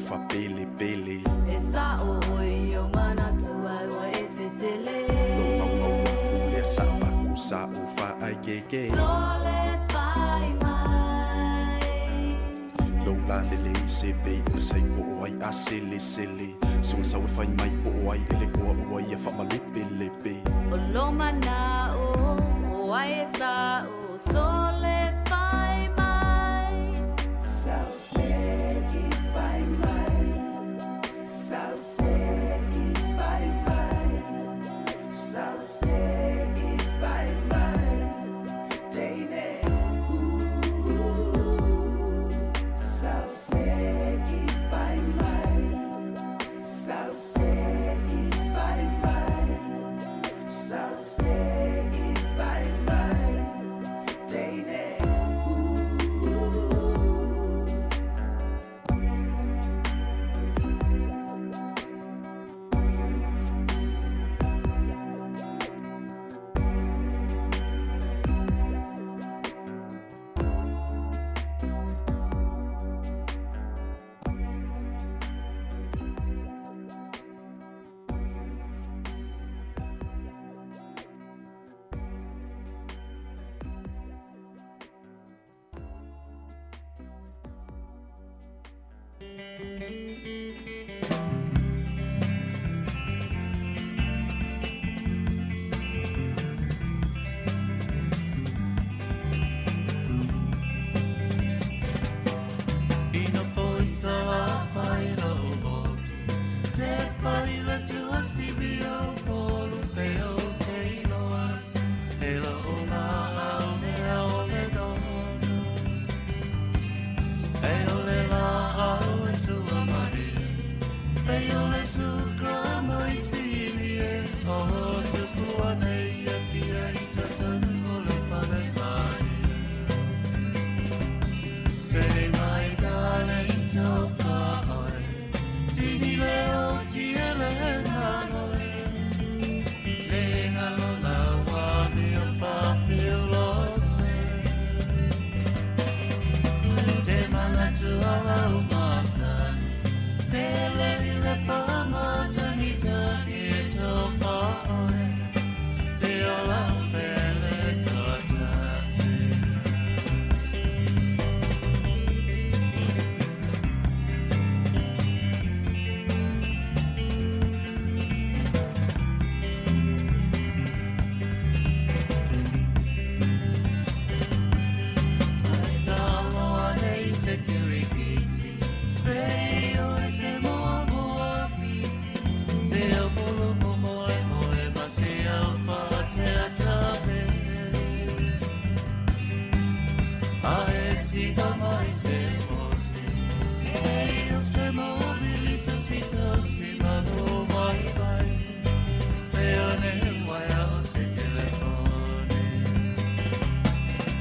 fa pele pele. E sa o oi o mana tua wa e te tele. Lo mau le sa pa ku sa o fa ai ke. Sole pai mai. Lo la le se pe o sai ko ai a sele sele. So sa o fai mai po ai ele ko o ai fa ma lepe. O lo mana o ai sa o sole pai mai. Sausegi pai mai. Sausegi pai mai. Sausegi pai mai. Teine. Sausegi pai mai. Sausegi pai mai. Sausegi pai mai. Teine. Ina poi sala fai lo botu. Te parila tu asibio polu peo te ilo atu. E la ola au ne au le dono. E ole la au e sua maria. E ole suka mai silie. O tuku anei e pia i tatanu ole whanai mai. Stay my darling, don't far. Tini leo tiele nanoe. Lenga lona wa mi o pa filote. Te mana tu ala umasa. Te levi le fama tanita kito far. Te ola pele totasi.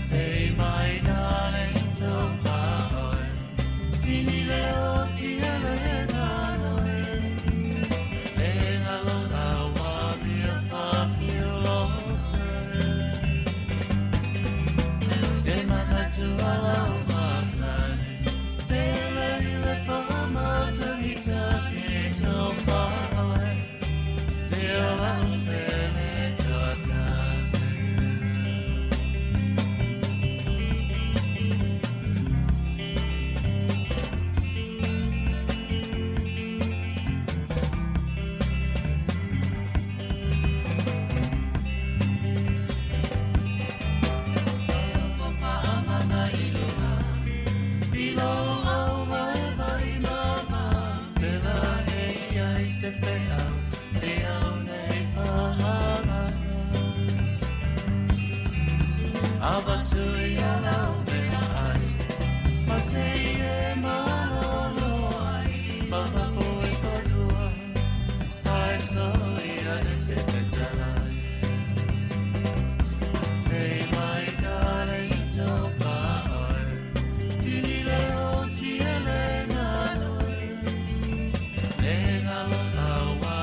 Say my darling, don't far. Tini leo tiele nanoe. Lenga lona wa mia fa filote. Te mana tu ala umasani. Te leile fama tanita kito far. Te ola pele totasi. Say my darling, don't far. Tini leo tiele nanoe. Lenga lona wa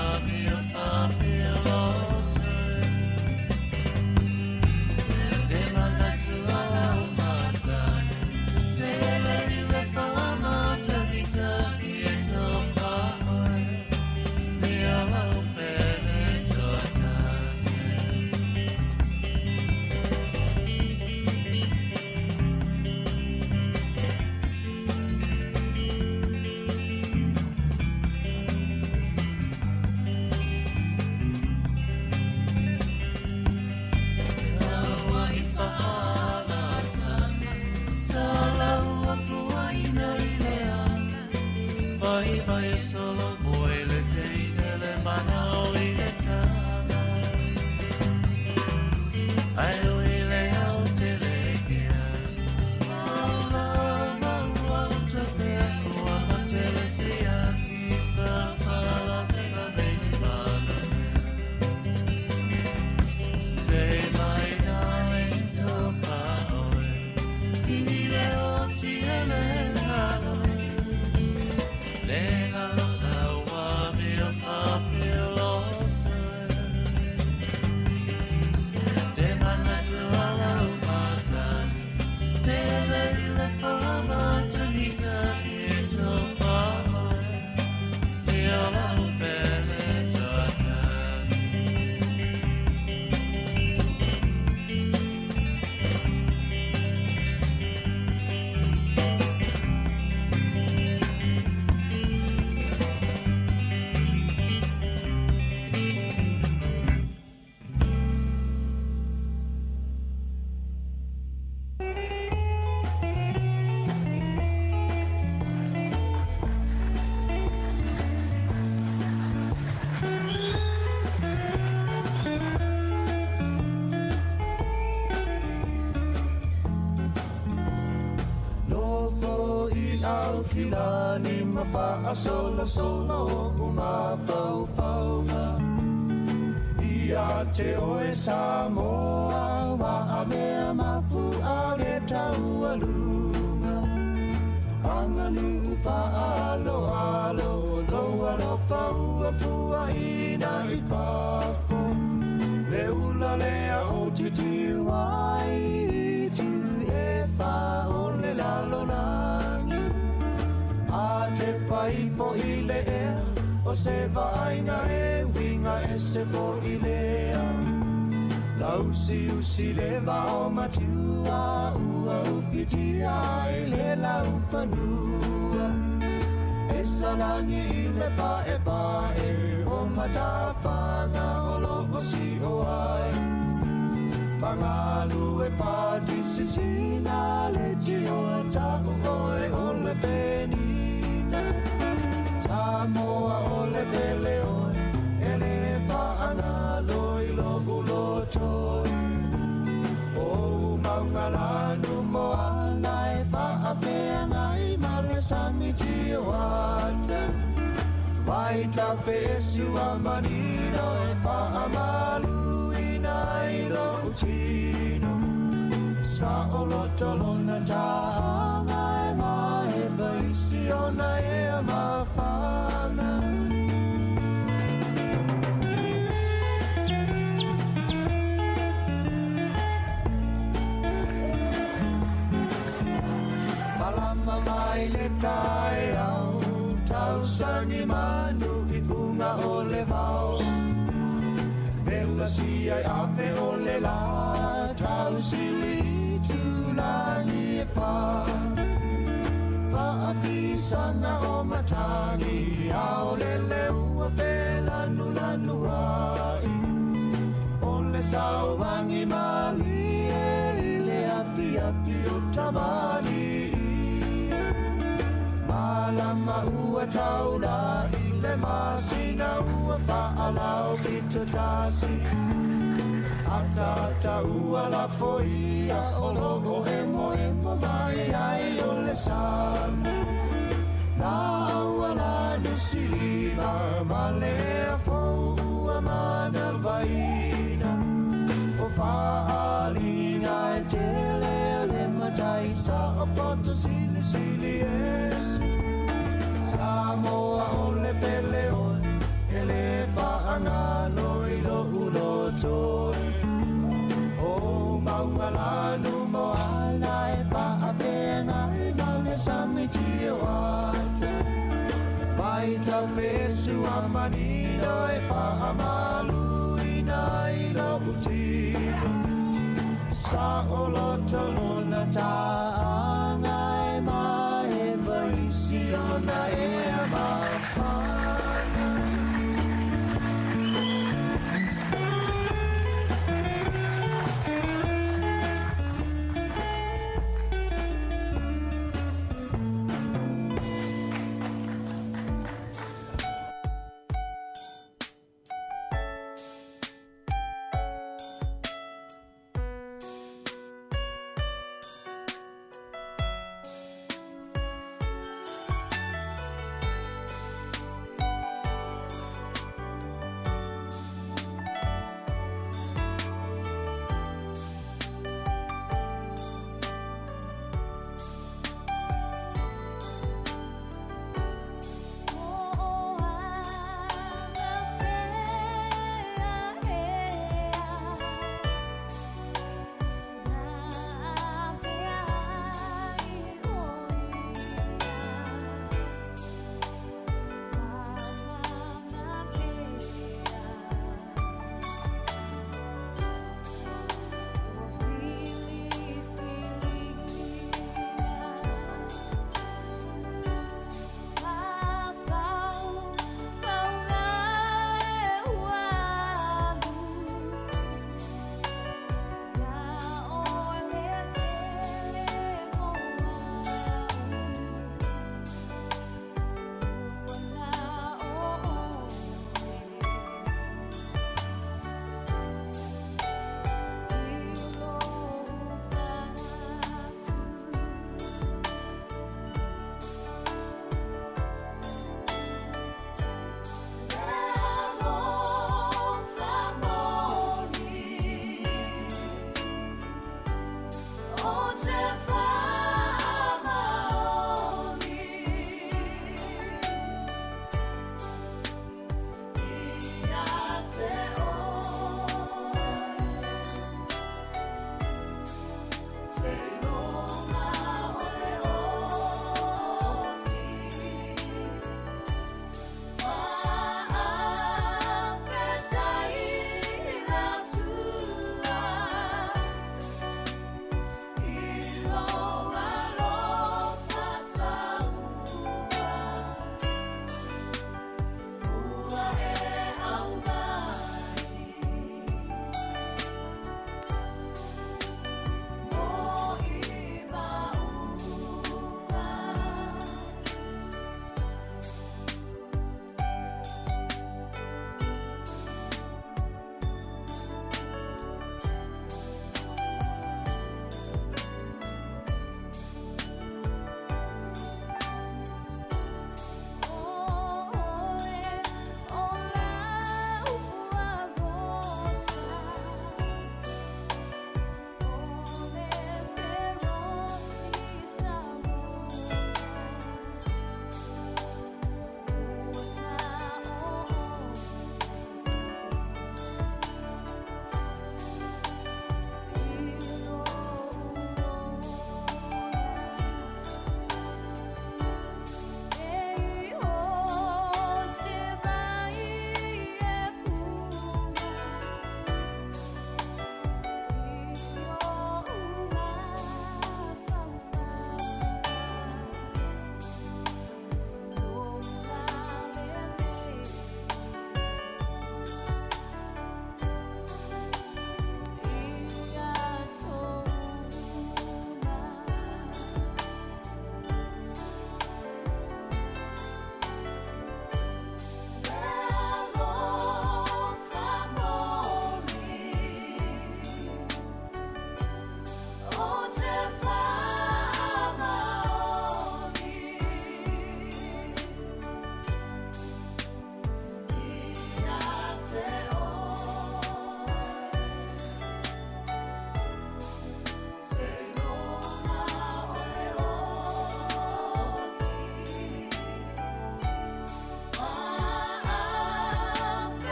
ila ni mawha solo solo uma fau fau nga ia te oe Samoa wa a mea mafu a re tau alunga anga lu fa alo alo lo alo fau a pua ina I fafo le ula lea o titi wai tu e fa o le lalo langi a te pai fo I le ea o se vainga e winga e se fo I lea lausi usi le va o matua ua ufitia I le lau fanua e salangi I le pa e o matawhanga o loko si o ai Mangalu e pati sisina le tio e taku oe o le penina Samoa o le pele oe e le paana loi loku lotoi O maungalanu moana e paapea ngai male sami tio ate Vaita pesu a manino e paamalu I lo utino Sa o lotolona tanga e mai vaisi ona e a mawhana Malama mai le tai au Tau sangi manu I punga o le vau Bella si ai ape o le la Tau sili tu langi e fa Fa a pisanga o matangi Ao le ua pe lanu lanu ai O le sau wangi mali E le api api o tamali Malama ua tau la Le masina ua whaalau pito tasi Ata ua la foia O logo emo mai ai o le sana La ua la nusilima Ma lea fo ua mana vaina O whaalinga e tele Le mataisa o poto sili sili esi Samoa o le pele oi E le whaanga loi lo ulo toi O maungalanu mo ana e whaapena E nale samiti e wate Vaita pesu a manino e whaamalu Ina I lo utino Sa o loto luna taanga e mai e vaisi ona e a mawhana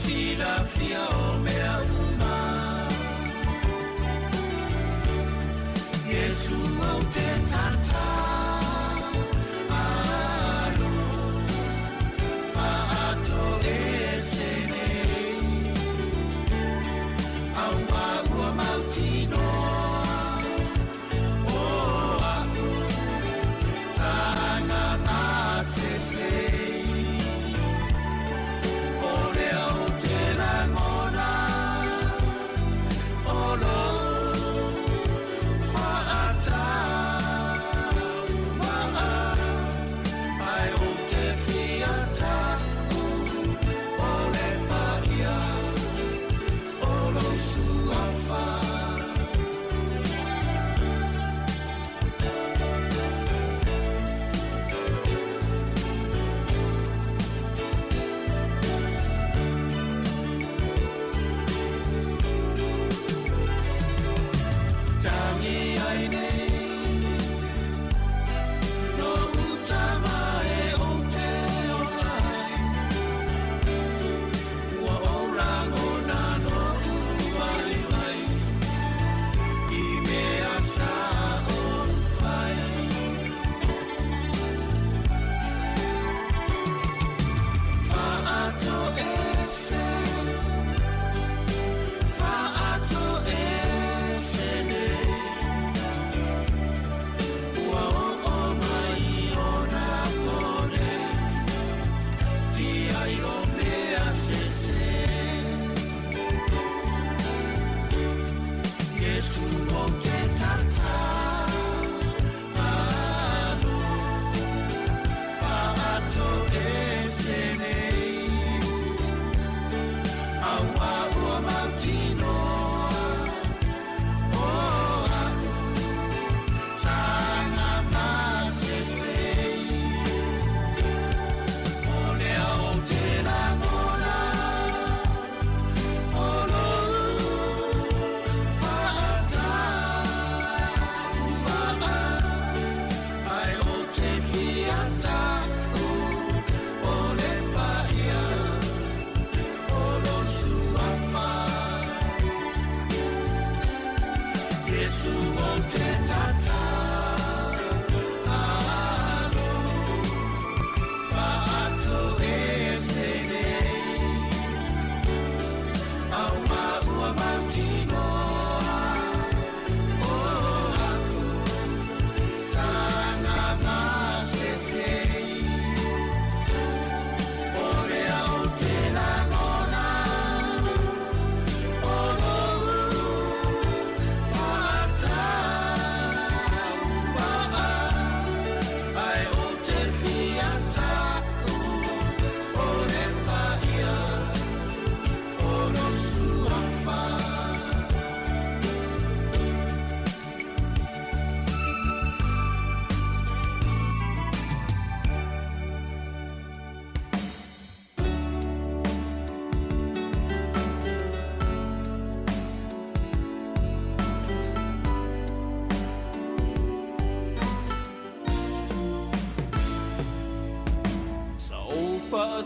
Silafia o mea uma Yesu au te tata Alo Faato e senei Aua ua mautino O aku Sanga masesei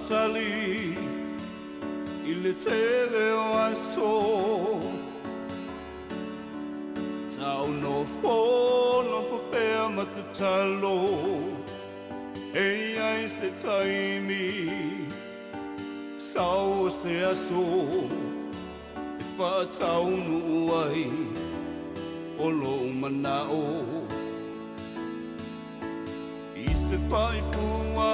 Tali il tele o aso Tau no fo pe matatalo Ei ai se taimi Sau se aso Fa tau nu ai O lo manao I se fai fua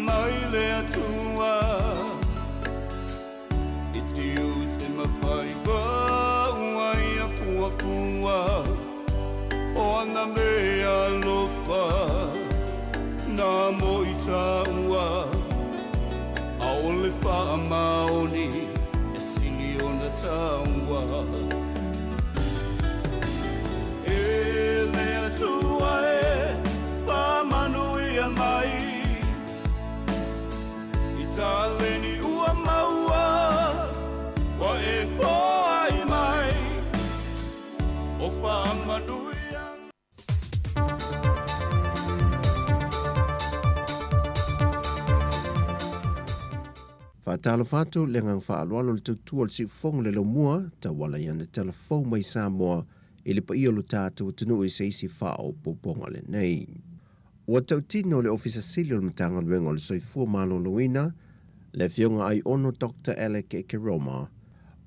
Mai le atua I tiu te mawhai Wai a fua fua O ana mea lofa Nā mo i taua A ole wha maoni E sili o na taua E le atua e Pa manu i a mai Taleni ua maua Wa e poai mai O whamanuia Whaatalo whātou le ngang whaalualo le tautua le si fonga le lo mua, ta wala iana telefou mai Samoa, i le pa ia lo tātou tunu i se isi whao poponga le nei. Ua tautino le ofisa sili o le matanga luenga o le soifua Malo Loina, le fionga ai ono Dr. Alec Ekeroma,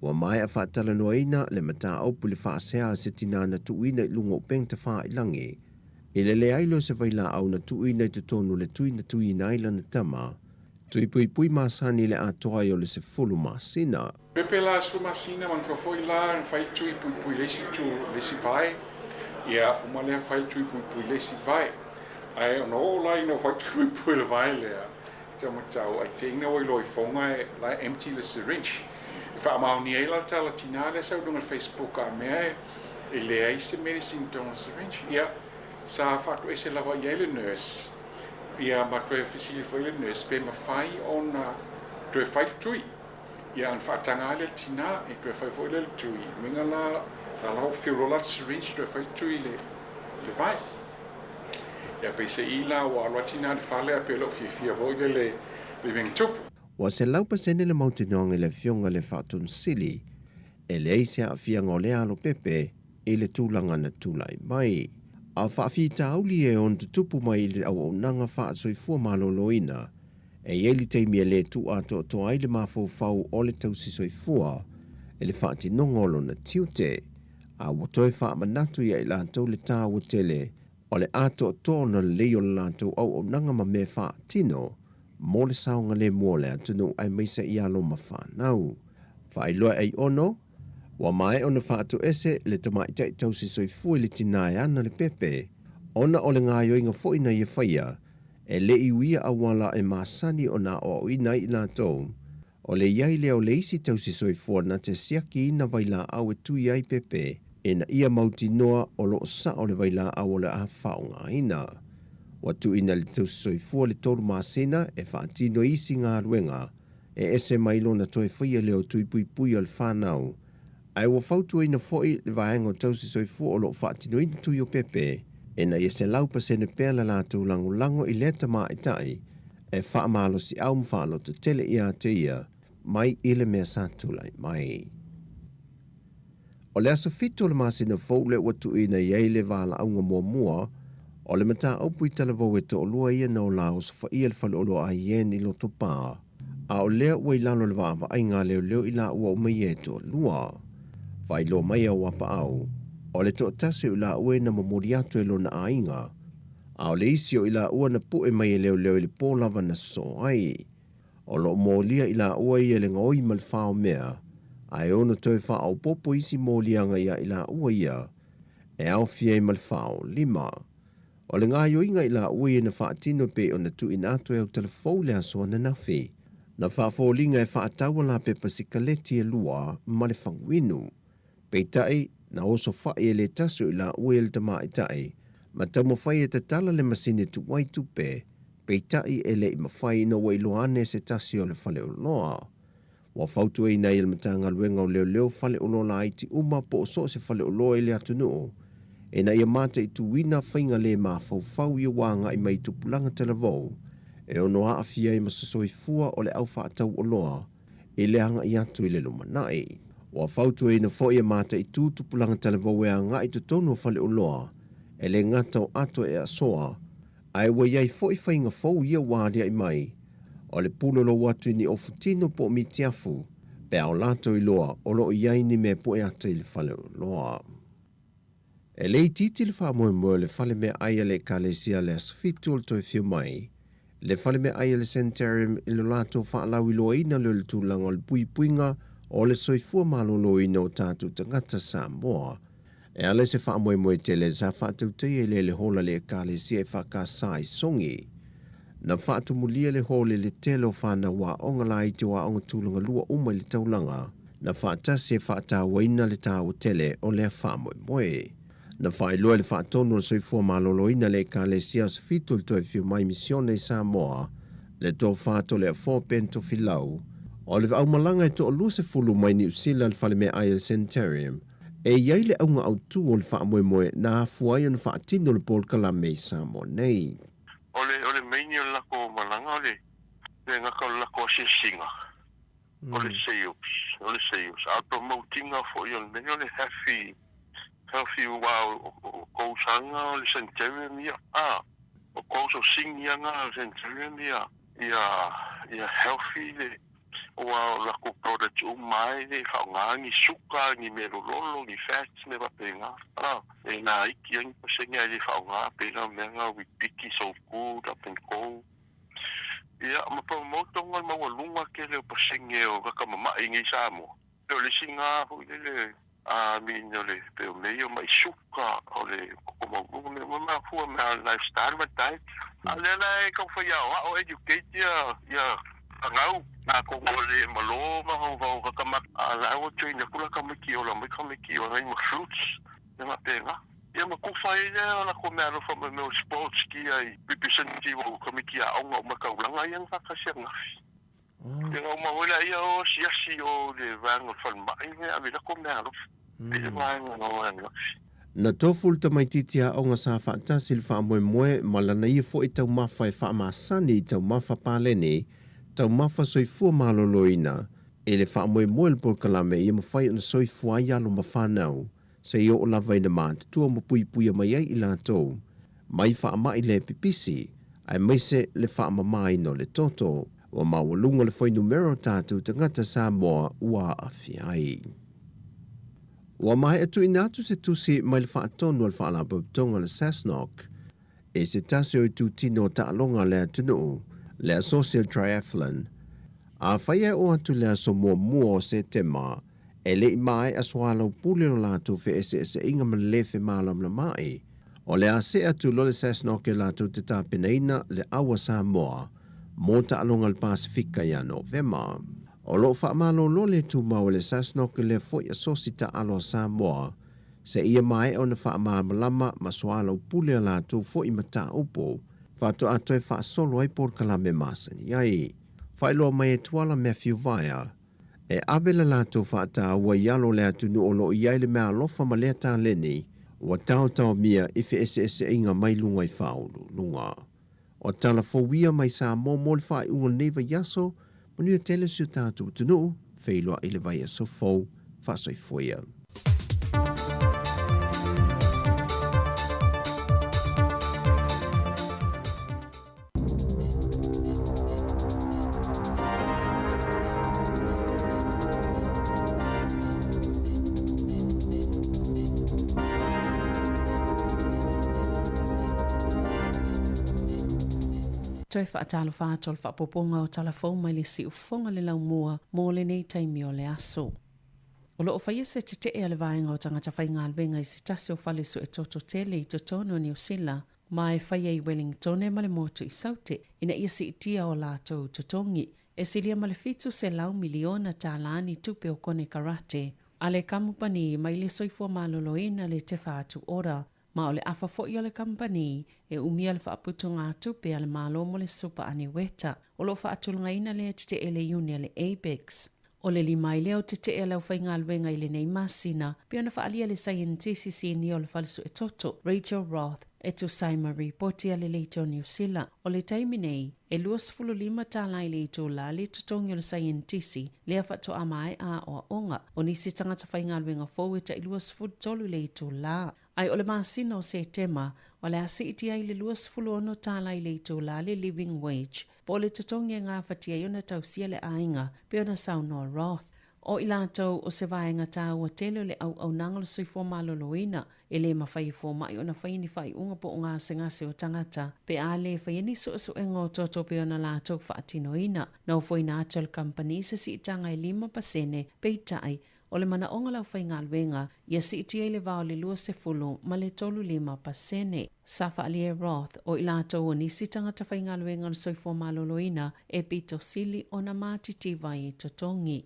ua mai a whaatala noaina le mata aupu le whaasea se tinana tuina i lungo peng te wha ilangi, i le ailo se vaila au na tuina i te tonu le tuina aila na tama, tui pui masani le atoa i o le se fulu masina. Pepe la su masina man trofoi la fai tui pui lesi vai. Ia umale fai tui pui lesi vai. Ai no lai no fai pui le vai le. Tama tau ai tenga o loi fonga la empty le syringe. Fa ma ni ela tala tinale sa do Facebook a me e le ai se medicine don syringe. Ia sa fa ko ese la va yele nurse. Ia ma koe fisili foi le nurse pe ma fai ona to fai tui. Ia an whaatanga le tina e koe whai fwoi le tui. Minga la lau whiuro la syringe koe whai tui le vai. Ia pe se ila o aloa tina le whale a pe lo fia voi le mengtupu. Wa se lau pasene le mautinonga le fionga le whaatun sili, e le eise a fia ngolea alo pepe e le tūlanga na tūlai mai. A whaafi tauli e on tutupu mai le au nanga whaatsoifua Malo Loina, e ieli teimia le tu ato to ai le mafau o le tausi soifua, e le whaati nongolo na tiute, a watoe wha manatu ia i lantou le tā watele, o le ato to na leo le lantou au nanga ma me whaatino, mo le saunga le mua le atunu ai meisa i alo ma whanau. Whailua ai ono, wa mai ona whaatu ese le tamaitai tausi soifua le tinai ana le pepe, ona o le ngā yoinga fo ina i whaia, e le iwia awala e masani o na o ina i lātou, o le iai leo le isi tausi soifua na te siaki ina vaila au e tui ai pepe, e na ia mauti noa o lo sa o le vaila au o le a whaunga ina. Watu ina le tausi soifua le tolu masina e whaatino isi ngā ruenga, e ese mailo na toe whaia leo tui pui al whanau, ai wa fautu ina foi le vaenga o tausi soifua o lo whaatino ina tui o pepe, e na ia se lau pasene pēla lātou lango i leta maa i tai, e whaamalo si au mwhaalo te tele ia te ia, mai ile mea sātulai mai. O le aso fito le masina fau le watu ina iei le vala aunga mua, o le mata aupu i talavau e to olua ia na o lao sa wha ia le whale olo a ien i loto pā, a o lea ua i lalo le vāma ai ngā leo i la ua o mai e to lua. Vai lo mai au apa au, o le to tase u la ue na mamori atu e lo na ainga, a o le isi o i la ua na pu e mai e leo i le pōlava na so ai, o lo mōlia i la ua i e le ngoi mal whao mea, a e ono toi wha au popo isi mōlianga ia i la ua ia, e au fia i mal whao lima, o le ngā yoinga i la ua i na whaatino pe o na tu in atu e au telefou le aso na nafi, na whaafōlinga e whaatawa la pe pasikaleti e lua ma le whanguinu, peitai na oso whae le tasu i la ue le tamai tai, ma tamo whae e tatala le masine tu wai tupe, peitai e le i mawhai na wai loane se tasi o le whale o loa. Wa fautu e nei il matanga luenga o leo whale o loa aiti uma po o so se whale o loa e le atunu, e na ia mata i tu wina whainga le ma fau i wanga i mai tupulanga telavou, e ono a afia i masasoifua o le au whaatau o loa, e le hanga i atu i le lumanai. Wa fautu e na foia mata i tūtupulanga talavau e a ngā i tutonu o whale o loa, e le ngata o ato e a soa, ai wa iai foi whainga fau ia wādia i mai, o le pulo lo watu ni o futino po mi tiafu, pe au lato i loa o lo iai ni me po e ata i le whale o loa. E le titi le wha moe le whale me aia le kalesia le asfitu o toi whiu mai, le whale me aia le centarium i lo lato wha lau i loa ina le tūlanga o le puinga o le soifua Malo Loina o tātou tangata Samoa, e ale se wha moe tele sa whaatau tei e le hola le kalesia e whakasa i songi, na whaatu mulia le hole le telo whana wa onga lai te wa onga tūlanga lua uma le taulanga, na whaatasi e whaata waina le tāu tele o le wha moe. Na whailua le whaatono le soifua Malo Loina le kalesia sa fitul toi whiu mai misione Samoa, le tō whaato le a 4 pento filau, o le au malanga e to o se fulu mai New Zealand whale me ai le centarium, e iai le aunga au tū o le wha moe na hafuai on wha atino le Paul Kalame i Samoa nei. Ole meini o lako malanga ole, le ngaka o lako singa. o le sales. A promotinga fo yon me le healthy wow ko sanga o le century mia. O ko so singia nga century mia. Ia healthy le o la ko product o mai le fa nga ni suka ni melololo ni fats ne ba penga. E na iki ang pasenga le fa nga pena menga we picky so good up and go. Ia ma promoto ngal mawalunga ke le pasenge o ka mama ingi samo. Le singa ho le minyo le pe meio mai suka o le ko ma fu ma lifestyle ma tai. Ale la ko fa ya o educate ya ngau na ko le malo ma ho ka ma ala o train ya kula ka me ki o la me ka me ki o ngai fruits na penga. Ia ma kufai le la ko me alo fa me sports ki ai pipisenti o komiki a onga ma ka ulanga yang ka kasenga. Ia ma wala ia o si o le vang o fan mai me a vila ko me alo. Ia mai no. Na toful ta mai titia onga sa whaata silfa moe malana ia fo i tau mawha e wha maasani i tau mawha pālene, tau mawha soifua maloloina, e le wha moe le por kalame ia mawhai ona soifua i alo mawhanau, se i o lava ina maat, tua mo pui mai ai i lātou. Mai wha mai le pipisi, ai meise le wha mamai no le toto, wa mawalunga le whai numero tātou tangata Samoa ua awhiai. Wa mai atu inatu se tusi mai le whaatonu al whaalapa tonga le Sasnok, e se tasi o i tu tino taalonga le atunu, le social triathlon, a whaia o atu le aso mua o se tema, e le i mai aswala upule o lātou fe ese inga man lefe malam na mai, o le ase atu lo le Sasnok e lātou te tāpenaina le awa Samoa, mō taalonga le Pasifika ia Novema. O lo wha malo lo le tu mau le Sasnok le foi asosita alo Samoa, se ia mai o na wha malama maswala upule la tu foi mata upo, wha to ato e wha solo ai por kalame masani ai. Wha ilo mai e tuala Matthew Vaya, e avela la tu wha ta ua ialo le atu nu o lo iai le mea lofa ma lea tā leni, wa tau mia ife ese inga mai lunga i whaulu, lunga. O tala fowia mai sa mo le wha i unga neva yaso, Manu tele su tātou tunu, whailoa i le vai a sofou, whasoi foia. Toi whaatalo whaatol whaapoponga o talafou mai le si ufonga le lau mua mō le nei taimi o le aso. O loo whaia se te te e le vaenga o tangata whainga alwenga i si tasi o whale su e toto tele i totono New Zealand, mai whaia i Wellington e male motu i saute, ina ia si itia o lātou totongi, e silia male fitu se lau miliona tālani tupe o kone karate, a le kamupani mai le soifua maloloina le te whaatu ora, ma o le afa fo'i o le company e umia le whaaputunga tupe a le malo mo le supa ane weta, o lo whaatulunga ina le te ele unia le ABEX. O le limai leo te te lau whainga alwenga i le nei masina, pia na whaalia le scientisi si ni o le whalisu e toto, Rachel Roth, e tu saima reporti a le leito New Zealand. O le taimi nei, e 25 tālai leito la le tutongi o le scientisi, lea whatu amai a o onga, o nisi tangata whainga alwenga fōu e ta i 23 leito la. Ai o le masina o se tema, o le asi iti ai le 20 tālai leito la le living wage, po le tutongi ngā whatia iona tausia le ainga, pe ona sauno Roth. O i lātou o se vaenga tā ua tele le au nanga le soifua maloloina, e le mawhai fō mai o na whaini whai unga po o ngā sengase o tangata, pe a le whaiani so e ngō toto pe ona lātou whaatinoina, na o whoina ato le company se si itanga i 5% pe tai, o le mana onga lau whainga alwenga, ia si itia i le vao le 20 ma le 35%. Safa alie Roth o i lātou o nisi tangata whainga alwenga le soifua maloloina, e pito sili o na mātiti vai i totongi.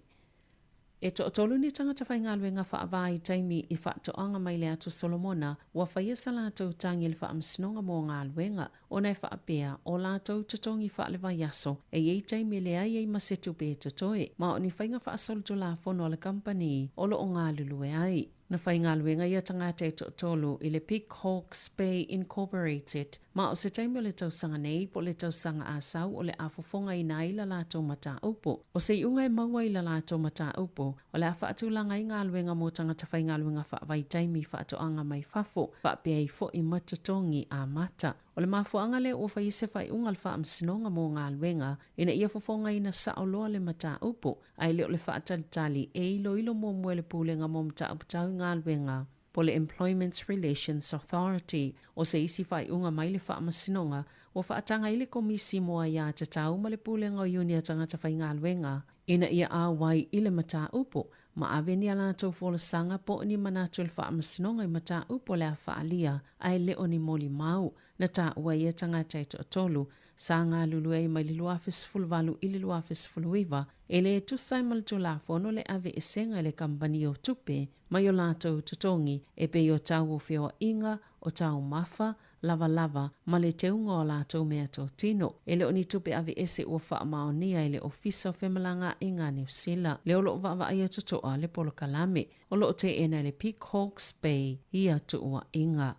E to tolu ni tangata whainga alwenga whaavai taimi i whaatoanga mai le atu Solomona, wa whaia sa lātou tangi le whaamsinonga mō ngā alwenga, o nei whaapea o lātou totongi whaalewa yaso, e iei taimi le ai masetu pe totoe, ma o ni whainga whaasolutu la fono le company, o lo o ngā lulue ai. Na whainga alwenga ia tangata e to tolu i le Pig Hawks Bay Incorporated, Ma o se taimi o le tausanga nei po le tausanga a sau o le afofonga i nai la lātou mata upo. O se iunga e maua i la lātou mata upo o le a whaatulanga i ngā luenga mō tangata whai ngā luenga whaavai taimi whaatoanga mai whafo whaapea i fo i matatongi a mata. O le mafuanga le o whaise whai unga le whaamsinonga mō ngā luenga ina ia fofonga ina saoloa le mata upo ai le o le whaatalitali e ilo mō mwele pūlenga mō mata upo tau ngā luenga. Po le Employment Relations Authority o se isi whai unga mai le whaamasinonga o whaatanga i le komisi moa ia te tau ma le pūlenga o Iunia tangata whai ngā luenga ina ia awai i le mata upo ma aveni ala tau fola sanga po ni manatu le whaamasinonga i mata upo le a whaalia ai le o ni moli mau na ta ua ia tangata i to tolu sa ngā lulu e mai lilu afis fulvalu i lilu afis fuluiva e le tu saimal tu la fono le ave esenga le kampani o tupe mai o lātou tutongi e pe o tau o whio inga o tau mafa lava ma le teunga o lātou mea tō tino e le o ni tupe ave ese ua wha maonia e le ofisa o whemalanga i ngā New Zealand le o lo wa ai o tutoa le polo kalame o lo te ena le Peak Hawks Bay ia tu ua inga.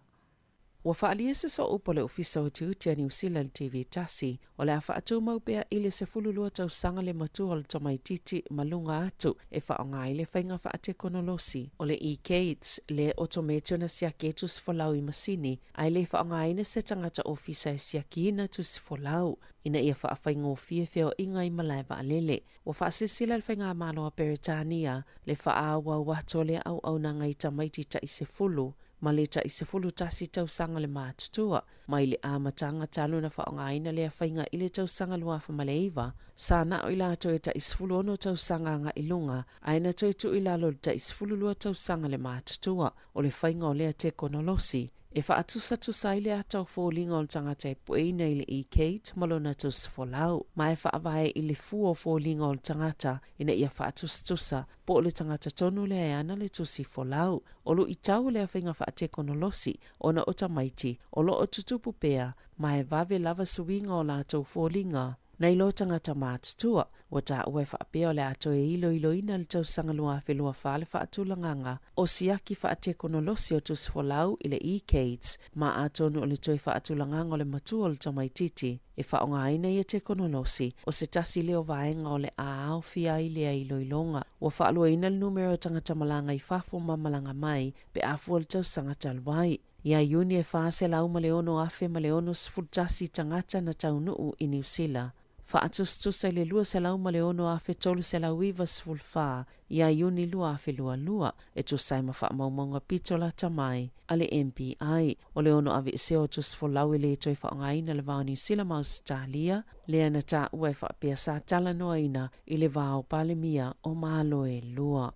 Ua whaalia se so upo le ofisa o tuutia New Zealand TV tasi o le a whaatu maupea i le se fululua tau sanga le matua o le tomai titi malunga atu e whaonga i le whainga whaate konolosi o le e-gates le automatio na siake tu sifolau i masini ai le whaonga ina se tangata ofisa e siaki ina tu sifolau ina ia whaawhaingo fiefeo inga i malai waalele. Ua whaasisila le whainga Malo a Peritania le whaawa wato le au nanga i tamaiti ta i se fulu ma le ta i se fulu tasi tau sanga le mātutua, mai le āmatanga talu na whaongaina le a whainga i le tau sanga luafa maleiva, sa na o i lato e ta i se fulu ono tau sanga nga ilunga, aina toi tu i lalo ta i se fulu lua tau sanga le mātutua, o le whainga o lea te konolosi, e whaatusa tu saile a tau fōlinga o le tangata e pueina i le e-kate malona tu sifolau, ma e whaavae i le fuo fōlinga o le tangata ina ia whaatusa po le tangata tonu le ana le tu sifolau, o lo i tau le a whainga whaate konolosi, ona o tamaiti, o lo o tutupu pea, ma e vave lava suwinga o la tau fōlinga. Nei lo tangata mātutua, wa ta ue whaapea o le ato e ilo ina le tau sangalua whelua whale whaatulanganga o siaki whaate konolosi o tusifolau i le e-gates ma atonu o le toi whaatulanganga o le matua o le tamaititi e whaonga aina i te konolosi o se tasi leo vaenga o le aao fia i lea ilo ilonga wa whaalua ina le numero tangata malanga i whafo mamalanga mai pe afu o le tau sangata luai. Ia Iuni e whaase lau maleono afe maleono sfultasi tangata na taunuu i New Zealand. Whaatustus e le lua se lau maleono afe tolu se lau iwa sfulfaa. Ia Iuni lua afe lua e tu saima wha maumonga pitola tamai ale MPI. O leono ave seo tu sfulau i le toi whaongaina le vau New Zealand ma Australia. Lea na ta ue whaapea sa tala noaina i le vau palemia o Malo e lua.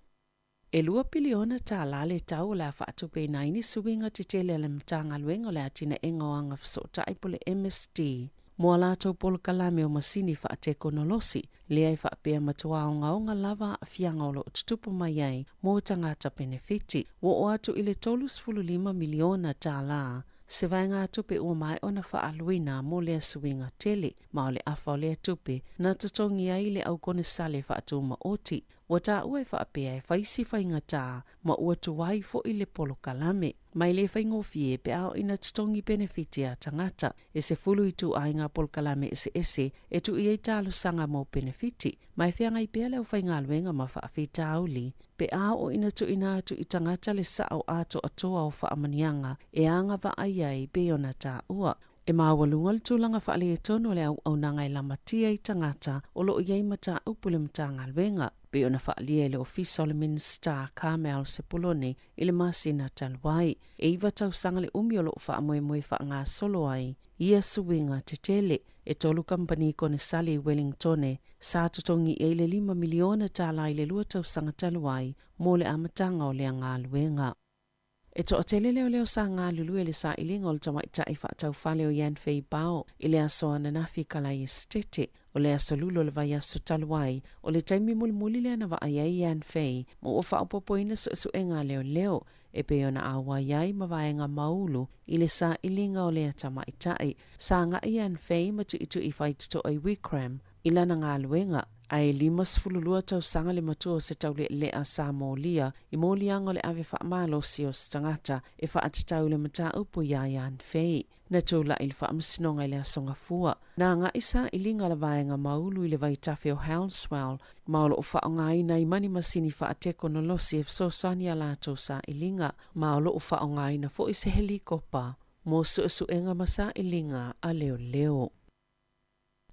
E lua piliona ta lale tau la whaatupe naini suwinga te tele le mtanga luenga le atina engoanga fsota ipole MSD. Mua lato polo kalame o masini whaate konolosi, lea i whaapea matua onga lava fianga o lo tutupu mai ai, mo tangata benefiti, wo o atu ile tolus 15 miliona ta la. Se vai ngā tupe ua mai o na whaaluina mo lea suwinga tele, ma o le awha o lea tupe, na tutongi ai le au kone sale whaatuma oti. Wa ta ua e whaapea e whaisi whainga tā, ma ua tuwai fo i le polo kalame. Mai le whaingo fie pe au ina tutongi benefiti a tangata, e se fulu i tu ai ngā polo kalame ese, e tu i e tālu sanga mo benefiti. Mai whianga i pea leo whainga luenga ma whaafita auli, pe au o ina tu ina atu i tangata le sao ato atoa o whaamanianga, e anga wa ai pe ona tā ua. E mawalunga le tūlanga whaale e tono le au nanga i lamatia i tangata o lo iei mata upule mta ngalwenga. Pe ona whaalia le ofisa o le Minister Carmel Sepuloni i le masina talwai. E iwa tau sanga le umi o lo whaamoe wha solo ai. Ia suwinga te tele e tolu kampani kone sali i Wellingtone. Sa tutongi e le 5 miliona tala i le lua tau sanga talwai mo le amatanga o le ngalwenga. E to atele leo sa ngā lulu e le sa ilinga o le tamaita i whaatau whale o Ian Fei Bao i le aso ananafi kalai estete o le aso lulo le vai aso taluai o le taimi muli le ana wa ai Ian Fei mo o whaapopo ina su enga leo e pe ona awa iai ma vaenga maulu i le sa ilinga o le tamaita i sa ngā Ian Fei matu itu i whaitito ai Wickham i lana ngā luenga Ai 5 tausanga le matua se taule le a Samoa I molianga le ave wha malo si o stangata e wha atatau le mata upu ia ian fei. Na tūla il wha amsinonga le asonga fua. Nā ngā isa I linga la vaenga maulu I le vaitafe o Halswell. Maolo o wha ngai I mani masini wha ateko no losi e fsosani a lato sa I linga. Maolo o wha ngai na fo I se helikopa. Mo su enga masa I linga a leo leo.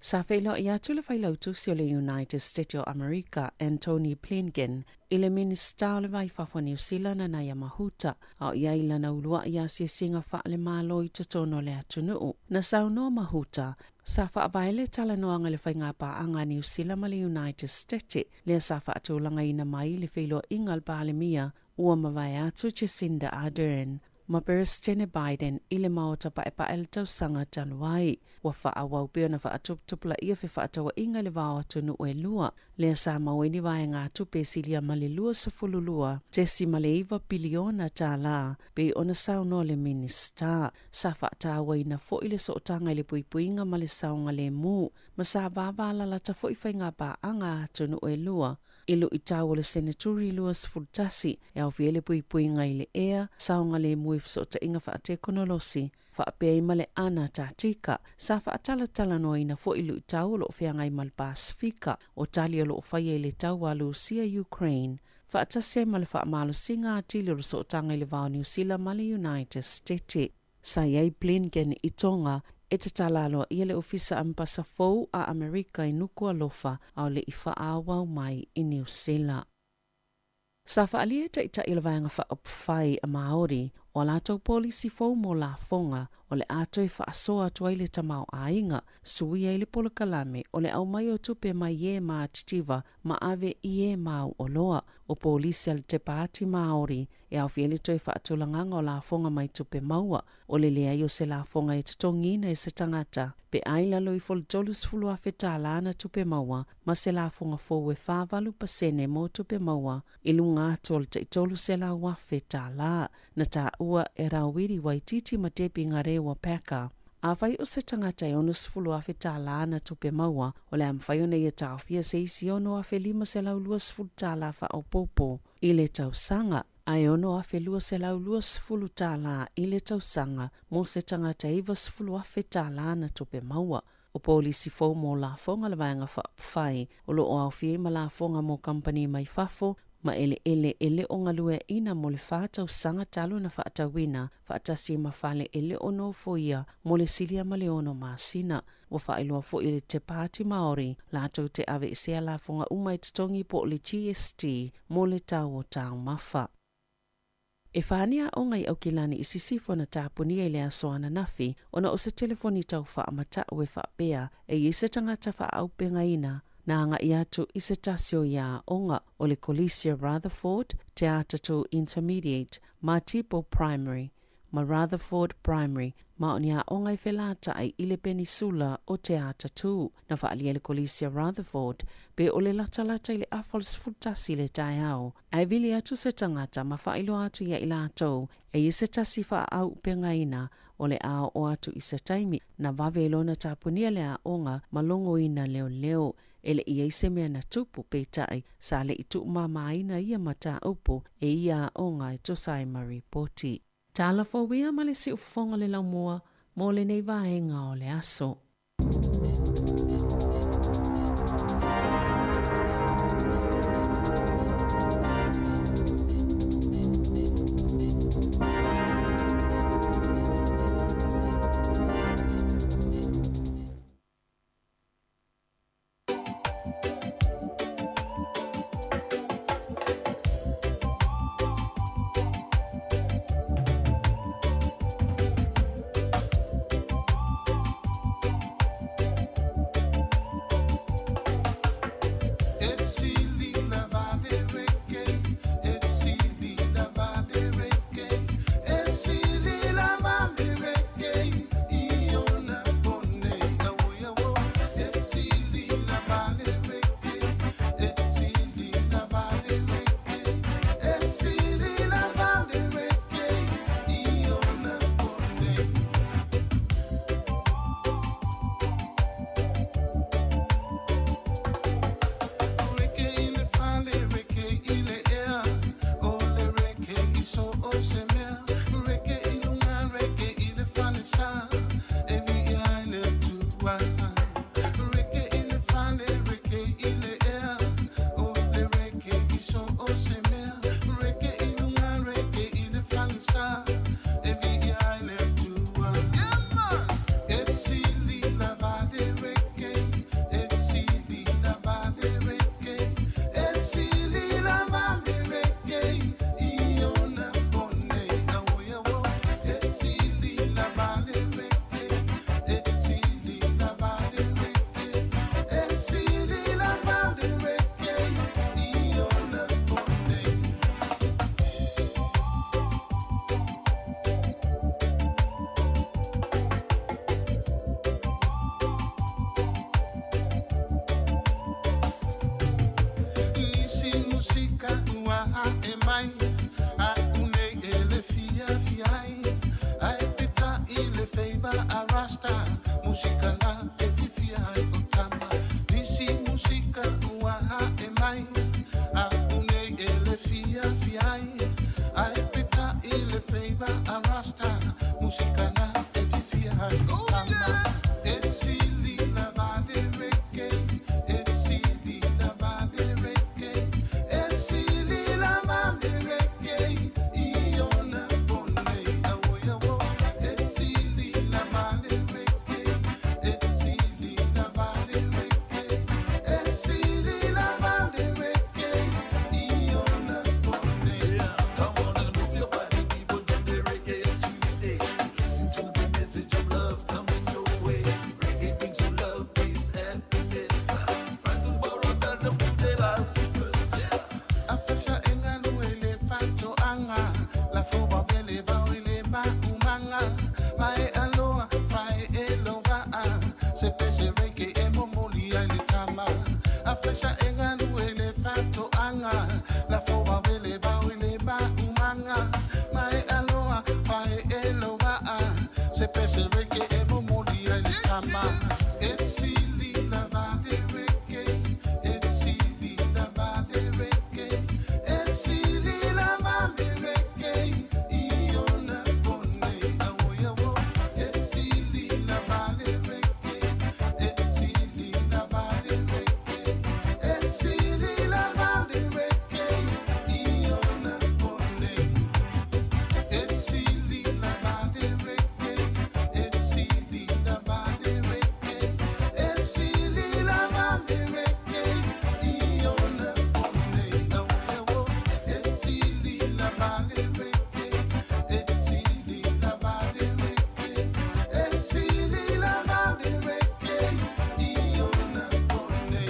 Sa whailo I atu le whailautu si o le United States of America, Anthony Blinken, I le minister le vai whawha New Zealand na ia mahuta, au ia ila na ulua ia si singa wha le malo I totono le atunuu. Na sau no mahuta, sa wha vaile tala noanga le whainga pa anga New Zealand ma le United States, le sa wha atulanga ina mai le whailo ingal pa le mia, ua mawai atu Jacinda Ardern. Ma President Biden I le maota pa e pa el tau sanga Januai. Wa wha awau pia na wha atuptupla ia whi wha atawa inga le wao atunu e lua. Lea sa maweni wae ngā tupe silia ma le lua sa fululua. Tesi ma le iwa biliona tā la. Pe ona sau no le minister. Sa wha atawa ina fo I le sootanga I le puipuinga ma le saunga le mu. Ma sa vāvala la ta fo I whainga pa anga atunu e lua. Ilu I tau le senaturi lua sfurtasi. E au fiele puipuinga I le ea. Saunga le mu ifsota inga wha ate konolosi. Wha apea ima le ana tātika. Sa wha atala no ina fo ilu I tau lo whiangai mal Pasifika. O tali o lo whaia I le tau alu sia Ukraine. Wha atase ma le wha amalo singa atili o so tanga I le vau New Zealand ma le United States. Sa iei Blinken I tonga e te talalo I le ofisa ampasa fou a Amerika I nuku alofa au le I wha awau mai I New Zealand. Sa whaalia te ita I le vanga wha opwhai a Māori o lātou polisi fou mō la fonga o le ato I wha asoa atua I le tamau a inga sui I le polokalame o le au mai o tupe mai e maa titiva ma ave I e mau o loa o polisi al te pāti Māori e au fiele toi wha atulanganga o la fonga mai tupe maua o le lea I o se la fonga e tatongina e se tangata pe aila lo I foltolus fulu a whetala tupe maua ma se la fonga fou e whāwalu pasene mo tupe maua I lunga tol te tolu se la wa whetala na tā ua e rawiri waititi ma tepi ngā rewa peka. A whai o se tangata e onus fulu a whetala na tupe maua o le amwhai o nei e tau fia se isi ono a whelima se lau luas fulu tala wha o popo I le tau sanga. Ai ono a whelua se lau luas fulu tala I le tau sanga mo se tangata iwa fulu a whetala na tupe maua. O polisi fau mo la fonga le vaenga whai o lo o au fie ma la fonga mo company mai fafo ma ele o ngalue ina mo le whātau sanga talo na whaatawina whaatasi ma whale ele ono foia mo le silia ma le ono masina wa whaelua fo I le te pāti Māori lātou te ave I sea la fonga umai tutongi po le GST mo le tau o tau mawha. E whānia o ngai au kilani I sisifo na tāpunia I le asoana nafi ona o se telefoni tau wha amata ue wha pea e I se tangata wha au penga ina na anga I atu I se tasio ia onga o le Collesia Rutherford, te atatu Intermediate, ma tipo Primary, ma Rutherford Primary, ma onia onga I whelata ai I le penisula o te atatu, na whaalia le Collesia Rutherford, pe o le latalata I le afalis futasi le tai au. Ai vili atu se tangata ma whailo atu ia I latou, e I se tasi wha au pengaina o le ao o atu I se taimi, na vavelo na tapunia le a onga malongo ina leo leo, ele ia se mea na tupu peitai sa le itu mamaina ia mata upo e ia onga to sai ma reporti. Tala fawia ma le si ufonga le laumua mo le nei vahenga o le aso. musika ua e mai a une ele fia fiai a e peta i le feiva a rasta musika na e fifia o tama disi musika ua e mai a une ele fia fiai a e peta i le feiva a rasta musika na e fifia o tama e sili na vale reke e sili na vale reke e sili na vale reke i ona pone awo yawo e sili na vale reke e sili na vale reke e sili na vale reke i ona pone. Come on and move your body, people, jump the reggae today. Listen to the message of love coming your way. Reggae brings you love, peace, and happiness. Francis Borota, the Budela Super. Afisha enganu elefanto anga la foba vele vawile ma umanga mae aloha fae eloha se pese reke e momoli ale tama afisha enganu elefanto anga la foba vele vawile ma umanga mae aloha fae eloha se pese reke e momoli ale tama esili la vale reke esili la vale reke esili la vale reke iona pone awo yawo esili la vale reke esili la vale reke esili la vale reke iona pone esili la vale reke esili la vale reke esili la vale reke iona pone awo yawo esili la vale reke esili la vale reke esili la vale reke iona pone.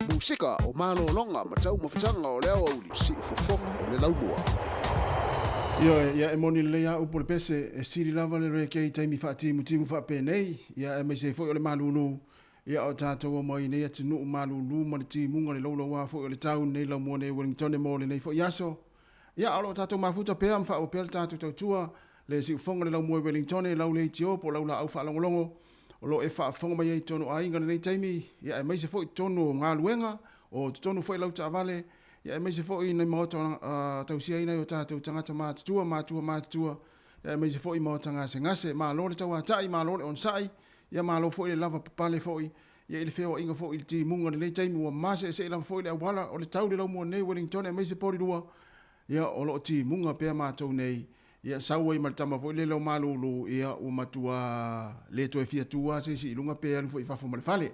Musika o Malo longa matau mafutanga o leo au si fofonga o le laumua. Ia e moni lea upo le pese e siri lava le reke i taimi whaati mutimu whape nei. Ia e mai se foi o le malunu. Ia o tātou o mai nei ati nuu malunu ma le timunga le laulau wā foi o le taun nei lau mua nei Wellington e mo le nei foi yaso. Ia alo tātou mafuta pea mwha o pea le tātou tautua. Le si ufonga le lau mua Wellington e lau le itiopo lau la au wha longolongo. O lo e whaafonga mai e tono a inga nei taimi. Ia e mai se foi tono ngā luenga o tono foi lau ta vale. Ia e mai se foi nei mahoto tausia ina o tātou tangata mātua. Ia e mai se foi mahoto ngase ngase. Malo le tau atai, malo le onsai. Ia malo foi le lava papale foi. Ia ili feo inga foi ili ti munga nei taimi. Ua mase e se lava foi le awala o le tau le lau mua nei Wellington e mai se pori rua. Ia o lo ti munga pea mātou nei. Ia saua i maritama foi le lau malulu ia o matua le toe fia tua se si ilunga pe alu foi fafo male fale.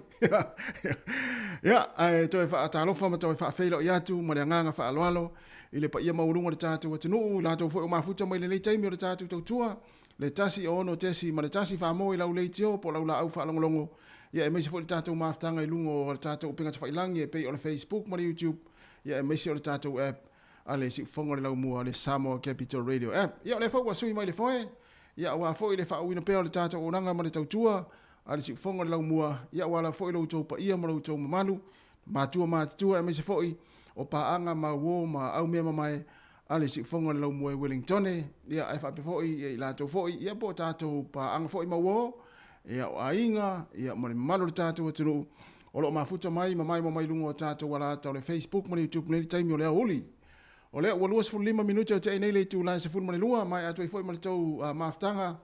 Ia ai toe fa atalofa ma toe fa feilo ia tu ma le nganga fa aloalo ile pa ia maulunga le tatu atinu la to foi o mafuta mai le taimi o le tatu tua le tasi ono tesi ma le tasi fa mo i lau le tio po lau la au fa longolongo. Ia e mai se foi le tatu maftanga i lungo o le tatu pinga fa ilangi e pe o le Facebook ma le YouTube. Ia e mai se o le tatu app ale si fongo le lau mua le Samoa Capital Radio app. Ia le fau wa sui mai le foe. Ia wa foi le fa wina peo le tata o nanga ma le tautua. Ale si fongo le lau mua. Ia wala foi lo tau pa ia ma lo tau mamalu. Matua e me se foi. O pa anga ma wo ma au mea mai. Ale si fongo le lau mua Wellington. Ia e fa pe foi ia la tau foi. Ia po tata pa anga foi ma wo. Ia o ainga. Ia ma le malu le tata o tunu. O lo mafuta mai ma mai lungo tata wala tau le Facebook ma le YouTube ne taimi o le oli. O lea ua 25 minuti o te nei le tu lai se fun lua mai atu foi ma le tau maftanga.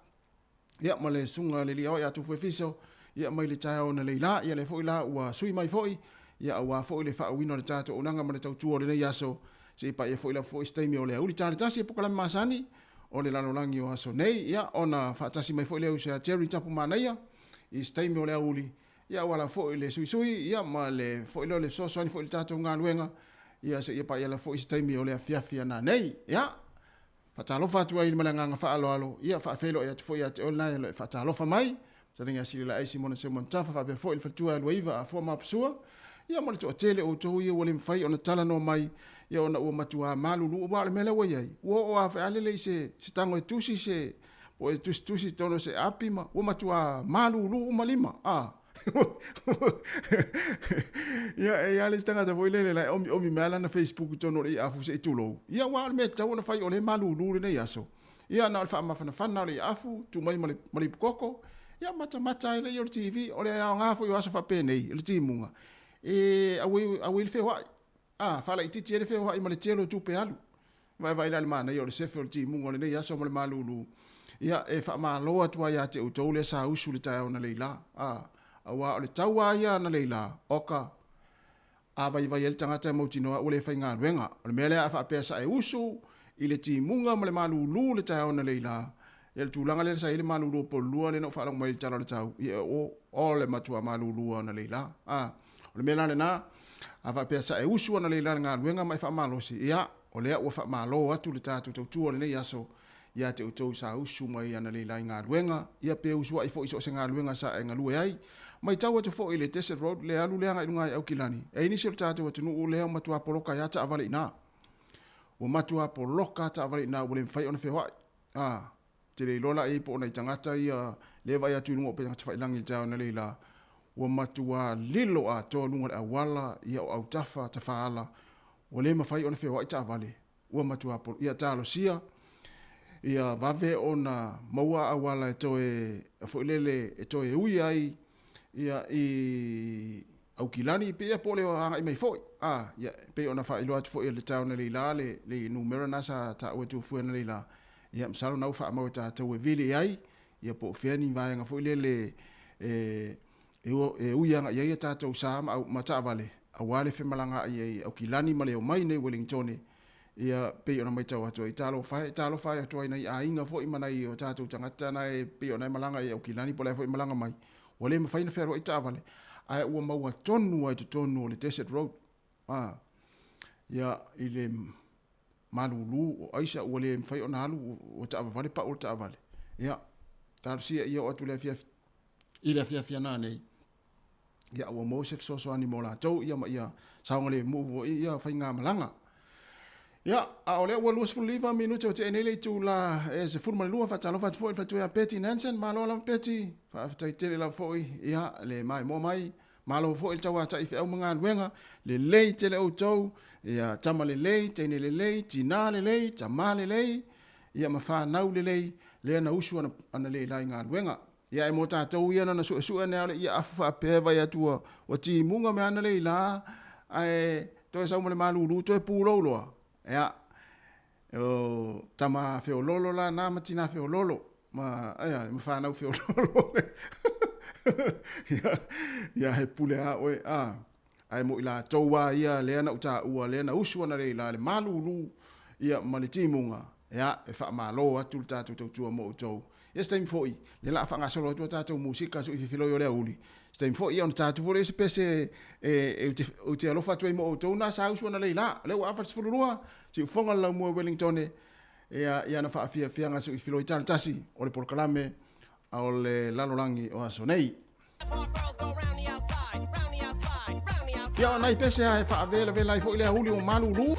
Ia ma le sunga le lia o atu foi fiso. Ia mai le tai ona le la ia le foi la ua sui mai foi. Ia ua foi le fa wino le tatu onanga ma le tau tu o le nei aso. Se pa ia foi la foi stay mi o le uli tari tasi e pokala masani. o le lalolangi o aso nei, ia, ona whaatasi mai fo leo se Jerry tapu manaia, i staimi o le auli, ia wala fo le sui, ia ma le fo leo le sosoani fo le tātou ngā luenga, ia se ia pa ia la fo i staimi o le afiafia na nei, ia, whaatalofa atua i le nganga whaaloalo, ia whaafelo ia tufo ia te olna ia le whaatalofa mai, sa ringa siri la eisi mona se montafa whaapea fo il fatua e luaiva a fo mapsua, ia mo le to tele o to ia wale mfai ona tala no mai ia ona ua matua malulu o wale mele wai ai o afa alele se tango e tusi se o e tusi tono se apima o matua malulu o malima ia e ale stanga da voile la omi mala na Facebook tono i afu se tulo ia wale me tau na fai ole malulu ne yaso ia na alfa mafana le afu tu mai mali koko ia mata ile yo TV ole ya ngafu yo aso fa pene le timunga awil fe wa fala ititi ele fe wa i male telo tu pe alu vai la mana yo le sefel ti mungo le ya so male malulu ia e fa malo atu ya te uto le sa usu le ta ona leila awa le tawa ya na leila oka vai el tangata mo tino o le fainga wenga le mele afa pesa e usu ile ti munga male malulu le ta ona leila el tulanga le sa ile malulu po lua le no fa mai tala le tau o le matua malulu ona leila le mela na ava pesa e usu ana leila nga luenga mai fa malo si ia o le o fa malo atu le tatu tu le ia so ia te utou sa usu mai ana leila nga luenga ia pe usu ai fo iso se nga luenga sa nga lue ai mai tau atu fo ile Desert Road le alu le nga inga au kilani e ini se tatu atu no le matua poloka ya ta avale ina o matua poloka ta avale ina o le fai ona fe wa te le lola e po na tangata ia le vai atu no pe ta fai langi ta ana leila o matua lilo a to lunga a wala ia o autafa ta faala o le mafai ona fe wa ita vale o matua por ia talo sia ia vave ona maua a wala to e fo lele to e ui ai ia i au kilani pe po le ai mai fo ia pe ona fa ilo at fo le tauna le lale le numero nasa ta o tu fu na le la ia msalo na fa mo ta to e vile ai ia po fe ni vai nga fo lele e uianga ia tātou sāma au mata vale a wale fe malanga ia au kilani male o mai nei Wellington ia pe ona mai tau atu i talo fai atu ai nei a inga fo i mana i o tātou tangata na e pe ona malanga ia au kilani po le fo i malanga mai wale ma fai na fero i tā vale ai ua maua tonu ai tonu o le Desert Road ia i le malulu o aisa ua le fai ona alu o tā vale pa o tā vale ia tālo sia ia o atu le fia i le fia na nei ia o Mosef so ani mola tau ia ma ia saunga le mu ia fai nga malanga ia a ole o luas fuliva minuto te enele tu la e se furma lua fa talo fa fo fa tu ia Peti Nansen malo la Peti fa fa tele la fo ia le mai mo mai malo fo il tawa ta ife au manga wenga le tele o tau ia tama le tene le tina le tama le ia ma fa nau le na usu ana le la nga wenga ia e mo tātou ia na su ane ale ia afa peva ia tua o ti munga me ana leila ai to e saumale malulu to e puloloa ia o tama feololo la na matina feololo ma ia me fa na feololo ia he pule a oe ai mo ila towa ia le ana uta ua le na usu ana leila le malulu ia maliti munga ia e fa malo atu tātou tua mo tou time foi le la fanga solo tu tatu musika so ifilo yo le uli time foi on tatu for ese pese o te alofa tu mo to na sa usu na leila le wa fa fulurua si fonga la mo Wellington ia na fa fia nga so ifilo itan tasi o le porkalame o le lalolangi o asonei ia na pese ai fa vela foi le uli o malulu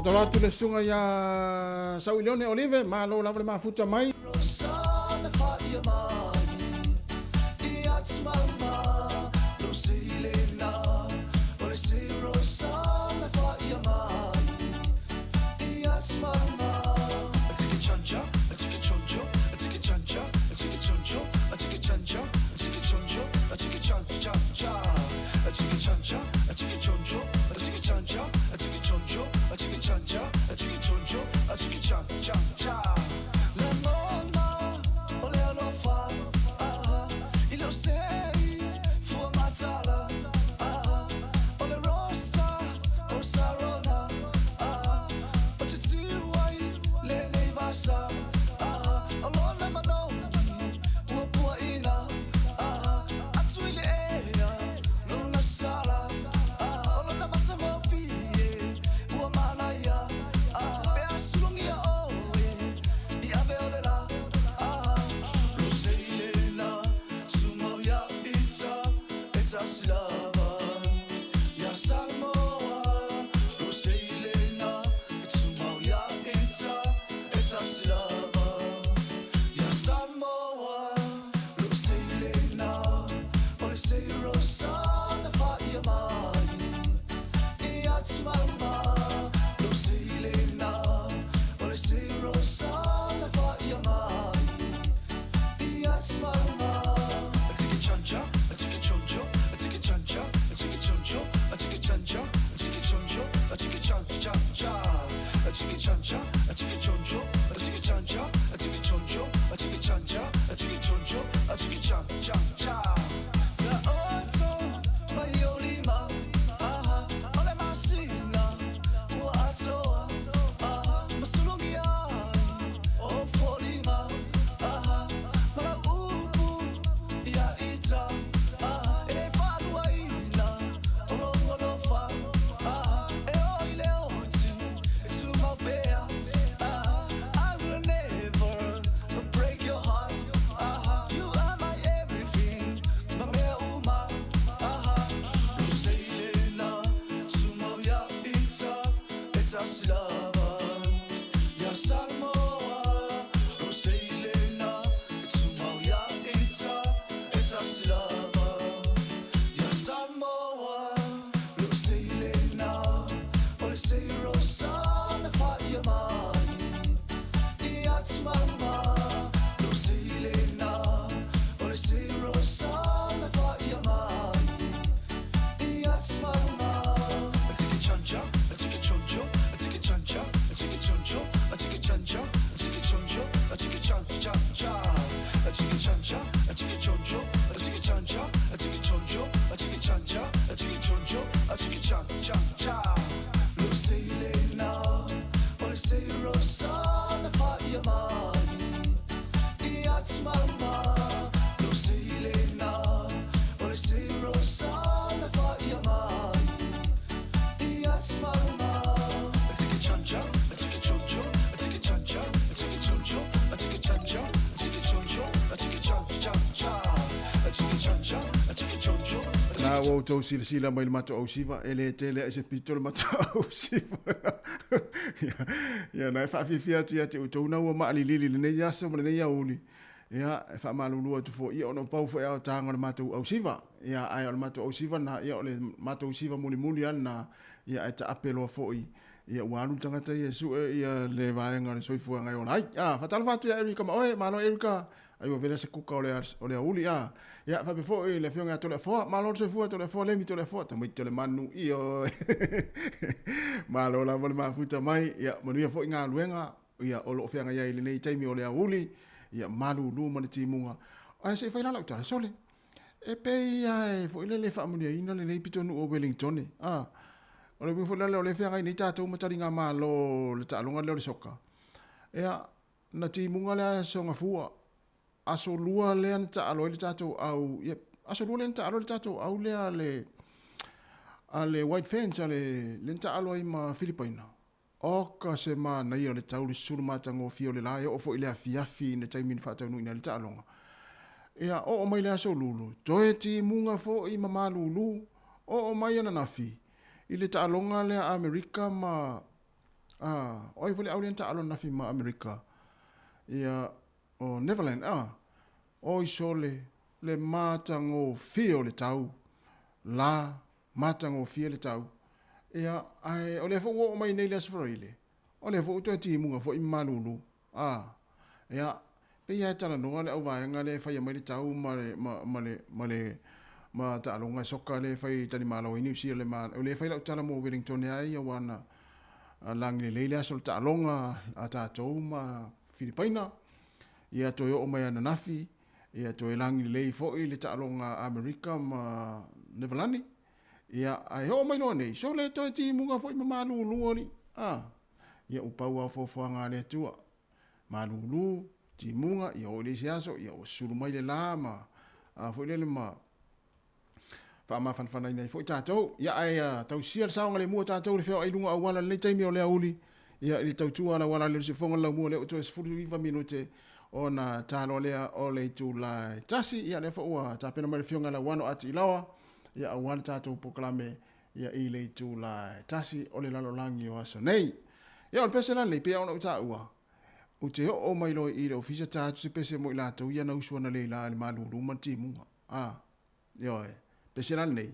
Tara tu le sunga ya Sau Leone Olive, Malo lava le mafuta mai. O tau sila mai le mato au siva ele tele ese pito le mato au siva ya na fa fia tia te tau na wa mali lili le nei asa mo le nei uli ya fa malulu tu fo ia ono pau fo ya tanga le mato au siva ya ai le mato au siva na ya le mato au siva muli ana ya eta apelo fo ia walu tangata Yesu ia le vaenga le soifua ngai ona ai fa tal fatu ya Erika ma oe malo Erika ayo vele se kuka ole uli ya fa be fo le fionga to le fo malo soifua to le fo le mi to le fo ta mai to le manu io malo la vol ma futa mai ya manu fo nga luenga ya olo fianga ya ile nei taimi ole uli ya malu lu ma ti munga ai se fa la ta sole e pe ya fo ile le fa mu ina le nei pitonu o Wellington ole mi fola le fia ngai ni tatou mataringa malo le talonga le soka ea na ti munga le songa fua aso lua le anta alo le tatou au aso lua le anta alo le tatou au le ale white fence ale le anta alo i ma Filipina o ka se ma na ia le tau le sulu matango fio le la o fo ile afiafi ne taimi fa tau ina le talonga ea o mai le aso lulu toe ti munga fo i ma lulu o mai ana nafi ile ta alonga le Amerika ma oi vole au ta alon na fi ma Amerika ia o Neverland oi sole le matango fio le tau la matango fio le tau ia ai o le fo o mai nei le sfroile o le fo to ti munga fo i malulu ia pe ia tala no le au vai ngale fa ia mai le tau ma ta longa soka le fai tani malo ini si le ma o le fai la tala mo Wellington ai ia wana lang le le sol ta longa ata to ma Filipina ia to yo mai na nafi ia to lang le fo i le ta longa America ma Nevelani ia ai ho mai no nei so le to ti munga fo i malulu oni ia upau fo fo nga le tua malulu ti munga ia o le siaso ia o sulu mai le lama fo le ma fa ma fan fan nei fo tato ia ai tau sia sa ngale mo tato le fo ai lunga wala le taimi o le auli ia i tau tua na wala le se fonga la mo le o to es fu viva minute ona talo le o le tu la tasi ia le fo wa ta pena mai fionga la wano ati lawa ia awala tato poklame ia i le tu la tasi o le lalo langi o aso nei ia o pesela le pe ona uta ua o te o mai lo i le ofisa tato se pese mo ila to ia na usua na le la le malulu manti munga ia pesela nei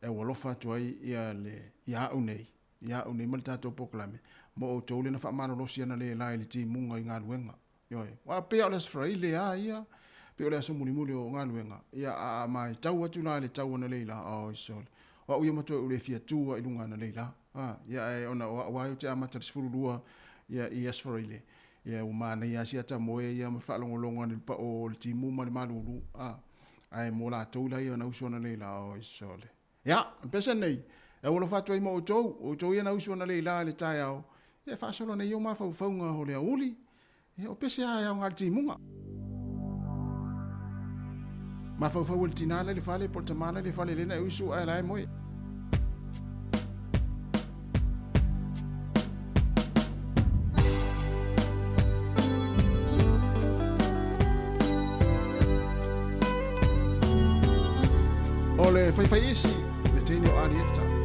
e wolofa to ai ia le ia unei mal tato poklame mo o to le na fa mano lo sia na le la le ti munga i ngaluenga ia wa pe o le sfraile ia pe o le aso muli o ngaluenga ia mai tau atu na le tau na le la o isol wa uia mato o le fia tua i lunga na le la ia ona wa o te amata sfurulua ia i sfraile ia o mana ia sia ta moe ia ma fa longo ni pa o le ti mu ma le malulu ai mo la tau la ia na usona le la o isol ia pesa nei e o lo fatu ai mo o to ia na usona le la le tai au ia fa solo nei o ma fa faunga o le uli ia o pesa ia ngal ti munga ma fa fa wil tinala le fale portamala le fale lena usu ai lai moi ole fai isi le teni o arieta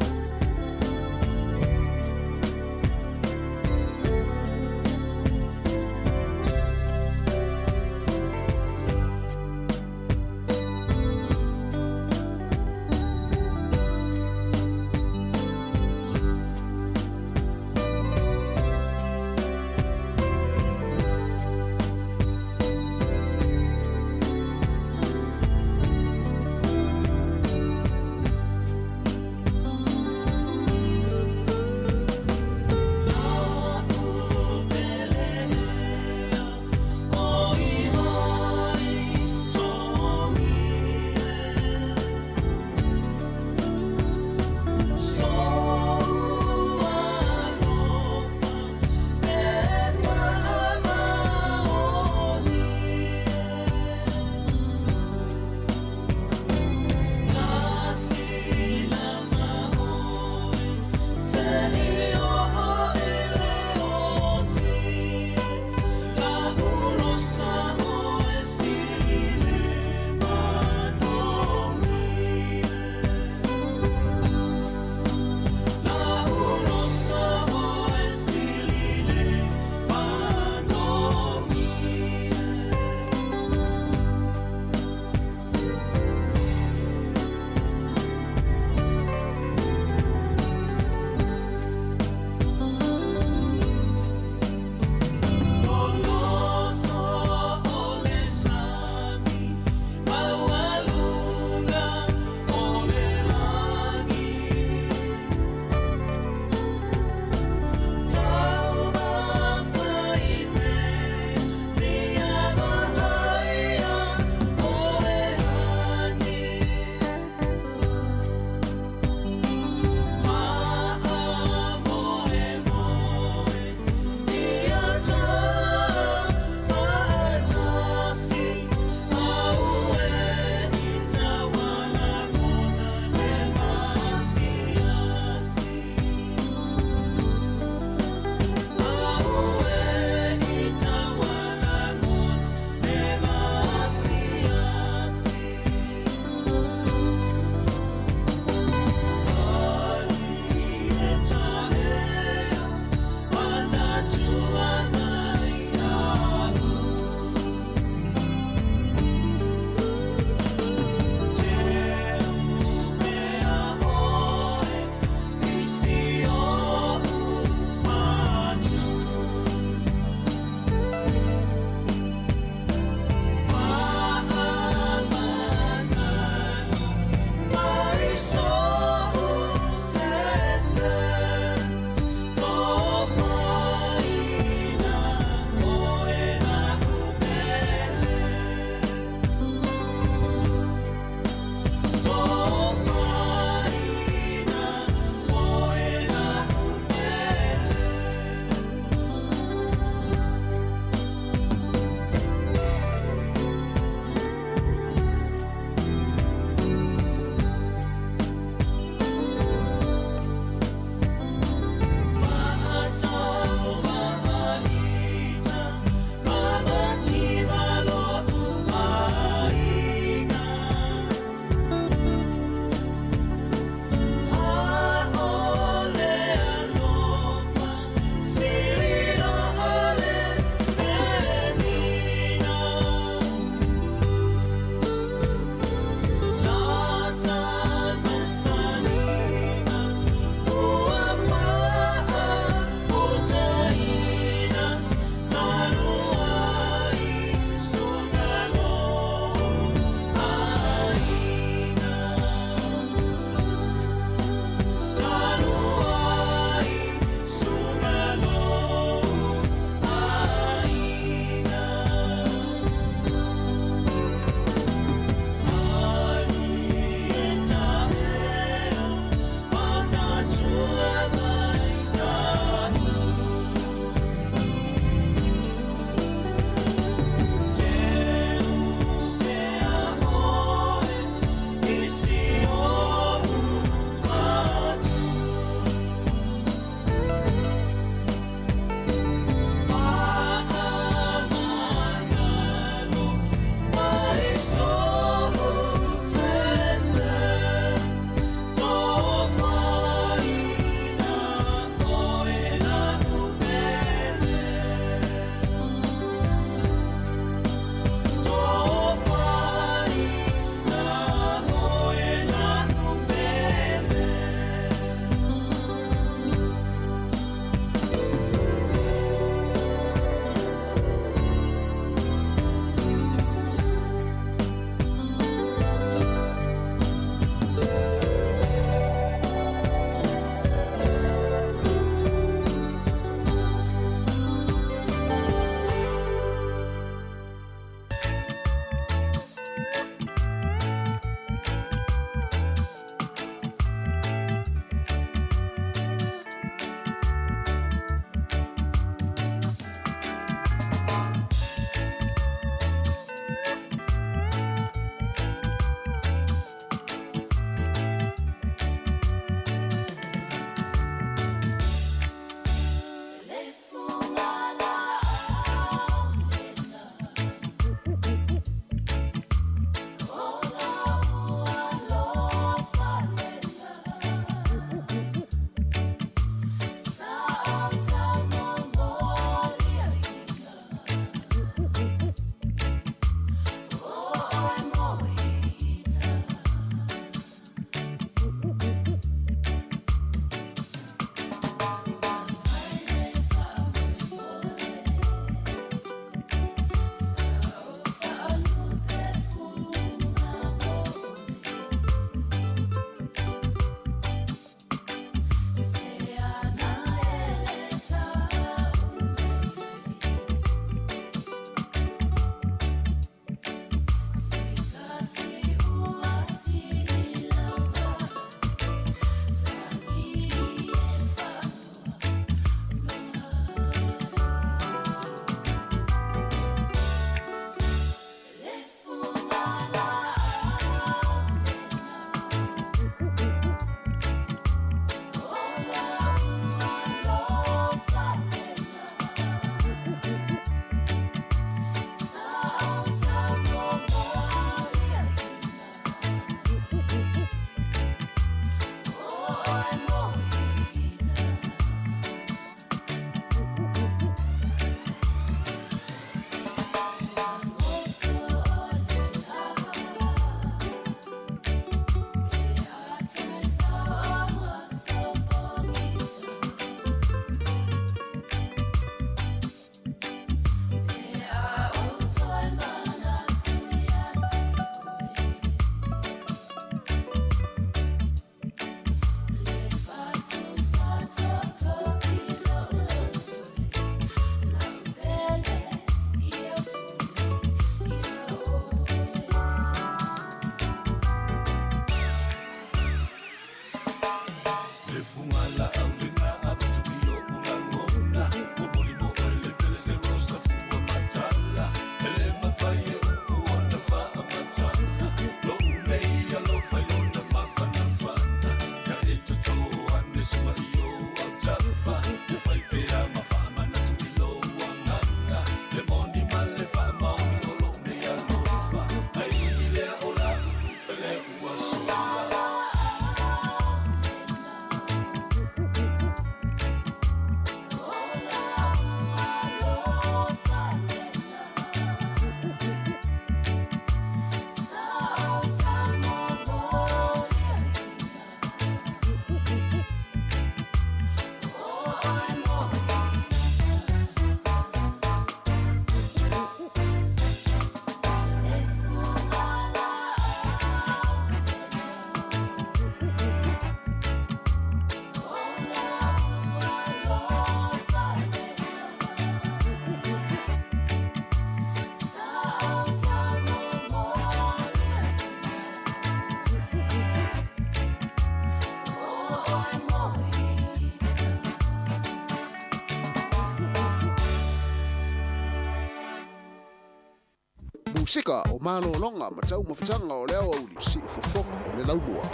Musika o Malo Longa ma tau mawhitanga o leo au li si ufofonga o le laumua.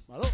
Malo.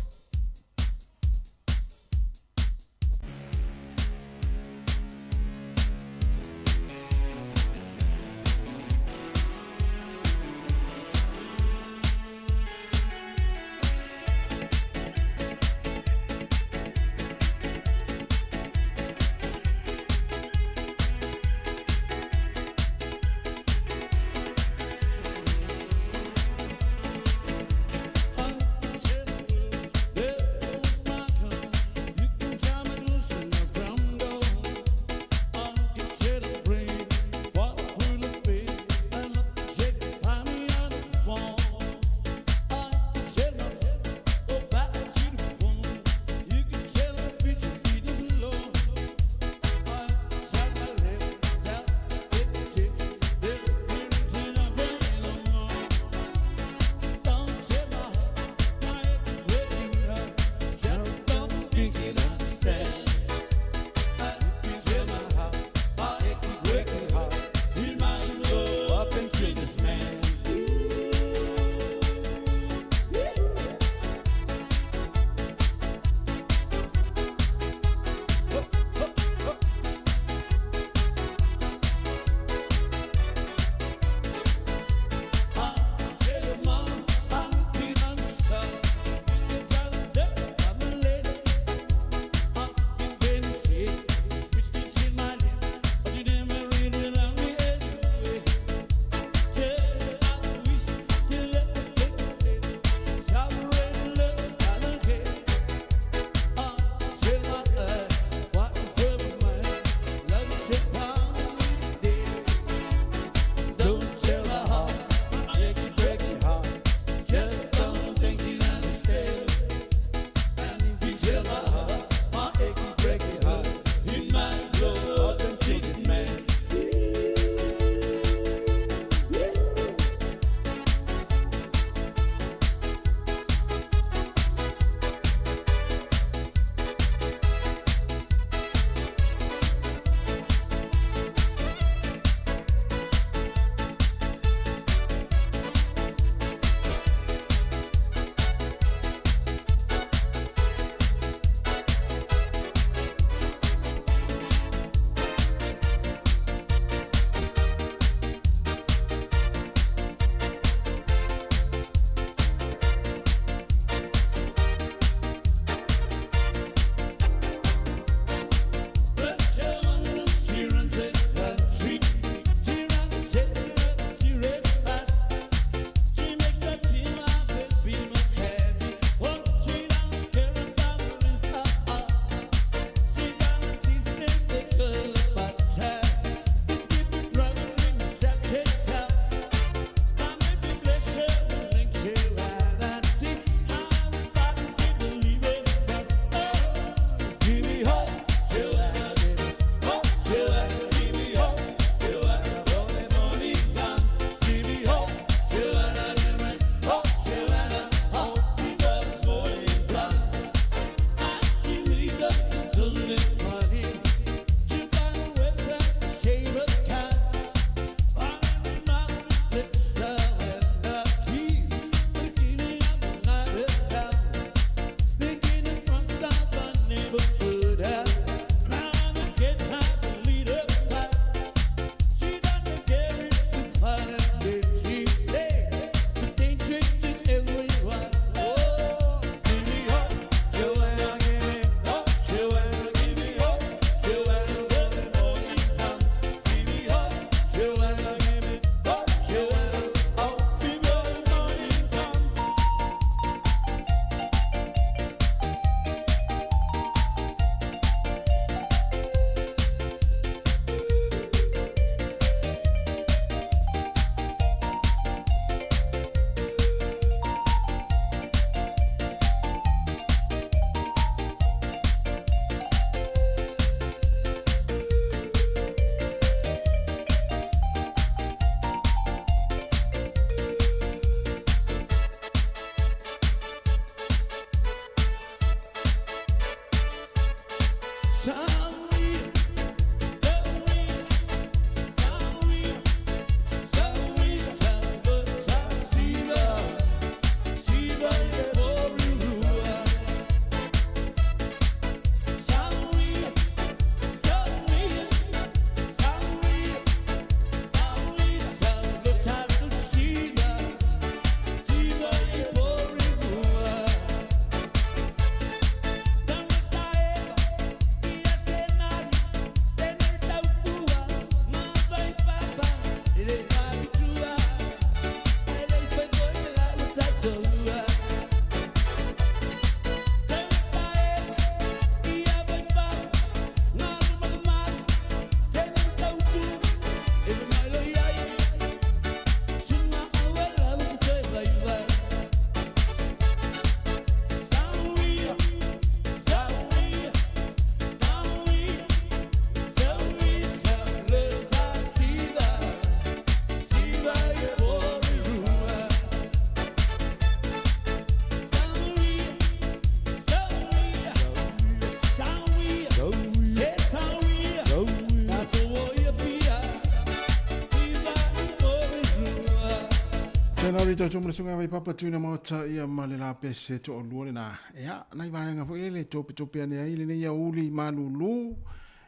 Tenori to tumle sunga vai papa tuna mota ia malila pese to luole na ya nai vai nga fo ele to ane ai le ia uli malulu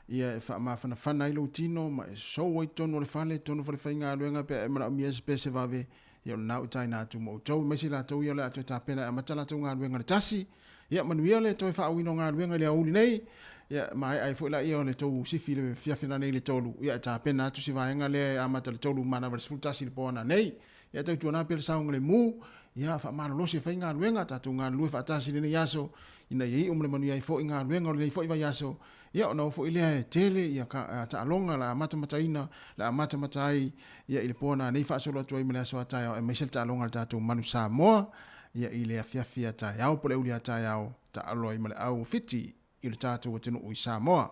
ia fa ma fana ilo tino ma so wai tono le fale tono fo le fainga luenga pe ma mi pese vave ia na utai na tu mo to me sila to ia le to ta pena ma tala to nga luenga le tasi ia manuia le to fa wino nga luenga le uli nei ia mai ai fo la ia le to si file fia fina nei le tolu ia ta pena tu si vai nga le amata le tolu mana ver sultasi le pona nei ia tau tuana pele saunga le mu ia fa mana losi fa inga luenga tatu nga lue fa tasi le yaso ina ye umle manu ia fo inga luenga le fo iwa yaso ia ona fo ile tele ia ka ta longa la mata ina la mata ai ia ile pona nei fa solo to imle so ata e mesel ta longa tatu manu Samoa ia ile afia ta yao pole uli ata yao ta alo imle au fiti ile tatu tinu u Samoa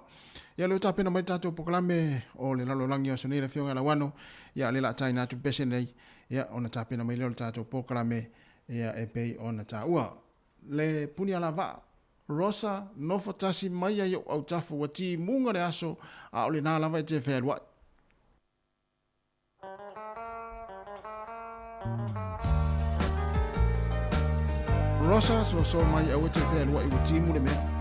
ia le ta pena mai tatu poklame o le lalo langi o sone le fionga la wano ia le la taina tu pese nei ia ona ta pena mai le tatu poklame ia e pei ona ta ua le puni ala va rosa no fotasi mai ia au tafu wati munga le aso a ole na lava te ferwa rosa so mai au te ferwa i wati mu le me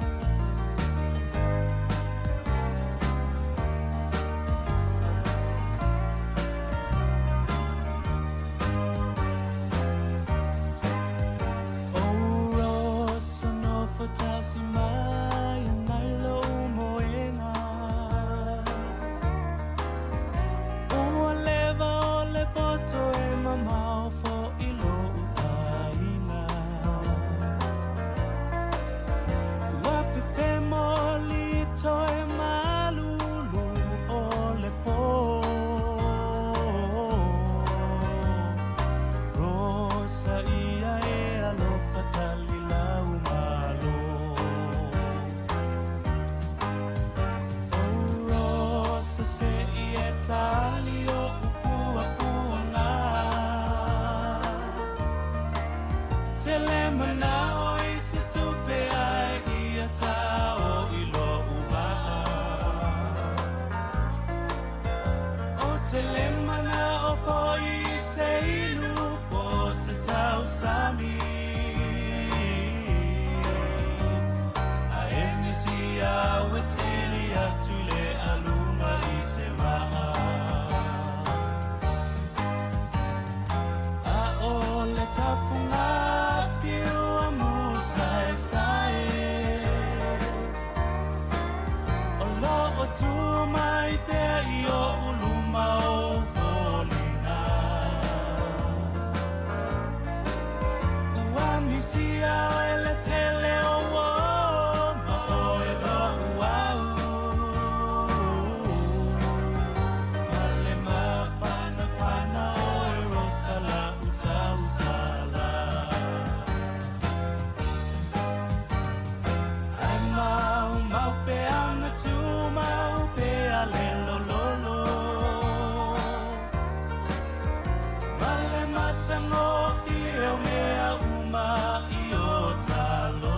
Talo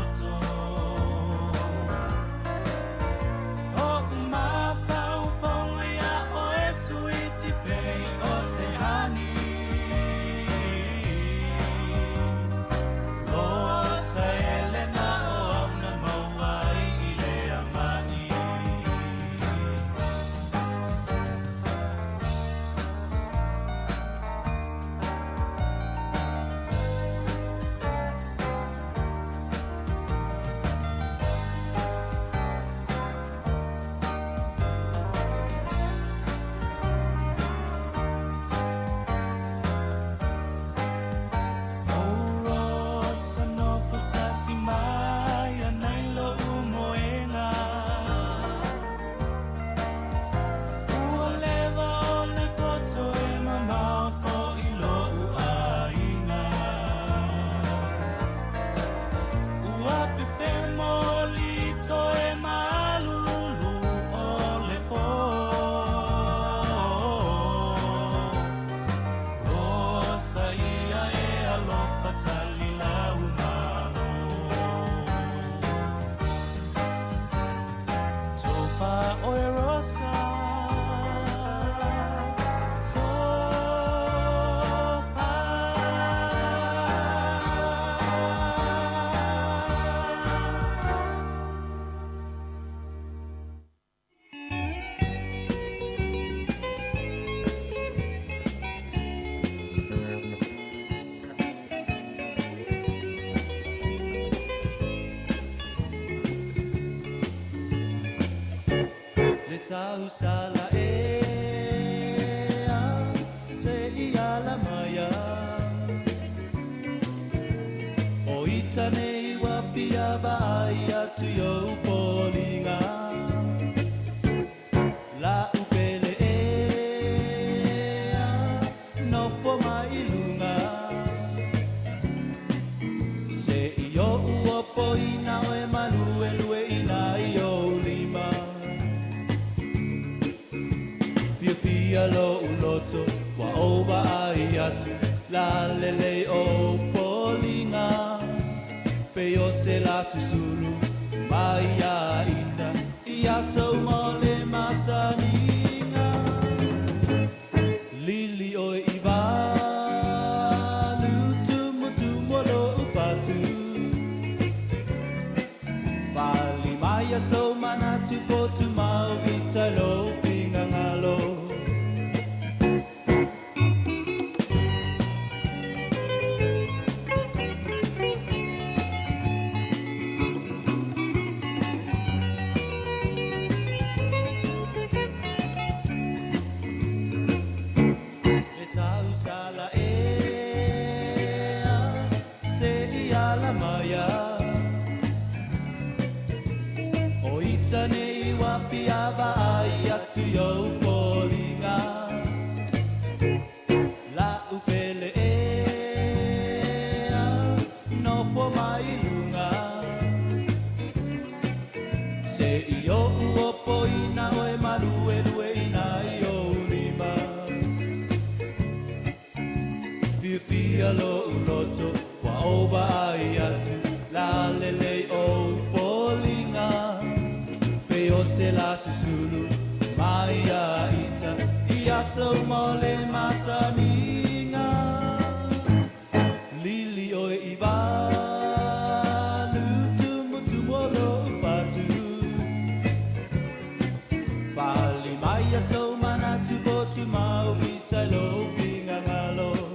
tau sala se ia la maya o ita nei wa pia vai atu yo polinga la upele no po mai lunga se io uopo ina o e malu e lue ina io lima Pia lo uloto wa oba ai atu la lele o polinga pe o se la susuru mai a ita ia so mole masaninga lili o iva lutu molo upatu vali mai so manatu potu mau ita lo pingangalo to yo polinga la upele no for mai lunga se io uopo ina o e malu e lue ina io lima fia lo uloto wa oba ai atu la lele o polinga pe o se la susulu Maya ita ia so mole masaninga lili o iva lutu molo patu fali maya so manatu botu mau vita lo pingangalo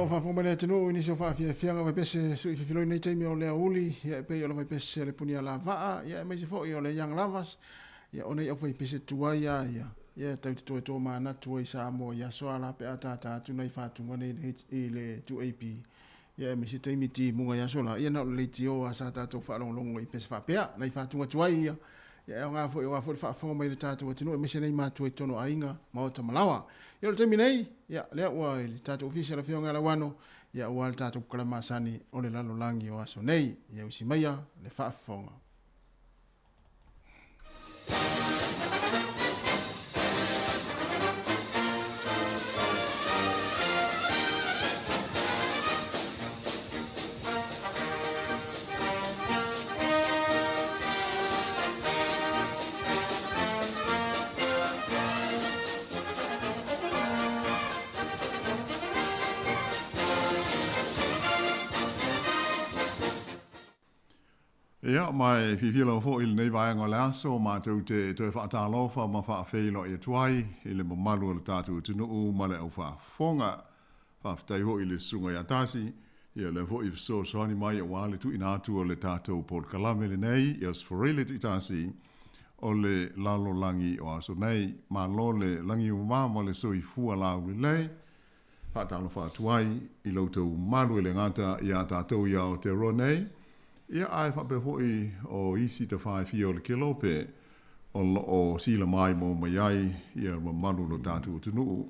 o fa fo mele tenu ni so fa fianga vai pese su filo nei temi o le uli ya pe o vai pese le punia la va ya mai se fo o le yang lavas ya ona o vai pese tua ya tau to ma na tua i Samoa ya so ala pe ata tu nei fa tu ngone le tu ap ya me se temi ti munga ya so la ya na le ti o asa ta to fa long i pese fa pe nei fa tu tua ya ia ngā fo i wā fo i whaafonga mai le tātou atinu e mese nei mātua i tono ainga ma o tamalawa. Ia le temi nei, ia lea ua i le tātou ofisi ala whionga ala wano, ia ua le tātou kukalamasani o le lalo langi o aso nei, ia usi maia le whaafonga. Ia, mai whiwhila fo i le nei vai ngā lea, so mātou te whaatalofa ma whaafeilo i tuai, i le mamalu le tātou tunu u ma le au whaafonga, whaaftai ho i le sunga i atasi, ia le fo i so soani mai o wale tu inatu o le tātou Port Kalame le nei, ia sforele tu itasi, o le lalo langi o aso nei, Malo le langi o ma le soifua lau le lei, whaatalofa tuai, i lautou malu i le ngata i a tātou ia o te roa nei, ia ai whape hoi o isi te whae fio le kilope o sila mai mo mai ai ia manu no tātou tunu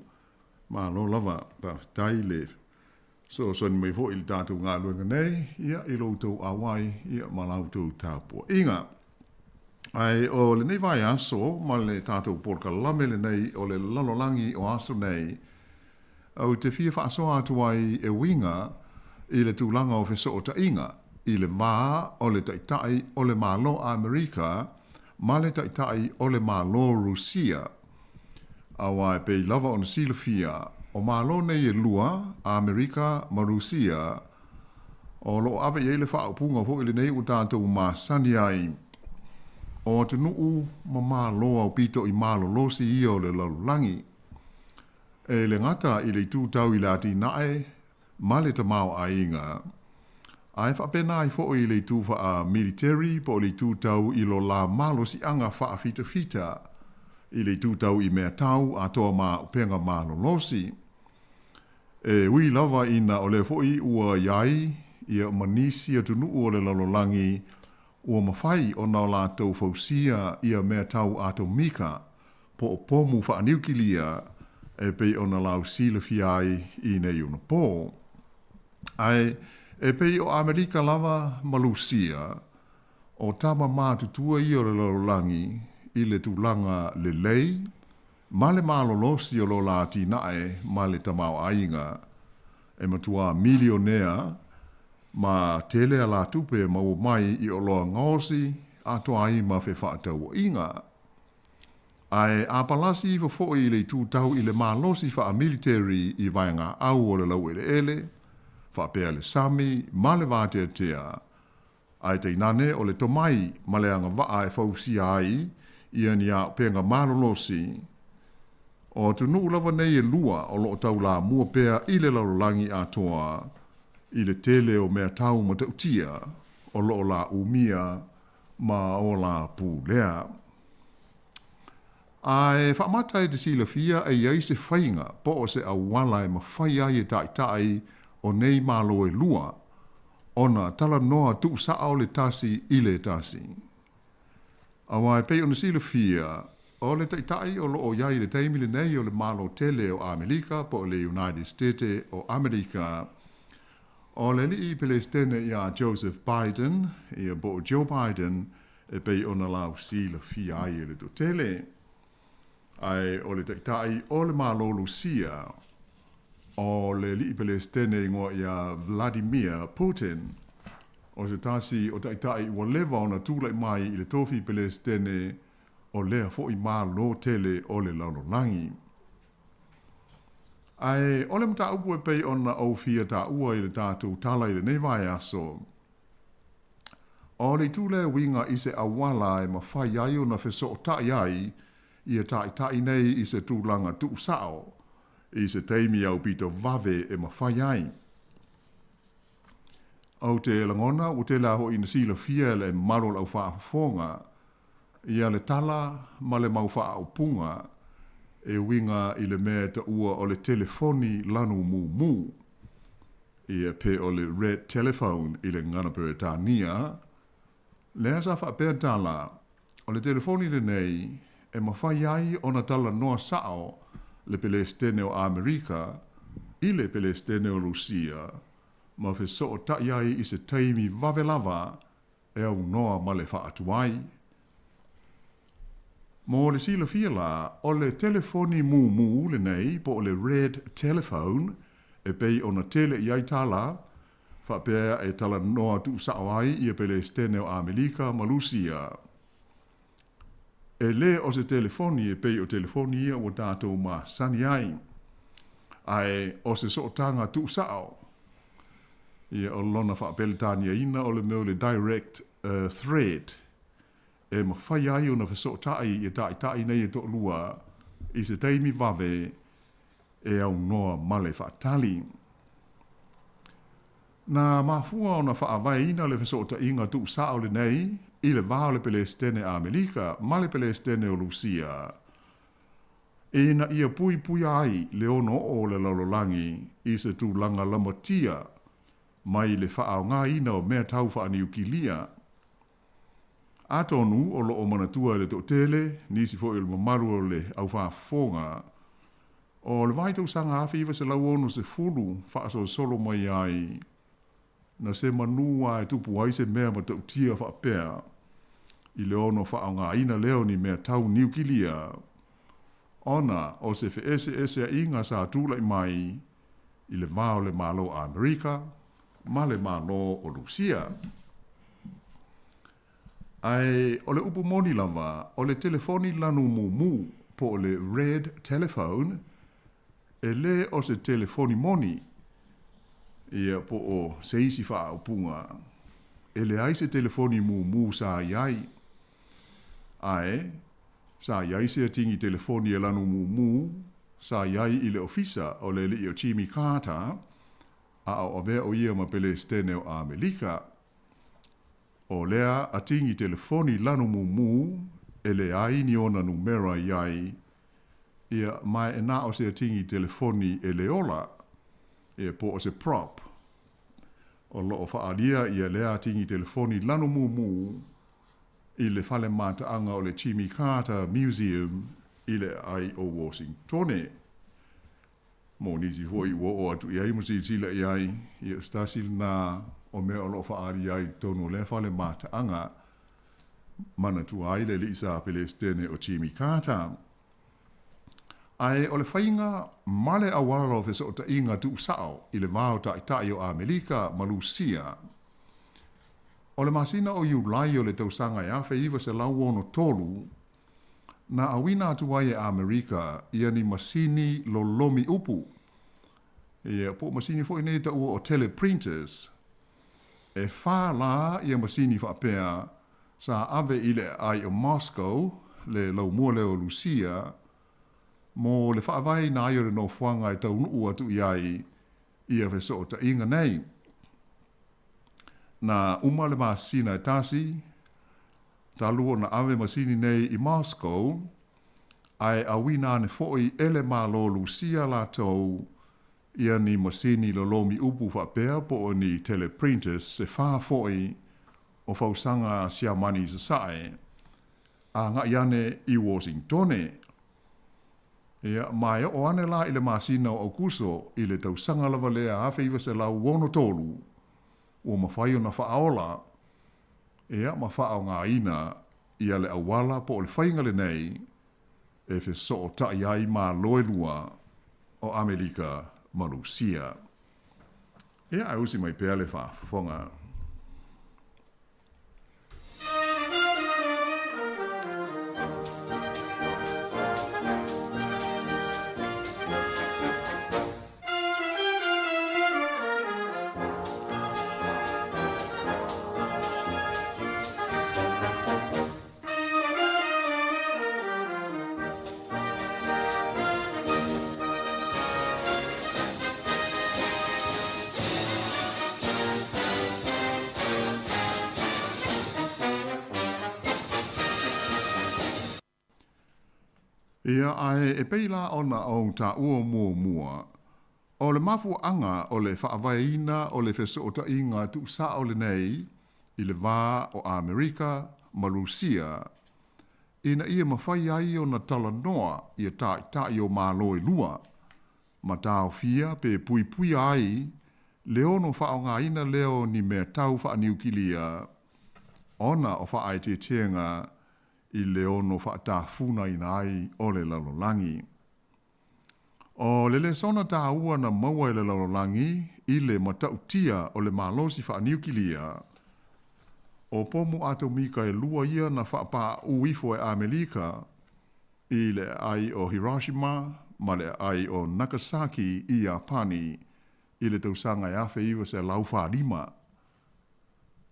ma lo lava pa tai le so ni mai hoi le tātou ngā luenga nei ia i loutou awai ia ma lautou tāpua inga ai o le nei vai aso ma le tātou Port Kalame le nei o le lalolangi o aso nei au te fia whaasoa atuai e winga i le tūlanga o wheso o ta inga i le maa o le taitai o le Malo Amerika, ma le taitai o le Malo Rusia. Awa e pei lava o na silafia, o Malo nei e lua, Amerika ma Rusia, o lo ave i le whaapunga ho i le nei o tātou ma sani ai, o te nuu ma Malo au pito i Malo losi i o le lalulangi. E le ngata i le tūtau i lati nae, ma le tamau a inga, ai whapena i fo i le tūwha a military po le tūtau i lo la malo si anga wha fita i le tūtau i mea tau a toa ma upenga malo losi. E ui lava ina o le fo i ua iai i a manisi a tunu o le lalolangi ua mawhai o na o la tau fausia i a mea tau a tau mika po o pomu wha niukilia e pei o na lau sila fiai i nei una po. Ai e pei o Amerika lava malusia, o tama mātutua i o le lalolangi i le tūlanga le lei, ma le malolosi o lo la tinae ma le tamau ainga, e matua milionea ma tele a la tupe ma o mai i o loa ngosi a toa i ma fe whaatau o inga. Ai a palasi i fo i le tūtau i le malosi wha a military i vaenga au o le lau ele, whapea le sami, ma le vātea tea, ai te inane o le tomai ma le anga waa e fausia ai, ia ni a penga malolosi, o tu nuu lava nei e lua o lo tau la mua pea i le lalolangi a toa, i le tele o mea tau ma tautia, o lo la umia ma o la pūlea. Ai whamatai te sila fia e iai se whainga, po o se awala e ma whai ai e tai o nei malo e lua, ona tala noa tu saa o le tasi i le tasi. Awa e pei o na sila fia, o le taitai o lo o iai le teimile nei o le malo tele o Amerika po o le United States o Amerika, o le li i Palestine i a Joseph Biden, i a bo Joe Biden, e pei o na lau sila fia ai e le do tele. Ai o le taitai o le malo Lucia, o le li Palestine ingoa ia Vladimir Putin, o se tasi o taitai ua lewa o na tūlai mai i le tofi Palestine o lea fo i maa lo tele o le lalolangi. Ai, o le mta upu e pei o na au fia ta ua i le tātou tala i le nevai aso. O le tūle winga i se awala e ma whai ai o na feso o tai ai i a tai nei i se tūlanga tu sao, i se teimi au pito vave e ma whai ai. Au te langona, o te la ho i na sila fia le marol au whaafonga, i a le tala ma le mau whaapunga, e winga i le mea ta ua o le telefoni lanu mu. I a pe o le red telephone i le ngana peretania, le asa whaapea tala, o le telefoni le nei, e mawhai ai o na tala noa sao le pelestene o Amerika, i le pelestene o Lucia, ma fe so o tai ai i se taimi vavelava e au noa ma le whaatuai. Mo le sila fia la, o le telefoni mu le nei, po o le red telephone, e pei o na tele i ai tala, whapea e tala noa tu sao ai i e pelestene o Amerika ma Lucia. E le o se telefoni e pei o telefoni ia o tātou ma sani ai. Ai o se sootanga tu sao. Ia o lona whaapelitania ina o le meo le direct thread. E ma whai ai o na whasotai i tai nei e to lua i se teimi vave e au noa male whaatali. Na mafua o na whaavai ina le whasotai inga tu sao le nei i le vao le pelestene Amerika, ma le pelestene o Lucia. E na ia pui ai le ono o le lalolangi i se tūlanga lamatia, mai le whaao ngā ina o mea tau wha ni ukilia. Atonu o lo o manatua le tele, nisi fo il mamaru o le au whaafonga, o le vaitau sanga awhi iwa se lau ono se fulu wha solo mai ai, na se manua e tupu ai se mea ma tau tia whaapea, i le ono wha ngā ina leo ni mea tau niukilia. Ona o se fe ese a inga sa tūlai mai i le vao le Malo Amerika, ma le Malo o Lucia. Ai o le upu moni lava, o le telefoni lanu mu po o le red telephone, e le o se telefoni moni, ia po o se isi wha upunga. E le ai se telefoni mu sa iai. Ai, sa iai se atingi telefoni e lanu mu, sa iai i le ofisa o le li o Jimmy Carter, a o vea o ia ma pelestene o Amerika. O lea atingi telefoni lanu mu, e le ai ni ona numera iai, ia mai e na o se atingi telefoni e le ola, e po o se prop. O lo o whaalia ia lea atingi telefoni lanu mu, i le fale mataanga o le Jimmy Carter Museum i le ai o Washington. Mo nisi hoi o atu iai musi sila iai i stasil na o mea o lo whaari ai tono le fale mataanga mana tu ai le lisa pelestene o Jimmy Carter. Ai o le whainga male awara o feso o ta inga tu sao i le vao ta itai o Amerika ma Lucia. O le masina o iulai o le tausanga e awhi iwa se lau ono tolu, na awina atu ai e Amerika ia ni masini lo lomi upu. Ia po masini fo ine ta ua o teleprinters. E wha la ia masini whaapea sa ave ile ai o Moscow, le lau mua leo Lucia, mo le whaavai na ai o le no whanga e tau nuu atu iai ia feso o ta inga nei. Na umale masina e tasi, talua na ave masini nei i Moscow, ai awina ne foi ele Malo Lucia la tau, ia ni masini lo lomi upu whapea po o ni teleprinters se wha foi o fausanga sia mani sa sae, a nga iane i Washington. Ia mai o ane la ile masina o kuso i le tausanga lava lea hafe iwa se lau wono tolu, o mawhai o na whaaola, ea mawhao ngā ina ia le awala po o le whaingale nei e fe so o ta iai mā loelua o Amerika ma Lucia. Ea ai usi mai pēr le whaafonga. Ia ai e peila ona o ta ua mua. O le mafu anga o le whaavaina o le feso o ta inga tu sa o le nei i le vā o Amerika ma Lucia ina ia mawhai ai o na tala noa ia tai o Malo e lua. Ma tau fia pe pui ai, leo no wha o ngā ina leo ni mea tau wha niukilia, ona o wha ai te tenga i leo no wha tā funa ina ai o le lalolangi. O lele sona tā ua na maua i le lalolangi, i le matautia o le malosi wha niukilia, o pomu ato mika e lua ia na wha pa uifo e Amerika, i le ai o Hiroshima, ma le ai o Nagasaki i Japani, i le tausanga e awhi iwa se lau wharima.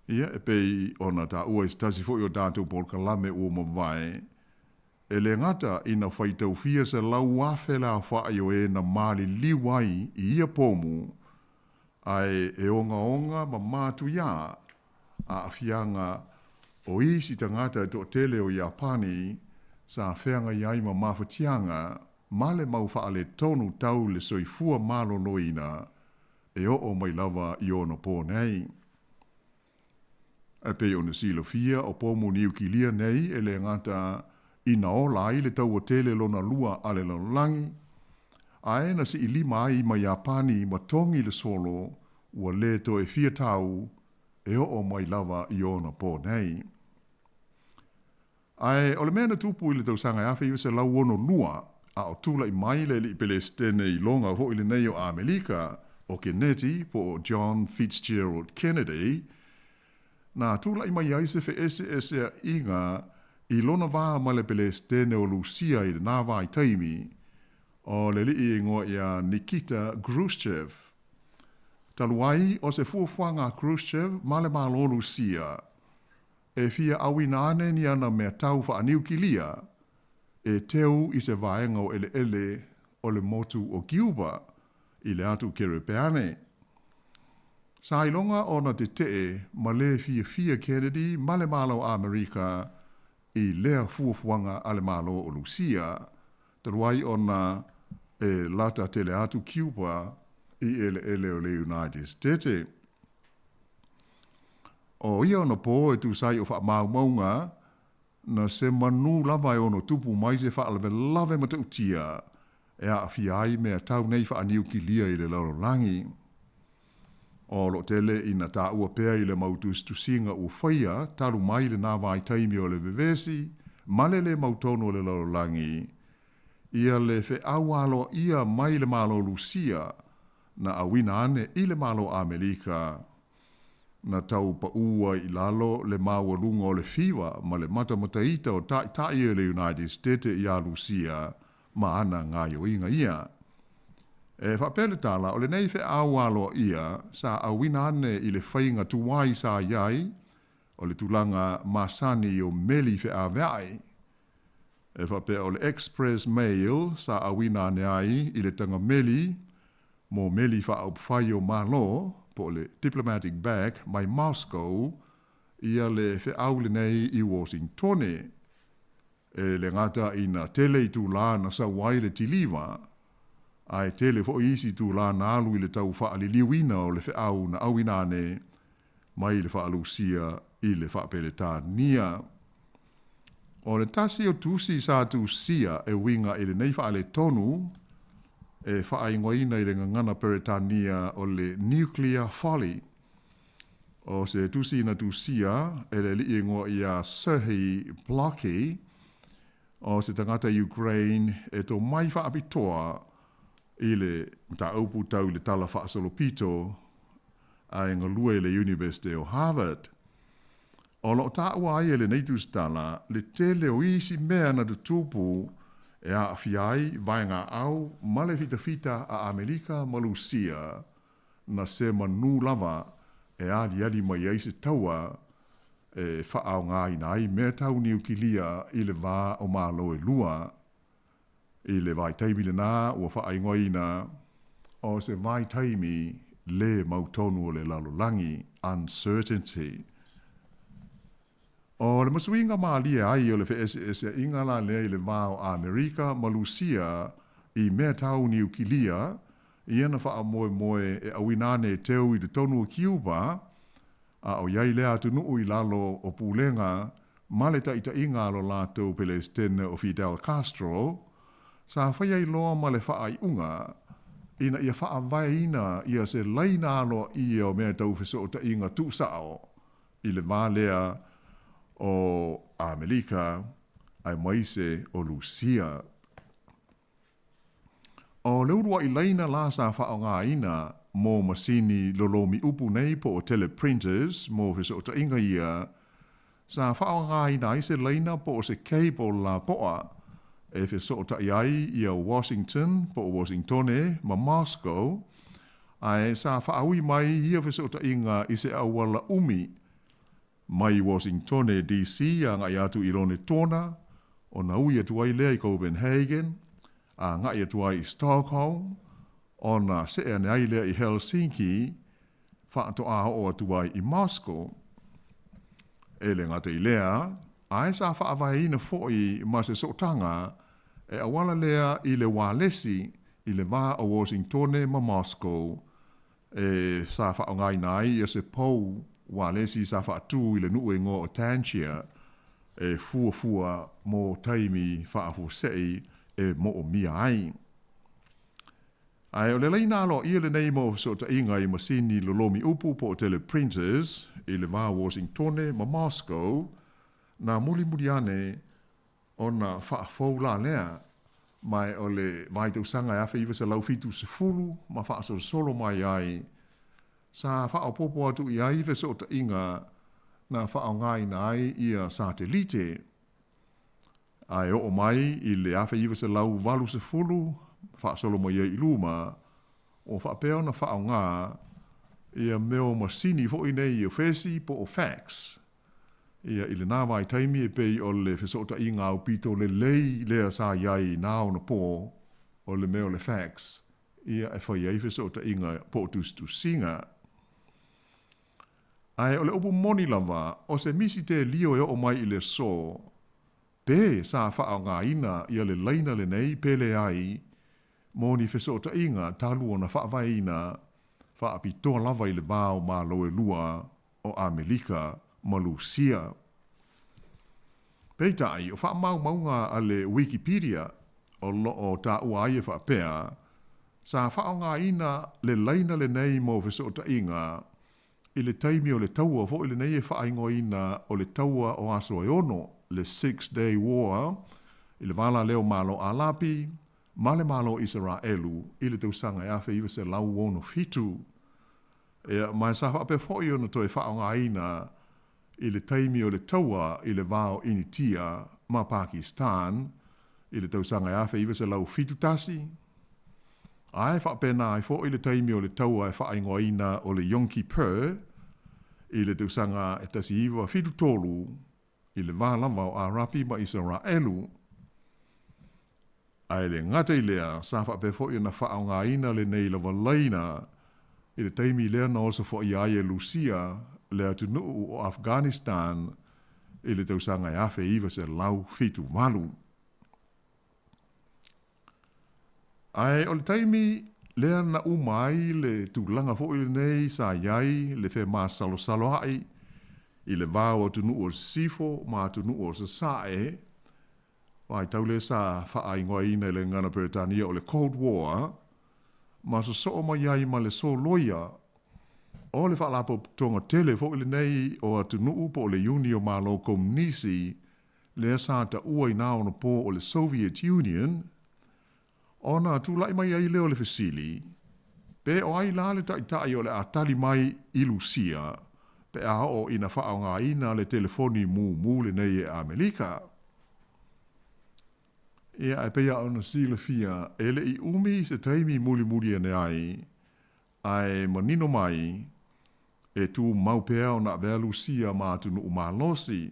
Ia e pei ona ta ua istasi fo i o tātou polkalame ua mawai, e le ngata ina whaitau fia se lau awhi la whai o e na mali liwai i ia pomu, ai e onga ma mātu ia, a afianga o isi tangata to tele o Japani, sa whianga iai ma mawhatianga, male mau wha le tonu tau le soifua malo loina, e o mai lava i ono pō nei. E pe o na silo fia o pomu niukilia nei e le ngata ina ola ai le tau o tele lona lua ale lalolangi, a e na si i lima ai ma Japani ma tongi le solo ua le to e fia tau e o mai lava i ono pō nei. Ai, o le mea na tupu i le tausanga e awhi i se lau ono lua, a o tula i mai le li Palestine i longa ho i le nei o Amerika o Kennedy po John Fitzgerald Kennedy, na tula i mai aise fe ese a inga i lona waa ma le Palestine o Lucia i le nawa i taimi, o le li i ngoa i a Nikita Khrushchev. Taluai o se fuafuanga Khrushchev ma le malo Lucia, e fia awina ane ni ana mea tau wha aniukilia, e teu i se vaenga o ele o le motu o Cuba i le atu Kerepeane. Sa ilonga o na te tee ma le fia Kennedy ma le malo Amerika i lea fuafuanga a le malo o Lucia, taruai o na e lata te le atu Cuba i ele o le United States. O ia ona po e tu sai o wha maunga, na se manu lava e ono tupu mai se wha lave ma te utia, e a fiai mea tau nei wha aniukilia i le lalolangi. O lo tele ina tā ua pēr i le mautus tu singa u whaia, taru mai le nā vai taimi o le vevesi, male le mautono le lalolangi, ia le fe awalo ia mai le malo Lucia, na awina ane i le malo Amerika, na tau pa ua i lalo le maua lunga o le fiwa ma le mataita o tai e le United States i a Lucia ma ana ngā yoinga ia. E whapele tala o le nei fe awalo ia sa awina ane i le whainga tuwai sa iai o le tulanga masani o meli fe aweai. E whape o le Express Mail sa awina ane ai i le tanga meli mo meli wha au whai o Malo po le diplomatic bag mai Moscow ia le fe aule nei i Washington. E le ngata ina tele i tu la na sa wai le tiliwa, ai tele fo isi tu la na alu i le tau wha aliliwina o le fe au na awinane mai le wha alusia i le wha peletania. O le tasi o tusi sa tu sia e winga i le nei wha ale tonu, e whaingoina i le ngana Peretania o le nuclear folly. O se tusi na tusia, e le li ingoa i a Serhii Blocky, o se tangata Ukraine, e to mai whaapitoa i le ta aupu tau le tala whaasolopito a inga lue le University of Harvard. O lo ta ua ai e le neitus tala, le tele o isi mea na tutupu e a fiai vaenga au male fita a Amerika ma Lucia na se manu lava e a liali mai eise taua e whaau ngā inai mea tau niukilia i le vā o Malo e lua i le vai taimi le nā ua whaingoina o se vai taimi le mautonu o le lalolangi uncertainty. O le masuinga maalia ai o le FSS inga la le le vao Amerika ma Lucia i mea tau niukilia i ana wha moe e awinane teu i te tonu o Cuba a o iai lea atu nuu i lalo o pūlenga male ta ita inga lo lato Palestina o Fidel Castro, sa whaiai loa male whaai unga, ina ia wha vaina ia se laina alo ia o mea tau wheso o ta inga tu sao, i le valea o Amerika, ai maise o Lucia. O leurua i laina la sa wha o ngā ina, mō masini lolomi upu nei po o teleprinters, mō wheso o ta inga ia, sa wha o ngā ina i se laina po o se cable la poa, e wheso o ta iai ia Washington, po o Washingtone, ma Moscow, ai sa wha aui mai ia wheso o ta inga i se awala umi, mai Washingtone DC, a ngai atu i rone tona, o na ui atu ai lea i Copenhagen, a ngai atu ai i Stockholm, o na se ane ai lea i Helsinki, wha ato a o atu ai i Moscow. E le ngata i lea, ai sa wha awai ina foi ma se sotanga, e awala lea i le walesi, i le wā o Washingtone ma Moscow, e sa wha o ngai nai i se pou, walesi sa wha atu i le nue ngō o Tangia, e fua mō taimi wha afu sei, e mo o mia ai. Ai o le leina alo ia le nei mo so ta inga i masini lolomi upu po o teleprinters i le wā Washingtone ma Moscow na muli ane o na whaafou la lea mai o le mai tau sanga e awhi iwa se lau fitu se fulu ma wha solo mai ai sa whaopopo atu i ai ve so ta inga na whao ngai nai ia satelite ai o mai i le awhi iwa se lau walu se fulu wha solo mai i luma, o wha peo na wha ngā, ia meo masini fo i nei i o whesi po o fax. Ia i le nā mai taimi e pei o le whesota i ngā upito le lei lea sa iai nā o na pō, o le meo le fax. Ia e whai ei whesota i ngā po tu singa. Ai o le upu moni lava, o se misi te lio e o mai i le so, pe sa wha ngā ina ia le leina le nei pele ai, moni wheso ta inga talu o na whaavaina whaapitoa lava i le bao Malo e lua o Amerika ma Lucia. Peitai, o wha maunga a le Wikipedia o loo ta ua ai e whaapea, sa whaonga ina le leina le nei mo wheso ta inga i le taimi o le taua fo i le nei e whaingo ina o le taua o aso e ono, le 6-day war, i le wala leo Malo alapi, male Malo Israelu, i le tausanga e awhi iwa se lau ono fitu. E mai sa whape fo i ono toi whaonga ina i le taimi o le taua i le vao initia ma Pakistan, i le tausanga e awhi iwa se lau fitu tasi. Ai whape nā i fo i le taimi o le taua e whaingo ina o le Yom Kippur, i le tausanga e tasi iwa fitu tolu, i le vā lava o Arapi ma Israelu. Ai le ngata i lea, sa whape fo i na whaonga ina le nei lava laina, i le taimi lea na osa fo i aia Lucia, lea tu nuu o Afghanistan, i le tausanga e awhi iwa se lau fitu malu. Ai o le taimi lea na umai le tūlanga fo i le nei sa iai le whe maa salo ai, i le vāo tu nuu o sifo, maa tu nuu o sa sae, ai taule sa whaingoa ina le ngana Peretania o le Cold War, ma so ma iai ma le so loia, o le whaalapo tonga tele fo ile nei o atu nuu po le Unio Malo Komunisi, le sa ta ua i nao na po o le Soviet Union, ona tūlai mai ai leo le fesili, pe o ai la le tai o le atali mai i Lucia, pe a o ina whaonga ina le telefoni mu le nei e Amerika. Ia e pea ona sila fia, ele i umi se taimi muli ane ai manino mai, e tu mau pea ona vea Lucia ma atu nuu malosi,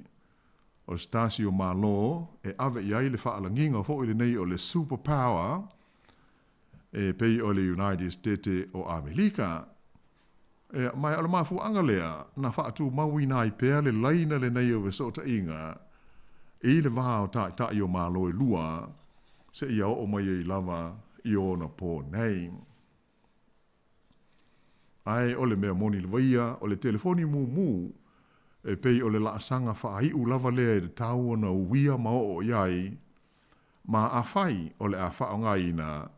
o Stasio Malo, e ave iai le whaalanginga fo ile nei o le superpower, e pei o le United States o Amerika. E mai ala mafu angalea, na whaatu mauina i pea le laina le nei o vesota inga, i le vāo ta i o Malo e lua, se ia o mai e lava i o na pō nei. Ai o le mea moni le vaia, o le telefoni mu, e pei o le laasanga whaai u lava lea e tau ona uia ma o iai, ma a whai o le a whaonga ina,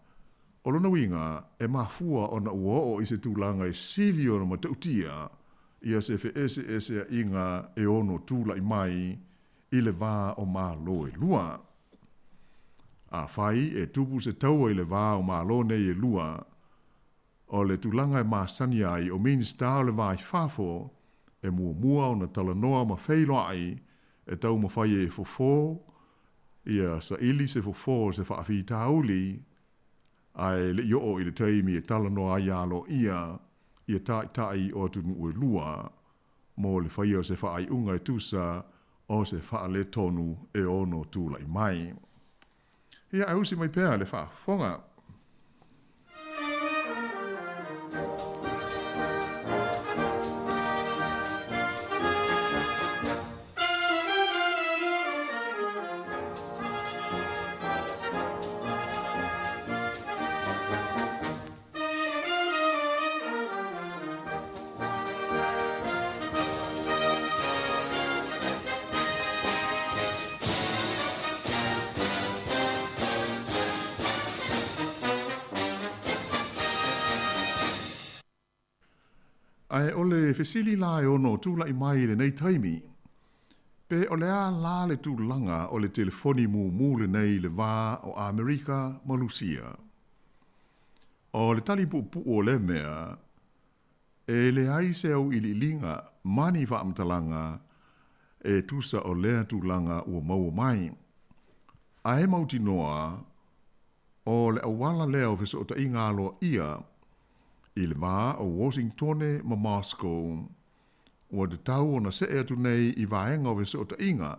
o lona winga e mafua ona ua o i se tūlanga e sili ona ma tautia, ia se fe ese a inga e ono tūla i mai i le vā o Malo e lua. A whai e tupu se taua i le vā o Malo nei e lua, o le tūlanga e māsani ai o minista o le vā i whafo, e mua o na talanoa ma whailo ai, e tau ma whai e fofo, ia sa ili se fofo se whaafi tauli, ai le yo i le taimi e talanoa ai alo ia tai o tunu ue lua, mo le whai o se whaai unga e tusa, o se wha le tonu e ono tūla i mai. Ia au si mai pēr le wha whonga. Ai ole fesili la e ono tūla i mai le nei taimi. Pe ole a la le tūlanga o le telefoni mu le nei le vā o Amerika ma Lucia. O le tali pu o le mea, e le aise au ili linga mani wa amtalanga e tusa o lea tūlanga ua mau mai. A he mauti noa, o le awala lea o feso o ta inga aloa ia, i le vā o Washington ma Moscow, ua te tau o na se atu nei i vaenga o feso o ta inga,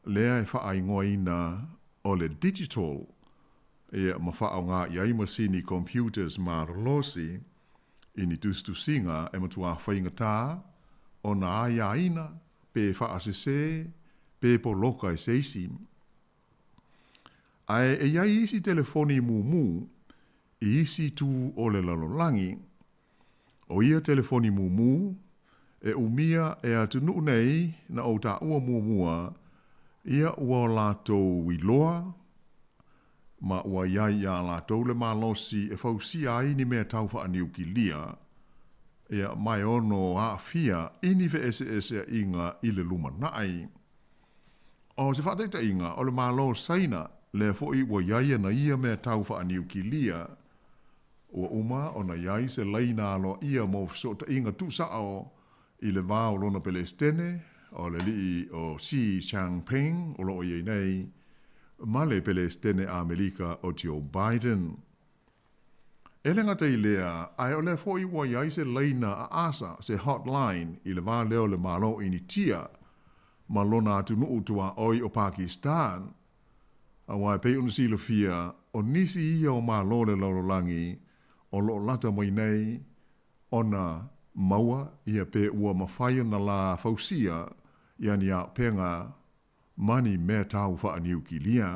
lea e wha ingoa ina o le digital, ia ma wha o ngā iai masini computers ma rolosi, i ni tustu singa e matua whainga tā, o na aia ina, pe wha asese, pe po loka e seisi. Ai e iai isi telefoni mu, i isi tu o le lalolangi, o ia telefoni mu, e umia e atunu nei na o ta ua mua, ia ua o lātou i loa, ma ua iai a lātou le malosi e fausi ai ni mea tauwha aniu ki lia, ia mai ono a fia ini fe ese inga i le luma nai. O se whateita inga, o le malo saina, le foi ua iai na ia mea tauwha aniu ki lia, ua uma o na iai se leina alo ia mo so ta inga tu sao i le vā o lona Palestine, o le li o Xi Jinping o lo iei nei, ma le Palestine Amerika o Joe Biden. Ele ngata i lea, ai o le foi ua iai se leina a asa se hotline i le vā leo le malo ini tia, ma lona atu nuu tua oi o Pakistan, a wai pei una silo fia o nisi ia o malo le laurolangi, o lo lata mai nei, ona maua ia pe ua mawhaia na la fausia, ia ni a penga mani mea tau wha aniu ki lia.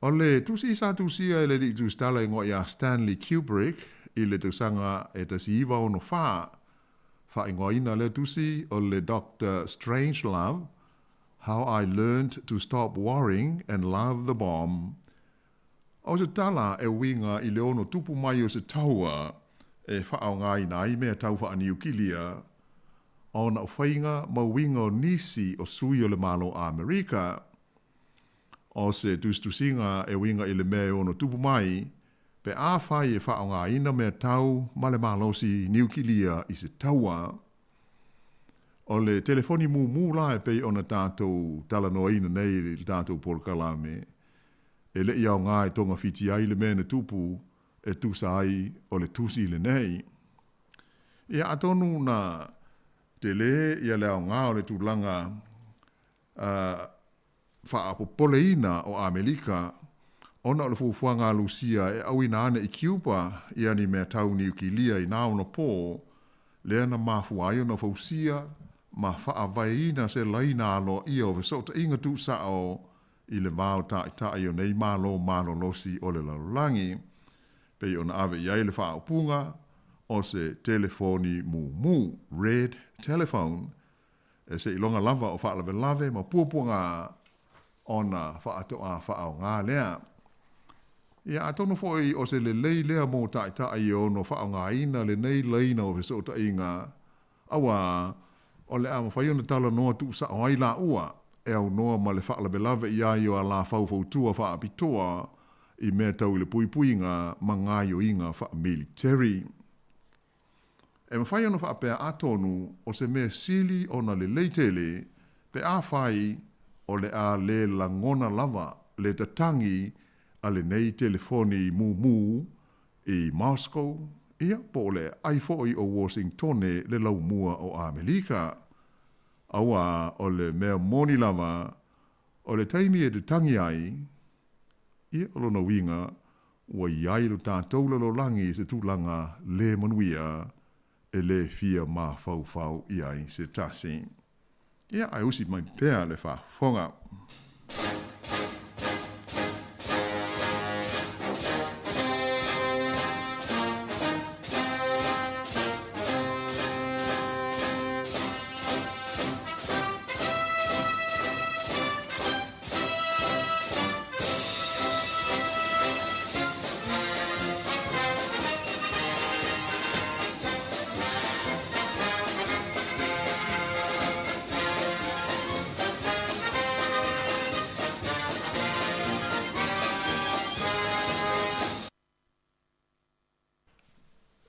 O le tusi sa tusia e le di tu stala ingo ia Stanley Kubrick, i le tusanga e tasi iwa ono wha ingo ina le tusi o le Dr. Strangelove, How I Learned to Stop Worrying and Love the Bomb. O se tala e winga i le ono tupu mai o se taua e whaao ngai nai mea tau wha aniu ki lia, o na whainga ma winga o nisi o sui o le malo a Amerika. O se tustusinga e winga i le mea ono tupu mai, pe a whai e whaao ngai ina mea tau ma le malo si niu ki lia i se taua. O le telefoni mu la e pei ona tātou talanoa ina nei le tātou porkalame, e le iau ngā e tonga fiti ai le mea tupu e tusa ai o le tusi le nei. Ia atonu na te le ia leo ngā o le tūlanga whaapopole o Amerika, ona o le fufua ngā Lucia e au ina ane i Cuba ia ni mea tau ni ukilia i nāo na pō, lea na mafuaio na fausia, ma whaavaina se laina alo ia o vesota inga tu sao i le vāo tai o nei malo losi o le lalulangi, pei ona ave iai le whaopunga, o se telefoni mu, red telephone, e se ilonga lava o wha lave ma puapunga ona wha atoa wha au ngā lea. Ia atonu foi o se le lei lea mō taita i o no wha au ngā ina le nei leina o viso ta inga awa o le ama whaiona tala noa tu sa o ai la ua e au noa ma le wha lave i ai o a la fau tua wha apitoa i mea tau le puipuinga ma ngā yo inga wha military. E mawhai ana whaapea atonu o se mea sili o na le leitele pe a whai o le a le langona lava le tatangi a le nei telefoni mu i Moscow ia po le aifoi o Washington le laumua o Amerika. Aua o le mea moni lava o le taimi e te tangi ai ia o lona winga ua iai lo tātou lo langi se tūlanga le manuia e le fia ma fau i ai se tasi. Ia ai usi mai pēr le wha whonga.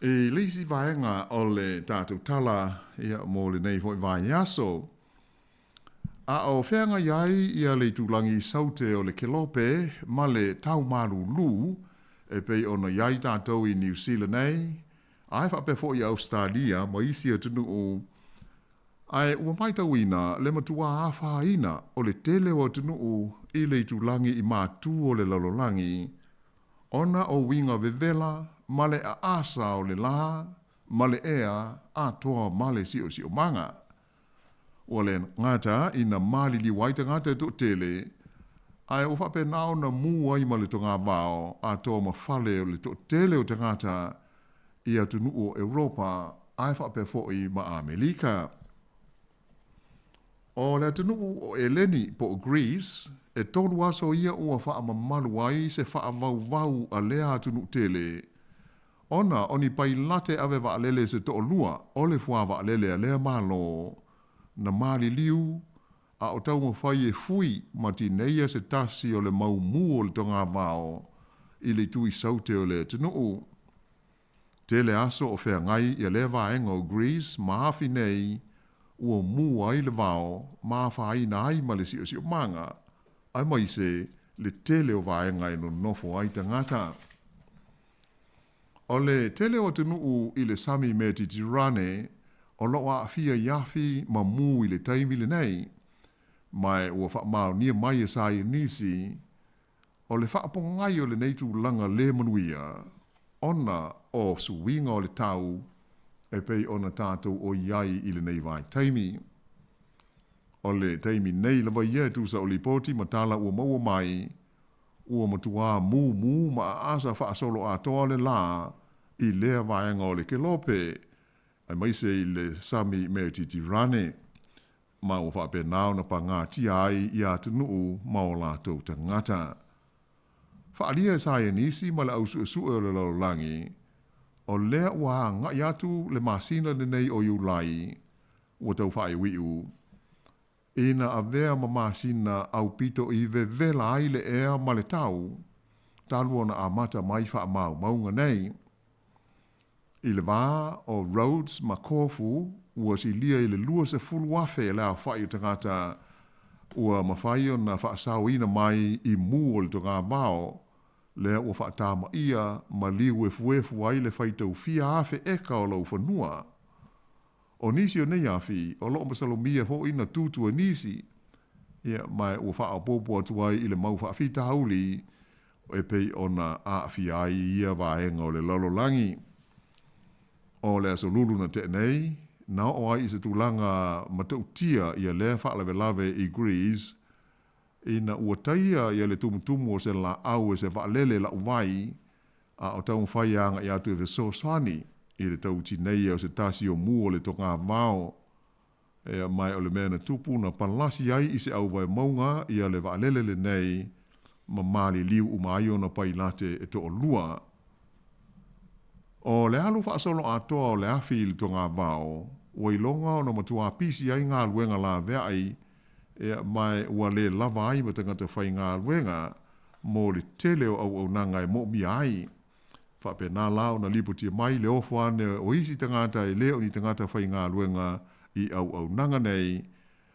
E leisi vaenga o le tātou tala ia mō le nei hoi vai aso. A o whenga iai ia le tūlangi saute o le kelope ma le tau maru lu e pei ona iai tātou i New Zealand nei. Ai whape fo i Australia ma isi a tunu o ai ua mai tau ina le matua a whaina o le tele o tunu o i le tūlangi i mātū o le lalolangi. Ona o winga vevela ma le a asa o le la, ma le ea a toa ma le si o manga. O le ngata ina mali li waita ngata e to tele, ai o whape nao na mu ai ma le tonga vao a toa ma fale o le to tele o te ngata i a tunu o Europa, ai whape foi ma Amerika. O le tunu o Eleni po Greece, e tolu aso ia ua wha mamalu ai se wha vau a lea tunu tele. Ona, oni pai late ave wa alele se to lua, ole fua wa alele a lea malo, na mali liu, a o tau mawhai e fui, ma ti neia se tasi o le mau mu o le tonga vao, i le tui saute o le tunu. Tele aso o whea ngai i a lea vaenga o Greece, maafi nei, ua mu ai le vao, maafa ai na ai ma le si o manga, ai mai se le tele o vaenga i no nofo ai tangata. O le tele o tunu i le sami me titirane, o loa a fia yafi ma mu i le taimi le nei, mai ua wha mao nia mai e sa i nisi, o le wha ngai o le neitu langa le manuia, ona o suwinga o le tau, e pei ona tātou o iai i le nei vai taimi. O le taimi nei lawa ia tu sa o li poti matala ua maua mai, ua matua mu ma asa wha solo a toa le la i lea vaenga o le kelope, ai mai se i le sami me titi rane, ma ua wha pe nao na pa ngā tia ai i a tunu ma o la tau tangata. Wha alia e sa e nisi ma le au su o le laulangi, o lea ua ngā iatu le masina le nei o iulai, ua tau wha i wiu, ina a vea ma masina au pito i vela ai le ea ma le tau, talua na amata mai wha maunga nei. I le vā o Rhodes ma Corfu, ua si lia i le lua se fulu wafe le au whai o tangata, ua mawhai o na wha sauina mai i mu o le tonga vao, lea ua wha tāma ia ma liu e fuefu ai le whaitau fia afe eka o lau whanua. O nisi o nei afi, o loo masalomia ho ina tutu o nisi, ia mai ua wha apopo atuai i le mau wha fita hauli, e pei ona a fi ai ia vaenga o le lalolangi. O le aso lulu na te nei, na o ai i se tūlanga matautia ia lea wha lave i Greece, ina ua taia ia le tumutumu o se la au e se wha lele la uvai, a o tau mwhai anga i atu e veso swani, i le tau tinei au se tasi o mua o le toka vao, e mai o le mea na tupu na palasi ai i se au vai maunga i a le vaalele le nei, ma mali liu umai o na pailate e to o lua. O le alu whaasolo atoa o le afi i le toka vao, wailonga o na matua pisi ai ngā luenga la vea ai, e mai ua le lava ai ma tangata whai ngā luenga, mo le tele o au nanga e mo mi ai. Whape nā lao na liputia mai le ofu ane o isi tangata e leo ni tangata whai ngā luenga i au nanga nei,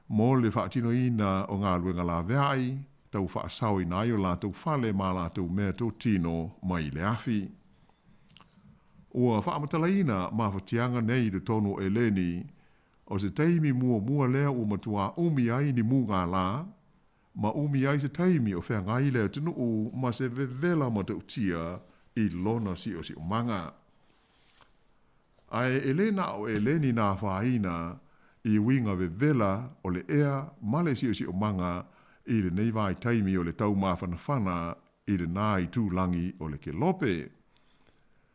mo le whaatino ina o ngā luenga la vea ai, tau whaasau i nai o la tau whale ma la tau mea tau tino mai le afi. Ua whaamatalaina ma whatianga nei le tono e leni, o se teimi mua lea o matua umi ai ni munga la, ma umi ai se teimi o whea ngai lea tunu u ma se vevela ma te utia i lona si o manga. Ai elena o eleni nā whaina i winga vevela o le ea male si o manga i le neivai teimi o le tau mawhanawhana i le nā i tūlangi o le ke lope.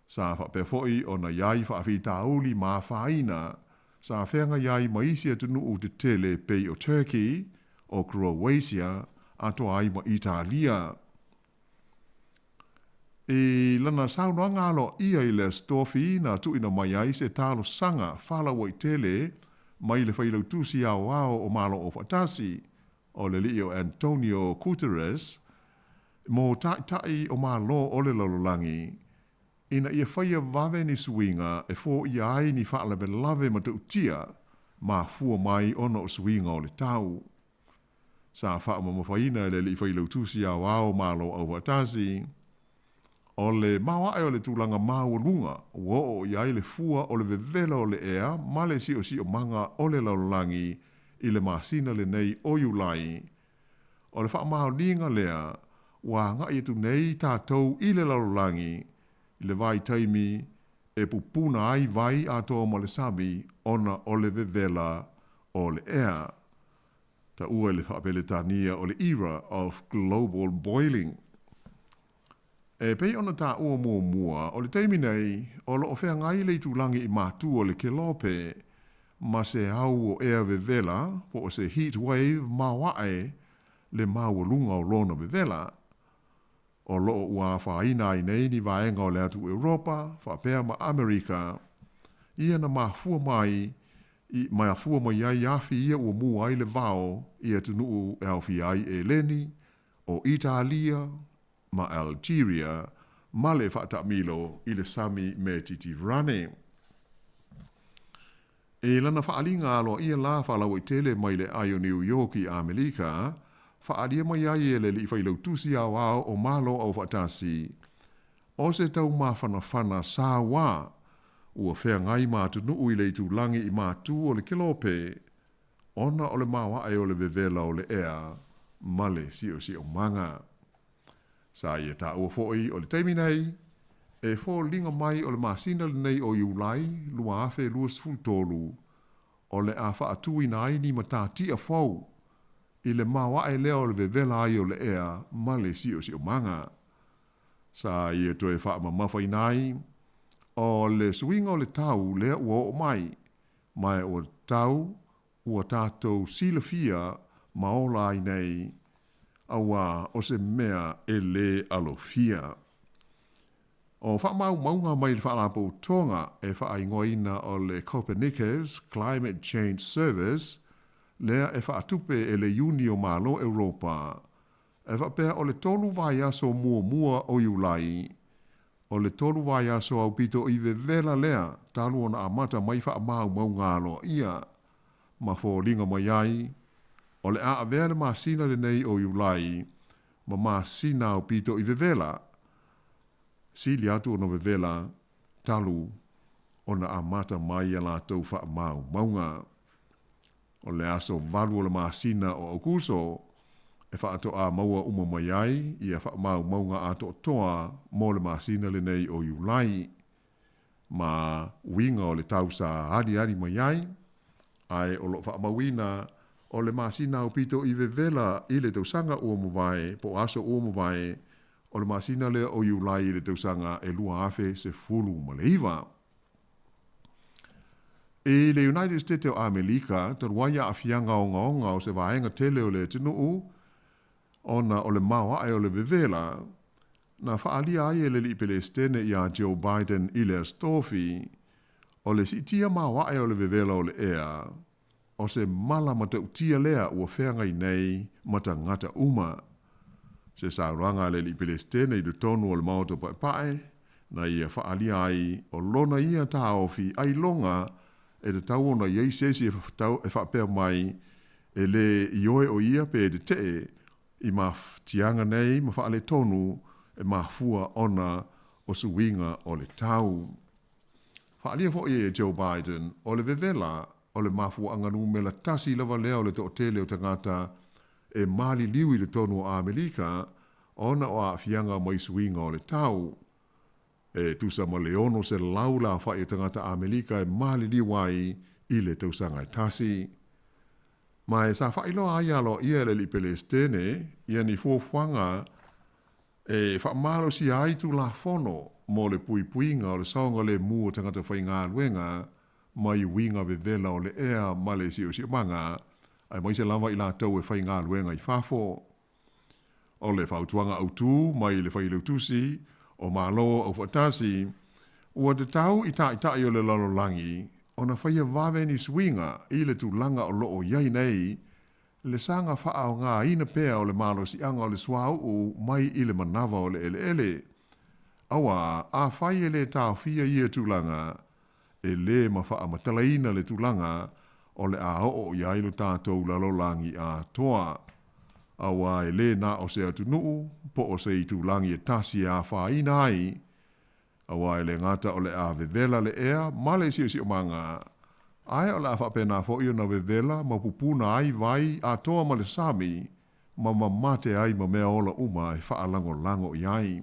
Sa whapefoi o na iai whaawhitauli ma whaina, sa whenga iai maisia tunu u te tele pei o Turkey, o Croatia, ato ai ma Italia. E lana saunua ngalo ia i le stofi na tu ina mai ai se talo sanga whala wai tele, mai le whailau tusi au o malo o fatasi, o le li o Antonio Guterres, mo tai o malo o le lalolangi, ina ia whaia vave ni suinga e fo ia ai ni whaalabe lave ma te utia, ma fua mai ona o suinga o le tau. Sa wha mawhaina le li whailau tusi au malo o fatasi, o le mawa o le tūlanga māua lunga, wo o iai le fua o le vevela o le ea, ma le si o manga o le laulangi i le masina le nei o iulai. O le wha mao ninga lea, wa nga i tu nei tātou i le laulangi, i le vai taimi e pupuna ai vai atoa ma le sabi ona o le vevela o le ea. Ta ua le whaapele tania o le era of global boiling. E pei ona tā ua mua, o le teimi nei, o lo o whea ngai le tūlangi i mātu o le kelope, ma se au o ea vevela, po o se heat wave mawae le maua lunga o lona vevela. O lo o ua whaina i nei ni vaenga o le atu Europa, whapea ma Amerika, ia na mafua mai, mai afua mai ai afi ia ua mua ai le vao, ia tunu e au fi ai e leni, o Italia, ma Algeria, ma le whaatamilo i le sami me titi rane. E lana whaalinga alo ia la whalau i tele mai le ai o New York i Amerika, whaalia mai ai e le li whailau tusi au o malo au whaatasi. O se tau mawhanawhana sā wā, ua whea ngai mātunu ui le tūlangi i mātu o le kelope, ona o le mawa e o le vevela o le ea, male si o manga. Sa ia tā ua fōi o le teimi nei, e fō linga mai o le masina le nei o iulai, lua afe lua sfultolu, o le a whaatui nai ni matati a fau, i le mawa e leo le vevela ai o le ea, male si o manga. Sa ia toe wha mawhai nai, o le swinga o le tau lea ua o mai o tau, ua tātou silafia maola ai nei, awa o se mea e le alofia. O wha maunga mai le whaalapo tonga e wha ingoina o le Copernicus Climate Change Service, lea e wha atupe e le Uni o Malo Europa, e wha pēr o le tolu vai aso mua o iulai, o le tolu vai aso au pito i vevela lea, talu ona amata mai wha maunga alo ia, ma fo linga mai ai, o le a avea le masina le nei o iulai, ma masina o pito i vevela. Sili atu o no vevela, talu, ona amata mai ala tau wha maunga. O le aso valu o le masina o okuso, e wha ato a maua uma mai ai, ia wha maunga ato toa mo le masina le nei o iulai. Ma winga o le tausa adi mai ai, ai o lo wha mawina, o le masina o pito i vevela i le tausanga ua mawai, po aso ua mawai, o le masina le o iulai i le tausanga e lua afe se fulu ma le iwa. E le United States o Amerika, te ruaya a fianga o ngaonga o se vaenga tele o le tinu ona o le mawa ai o le vevela, na whaalia ai e le li Palestine ia Joe Biden i le stofi, o le sitia mawa ai o le vevela o le ea, o se mala mata utia lea ua whengai nei mata ngata uma. Se sauranga le li Palestine i du tonu o le maoto pai, na ia whaalia ai o lona ia taofi ai longa e te tau ona iei sesi e whapea mai e le ioe o ia pe de te i ma tianga nei ma whaale tonu e ma fua ona o suinga o le tau. Whaalia fo e Joe Biden o le vevela o le mafua anganu me la tasi lava lea o le to tele o tangata e mali liwi le tonu o Amerika ona o a fianga mai suinga o le tau. E tusa ma leono se laula whae tangata Amerika e mali liwai i le tausanga e tasi. Ma e sa whailo ai alo ia le li Palestine, ia ni fuafuanga e whaamalo si ai tu la fono mo le puipuinga o le saonga le mua tangata whai ngā luenga mai winga vevela o le ea ma le si o si manga ai mai se lava i la tau e whai ngā luenga i whafo. O le whautuanga autu mai le whai leutusi o Malo au fatasi, ua te tau i tai o le lalolangi, o na whaia wawe ni swinga i le tu langa o loo iai nei, le sanga wha o ngā ina pēa o le malo si anga o le swau o mai i le manawa o le ele. Awa, a whai e le tau fia ia tu langa, e le ma wha matalaina le tu langa, o le a o iai lo tātou lalolangi a toa. Awa e le na o se atu nuu, po o se i tu langi e tasi a whaina ai. Awa e le ngata o le a vevela le ea, ma le si o manga. Ai o le a whapena fo i o na vevela, ma pupuna ai vai a toa ma le sami, ma mate ai ma mea ola uma e whaalango i ai.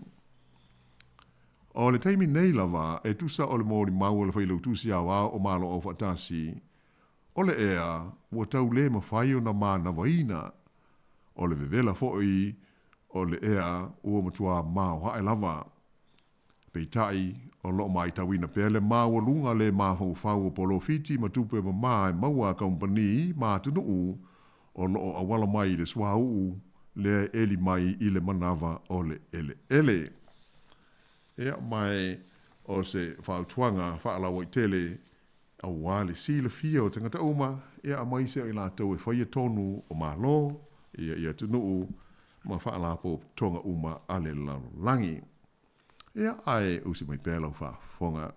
O le teimi nei lava, e tusa o le mōri mau o le whailau tusi a wā o malo o whatasi. O le ea, ua tau le ma whai o na mā na waina, o le vevela fo'i o le ea ua matua mao hae lava. Peitai o lo mai tawina pele mao lunga le maho fau o polo fiti matupe ma mai maua kompani ma tunuu o lo awala mai le swau le eli mai i le manava o le ele. Ea mai o se fau tuanga whaalawa i tele a wale si le fia o tangata uma ea mai se o i la tau e whaia tonu o Malo ia tunuu ma whaalapo tonga uma ale langi. Ia ai usi mai pēlau whafonga.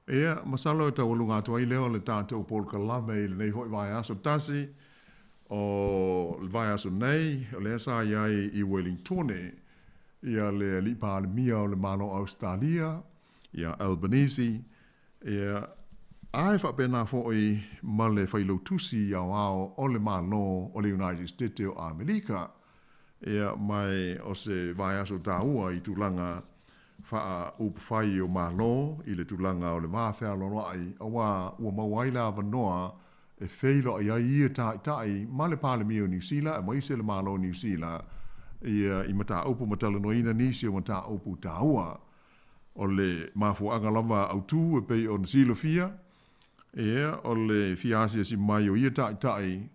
Ia, masalo e tau alunga atu ai leo le tātou Paul Kalame i le nei hoi vai aso tasi o le vai aso nei, o le asa iai i Wellington ia le li pālemia o le Malo Australia, ia Albanese, ia ai whapena fōi ma le whailo tusi au ao o le Malo o le United States o Amerika, ia mai o se vai aso tāua i tūlanga wha upawhai o Malo i le tūlanga o le māwhea lono ai awa ua mawaila avanoa e wheilo ai ai ia tai ma le pālemi o New Zealand e maise le Malo New Zealand i mata upu matalanoina nisi o mata upu tāua o le mafuanga lava autu e pei o Nsilo fia o le fiasia si mai o ia tai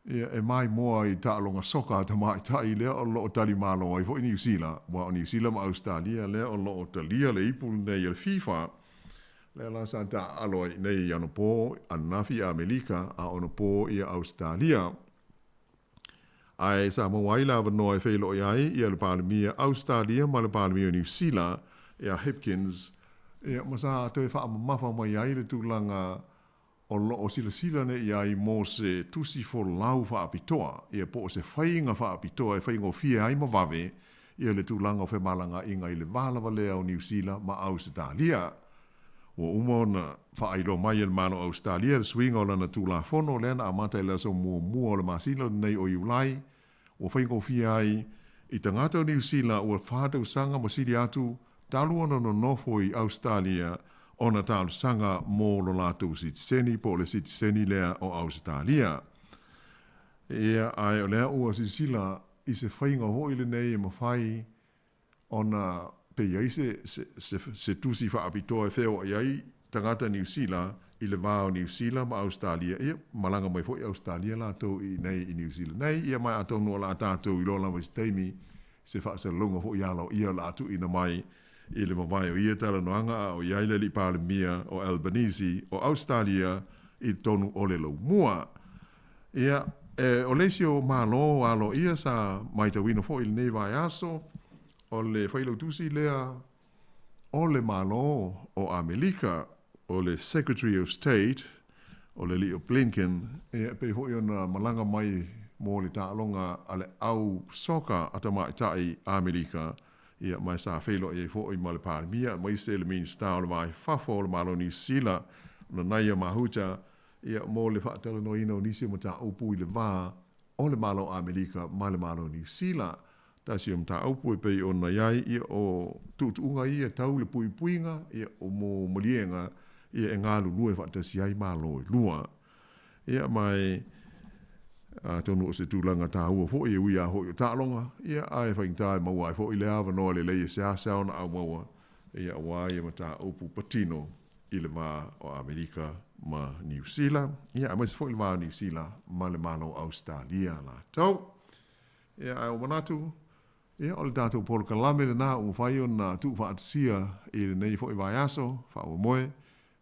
e mai moa i tālonga soka ta mai tai lea o loo tali Malo ai fo i New Zealand wa o New Zealand ma Australia lea o loo talia le ipu nei le FIFA lea la santa aloi nei ano po anafi Amerika a ono po i Australia ai sa mawai la vano e whailo i ai i le pālemia Australia ma le pālemia New Zealand a Hipkins masa te wha mafa mai ai le tūlanga o loo sila ne iai mo se tusi fo lau wha apitoa, ia po se whainga wha apitoa e whaingo fia ai ma wawe, ia le tūlanga o whe malanga inga i le wālawa lea o New Zealand ma Australia. O umona whaeiro mai le mano Australia, le swinga o lana tūla whono lena a mata i la so mua o le masino nei o iulai, o whaingo fia ai i tangata o New Zealand o whātau sanga mo siri atu, talu ona no nofo i Australia ona talu sanga mō lo lātou sitiseni po le sitiseni lea o Australia. Ia ai o lea ua sisila i se whainga hoi le nei e mawhai ona pe iai se tusi whaapitoa e wheo iai tangata New Zealand i le wāo New Zealand ma Australia. Ia malanga mai fo i Australia lātou i nei i New Zealand. Nei ia mai atau noa la tātou i lola mai teimi se whaasalonga fo i alo ia lātou ina mai i le mawai o ia tala noanga o iai le li Palemia o Albanese o Australia i tonu o le lau mua. Ia o leisio Malo alo ia sa mai tawino fo i le nei vai aso o le whailau tusi lea o le Malo o Amerika o le Secretary of State o le Leo Blinken e pe hoi ona malanga mai mo le tālonga ale au soka atama i tai Amerika ia mai sa whailo e hoi ma le Palemia mai se le minsta o le mai fafo le Malo New Zealand na naia mahuta ia mo le whaatala no ino nisi mo ta upu i le wā o le Malo Amerika ma le Malo New Zealand. Ta si ta upu e pei o na iai ia o tutunga ia tau le pui puinga ia o mo malienga ia e ngā lulue whaatasi ai Malo i lua. Ia mai tonu o se tūlanga tā hua fo i ui a hoi o tālonga ia ai whaingtai maua ai fo i le awa noa le leia se asao na au maua ia wā ia ma tā upu patino i le wā o Amerika ma New Zealand. Ia mai se fo i le wā New Zealand ma le Malo Australia la tau. Ia ai o manatu ia o le tātou polo kalame le nā o mwhai o na tu whaatisia i le nei fo i vai aso wha o moe.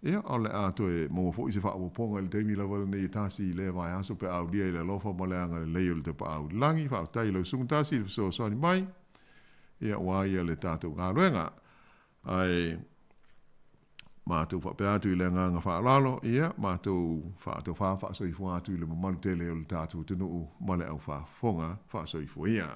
Ia o le ato e mongo fo i se wha o ponga i le teimi lawa le nei tāsi i le vai aso pe au lia i le lofa ma le anga le leo le te pa au langi wha o tai lau sungu tāsi i le so soani mai. Ia wā ia le tātou ngā ruenga. Ai mātou wha pe atu i le nganga wha alalo, ia mātou wha soifua atu i le mamalu tele o le tātou tunu ma le au wha fonga wha soifua ia.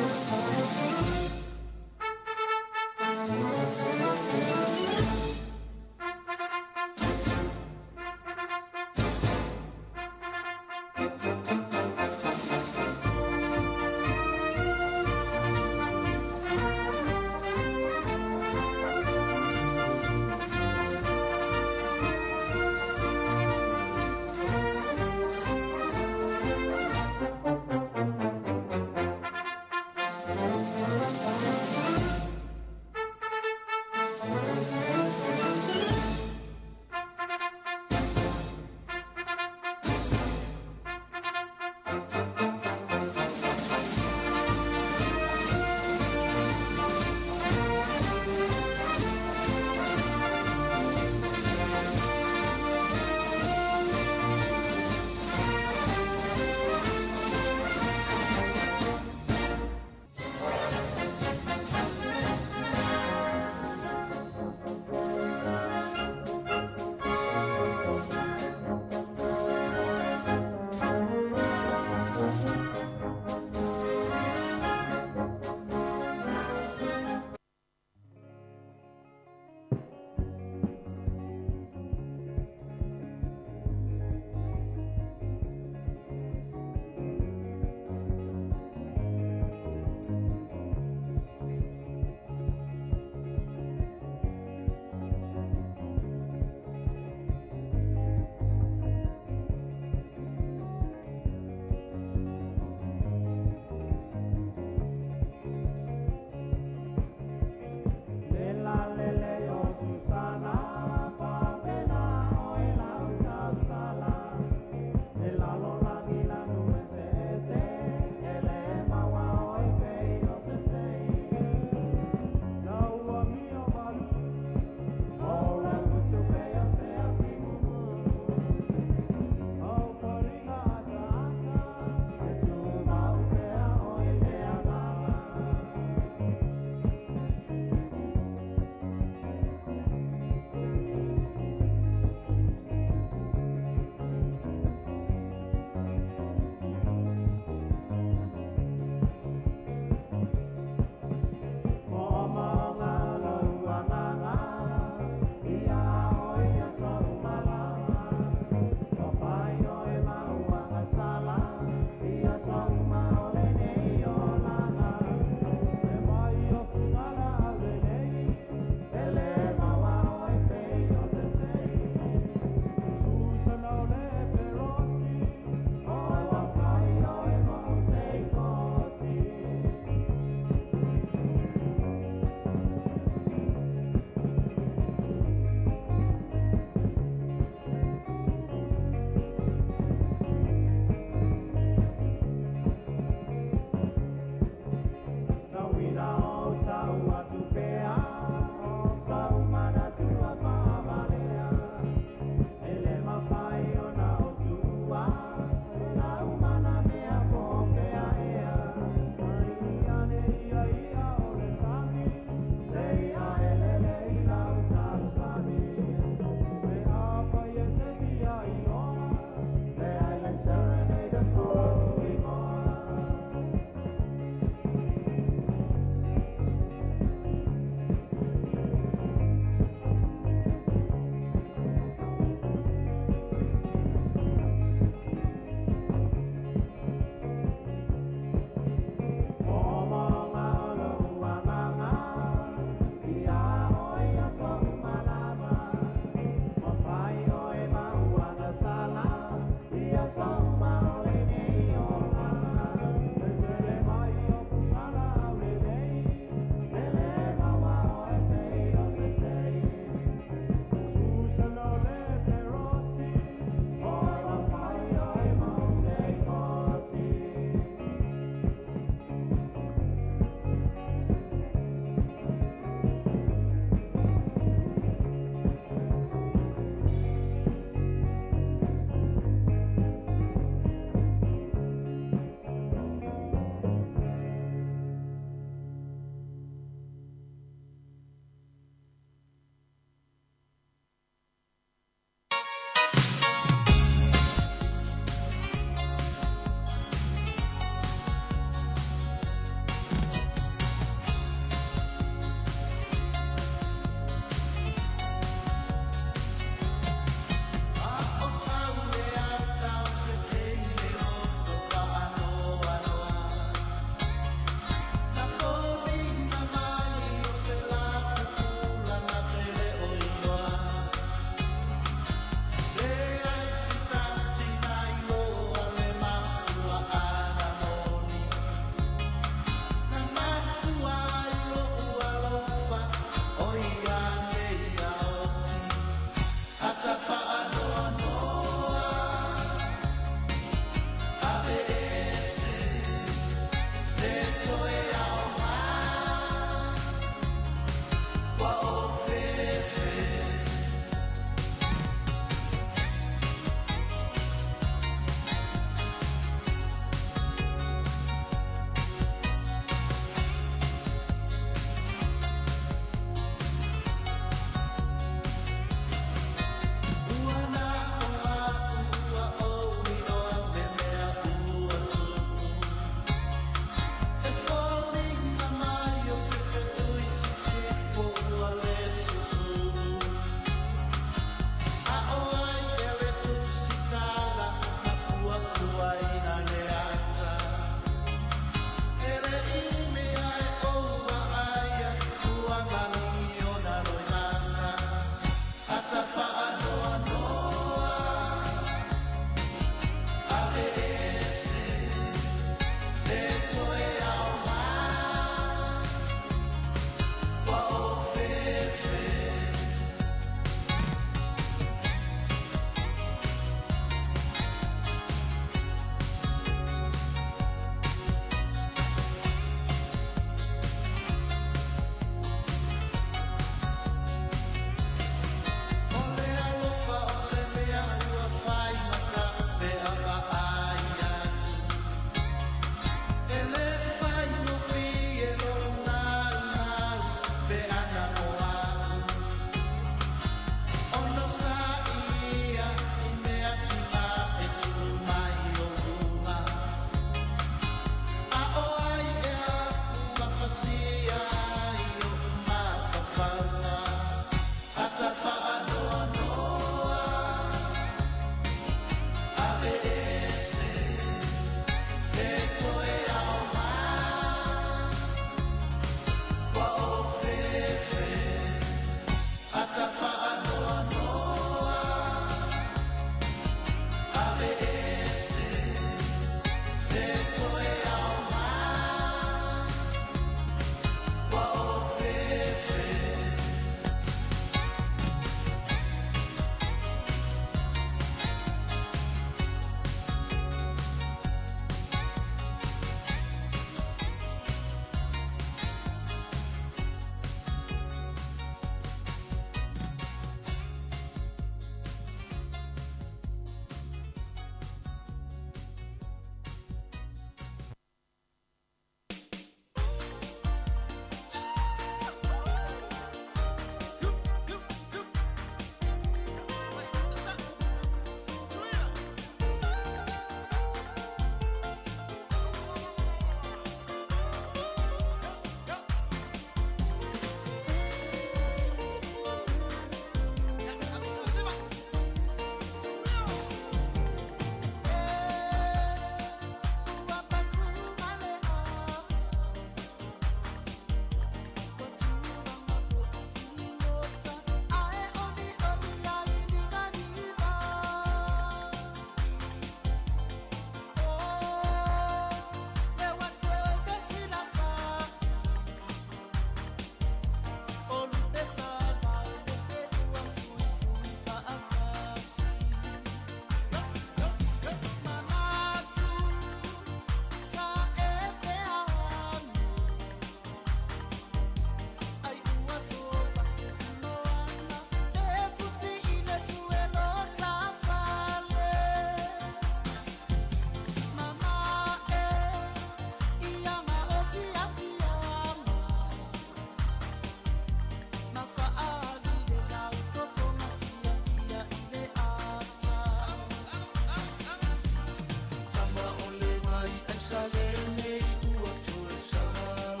salene ua tue sau.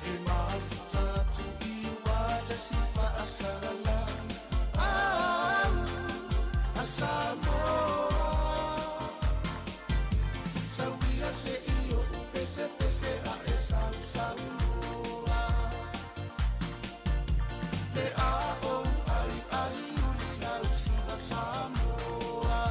E mafutatu I wale si fa asala. A Samoa. Sawia se io pese pese a esa Samoa. Le a o ai uli la usiva Samoa.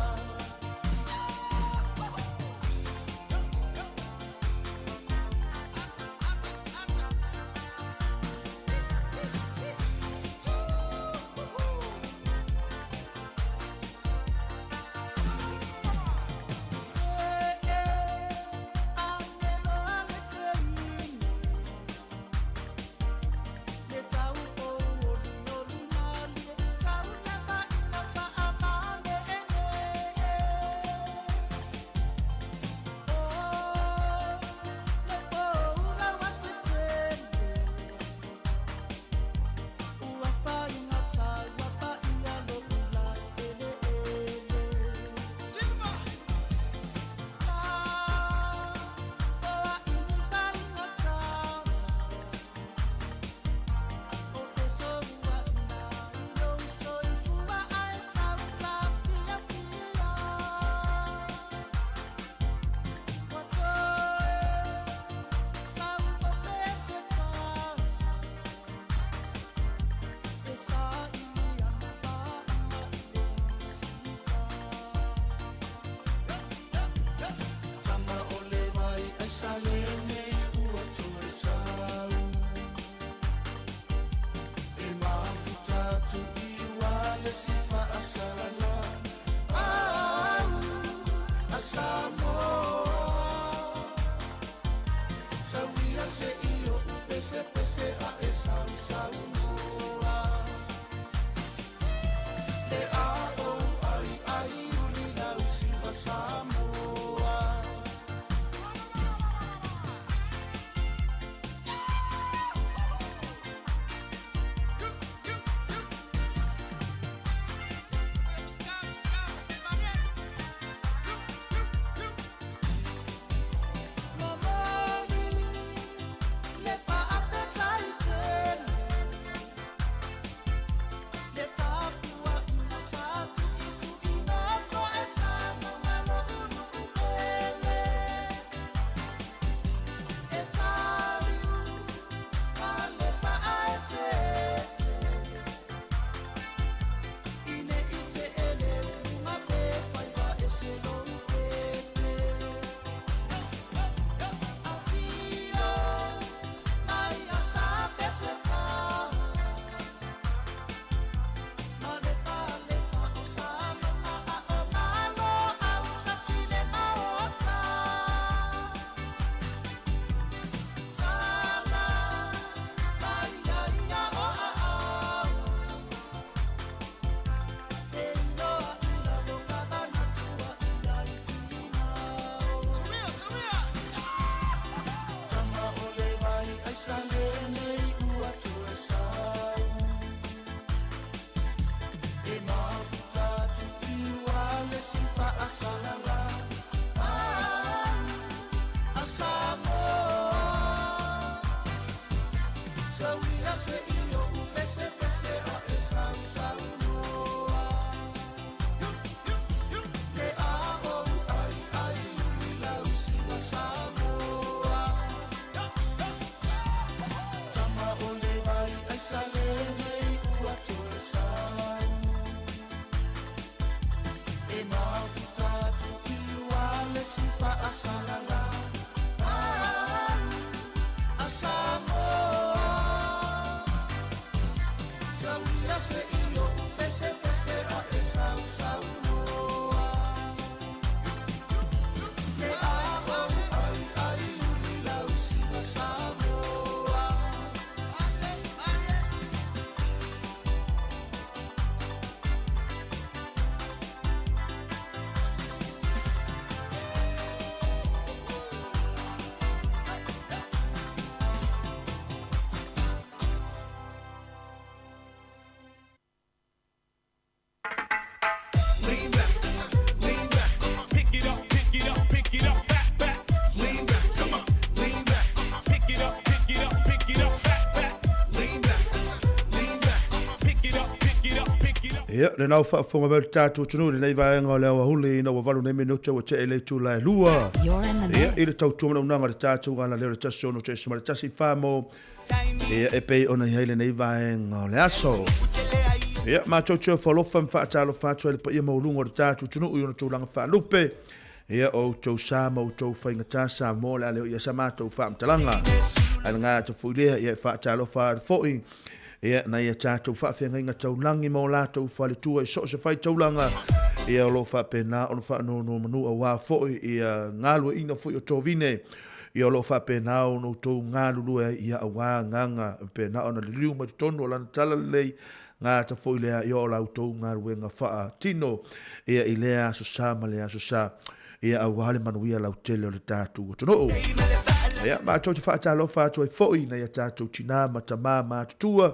Appetite. Ia, le nau whaafonga mau tātou tunu, le nei vaenga o le awa huli, ina wa walu nei minuta wa te ele tu lai lua. Ia, i le tau tuamana unanga le tātou ngana leo le taso no te sumare tasi whamo. Ia, e pei ona i heile nei vaenga o le aso. Ia, mātou tua whalofa mwhaatalo whātua le pa ia maulunga o le tātou tunu, i ona tūlanga whaalupe. Ia, o tau sāma, o tau whaingata Samoa, le aleo ia sa mātou whaamtalanga. Ana ngā te fuilea, ia whaatalo whaarifoi. Ia na ia tātou whaafenga inga taulangi mō lātou whalitua i so se whai taulanga. Ia o lo whapena o lo whaanono manu a wā fhoi ia ngālua ina fhoi o tōwine. Ia o lo whapena o no tō ngālulua ia a wā nganga pena o na liu mai tonu o lana tala lei ngā ta fhoi lea ia o lau tō ngālua ngā wha tino. Ia i lea so sā ma lea so sā. Ia a wāle manuia lau tele o le tātou o tono. Ia, mātou te whaatalo whātua i fhoi na ia tātou tina matamā mātutua.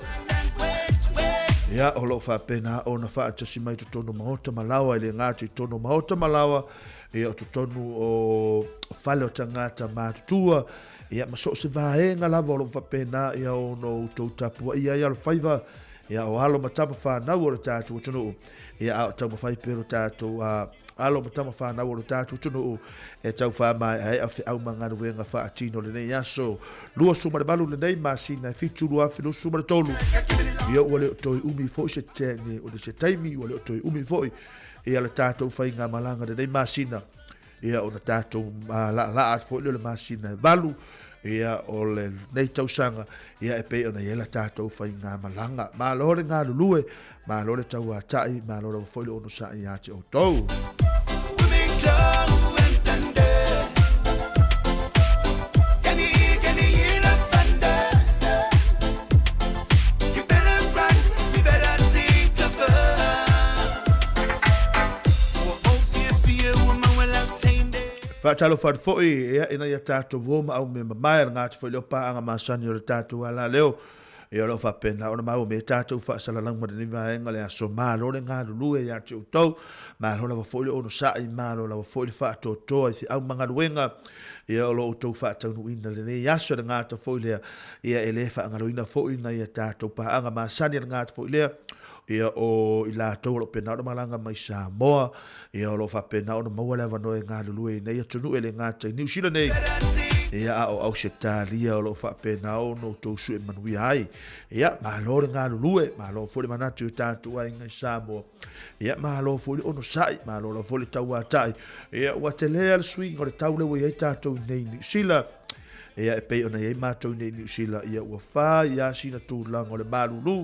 Ia, o lo whapena o na whaatasi mai to tono mahota malawa, ili ngātu i tono mahota malawa, ia o to tonu o whale o tangata mātutua. Ia, maso se vāenga lava o lo whapena ia o no tau tapua. Ia, ia lo whaiva, ia o alo matama whanau o le tātou o tono. Ia, o tau mawhai pero tātou alo matama whanau o le tātou tono. E tau whamai ai a whiau manganu wenga wha atino le nei aso. Lua sumare balu le nei masina e fitu lua whilu sumare tolu. Ia ua leo toi umi foi se tene o le se taimi ua leo toi umi foi. Ia le tātou whai ngā malanga le nei masina. Ia o na tātou la at foi le masina e balu. Ia o le nei tausanga. Ia e pei o na iela tātou whai ngā malanga. Malo le ngā lulue. Malo le tau a tai. Malo le foi le ono sa i ate o tau. Whaatalo whaarifoi, ea ina ia tātou woma au me mamai ngā te whaileo pāanga māsani o le tātou ala leo. Ea lo whapena, ona mau me tātou whaasalalang madaniwa enga le aso mālo le ngā lulue ia te utau. Mālo la whaileo ono sai, mālo la whaileo whaatotoa i thi au mga ruenga. Ea lo utau whaataunu ina le ne aso le ngā te whailea. Ea ele whaangaroina whaina ia tātou pāanga māsani le ngā te whailea. Ia o ila tau lo pena o malanga mai Samoa. Ia o lo fa pena o maua leva no ngā lulue nei a tunu ele ngā tai New Zealand nei. Ia o au se tālia o lo fa pena o no tau su e manui ai. Ia malo le ngā lulue, malo foli manatu tātu ai ngai Samoa. Ia malo foli ono sai, malo la foli tau atai. Ia ua te lea le swing o le tau le wei tātou nei New Zealand. Ia e pei o nei mātou nei New Zealand. Ia ua whā ia sina tūlanga o le malulu.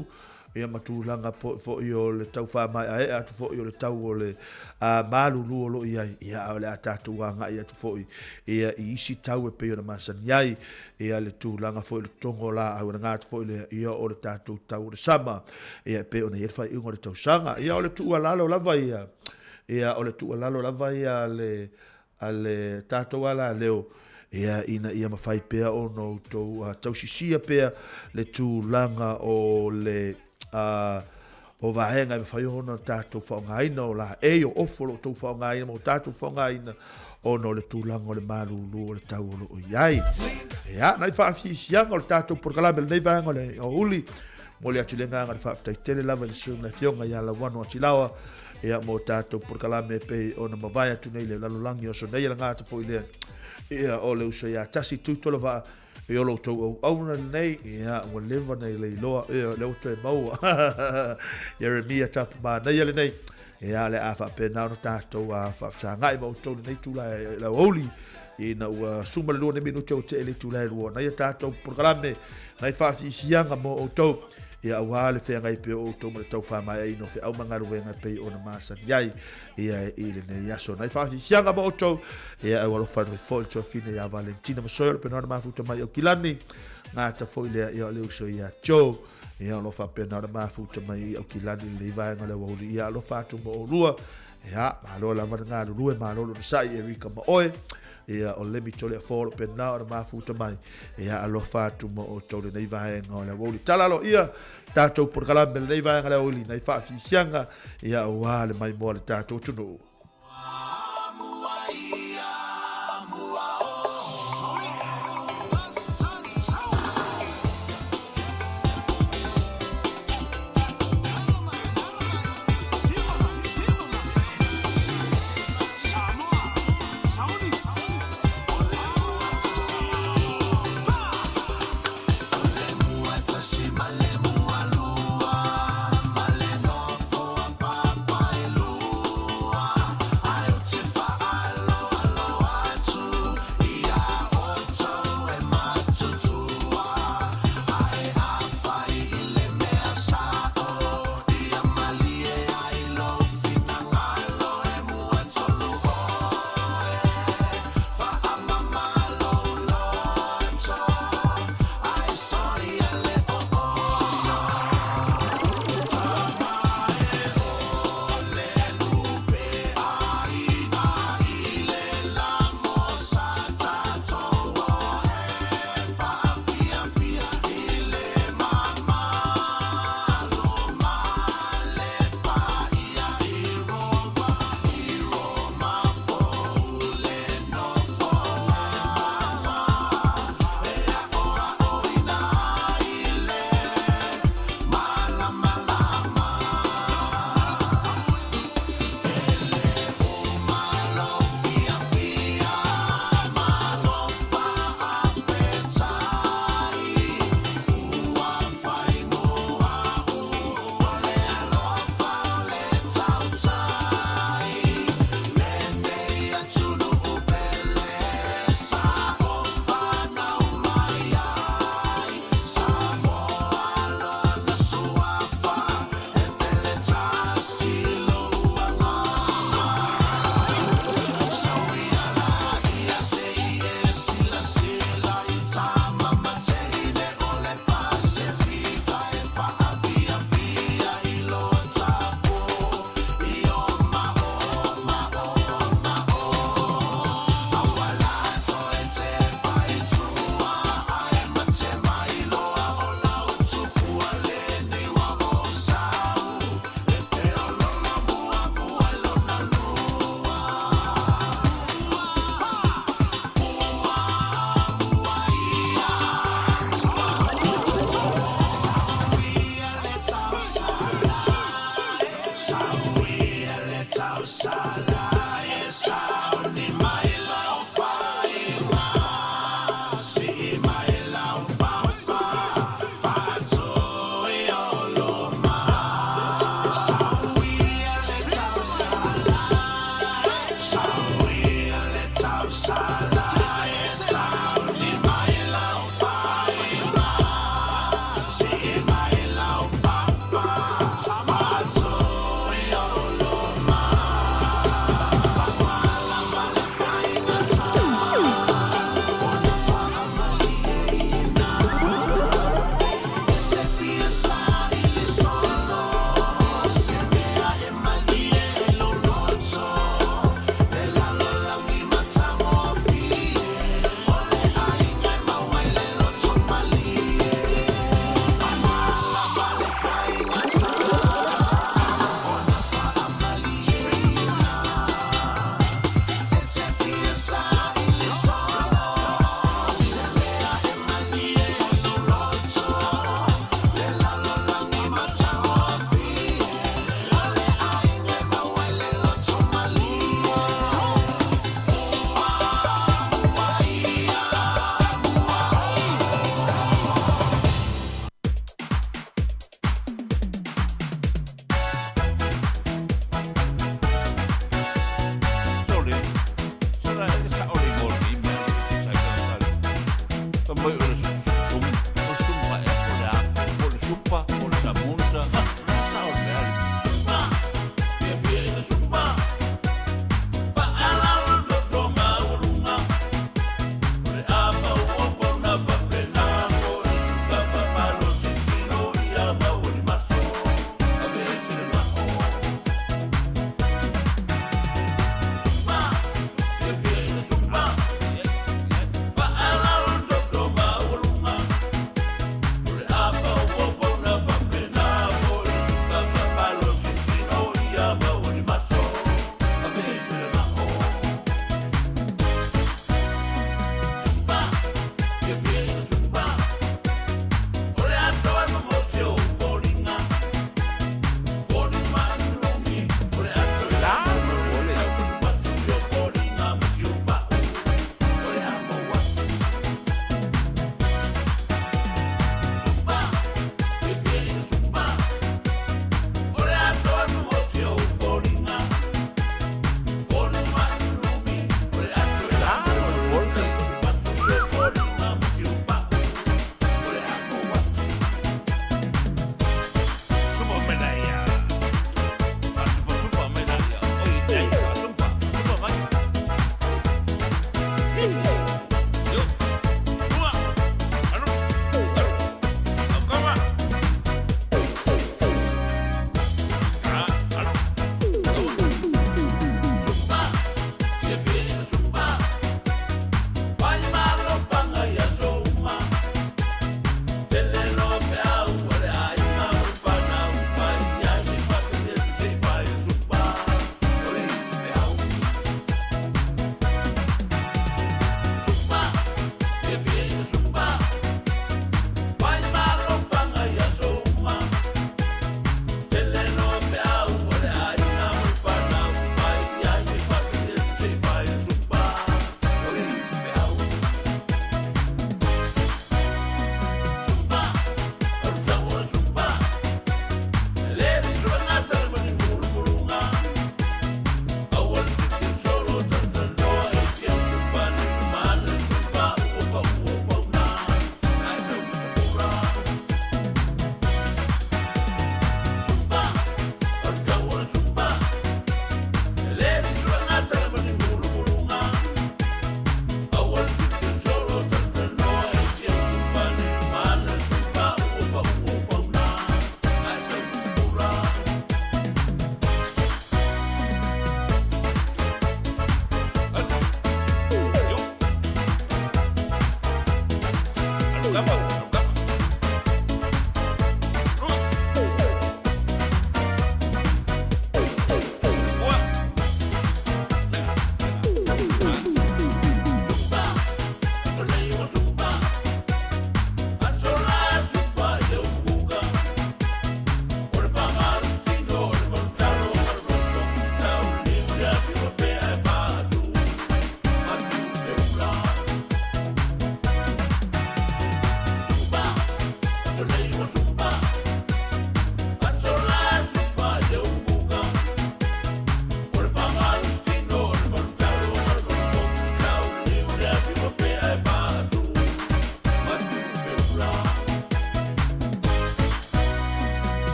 Ia matulanga po i o le tau whamai a ea tu fo i o le tau o le malu luo lo iai. Ia o le a tātou wanga ia tu fo i. Ia i isi tau e peo na masani iai. Ia le tūlanga fo i le tongo la au na ngā tu fo i le ia o le tātou tau o le sama. Ia peo na iedwhai ingo le tau sanga. Ia o le tua lalo lava ia. Ia o le tua lalo lava ia le tātou ala leo. Ia ina ia mawhai pea o no tau sisia pea le tūlanga o le o vaenga me fai ona tātou whaongaina o la e o ofolo tau whaongaina mo tātou whaongaina o no le tūlanga o le malulu o le tau o lo iai. Ia, nai whaafisianga o le tātou porkalame le nei vaenga o le o uli mo le atu le nganga le whaaftai tele lava le sunga le fionga ia la wano atilawa. Ia mo tātou porkalame pe o na mawai atu nei le lalolangi o so nei la ngāta po i lea. Ia o le usa ia tasi tuitola vaa. E o lo tau au nei, ia, ua lewa nei le iloa, ia, leo te maua. Jeremia tapu maa nei ale nei. Ia, le a whapena o tātou a whapsa ngai mau tau nei tūlai la oli. Ina ua suma le lua ne minu tau te ele tūlai lua. Nei a tātou porkalame, nei whaafi sianga mo o tau. Ia ua le whea ngai pe o tau ma le tau whamai aino whe au mangaru e ngai pe o na maasan iai. Ia e ile nei aso. Nei whaafi sianga mo o tau. Ia au alo whanau e fōi tua fine ia Valentina Masoyo. Pena ora mafuta mai o Kilani. Ngā ta fōi lea ia o leo so ia Joe. Ia alo whapena ora mafuta mai o Kilani le iwaenga le wauri. Ia alo whatu mo o rua. Ia malo la vana ngā lulue malo lo sai Erika Maoe. Ia o lemi tole a fōlo pena ora mafuta mai. Ia alo whatu mo o tole nei vaenga o le wauri. Talalo ia tātou porkalame nei vaenga le wauri. Nei whaafisianga. Ia o wale mai moa le tātou tunu. Off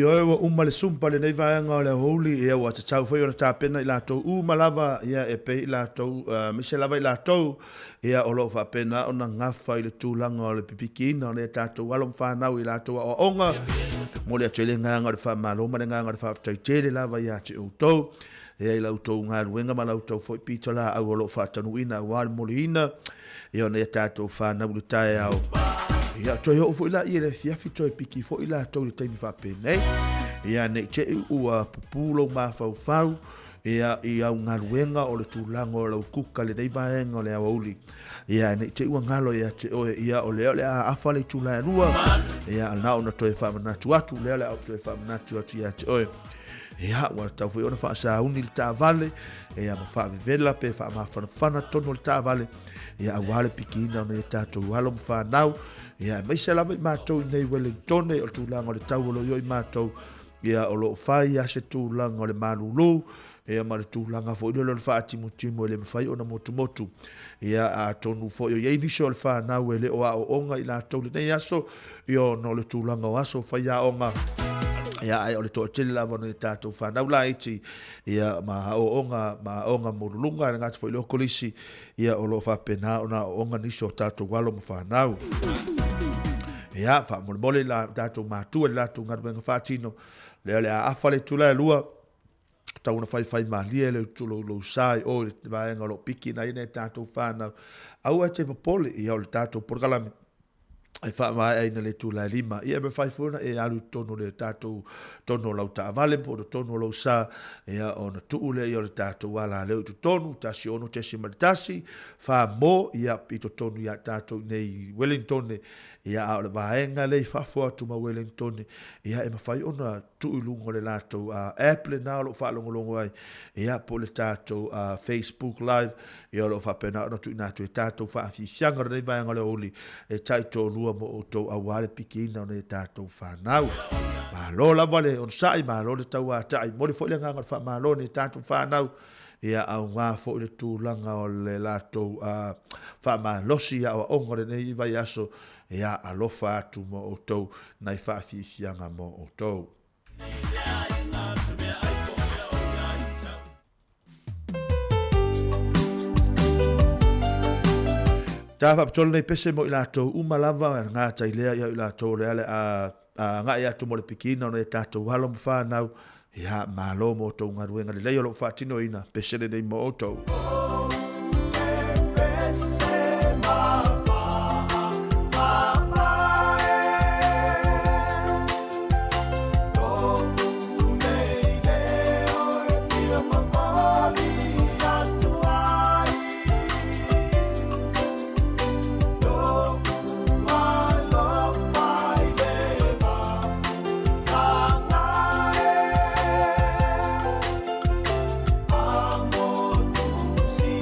oe wa uma le sumpa le nei vaenga o le houli ia wa te tau whai o na tāpena i lātou uma lava ia e pe i lātou mise lava i lātou ia o lo whapena o na ngafa i le tūlanga o le pipikina o le tātou alom whanau i lātou o onga mo le atele nganga le whamaloma le nganga le whaftai lava ia te utou ia i lautou ngā ruenga ma lautou fwoi pito la au o lo whatanuina au al moliina ia o ne tātou whanau le tae au ia toi ho fo ila ia le fiafi toi piki fo ila toi le taimi fa pene ia ne che ua pupulo ma fa fau ia ia nga ruenga o le tulango o le kuka le dei vaenga o le auli ia ne che ua ngalo ia che o ia o le a fa le tula rua ia na ona toi fa na tu atu le le toi fa na tu atu ia che o ia wa tau fo ona fa sa uni le ta vale ia ma fa vela pe fa ma fa na tono le ta vale ia wale pikina ona ta to walo fa nau ia mai se lava i mātou nei Wellington o le tūlanga o le tau o lo i mātou ia o lo whai a se tūlanga o le Malulu ia ma le tūlanga fo ilo le whaatimu le mwhai o na motu ia a tonu fo i o iei niso le whanau e le o a o onga i lātou le nei aso i o no le tūlanga o aso whai a onga ia ai o le toa tele lava no le tātou whanau la iti ia ma o onga morulunga e ngāti fo i lo kolisi ia o lo whapena o na onga niso tātou walo mo whanau ia fa mole la dato matu la tu ngar ben fatino le a fale tu la lua ta una fai malie le tu lo sai o va en lo piki na ine tato fana au te popole ia o tato por galame ai fa mai ai le tu la lima ia be fai fona e alu tono le tato tono la ta vale por tono lo sa ia on tu le ia tato wala le tu tono ta si ono te simaltasi fa mo ia pito tono ia tato nei Wellington ia a le vaenga le fafo atu ma Wellington ia e mafai ona tu lungo le lato a Apple na lo fa longo ai ia po le tato a Facebook live ia lo fa pena no tu na tu tato fa si sianga le vaenga le oli e taito lua mo to a wale pikina ne tato fa nau ma lo la vale on sai ma lo le tau a tai mo le fo le nganga fa ma lo ne tato fa nau ia au ngā fo le tūlanga o le lato a fa ma losi a o ongo le nei vai aso ia alofa atu mo o tou nai whaafisianga mo o tou. Tā whapatolo nei pese mo i lātou umalava ngā tailea ia i lātou leale a ngā i atu mo le pikina o nei tātou halo mo whanau ia malo mo o tou ngaruenga le leio lo whaatino ina pese nei mo o tou. See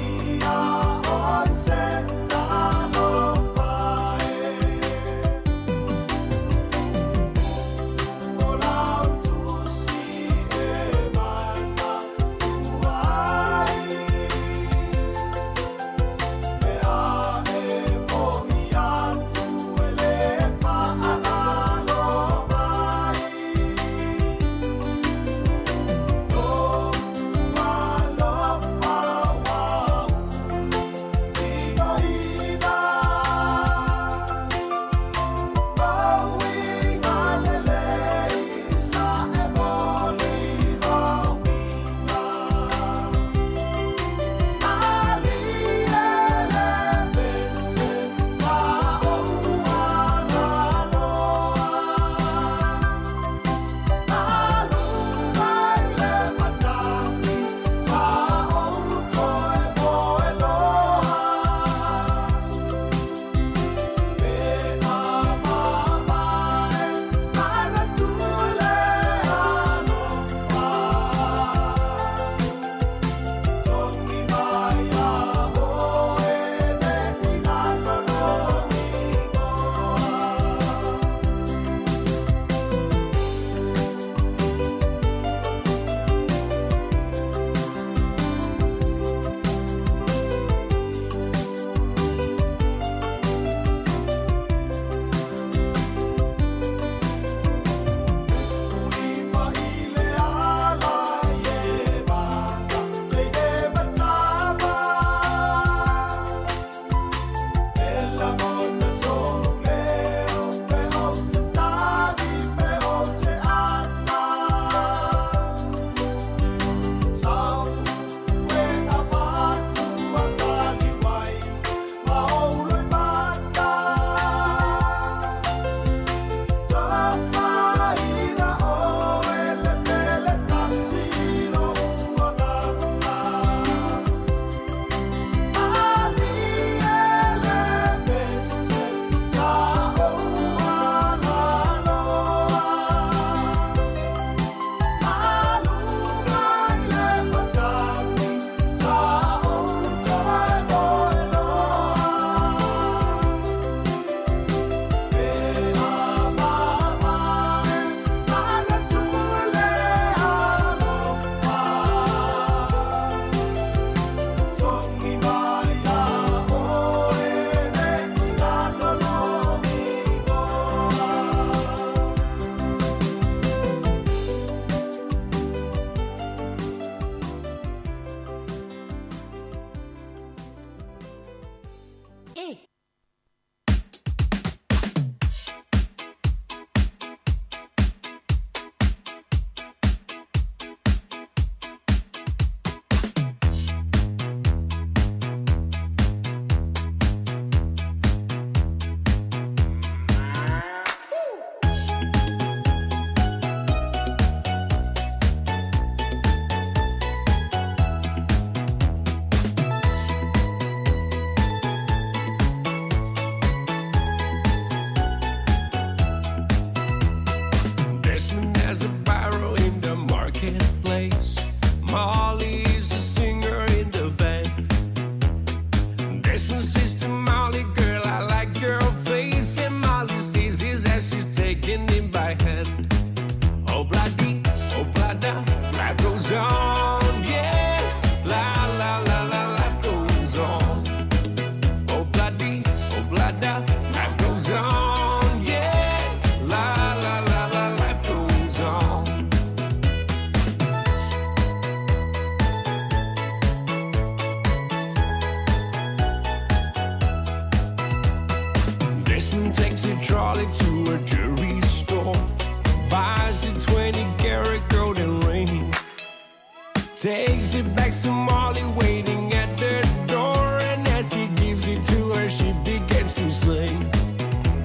takes it back to Molly waiting at the door, and as he gives it to her, she begins to sing.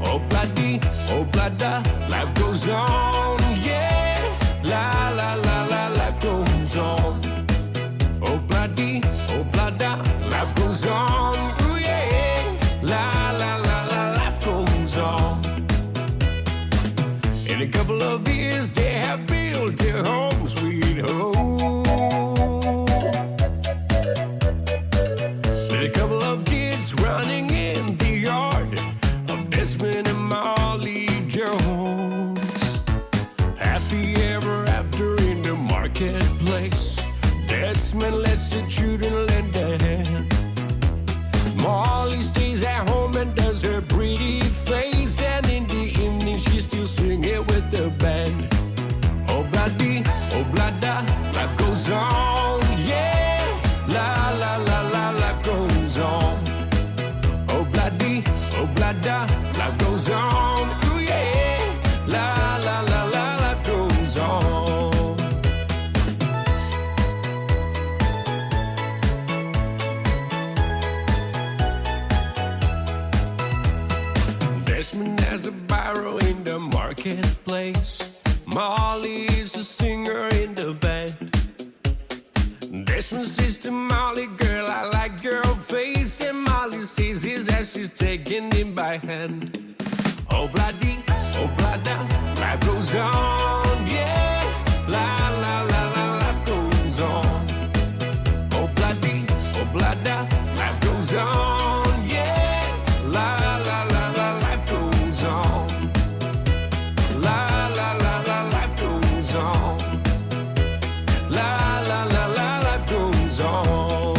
Oh bloody, life goes on, yeah. La la la la, life goes on. Oh bloody, life goes on, ooh, yeah. La la la la, life goes on. In a couple of years, they have built their home, sweet home. With a couple of kids running in the yard of Desmond and Molly Jones. Happy ever after in the marketplace. Desmond lets the children lend a hand. Molly stays at home and does her pretty face, and in the evening she's still singing with the band. Oh bloody, life goes on, yeah. La la la la, life goes on. Oh bloody, life goes on, ooh yeah. La la la la, life goes on. Desmond has a barrow in the marketplace. Molly is a singer in the band. Desmond says to Molly, girl, I like your face. And Molly says his as she's taking him by hand. Oh bloody, life goes on, yeah. La la la la, life goes on. Oh bloody, life goes on, yeah. La la la la, life goes on. La la la la, life goes on. La la la la, life goes on.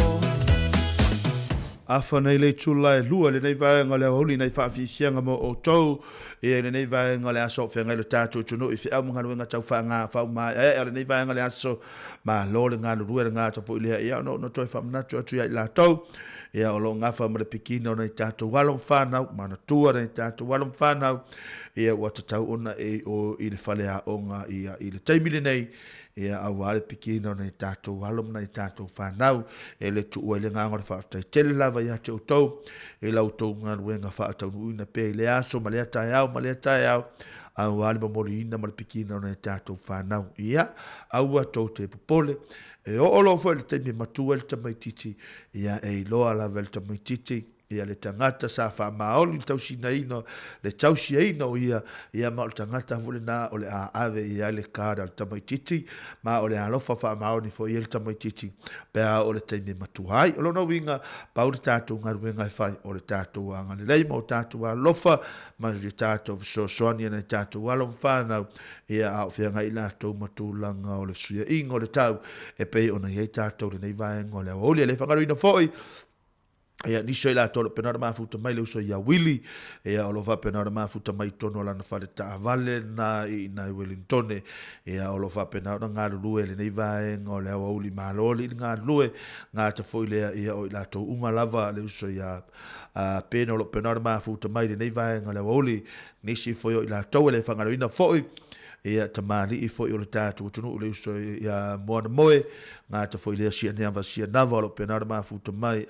Afa nei le tula e lua le nei vaenga le holi nei whaafisianga mo o tau e le nei vaenga le aso whenga le tātou tunu i whiau mga nuenga tau whaanga whau mai le nei vaenga le aso ma lo le ngā lurua le ngā tapu ilea ia no toi whamanatu atu ia i la tau ia o lo ngafa ma le pikina o nei tātou walong whanau mana tua nei tātou walong whanau ia ua tatau ona e o i le whale a onga ia i le taimile nei ia au ale pikina nei tātou walom nei tātou whanau e le tu ua le ngangore whaatai tele lava ia te utau e lau tau ngā ruenga whaatau nuina pe le aso ma le atai au au ale ma mori ina ma le pikina nei tātou whanau ia au atou te popole e o olo fo le teimi matua le tamaititi ia e loa lava le tamaititi ia le tangata sa fa maoli tausina ino le tausia ino ia ma o tangata vole na o le ave ia le kada le tamaititi ma o le alofa fa maoli fo ia le tamaititi pe o le teime matuai o lona winga pa o le tatu ngaruenga fai o le tatu anga le leima o tatu alofa ma le tatu so sonia le tatu alom fana ia au fianga ila to matulanga o le suia ingo le tau e pe ona ia tatu le nei vaenga o le oli le fangaruina foi ia niso ila tolo penara mafuta mai le uso ia Willy ia o lova penara mafuta mai tono lana fale ta vale na Wellington ia o lova penara nga lue le nei vaenga o le auli maloli nga lue nga ta foile ia o ila to uma lava le uso ia penolo penara mafuta mai le nei vaenga le auli nisi foi ila to le fangaroina foi ia tamali I foi o le tatu tunu le uso ia moana moe nga ta foile sia nava lo penara mafuta mai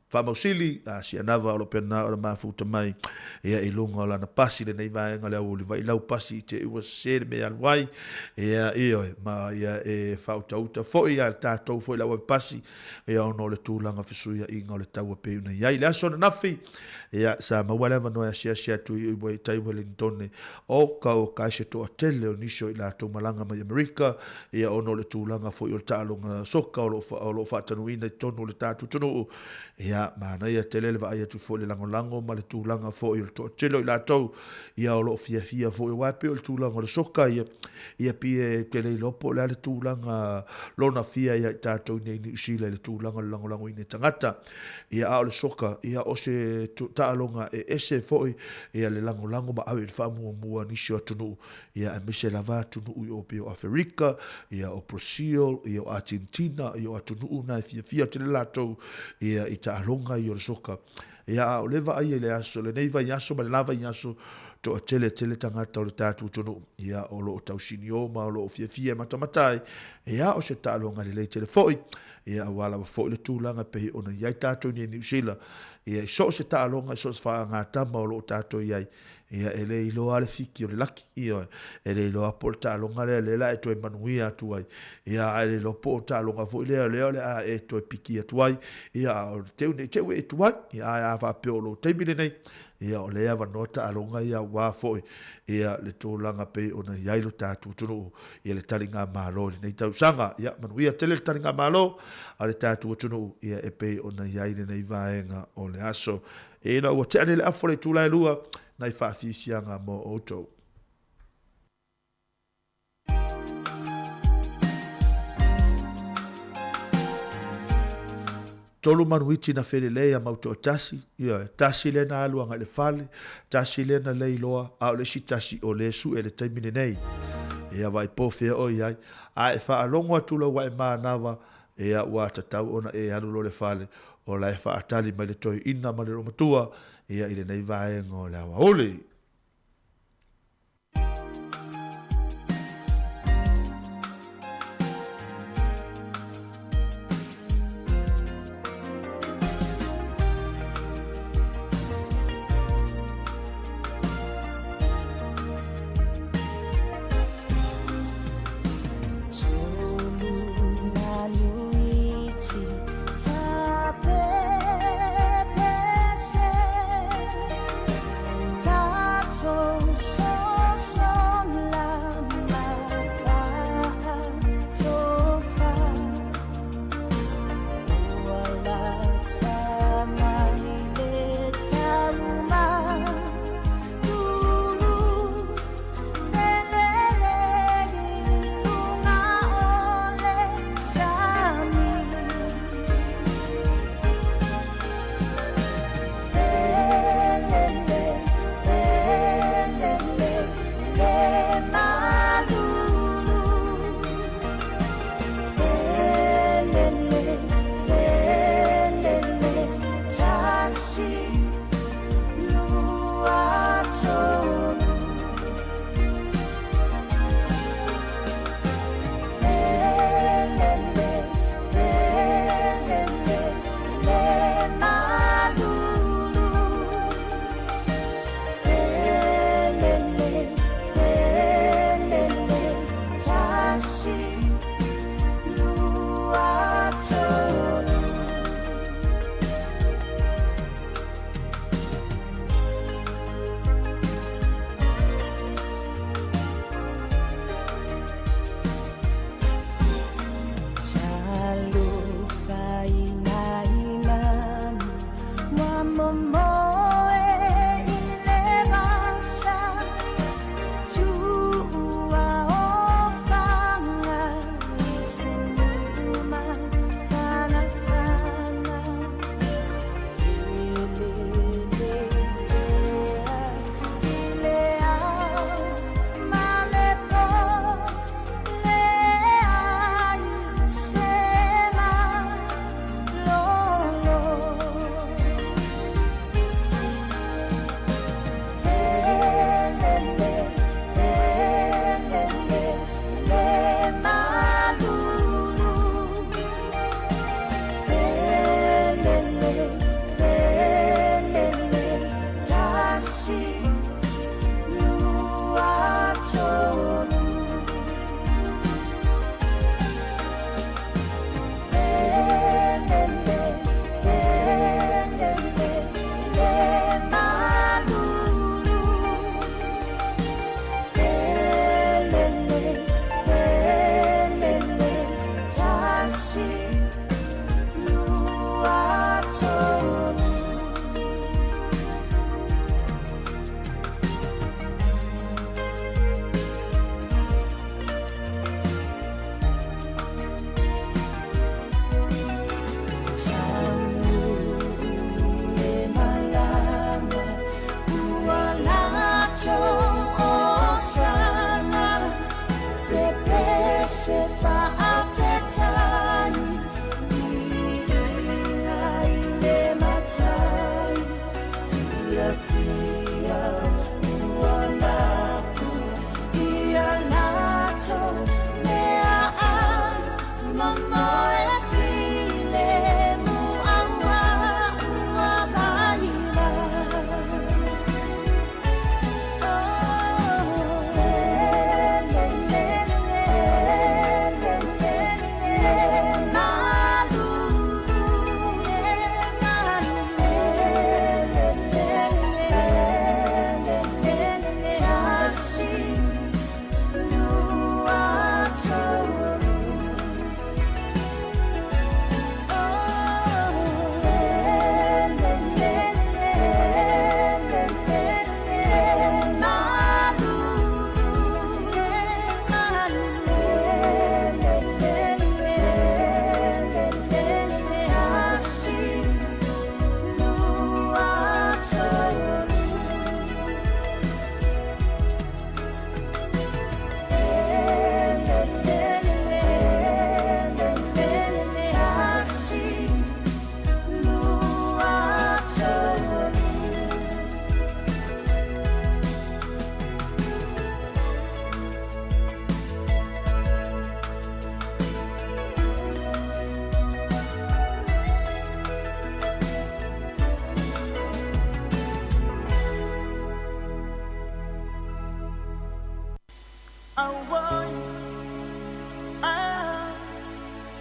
Famosili si anava o pena o mafuta mai ia I lunga o lana pasi le nei vaenga le au vai lau pasi te ua sere me alwai ia ma ia e fautauta foi ia tātou foi lau pasi ia ono le tūlanga fesuia inga o le taua peuna ia I le aso na nafi ia sa mawalewa noa sia tu I ua I tai Wellington o kau kaise toa tele o niso I la tau malanga mai Amerika ia ono le tūlanga foi o le tālonga soka o lo whatanuina I tono le tātou tunu ia mana ia telele va ia tu fo le lango ma le tūlanga fo I to telo I la tau ia o lo fia fo I wape o le tūlanga o le soka ia pie tele lopo le tūlanga lona fia ia tātou nei ni usila le tūlanga le lango ine tangata ia o le soka ia o se tālonga ese fo ia le lango ma au I mua nisi o tunu ia mise lava tunu I o pe o Afrika ia o Brazil ia o Argentina ia o tunu na fia tele la tau ia I ta'alonga I o le soka ia o leva ai le aso le nei vai aso ma le lava I aso to tele tangata o le tātou tonu ia o lo tausini o ma o lo fia matamatai ia o se tālonga le tele foi ia wala wa foi le tūlanga pe ona iai tātou ni New Zealand ia so se tālonga so se wha ngā tama o lo tātou iai ia ele ilo ale fiki o le laki ia ele ilo apol tālonga le la e toi manuia atuai ia ele lo po tālonga foi le a e toi piki atuai ia o teu e tuai ia a wha pe o lo teimile nei ia o lea vanota alonga ia wā foi ia le tōlanga pe ona iai lo tātou tunu ia le taringa malo nei tausanga ia manuia tele le taringa malo a le tātou tunu ia e pe ona iai le nei vaenga o le aso e na ua te ane le afo le tūlai lua nai whaafisianga mo outou. Tolu manuiti na fele lea mauto tasi, ia tasi le na aluanga le fale, tasi le na le iloa, au le si tasi o le su e le taimine nei. Ia vai pofea o iai, a e wha alongo atula wa e maa nawa, ia ua tatau ona e anulo le fale, o la e wha atali mai le toi ina ma le romatua, ia ile nei vaengo le awa ole. Time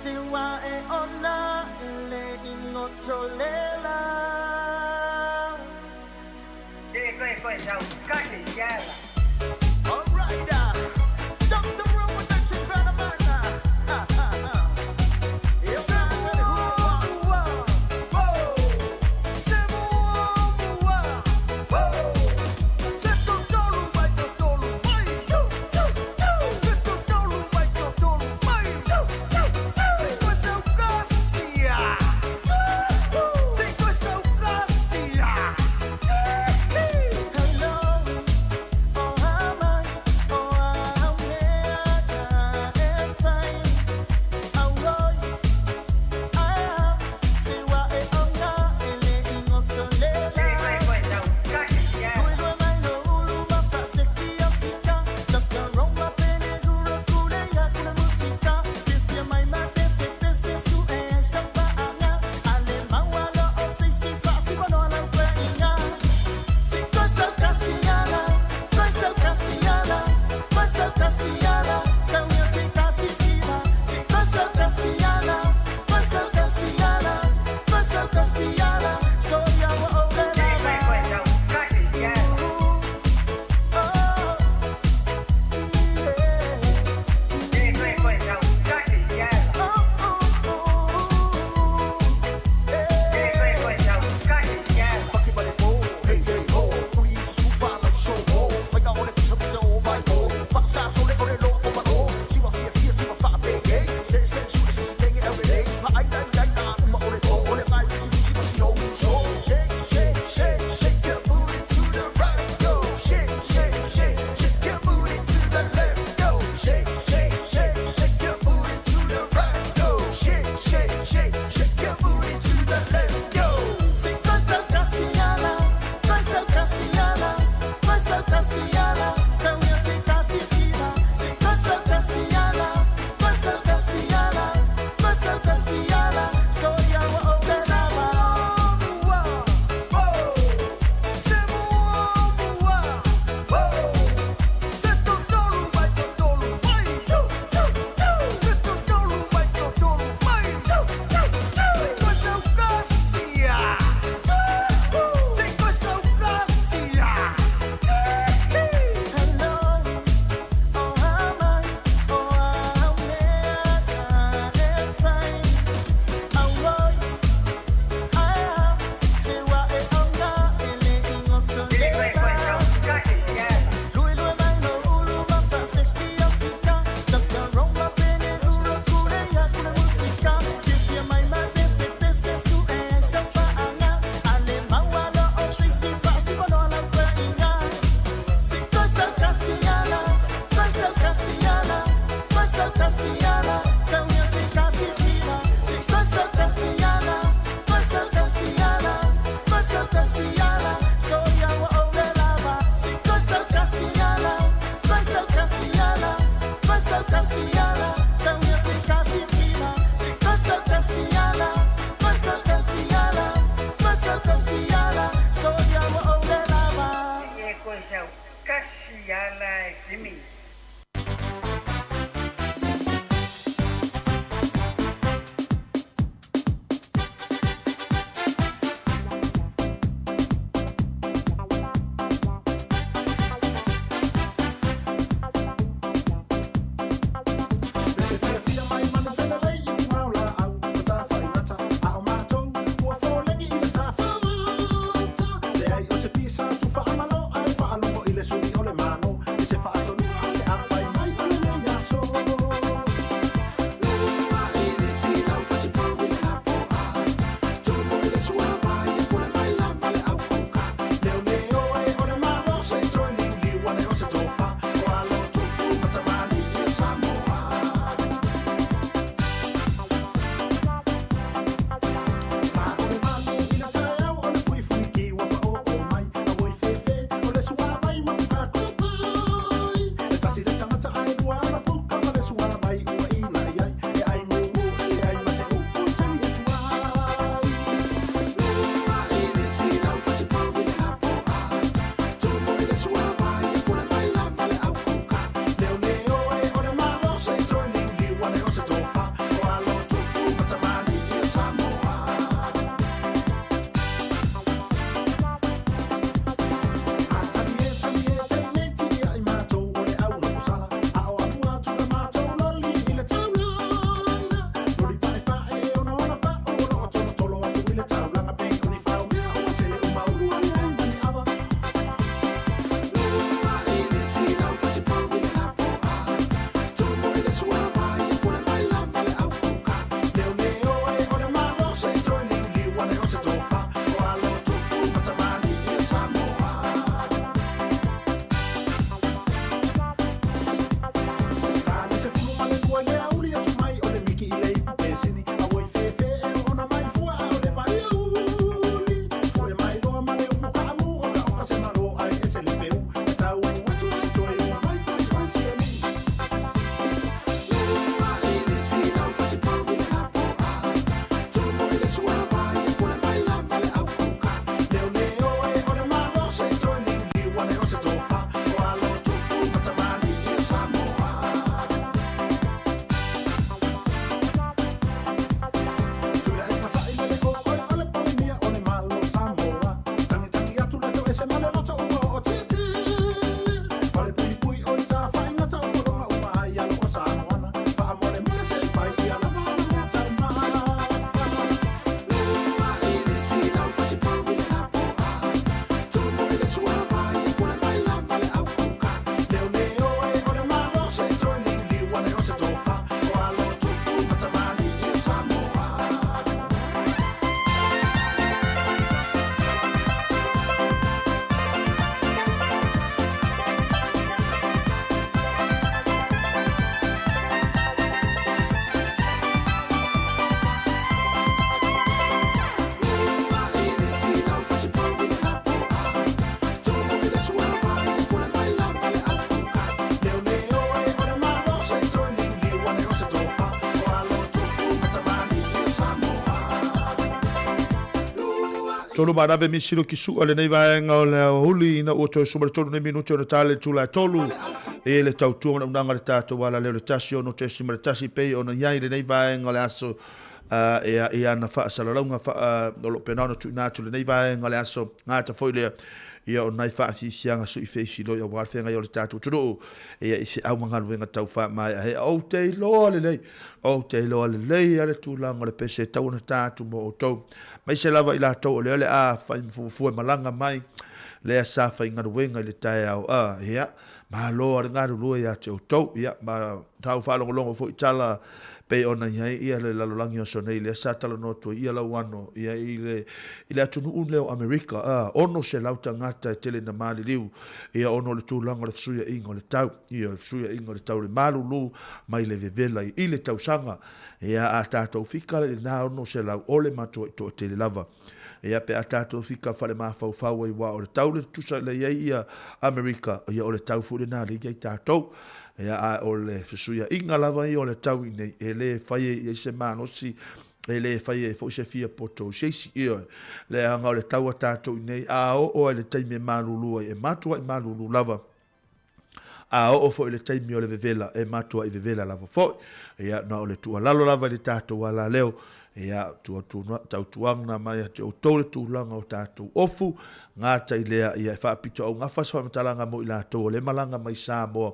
Siwa e ona ele ingotolela. All right, Dr. Roman, that's in Panamana. Tolu mana be misilo ki su ale nei vaenga o le huli ina o to sumar tolu nei minuto o tale tula tolu e le tau tu na ngara tato wala le tasio no te simar tasi pe ona yai le nei vaenga le aso e ana fa salalonga fa lo penano tu na tu le nei vaenga le aso ngata foi le ia o nai fa si sianga su i fesi lo ia war fenga yo le tatu tudo ia isi au manga wenga tau fa mai he o te lo le lei o te lo le lei ale tu la ngole pese tau na tatu mo to mai se lava ila to le a fa fu malanga mai le sa fa inga wenga le tai au ia ma lo nga lu ia te to ia ma tau fa longo fo itala pe ona ia le lalolangi o sonei le sa tala no to ia la wano ia ile atunu un leo America ono se lauta ngata e tele na mali liu ia ono le tūlanga le suia ingo le tau ia suia ingo le tau le malu lu mai le vevela i le tau sanga ia a tātou fika le na ono se lau ole mato to tele lava ia pe a tātou fika fale mafau i wa o le tau le tusa le ia America ia o le tau fu le na le ia tātou ia a o le fesuia inga lava i o le tau nei e le fai e se manosi e le fai e fo se fia poto se si le anga o le tau a tātou nei a o le taimi malulu e matua i malulu lava a o fo le taimi o le vevela e matua i vevela lava fo ia na o le tua lalo lava le tātou wala leo ia tau tuanga mai te o tole tūlanga o tātou ofu ngata i lea ia fa pito au ngafas fa matalanga mo i lātou le malanga mai Samoa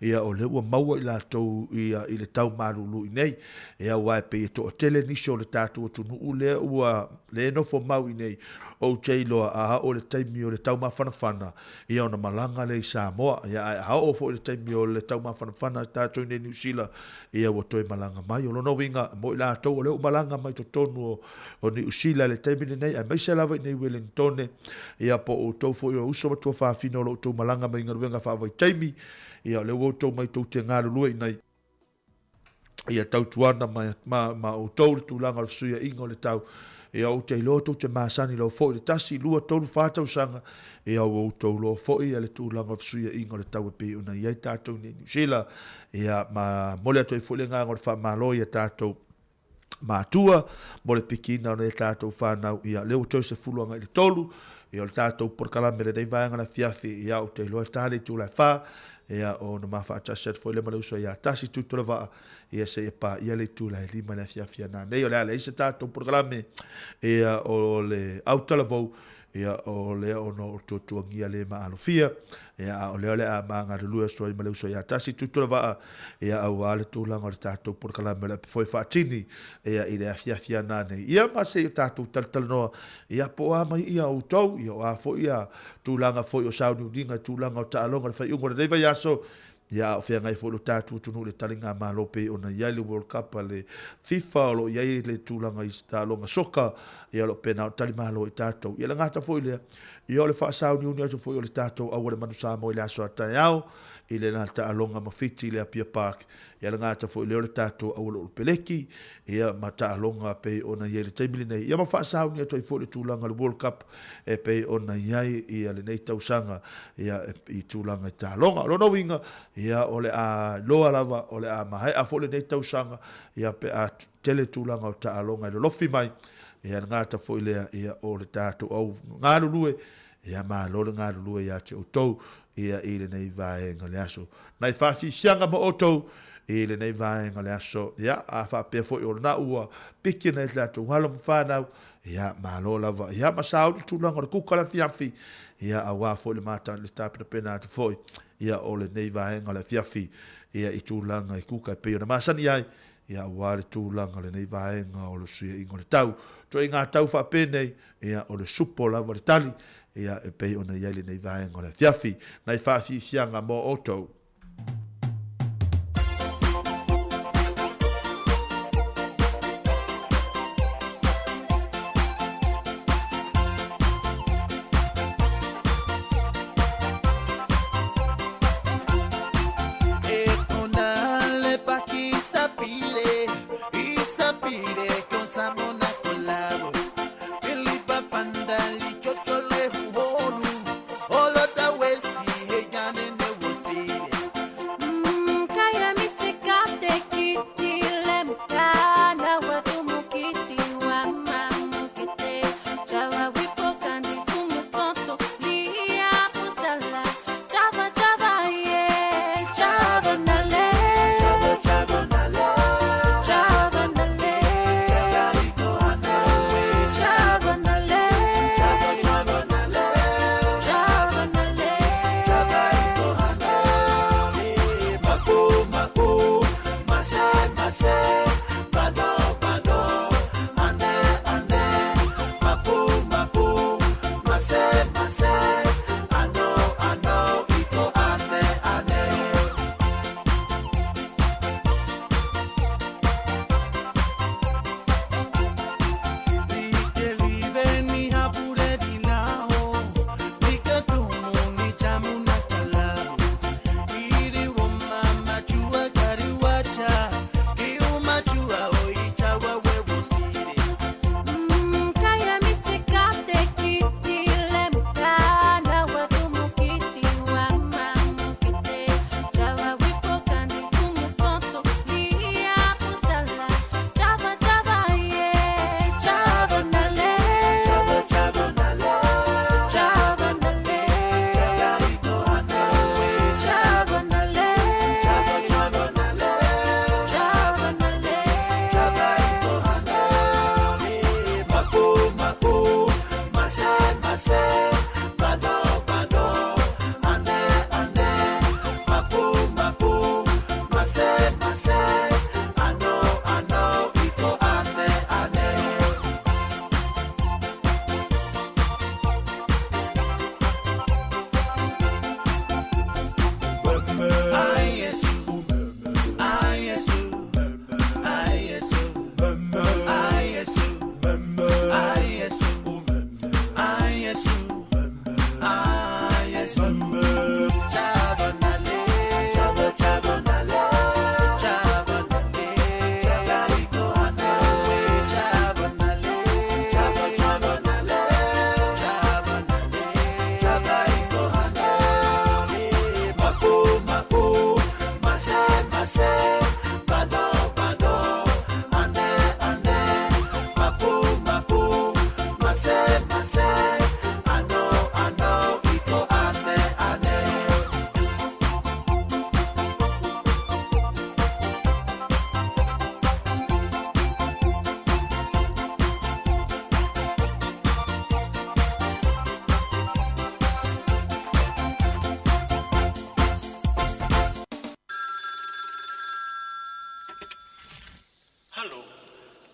ia o le ua maua i lātou ia i le tau marulu i nei ia wai pe to o tele nisho le tātou o tunu u le ua le no fo mau i nei o teilo a o le taimi o le tau mawhanawhana ia ona malanga le Samoa ia a o fo le taimi o le tau mawhanawhana tātou nei New Zealand ia o toi malanga mai o lono winga mo i lātou o le malanga mai to tonu o New Zealand le taimi nei a mai se lava i nei Wellington ia po o tau fo i o uso matua whaafino o tau malanga mai ngaruenga whaavai taimi ia le o tau mai tau te ngāru lua i nei ia tau tuana ma o tau le tūlanga le suia ingo le tau ia o te loto te masani lo fo le tasi lua tolu fatau sanga ia o tau lo fo ia le tūlanga le suia ingo le tau pe una ia tātou ni New Zealand ia ma mole atu i fo le ngā ngor wha malo ia tātou mātua mo le pikina o le tātou whanau ia leo tau se fuluanga i le tolu ia o le tātou porkalame le nei vaenga na fiafi ia o te loa tāle tū lai wha ia o na mawha ataset fo le malauso ia tasi tūtula waa ia se ia pa ia le tū lai lima na fiafi ana nei o le ale isa tātou porkalame ia o le autala vau ia o le ono tuangia le maalofia ia o le a manga de lua so i malauso ia tasi tutula va ia au ale tūlanga le tātou porkalame le foi fatini ia i le afiafia nane ia ma se tātou talanoa ia po a mai ia o tau ia a fo ia tūlanga foi o sauni udinga tūlanga o taalonga le fai ungo le reiva iaso ia o fea ngai fo lo tātou tunu le talinga malope ona ia le World Cup le FIFA o lo ia le tūlanga i taalonga soka ia lo pena o tali malo i tātou ia le ngata fo i le ia o le wha sauni uni aso fo i le tātou au le manusa mo i le aso atai au i le nga taalonga mawhiti i le Apia Park ia le ngata fo i le tātou au lo peleki ia ma taalonga pe ona ia le taimili nei ia ma wha sauni ato i fo le tūlanga le World Cup e pe ona ia le nei tausanga ia i tūlanga i taalonga lono winga ia o le a loa lava o le a mahai a fo le nei tausanga ia pe a tele tūlanga o taalonga i le lofi mai ia ngata fo i lea ia o le tātou au ngarulue ia ma lo le ngarulue ia te o tou ia i le nei vaenga le aso nai whaafi sianga mo o tou i le nei vaenga le aso ia a whaapea fo i o na ua piki nei tātou halo mwhanau ia ma lo lava ia ma sao le tūlanga o le kukala fiafi ia a wā fo le mata le tāpina pena atu fo ia o le nei vaenga le fiafi ia i tūlanga i kuka i peo na masani ai ia wale tūlanga le nei vaenga o le suia ingo le tau. Toi ngā tau whapenei ia o le supo lava le tali ia e pei ona iai le nei vaenga o le fiafi. Nei whaafi sianga mo otou. Hey,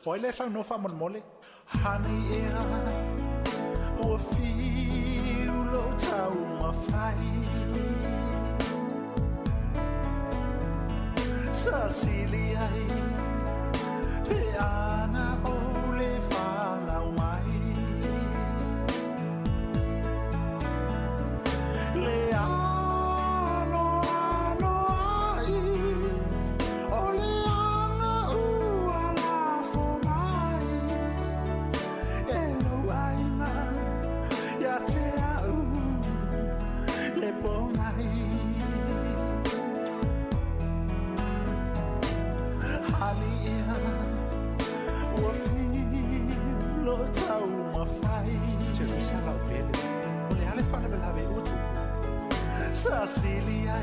Poi le sang no fa mon mole. Honey ea o fiu lo tau ma fai. Cecilia pe ana o le fa na mai. Le ano ai o le ana u ala fo mai. E lo ai na ya te au le po mai. Halia o filo tau ma fai. Te risa la pele o le ale fale bela ve utu. Cecilia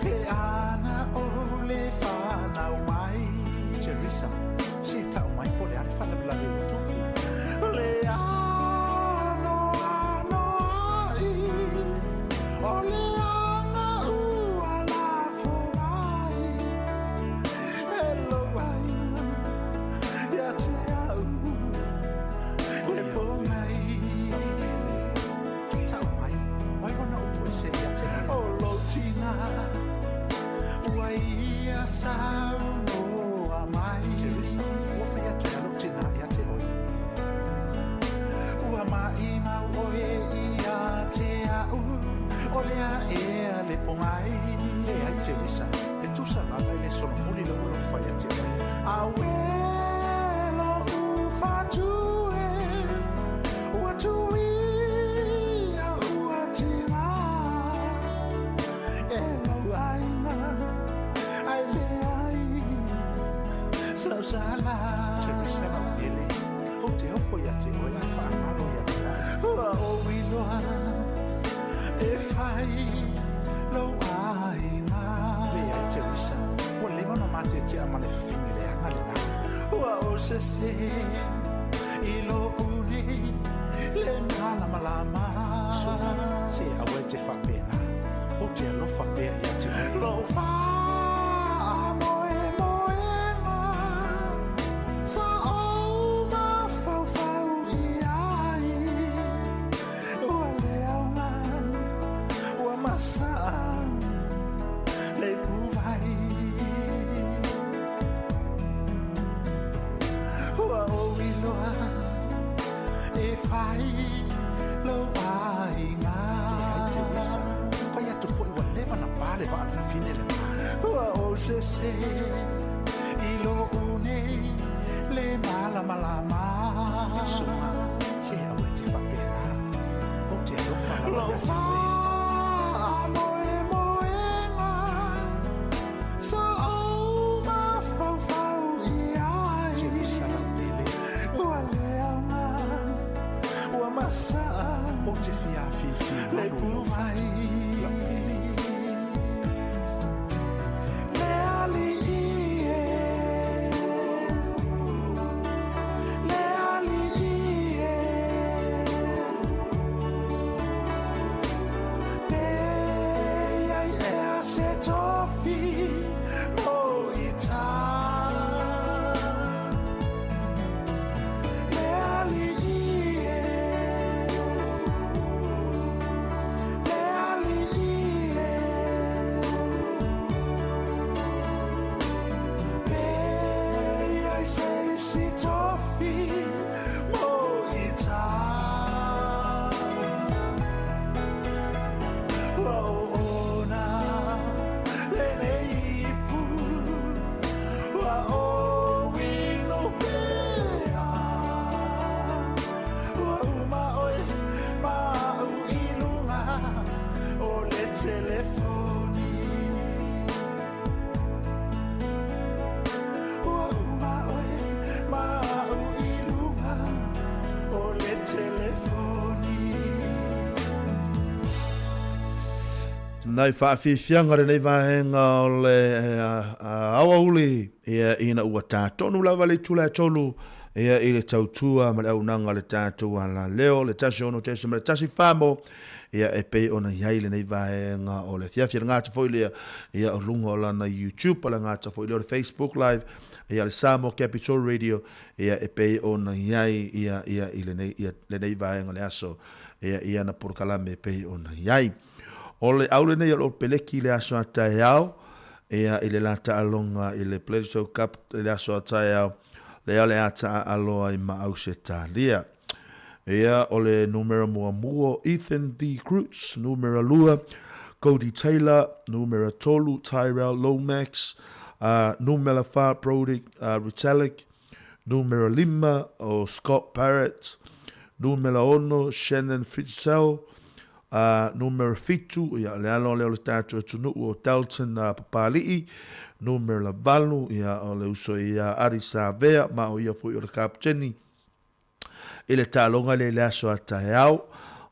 pe ana o le fana mai. Te risa se tau mai o le ale fale bela ve utu. Le ano ai o le ana u ala fo mai. Hello ai ya te au le po mai. Tau mai wai wana o pui se ya te au. O lo tina wai ya sau no a mai. Te risa ua whai atu ya lo tina ya te oi. Ua mai mau oe ia te au. O lea e a le po mai. E ai te risa e tusa langa i le sono muli lo ulo whai a te oi. Awelo u fatue ua tui a ua tira. E lo aina ai le ai sau sala. Te risa na uele o te ofo ia te oi a wha malo ia te ai. Ua o wiloa e whai lo aina. Le ai te risa ua lewa na mate te amane whiwhingi le anga le na. Ua o se i lo une le ngala malama. Se awe te whapena o te alofa pea ia te oi. Lo wha moe mo se se ilo une le mala malama suma se awe te whapena o te alofa la wai moe moenga sa au ma fau fau i ai te visala lele ua leanga ua masa o te fia fifi le puwai Nai whaafianga re nei vahenga o le awa uli ia ina ua tātonu lava le tula tolu ia i le tautua ma le aunanga le tātua la leo le tasi ono tesi ma le tasi whamo ia e pei ona iai le nei vahenga o le thiafia ngāta foilia ia o lunga o lana YouTube o le ngāta foilia o le Facebook Live ia le Samoa Capital Radio ia e pei ona iai ia i le nei vahenga le aso ia na purkalame e pei ona iai. O le aule nei o peleki le aso atai au, ia i le lata alonga i le Pleasure Cup le aso atai au, le ale ata aloa i maau se talia. Ia o le numero mua Ethan D. Cruz, numero lua, Cody Taylor, numero tolu, Tyrell Lomax, numero fa Brody Ritalik, numero lima o Scott Barrett, numero ono Shannon Fitzell, numero fitu, ia le alo leo le tātua tunu o Dalton Papali'i, numero la valu, ia o le uso ia Arisa Vea, ma o ia fui o le kapteni, i le tālonga le aso atahe au,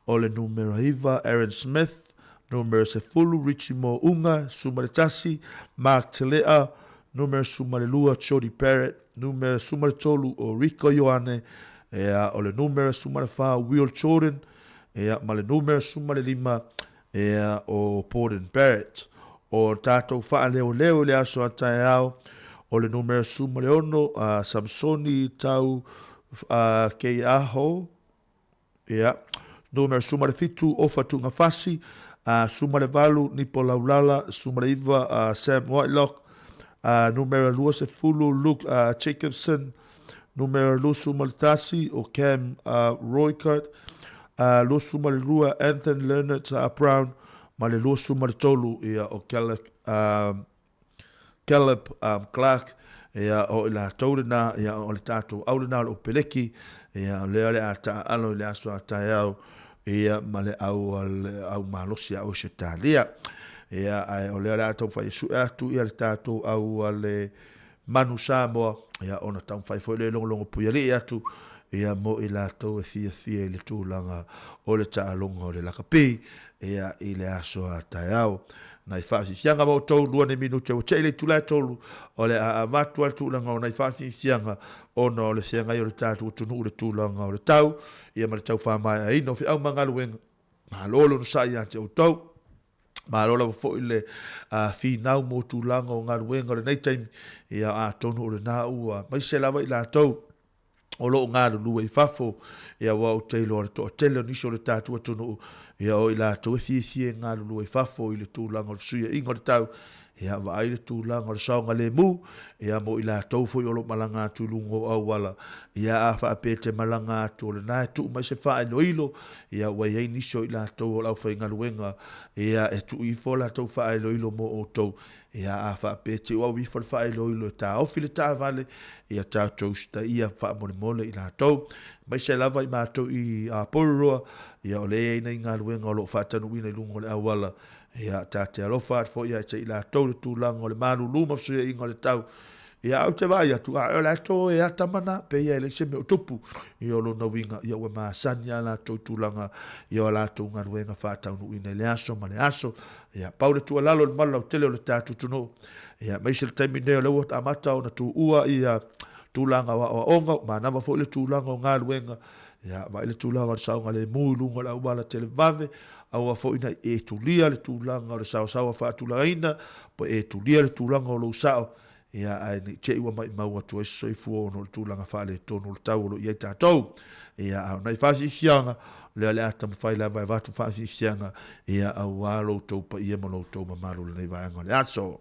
o le numero hiva Aaron Smith, numero sefulu Richie Mo Unga, sumare tasi, Mark Telea, numero sumare lua Jody Parrott, numero sumare tolu o Rico Ioane, ia o le numero sumare fa Will Jordan, ia ma le numero suma le lima ia o Porden Barrett o tātou wha leo le aso atai au o le numero suma le ono Samsoni tau kei aho ia numero suma le fitu Ofa Tunga Fasi suma le valu Nipo Laulala suma le iwa Sam Whitelock numero lua se fulu Luke Jacobson numero lua suma le tasi o Cam Roykert lo suma le lua Anthony Leonard Brown ma le lo suma le tolu ia o Caleb Clark ia o ila taurina ia o le tātou aurina o peleki ia o lea le ata alo le aso ata au ia ma le au malosi au se talia ia o lea le ata whai su atu ia le tātou au le manu Samoa ia ona tau whai fo le longo puiari atu ia mo i lātou e fia i le tūlanga o le tālonga o le lakapi ia i le aso a tai au. Nai whaasi sianga mo tau lua ne minute o teile tūlai tolu o le a matua le tūlanga o nai whaasi sianga o no le sianga i o le tātou o tunu le tūlanga o le tau ia ma le tau whamai a ino fi au mangaluenga ma lolo no sai ante o tau ma lolo fo i le fi nau mo tūlanga o ngaluenga o le neitaimi ia a tonu o le nā ua mai se lava i lātou o lo ngāru lua i fafo ia wa o teilo o le to tele niso le tātua tunu ia o i la to fie ngāru lua i fafo i le tūlanga o le suia ingo le tau ia wa ai le tūlanga o le saonga le mu ia mo i la tau fo i o lo malanga atu lungo au wala ia a wha apete malanga atu o le nai tu mai se wha ilo ilo ia wa iei niso i la tau o lau whai ngaruenga ia e tu i fo la tau wha ilo ilo mo o tau ia a whaapete o wi whai lo ilo tā ofi le tā vale ia tātou sta ia wha mole i lātou. Mai se lava i mātou i a pororoa ia o le eina i ngā luenga o lo whaatanu wina i lungo le awala ia tāte alofa at fo ia te i lātou le tūlanga o le manu luma fsuia ingo le tau. Ia au te vai atu a o lātou e atamana pe ia ele se me o tupu i o lo na winga ia ua maasani a lātou tūlanga i o lātou ngā luenga whaatanu wina le aso ma le aso. Ia paule tua lalo le malau tele o le tātou tuno. Ia maise le taimi neo lewa ta amata o na tu ua ia tūlanga wa onga ma nama fo le tūlanga o ngā luenga. Ia vai le tūlanga o saunga le mūlunga la uala tele vave au a fo ina e tulia le tūlanga o le sao whaatulanga ina po e tulia le tūlanga o lo sao. Ia ai ni che iwa mai maua tu e soifua o no le tūlanga whaale tonu le tau o lo iei tātou. Ia au nei whasi sianga le le ata mawhai la vai watu whasi sianga ia au a lo tau pa ia mo lo tau mamaru le nei vai anga le aso.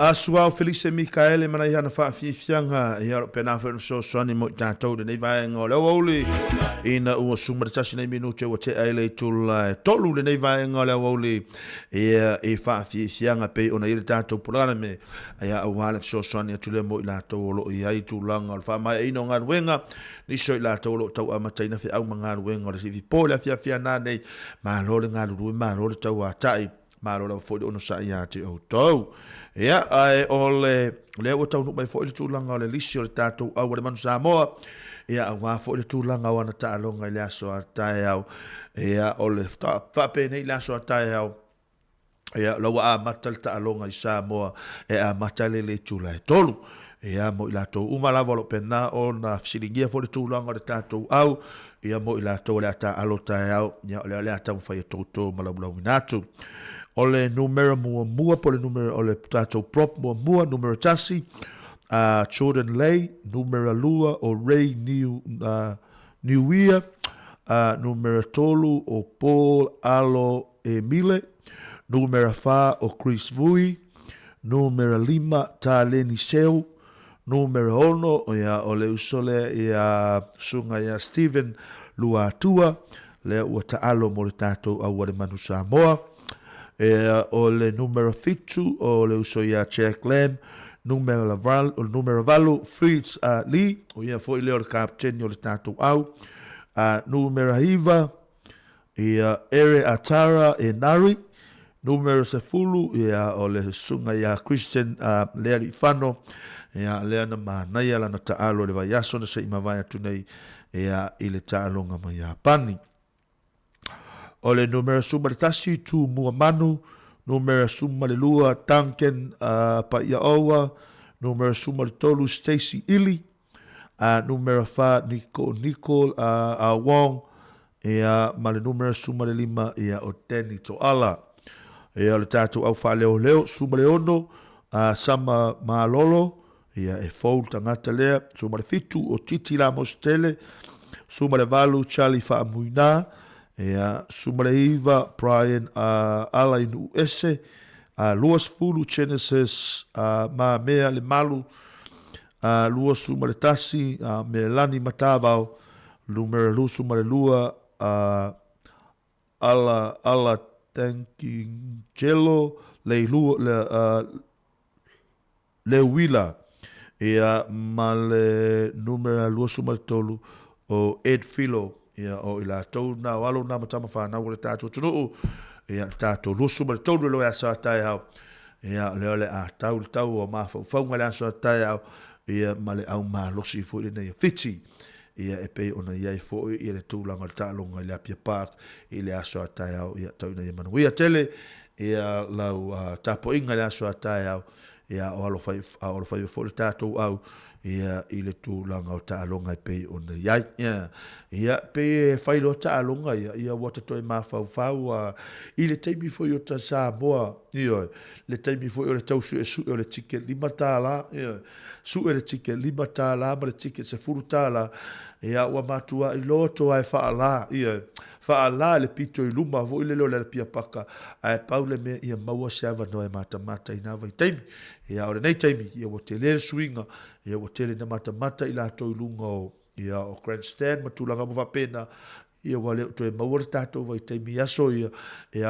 Asua Felice Mikaele mana ia na whaafianga ia ro pena whenu so soani mo tātou de nei vaenga o leo auli ina ua sumara tasi nei minute o te aile tula tolu de nei vaenga o leo auli ia e whaafianga pe ona ile tātou purana me ia au hale so soani atule mo i lātou o lo i ai tūlanga o wha mai ino ngā ruenga ni so i lātou o lo tau amataina whi au ma ngā ruenga o le sivi pōle a fia nā nei malo le ngā rurui malo le tau a tai malo le fōi ono sa ia te o tau. Ia, ai o le o tau nuk mai fo i le tūlanga o le lisi o le tātou au o le manu Samoa. Ia, au ngā fo i le tūlanga o ana ta alonga i le aso a tae au. Ia, o le whape nei le aso a tae au. Ia, lawa a mata le ta alonga i Samoa. E a mata le tūla e tolu. Ia, mo i lātou umalava lo pena o na fisilingia fo i le tūlanga o le tātou au. Ia, mo i lātou le ata alo tae au. Ia, o le ata mwhai e tōtō malaulau minatu. Ole numero mua po le numero ole tatou prop mua numero tasi Jordan Lay numero lua o Ray Niuia numero tolu o Paul Alo Emile numero 4 o Chris Vui numero 5 Taleni Seu numero 1 o ia ole usole ia sunga ia Steven Luatua le ua taalo mo le tatou au le manu Samoa. O le numero fitu o le uso ia Jack Lamb numero valu Fritz Lee o ia foi leo le captain o le tātou au numero hiva ia Ere Atara e Nari numero sefulu ia o le sunga ia Christian Leari Fano ia leana manai ala na taalo le vaiaso na se ima vai atu nei ia i le taalonga mai a pani. O le numero suma le tasi tu mua manu, numero suma le lua Duncan pa ia oua, numero suma le tolu Stacy Ili, numero 5 Nicole Wong, ma le numero suma le 5 ia o Danny Toala. Ia le tātou au wha leo, suma le ono, Sama Malolo, ia e fau tangata lea, suma le fitu o Titi Lamos Tele, suma le valu Charlie Whaamuina, Ea Sumareiva, Brian Alainu Ese, Luas Fulu Genesis, Ma Mea Le Malu, Luas Sumaretasi, Melani Matavao, Numero Lu Sumarelua, Ala Tankingelo, Leuila, Ea Male Numero Luas Sumaretolu, o Ed Filo, ia o ila tau na walo na matama whanau le tātou tunu ia tātou lusu ma le tau lo asa tai hau ia le a tau o mawhau le asa tai hau ia ma le au ma losi fo le nei fiti ia e pe ona ia fo ia le tūlanga le tālonga le apia park i le asa tai hau ia tau nei manuia tele ia lau tapo inga le asa tai hau ia o alo fai fo le tātou au ia i le tūlanga o tālonga i pei ona iai. Ia pei whai lo tālonga ia wata toi mawhau i le teimi fwoi o ta Samoa. Ia le teimi fwoi o le tau su o le tike 5 tāla. Su o le tike 5 tāla ma le tike se furu tāla. Ia ua matua i loto ai whaala. Ia whaala le pito i luma vo i le leo le pia paka. Ai paule me ia maua seava noe mata i nawa i teimi. Ia ore nei teimi ia wo te lele swinga. Ia wo tele na mata i la to lunga o ia o grandstand matulanga mo vapena ia wale to e maua tato vai teimi aso ia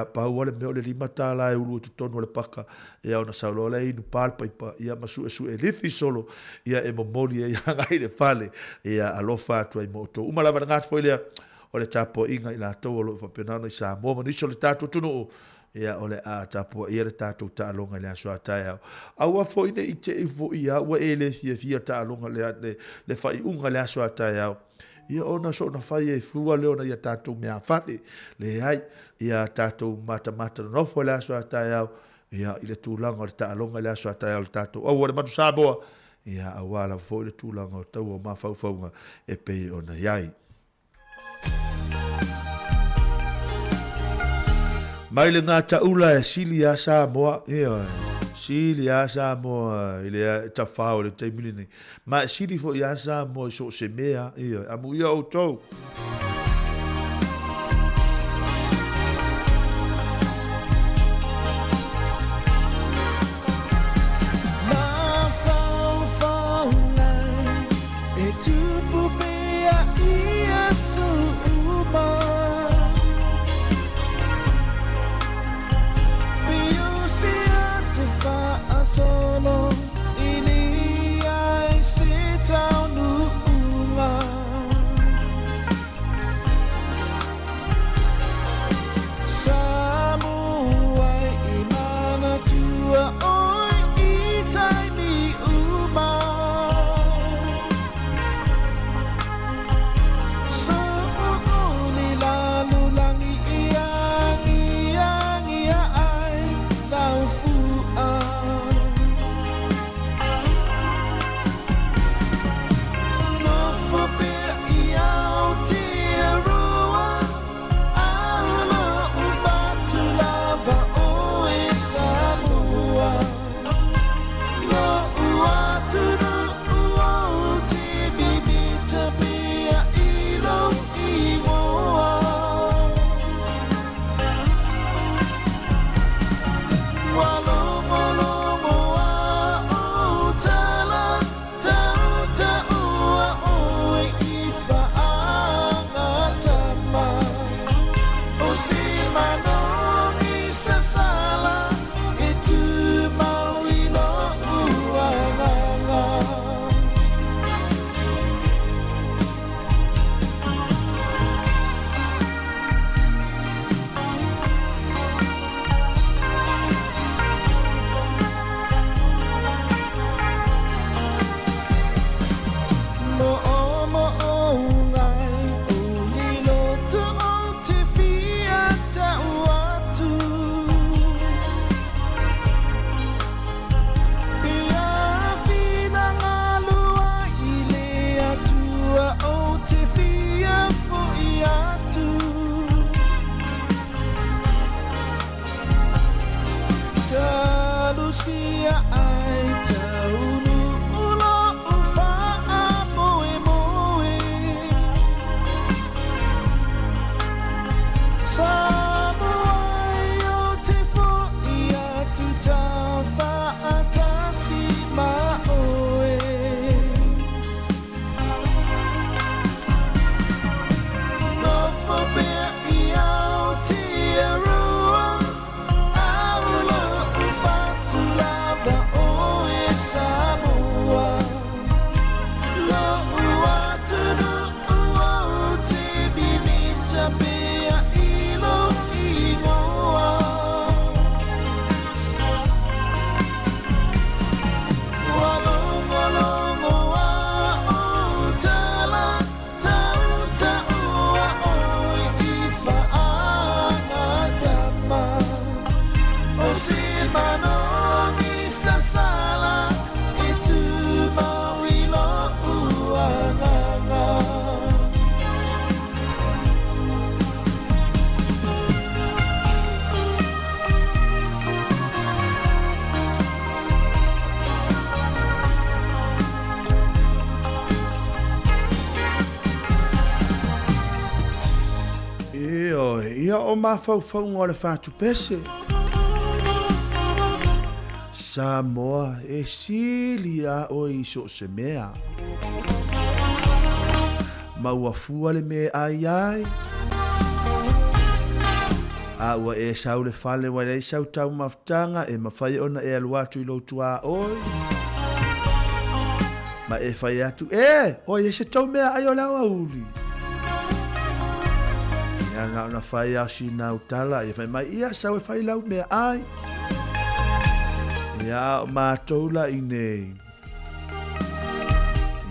pa wale me ole 5 tāla e ulu tonu le paka ia ona saulo le inu palpa ia masu e lifi solo ia e momoli ia ngai le fale ia alofa to e moto umalava ngat foi le o le tapo inga i la to lo vapena no sa mo ni so le tato tunu ia ole a tapo ia le tatou ta'alonga le aso atae au a foi ne i te ifo ia ua e le fia ta'alonga le fai unga le aso atae au ia ona so na fai e fua le ona ia tatou mea fate le hai ia tatou mata nofo le aso atae au ia i le tūlanga o le ta'alonga le aso atae au le tatou au le matu Samoa ia awala foi le tūlanga o tau o mawhauwhaunga e pei ona iai. Mai le ngā taula e sili a Samoa, sili a Samoa, i le ta whao le teimili nei. Ma sili fo i a Samoa i so se mea, amu ia o tau. Ia o mafau ngā le whātu pese. Samoa e sili a o iso se mea. Maua fua le me ai ai. A ua e sau le fale wa le sau tau maftanga e mawhai ona e aluatu I lotu a oi. Ma e whai atu oi e se tau mea ai o lau a uli. Ia na whai a si na utala e whai mai ia sau e whai lau mea ai. Ia o mātoula I nei.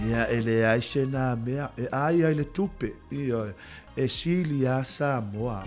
Ia e le aise nā mea e ai ai le tupe. Ia e sili a Samoa.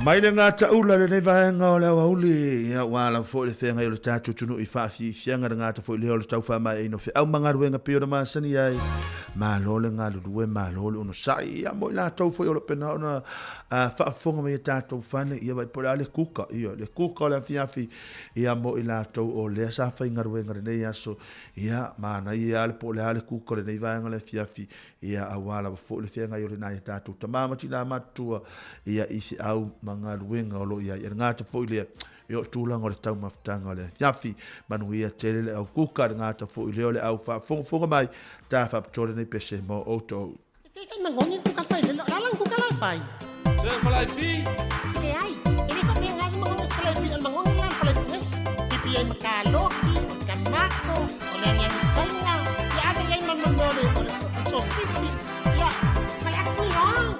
Mai le ngā taula le nei vaenga o le auli ia wala fo le whenga I le tātou tunu I whaafi whianga ngā ta fo le o le tau whamai ino whi au manga ruenga pio na māsani ai Malo le ngā lulue Malo le uno sai ia mo I la tau fo I o le pena ona whaafonga mai tātou whane ia vai pole a le kuka ia le kuka o le whiafi ia mo I la tau o le sa whainga ruenga le nei aso ia mana ia le pole a le kuka le nei vaenga le whiafi ia awala fo le whenga I o le nai tātou tamamati la matua ia isi au ngā ruenga o lo ia I ngā te fōilea I o tūlanga o le tau mafutanga o le thiafi manu ia tere le au kuka ngā te fōilea o le au whafonga mai tā whapatore nei pese mo outou. Kai mangongi kuka whai, lalang kuka lai whai. Se whalai pi? Sike ai, ele ka me ngai mangongi whalai pi, al mangongi lang whalai pues. Pipi ai makaloki, kamako, o le ania misainga, ia ade ai mamangole, o le sosisi, ia, whalai aku iong.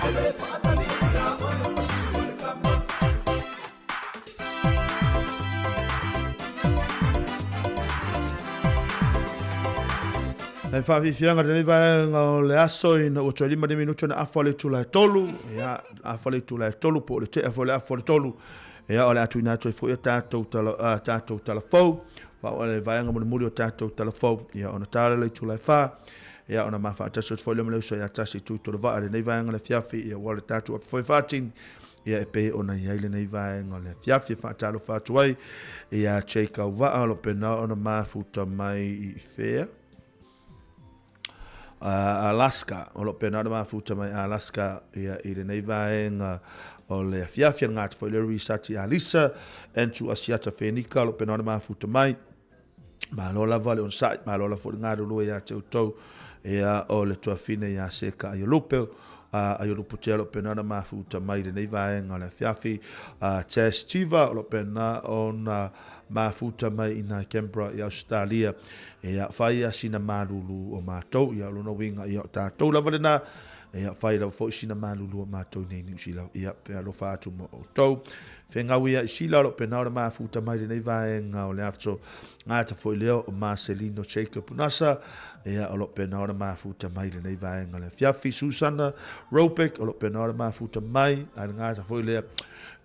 ele whaatani ia o le masiu le kama. Ai whawhiwhianga tani vaenga o le aso i na ua 5 minuto na afo le tula e tolu. Ia, afo le tula e tolu, po le te afo le tolu. Ia, o le atu ina atu e fo ia tātou tala fau. O le vaenga mo le muri o tātou tala fau. Ia, ona tāle le tula e wha. Ia, ona mawha ataso te fo le mleuso ia tasi tūto le vaa. Le nei vaenga le fiafi, ia wale tātou api fo e whātin. Ia e pe ona ia le nei vaenga le fiafi whaatalo whātuai. Ia cheika u vaa lo pena ona mafuta mai i whea. Alaska, o lo pena ma futa mai Alaska ia i le nei vaenga o le fiafia ngata foi le research Alisa entu asiata fenika lo pena ma futa mai Malo la vale on site malo la fo ngado lo ia tau ia o le tua fine ia seka ai lupe ai lupe telo pena ma futa mai le nei vaenga le fiafi testiva lo pena on ma futa mai ina Canberra i Australia ia fai asina malulu o matou ia lona winga ia tatou lava lena ia fai la fo sina malulu o matou nei New Zealand ia pe alo fatu mo tou fengau ia sila lo pena o ma futa mai nei vaenga o le afto ngata fo leo o Marcelino Jacob Nasa ia o lo pena o ma futa mai nei vaenga le fiafi Susana Ropek o lo pena o ma futa mai ai ngata fo leo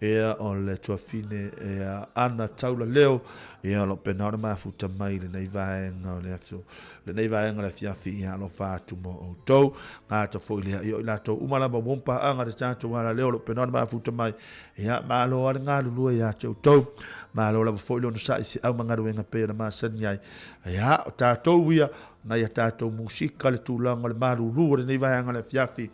ia o le tua fine ia ana taula leo ia lo pena ma futa mai le nei vaenga o le atu le nei vaenga le fiafi ia lo fatu mo o tou ngata fo le ia la to umala ba bompa anga de tanto wala leo lo pena ma futa mai ia malo al ngalu lu ia tou malo la fo le no sai si au manga wenga pe na ma sanya ia ta tou ia na ia ta tou musika le tulanga le malu lu le nei vaenga le fiafi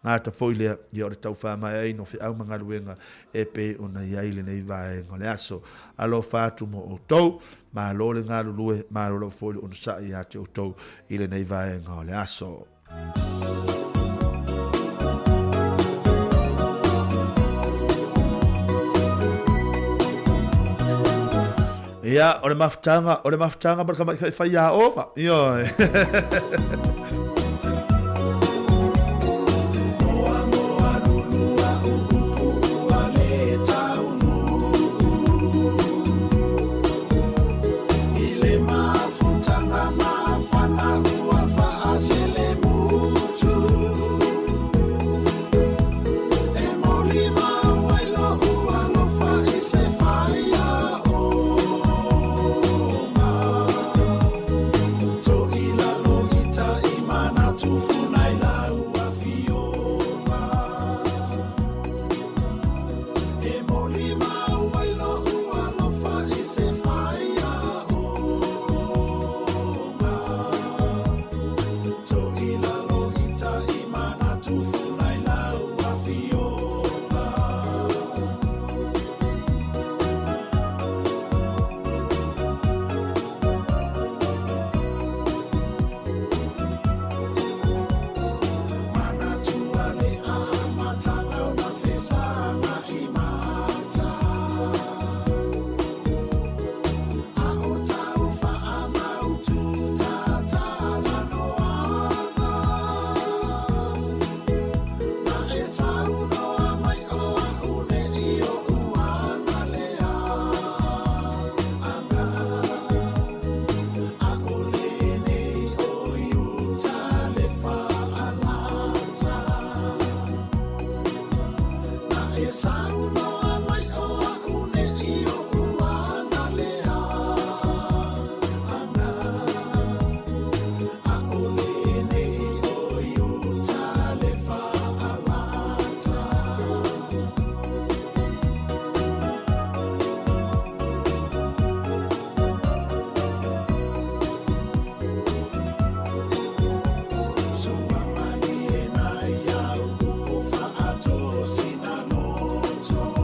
ngata foile ia o tau wha mai ai no fi au manga luenga e pe ona iai le nei vaenga le aso alo fatu mo o tou ma lo le ngā lulue ma lo foile ona sa ia te o tou i le nei vaenga le aso ia o le mafutanga marka mai fai ia opa ia so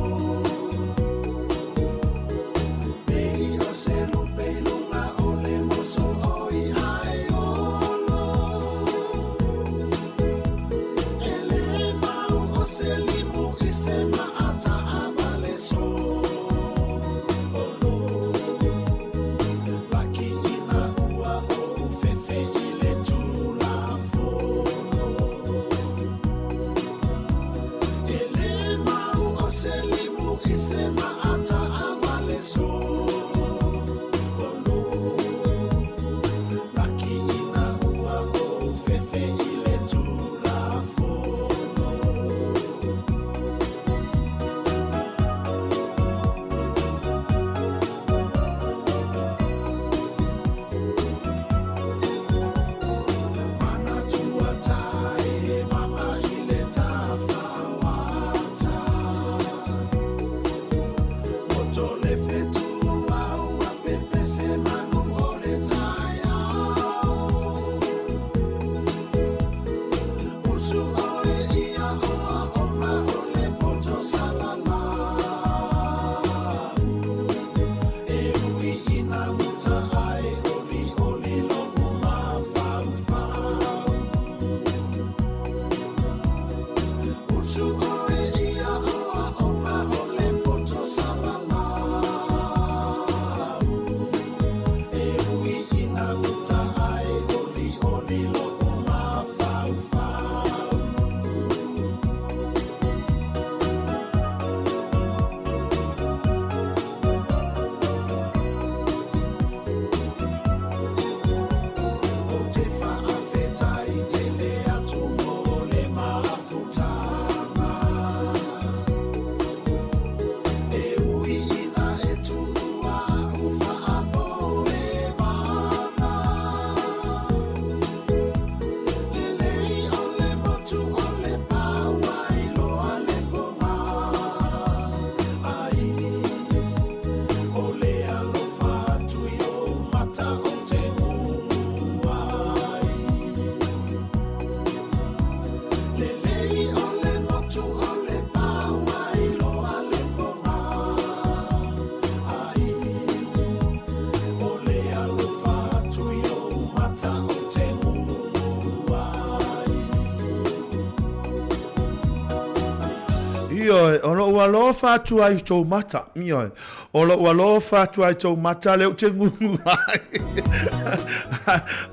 Io, ono ua lo fatu ai tau mata. Io, ono ua lo fatu ai tau mata leo te ngungu ai.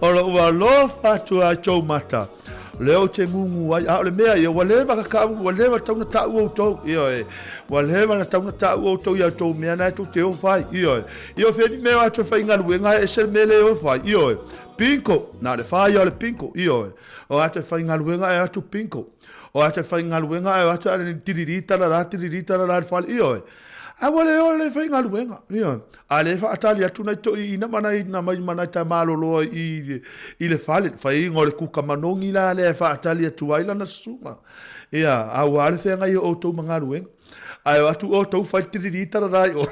Ono ua lo fatu ai tau mata. Leo te ngungu ai. A le mea, ia waleva kakau, waleva tauna tau au tau. Io, waleva na tauna tau au tau ia tau mea na tau te o fai. Io, feni mea atu fai ngaluenga e se mele o fai. Io, pinko, na le fai o le pinko. Io, o atu fai ngaluenga e atu pinko. O ate fai ngaluenga e ate ale tiririta la fal io a wale o le fai ngaluenga io ale fa atali atu na to ina mana ta malo lo i le fal fai ngole ku kamanongi la le fa atali atu ai la na suma ia a wale fe ngai o to ngaluenga ai atu o to fai tiririta la o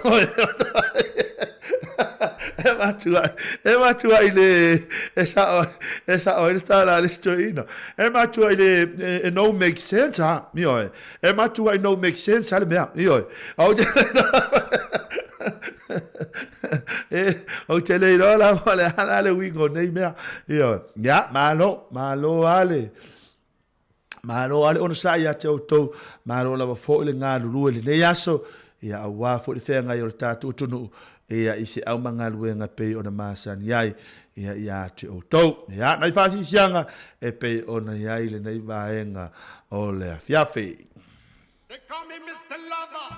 e matua ile esa o sta la stoina e matua ile no make sense ha mio e matua no make sense ale mea io au o te le la vale ale wingo nei mea io ya malo ale on sai a te auto malo la fo le ngalu le le yaso ia wa fo le fenga yo tatu tunu ia isi au mangaluenga pe ona masani ai ia te o tau ia nai fasi sianga e pe ona ai le nei vaenga o le afiafi. They call me Mr. Lover.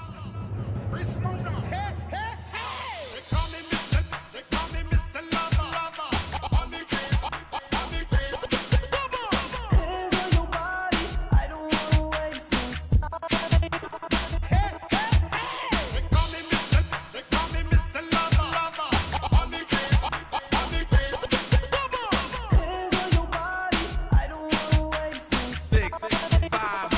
Chris Moser. Hey, hey, hey. They call me Mr. Lover. On the case. Hands on your body. I don't wanna waste your time. Hey, hey, hey. They call me Mr. Lover. On the case. Hands on your body. I don't wanna waste your time. 6, 5,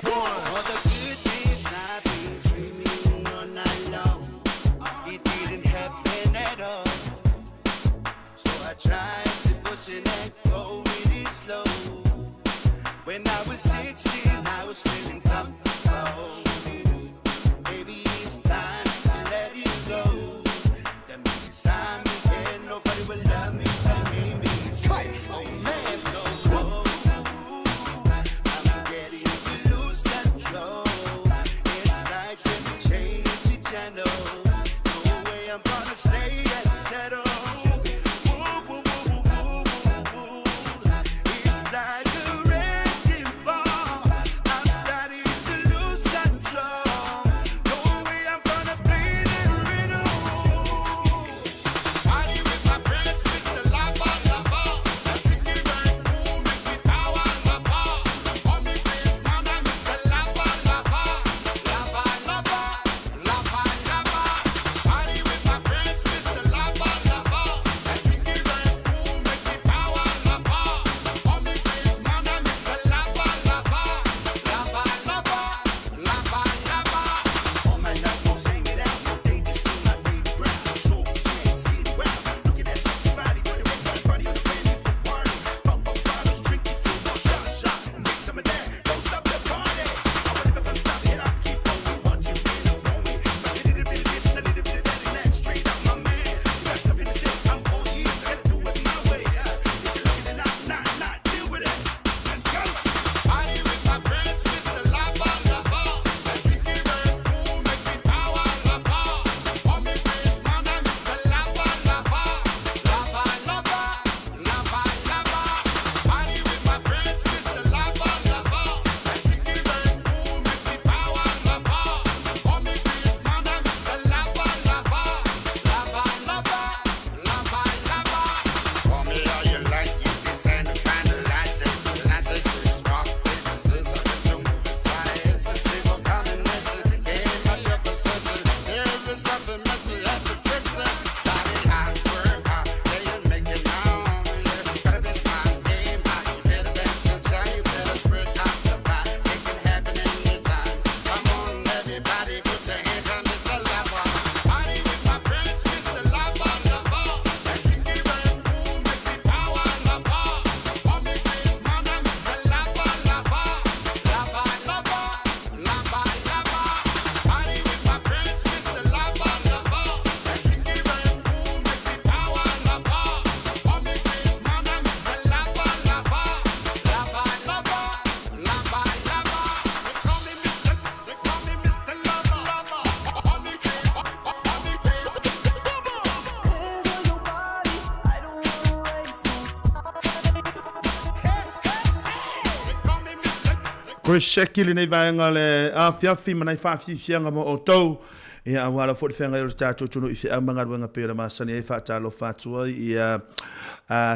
1. All the good things I've been dreaming all night long, it didn't happen at all. So I tried to push it and go really slow. When I was 16, I was feeling comfortable. Maybe it's time to let it go. That means it's time again, nobody will love me like me. Oh man, so slow. I'm getting to lose control. It's like when you change the channel. No way I'm gonna stay and settle. It's like a wrecking ball. I'm starting to lose control. No way I'm gonna Chris Shekili nei vaenga le a fiafi manai fianga mo o tau. Ia awala fo whenga o tātou tunu i whia manga ruenga pēra masani e whātalo whātua i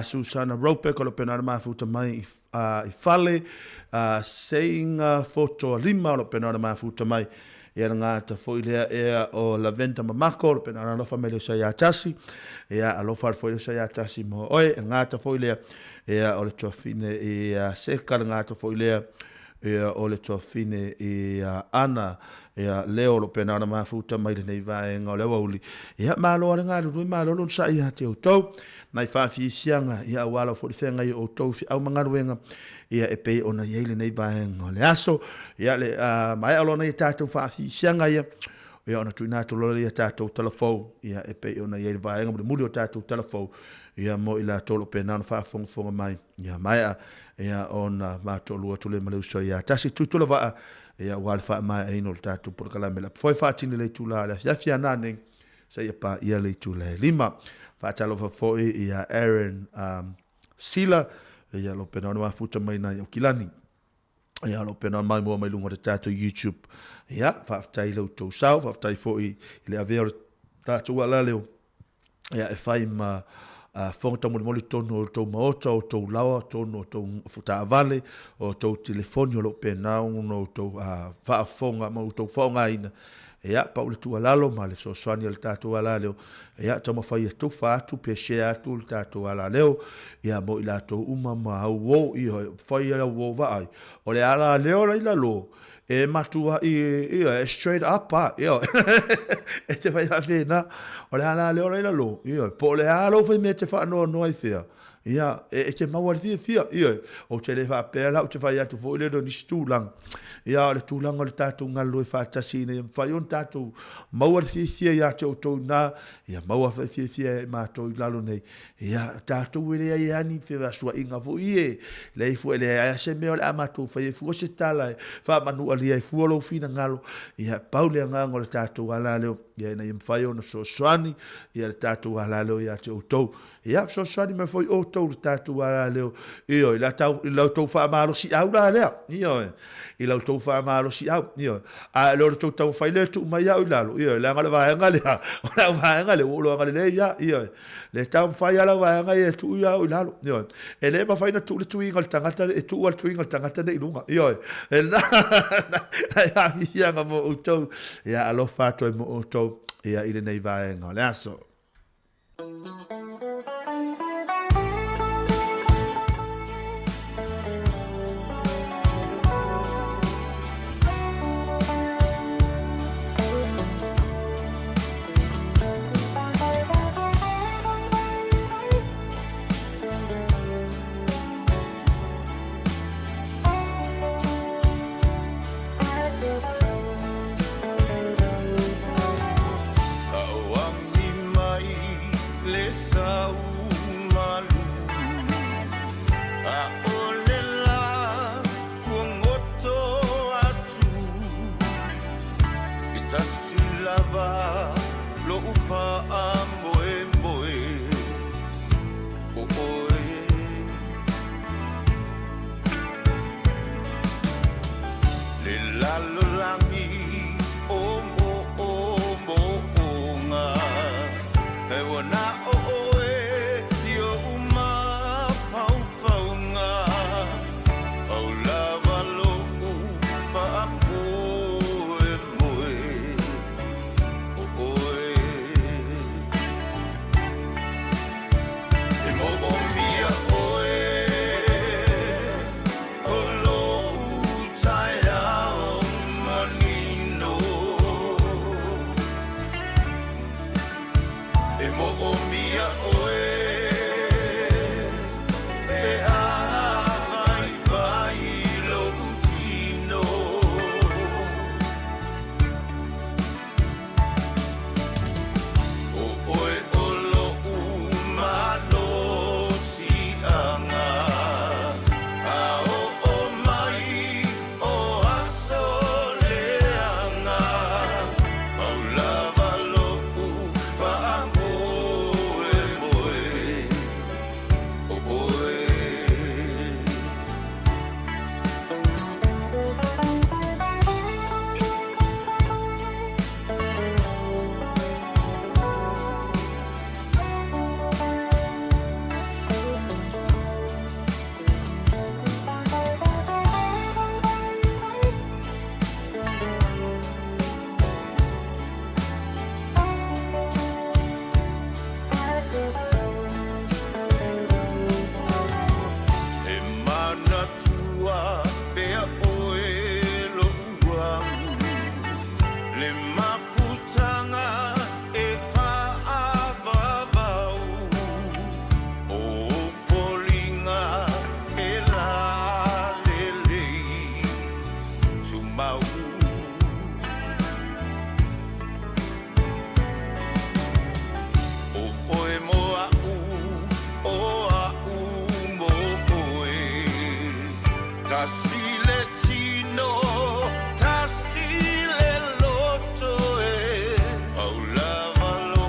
Susana Rope ko lo penara mafuta mai i whale seinga foto rima lo penara mafuta mai ia ngata fo ilea ea o Laventa Mamako lo penara lofa me le sa ia tasi ia alofa fo le sa ia tasi mo oe ngata fo ilea ea o le tuafine i seka ngata fo ilea ea o le tuafine i ana ia leo lo penana mafuta mai le nei vaenga o le wauli ia malo ale ngā rui malo lo sa ia te o tau nai whawhi sianga ia wala fo whenga i o tau fi au mangaruenga ia e pei ona iei le nei vaenga o le aso ia le mai alona i tātou whawhi sianga ia ona tui nātou lole ia tātou talafou ia e pei ona iei le vaenga mo le muli o tātou talafou ia mo i la tolo penana whaafonga mai ia mai ia ona mātou lua tule maleusa ia tasi tutula waa ia wal fa mai ai no tatu por kala mela foi fatini le tula la fia nane sa ia pa ia le tula lima fa talo fa foi ia Aaron Sila ia lo pena no futa mai na kilani ia lo pena mai mo mai lunga tatu YouTube ia fa tai lo to sau fa tai foi ile aveo tatu wala leo ia e fai ma fonta mo moli tono to maota o to lawa tono to futa vale o to telefonio lo pena uno to fa fonga mo to fonga ina ia pa u tu alalo male so soani el tatu alalo ia to mo fai tu fa tu peshe tu tatu alalo ia mo ila to uma ma wo i fai ala wo vai o le ala leo la lo e matua i straight up io e te fai a fina o le ala le ora lo io po le alo fai me te fa no ai fia ia e te mau fia io o te le fa pela o te fai atu fo le do ni stulang ia le tulang o le tatu ngalo e fa tasine fai un tatu mau fia ia te o to na ia mau fia ma to lalo nei ia tatu ile ia ani fe va sua inga fo ie le fu ele ia se me o le amatu fai fu se tala fa manu ali ai fu lo fina ngalo ia paule ngalo le tatu ala le ia na fai ono so swani ia le tatu ala le ia te o to ia so swani me foi o to le tatu ala le io la tau la to fa malo si au la le io i la to fa malo si au io a lo to tau fai le tu mai au lalo io la ngala va ngale la va ngale o lo ngale le ia io le tau fai ala va ngale tu ia au lalo io e le ma fai na tu le tu ingal tangata e tu al tu ingal tangata de lunga io e la ia nga mo o to ia alo fa to mo o to ia ile nei va ngale aso money mau O oe mo o a mo oe Tasile tino Tasile loto e Paula valo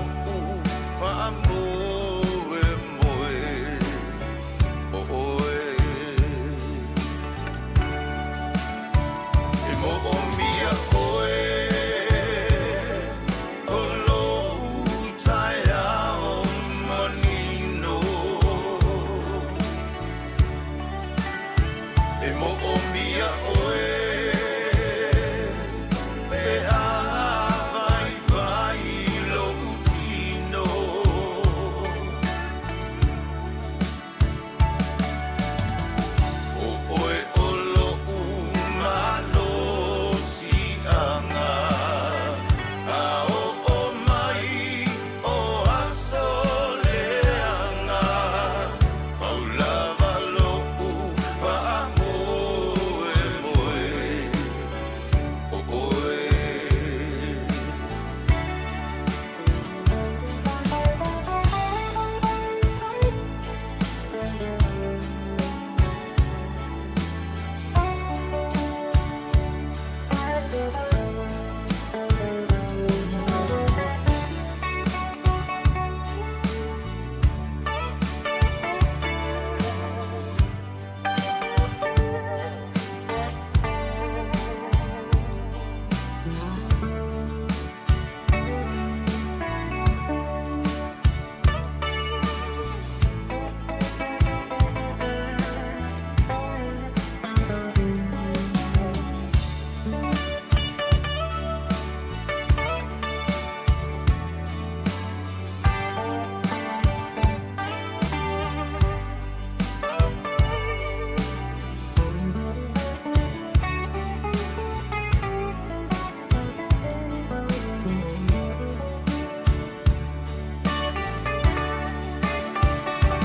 fa moe moe O oe E mo o mia oe O lo utai ao manino E mo o mia oe Pe a vai vai lo utino O oe o lo umano si anga A o mai o aso leanga Paula valo fa moe moe O oe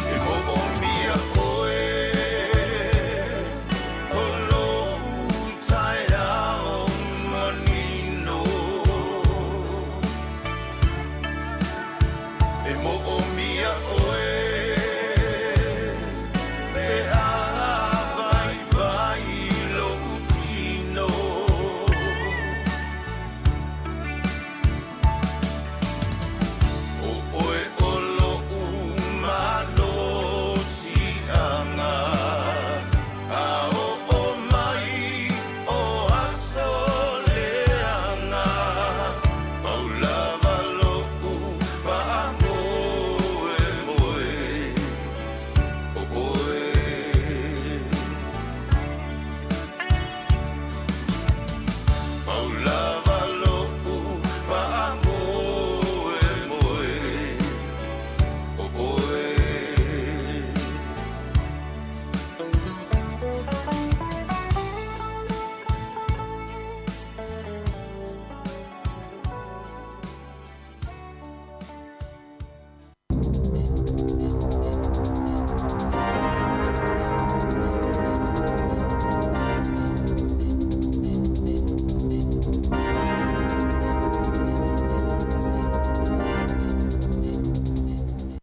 E mo o mia oe O lo utai ao manino E mo o mia oe Pe a vai vai lo utino O oe o lo umano si anga A o mai o aso leanga Paula valo fa moe moe O oe Paula valo fa moe moe O oe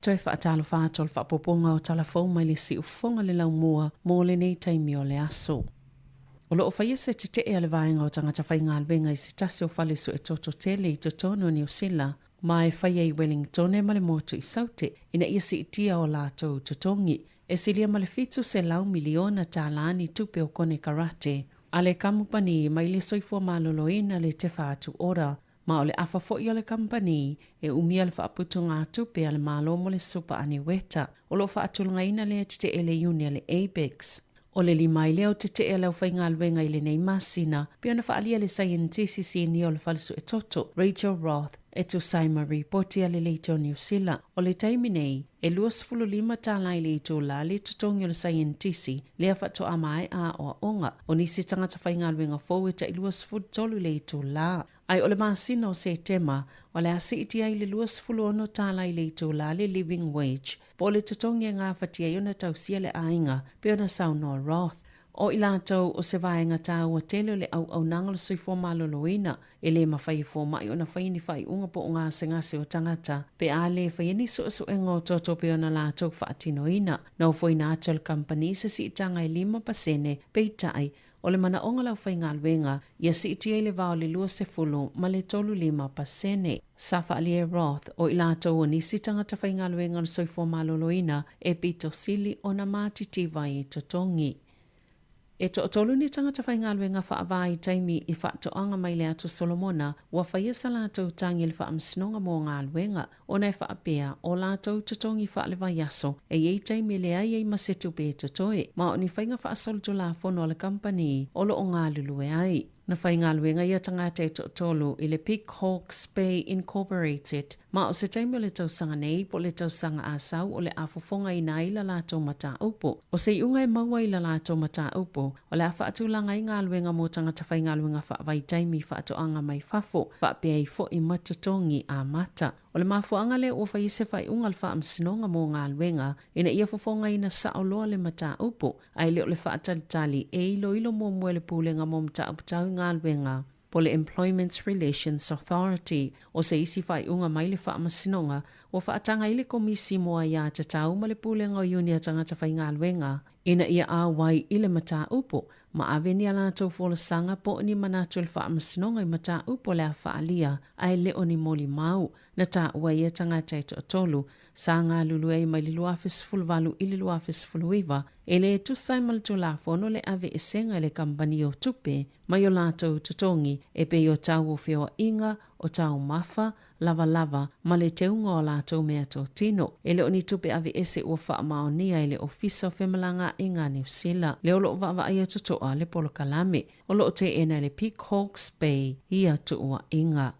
Toi whaatalo whātol whapoponga o talafou mai le si ufonga le lau mua mō le nei taimi o le aso. O loo whaia se te te ale vaenga o tangata whainga albenga I se tasi o whale su e toto tele I totono New Zealand mai whaia I Wellington e male motu I saute ina ia si itia o lātou totongi e silia male fitu se lau miliona tālani tupe o kone karate. Ale kamupani mai le soifua maloloina le te whaatu ora ma o le afa fo'i o le company e umia le whaaputunga tupe ale malo mo le supa ani weta o lo whaatulunga ina le te ele uni le Apex. O le limai leo te te ele au whainga alwenga I le nei masina pia na whaalia le scientisi si ni o le falsu e toto Rachel Roth e tu saima ripoti ale leito New Zealand o le taimi nei e 25 tālai le ito la le tutongi o le scientisi le a whato amai a o onga o nisi tangata whainga alwenga fōu e ta I 23 le ito la. Ai o le masina o se tema o le asi iti ai le 21 tālai le ito la le living wage po le tutongi ngā whatia iona tausia le ainga pe ona sauno Roth. O i lātou o se vaenga tāua tele le au nanga le soifua maloloina e le mawhai fō mai o na whaini whai unga po o ngā sengase o tangata pe a le whaiani so engo toto pe o na lātou whaatinoina na o fwoi nātou company se si itanga i 5% pe itai o le mana onga lau whai ngā luenga ia si itia i le vao le lua se fulu ma le tolu 5%. Safa alie Roth o i lātou o nisi tangata whai ngā luenga le soifua maloloina e pito sili o na mātiti vai i totongi. E to tolu ni tangata whai ngā luenga whaavai taimi i whaatoanga mai le atu Solomona wa whaia sa lātou tangi le whaamsinonga mō ngā luenga o nei whaapea o lātou tutongi whaalewa yaso e iei taimi le ai ei masetu pe tutoe ma o ni whainga whaasolutu la fono le company o lo o ngā lulue ai. Na whai ngā luenga ia tangata e to tolu i le Pig Hawks Bay Incorporated ma o se taimi o le tausanga nei po le tausanga asau o le afofonga i nā ila lātou mata upo. O se iunga e maua ila lātou mata upo o le awhaatulanga i ngā luenga mō tangata whai ngā luenga whaavai taimi whaatoanga mai fafo whaapea i fo i matutongi a mata. O le mafuanga le o whai se whai unga le whaamsinonga mō ngā luenga ina ia fofonga ina saoloa le mata upo ai leo le whaatalitali e ilo mō mwe le pūlenga mō mta uputau ngā luenga po le Employment Relations Authority o se isi whai unga mai le whaamasinonga o whaatanga i le komisi moa ia te tau ma le pūlenga o Unia tangata whai ngā luenga ina ia awai i le mata upo ma aveni ala tau fola sanga po ni manatu le whaamasinonga i mata upo le a whaalia ai leo ni moli mau na ta ua ia tangata i tolu sa ngā lulu ei mai li luafis fulvalu i li luafis fuluiva e le tu sai maltu la fono le ave e senga le kampani o tupe mai o lātou tutongi e pe o tau o whio inga o tau mafa lava ma le teunga o lātou mea tō tino e le oni tupe ave ese ua wha maonia e le ofisa o whemalanga i ngā New Zealand le o lo wa ia tutoa le polo kalame o lo te ena le Pig Hawks Bay ia tuua inga.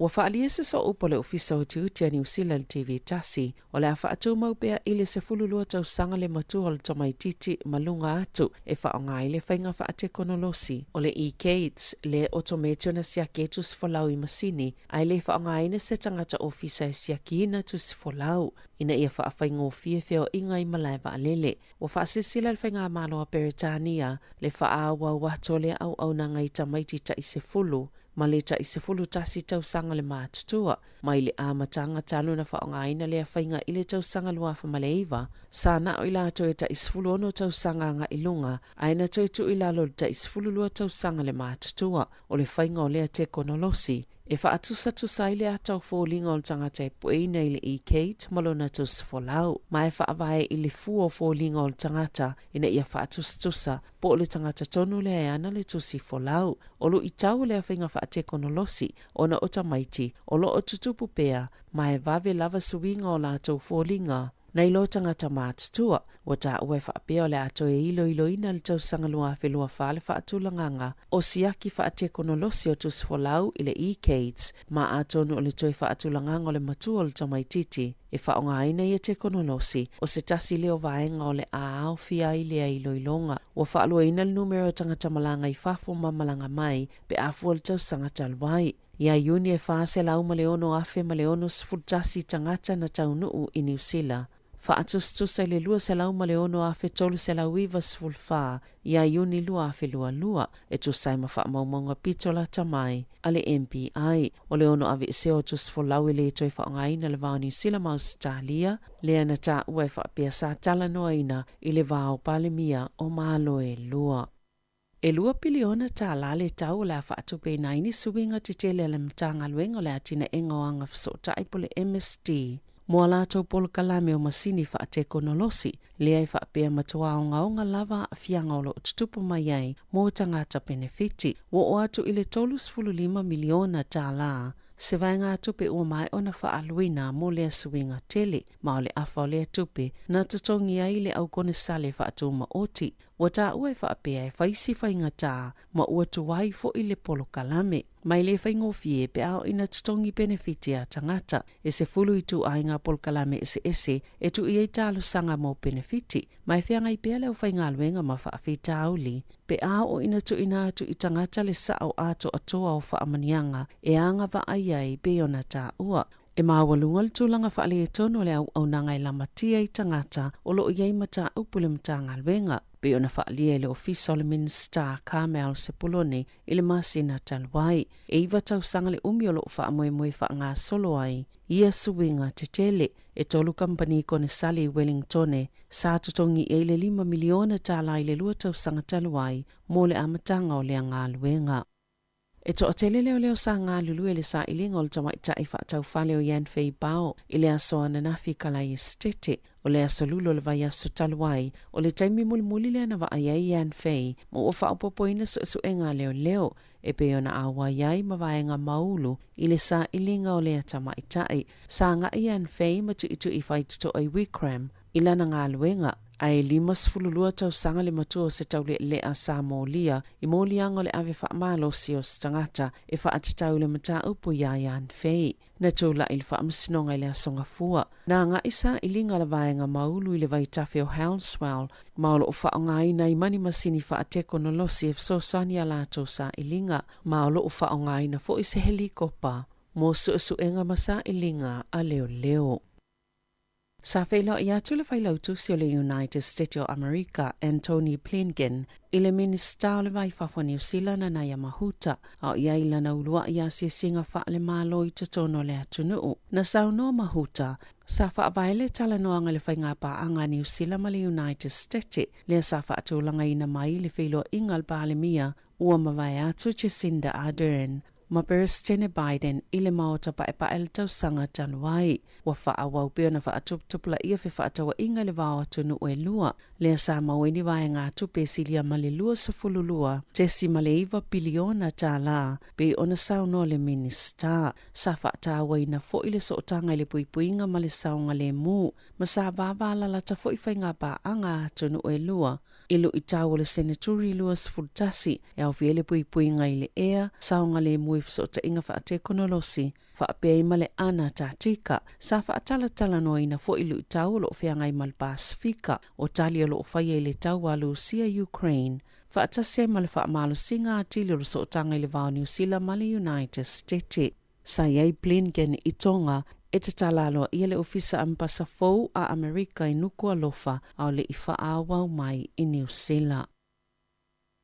Ua whaalia se so upo le ofisa o tiutia New Zealand TV tasi o le a whaatu maupea i le se fululua tau sanga le matua le tomai titi malunga atu e whaonga i le whainga whaate konolosi o le e-Gates le automatio na siake tu sifolau i masini ai le whaonga ina se tangata ofisa e siake ina tu sifolau ina ia whaawhaingo fia inga i malaiva alele. Ua whaasisila le whainga Malo a Peritania le whaawa wato le au nanga i tamaiti ta i se fulu ma le ta i se fulu tasi tau sanga le mātutua, mai le āmatanga talo na whaonga ina le a whainga i le tau sanga luafa maleiva, sa na o ila to e ta i se fulu ono tau sanga nga ilunga, aina to e tu ilalo ta i se fulu lua tau sanga le mātutua, o le whainga o lea te konolosi, e whaatusa tu sai le atau fōlinga o le tangata e pui nei le e-Kate malona tu sifolau. Ma e whaavae i le fuo fōlinga o le tangata ina ia whaatusa po le tangata tonu le ana le tu sifolau. O lo i tau le a whainga whaate konolosi o na otamaiti o lo o tutupu pea ma e vave lava suinga o la atau fōlinga. Nei lo tangata mātutua, wa ta ue whaapea o le ato e ilo ina le tau sangalua whelua whale whaatulanganga o siaki whaate konolosi o tusfolau i le e-Kates, ma atonu o le toi whaatulanganga o le matua o le tamaititi, e whaonga aina i te konolosi o se tasi leo vaenga o le aao fia i lea iloilonga, wa whaalua ina le numero o tangata malanga i whafo mamalanga mai, pe afua le tau sangata alwai. Ia iuni e whaase lau maleono afe maleono sfutasi tangata na taunuu i New Zealand. Whaatustusai le lua se lau maleono afe tolu se lau iwa sfulfaa, ia iuni lua afe lua, e tu saima wha maumonga pitola tamai, ale MPI, o leono ave seo tu sfulau i le toi whaongaina le vao New Zealand Australia, lea na ta ue whaapea sa tala noa ina i le vao palemia o Malo e lua. E lua piliona ta lale tau la whaatupe naini suwinga titele le mtanga luenga le atina engoanga fsota ipo le MSD. Mua lātou polo kalame o masini whaate konolosi, lea i whaapea matua o ngaonga lava a fianga o lo tutupu mai ai mō tangata benefiti, wo o atu i le $5 miliona tā la. Se vaenga tupe ua mai ona whaaluina mo lea suinga tele, ma o le awha o lea tupe, na tutongi ai le au kone sale whaatu ma oti, wa tā ua e whaapea e whaisi whainga tā, ma ua tuwai fo i le polo kalame. Mai le whaingofie pe ao ina tutongi benefiti a tangata, e se fulu i tu ainga polo kalame ese, e tu i e tālu sanga mo benefiti, mai whianga i pea leo whaingaluenga ma whaafi tāuli, pe ao o ina tu ina atu i tangata le sao ato atoa o whaamanianga, e anga wa ai pe ona tā ua. E mawalunga le tūlanga whaale e tono le au nanga I lamatia I tangata o lo iei mata upule mtanga alwenga. Pe ona whaalia le ofisa o le Minister Carmel Sepuloni I le masina talwai. E iwa tau sanga le umi o lo whaamoemoe whaanga solo ai. Ia suwinga te tele e tolu company kone sali Wellingtone sa tutongi e le 5 miliona tala I le lua tau sanga talwai mo le amatanga o le anga alwenga. E to atele leo sa ngā lulu e le sa ilinga o le tamaita I whaatau whale o Ian Fei Bao I le aso ananafi kalai estete o le aso lulo le vai aso taluai o le taimi muli le ana wa ai Ian Fei mo o whaapopoina su enga leo e pe ona awa iai ma vaenga maulu I le sa ilinga o le tamaita sa ngā Ian Fei matu itu I whaitito ai Wicram I lana ngā luenga. Ai 5 tau sanga le matua se tau le a Samoa I molianga le ave Malo si o stangata e whaatitau le mata upo ia Ian Fei. Na tūla I le whaamsinonga I le asonga fua. Na ngā isa I linga la vaenga maulu I le vaitawhi o Hounswell. Maolo o whaongai na I mani masini whaateko no losi e fsosani a lato sa I linga. Maolo o whaongai na fo I se helikopa. Mo su enga masa I linga a leo. Sa whaila I atu le whailautu si o le United States of America, Anthony Blinken, I le Minister o le vai whawha New Zealand na ia mahuta, au ia I lana ulua ia si singa wha le Malo I te tono le atunuu. Na sau no mahuta, sa wha availe tala noanga le whainga paanga New Zealand ma le United States, le sa wha atulanga ina mai le whilo ingal palemia, ua mawai atu Jacinda Ardern. Ma President Biden I le maota pa e pa el tau sanga tanuai. Wa wha awau pia na wha atuptupula ia whi wha atawa inga le wao atunu e lua. Lea sa maweni wae ngā tupe silia ma le lua sa fululua. Tesi ma le iwa biliona tā la. Pe ona sau no le minister. Sa wha atawa ina fo I le sootanga le puipuinga ma le saunga le mu. Ma sa wavala la ta fo I whainga pa anga atunu e lua. Ilu I tau le senaturi lua sfultasi. E au fiele puipuinga I le ea. Saunga le mu so ta inga wha te konolosi, wha pia I male ana ta tika, sa wha tala no ina fo ilu I tau lo whianga I mal Pasifika, o talia lo whaia I le tau walu sia Ukraine, wha atase male wha malo singa atili lo so tanga I le vau New Zealand male United States. Sa iei Blinken I tonga, e te talalo I le ofisa ampasa fou a Amerika I nuku alofa au le I wha awau mai I New Zealand.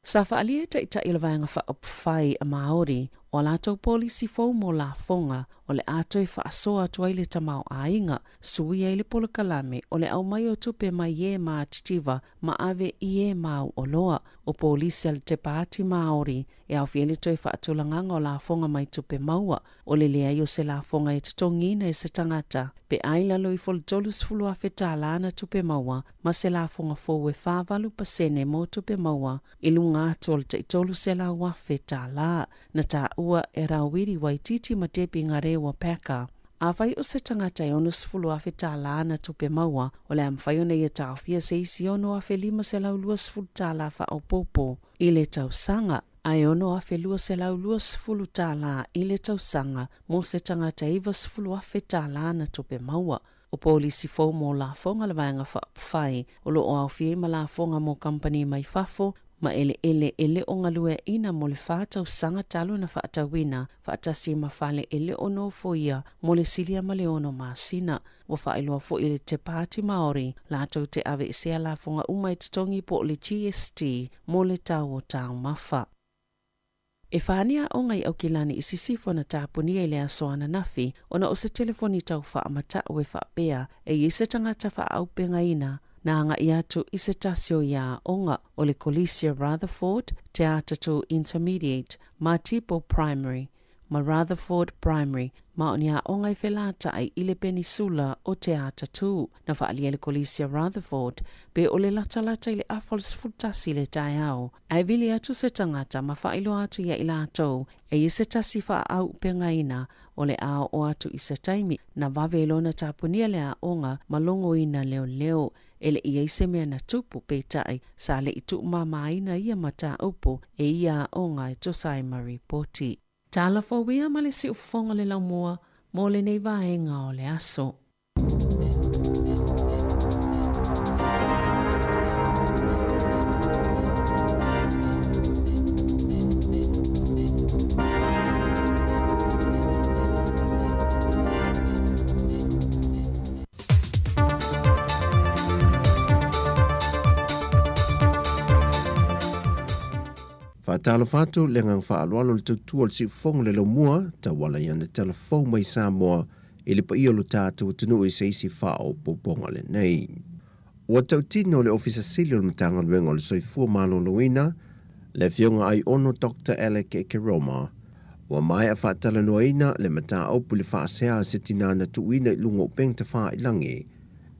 Sa whaalia ta ila vaenga wha opwhai a Māori, o lātou polisi fau mo la fonga, o le ātou I whaasoa atua I le tamau a inga, sui e le polokalame, o le au mai o tupe mai e maa titiwa, ma ave I e mau o loa, o polisi al te pāti Māori, e au fiele toi whaatulanganga o la fonga mai tupe maua, o le lea I o se la fonga e tatongina e se tangata, pe aila lo I foltolus fulu a whetala tupe maua, ma se la fonga fau e whāwalu pasene mo tupe maua, I lunga atol te itolu se la wa whetala, na ta ua e rawiri waititi ma tepi ngare wa peka. A whai o se tangata e onus fulu a whetala na tupe maua, o le am whai o nei e tau fia se isi ono a whelima se lau luas fulu tala wha o popo. I le tau sanga, ai ono a whelua se lau luas fulu tala I le tau sanga, mo se tangata ivas fulu a whetala na tupe maua. O polisi fau mo la fonga le vaenga whai, o lo o au fie ma la fonga mo company mai fafo, ma ele o ngalue ina mo le whātau sanga talo na whaatawina, whaatasi ma whale ele ono foia, mo le silia ma le ono masina, o whaeloa fo I le te pāti Māori, lātou te ave sea la fonga umai tutongi po le GST, mo le tau o tau mawha. E whānia o ngai au kilani I sisifo na tāpuni e lea soana nafi, ona o se telefoni tau whaamata o e whaapea, e I se tangata whaaupenga ina, na anga I atu I se tasio ia onga o le Collesia Rutherford, te atatu Intermediate, ma tipo Primary, ma Rutherford Primary, ma o ni a onga I whelata ai I le Peninsula o te atatu, na whaalia le Collesia Rutherford, pe o le latalata I le afals futasi le tai au. Ai vili atu se tangata ma whailo atu ia I latou, e I se tasi wha au pengaina o le ao o atu I se taimi, na wavelo na tapunia le a onga malongo ina leo. Ele ia I se mea na tupu peitai, sa le I tu mamaina ia mata upo e ia onga e tosai ma ripoti. Tala fawia ma le si ufonga le laumoa, mo le nei vaenga o le aso. talafatu le ngang whaalualo le tutua le siufonga le lomua, ta wala iana telefon mai Samoa, ili pa iyo lo tātou tunu i seisi whao poponga le nei. Ua tautino le ofisa sili o le matanga luenga o le soifua Malo Loina, le fionga ai ono Dr. Alec Ekeroma, ua mai a whaatala noaina le mata aupu le whaasea se tinana tuina i lunga upeng te wha ilangi,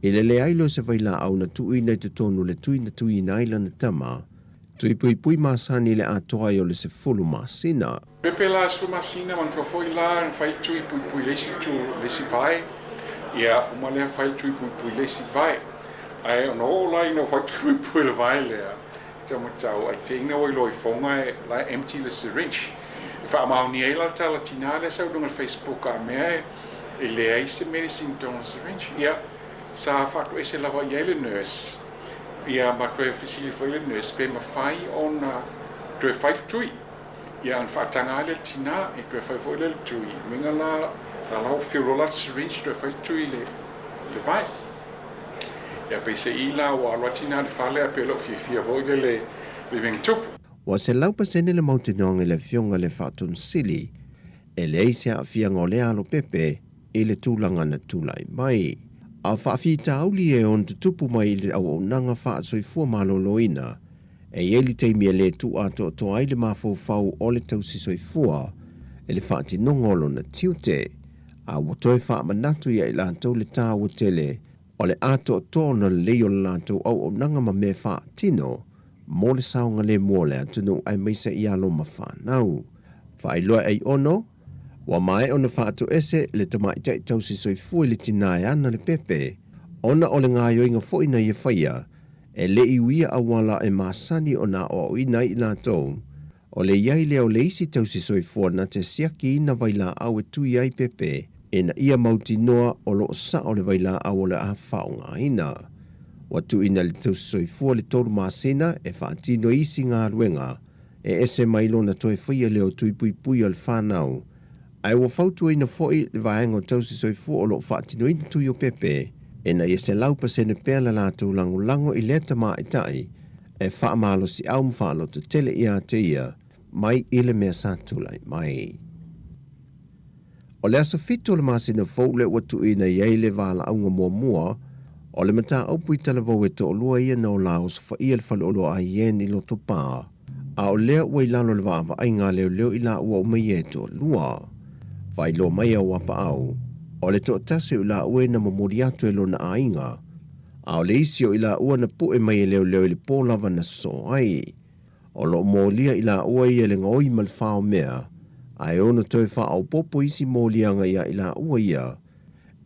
ile le ailo se vaila au na tuina i tutonu le tuina tuina aila na tama, tui pui masani le atoa i o le se fulu masina. Pepe la su masina man trofoi la en fai tui pui lesi tu lesi vai, ia umale fai tui pui lesi vai, ai ono la ino fai tui le vai lea, tamo tau, ai te inga oi loi fonga la empty le syringe. Fa mau ni ela tala tinale sa udunga Facebook a mea e le ai se medicine don syringe. Ia sa fatu ese lava ia le nurse. Ia ma tue fisili foi le nurse pe ma fai on tue fai tui. Ia an fatanga le tina e tue fai foi le tui. Minga la lau fiurola syringe tue fai tui le vai. Ia pe se ila o alwa tina le fale a pelo fifia voi le vengtupu. Wa se lau pasene le mautinonga le fionga le whaatun sili, e le eise a fianga o le alo pepe, e le tūlanga na tūlai mai. A whaafita auli e on tutupu mai le au nanga wha soifua Malo Loina, e ieli teimia le tu ato to ai le mafau o le tausi soifua, e le whaati nongolo na tiute, a watoe wha manatu ia i lantou le tā tele, o le ato tōna leo le lantou au nanga ma me wha tino, mo le saunga le mua le atunu ai meisa i alo ma whanau. Whailoa ai ono, wa mai ona whaatu ese le tamai tai tausi soifua le tinae ana le pepe, ona o le ngāio inga foina i whaia, e le iwia awala e masani o na o ina i lātou, o le iai leo le isi tausi soifua na te siaki ina waila au e tui ai pepe, e na ia mauti noa o lo sa o le waila au o le a whaunga ina. Watu ina le tausi soifua le toru masina e whaatino isi ngā ruenga, e ese mailo na toe whaia leo tui pui o le whanau. Ai wa fautu ina foi le vaenga o tausi soifua o lo whaatino ina tui o pepe, e na ese laupa sene pēla lātou lango i leta maa itai, e whaamalo si au mwhaalo te tele ia te ia, mai ile mea sātulai mai. O le aso fitu le masina fau le watu ina iei le vala aunga mua, o le mata aupu i talavau e to olua ia na o lao sa whaia le whale olo a ien i loto pā, a o lea ua i lalo le waapa ai ngā leo i la ua umai e to lua. Vai lo mai a wapa au, o le to tase u la ue na mamori atu e lo na ainga, a o le isi o i la ua na pu e mai e leo i le pōlava na so ai, o lo mōlia i la ua i e le ngoi mal whao mea, a e ono toi wha au popo isi mōlianga ia i la ua ia,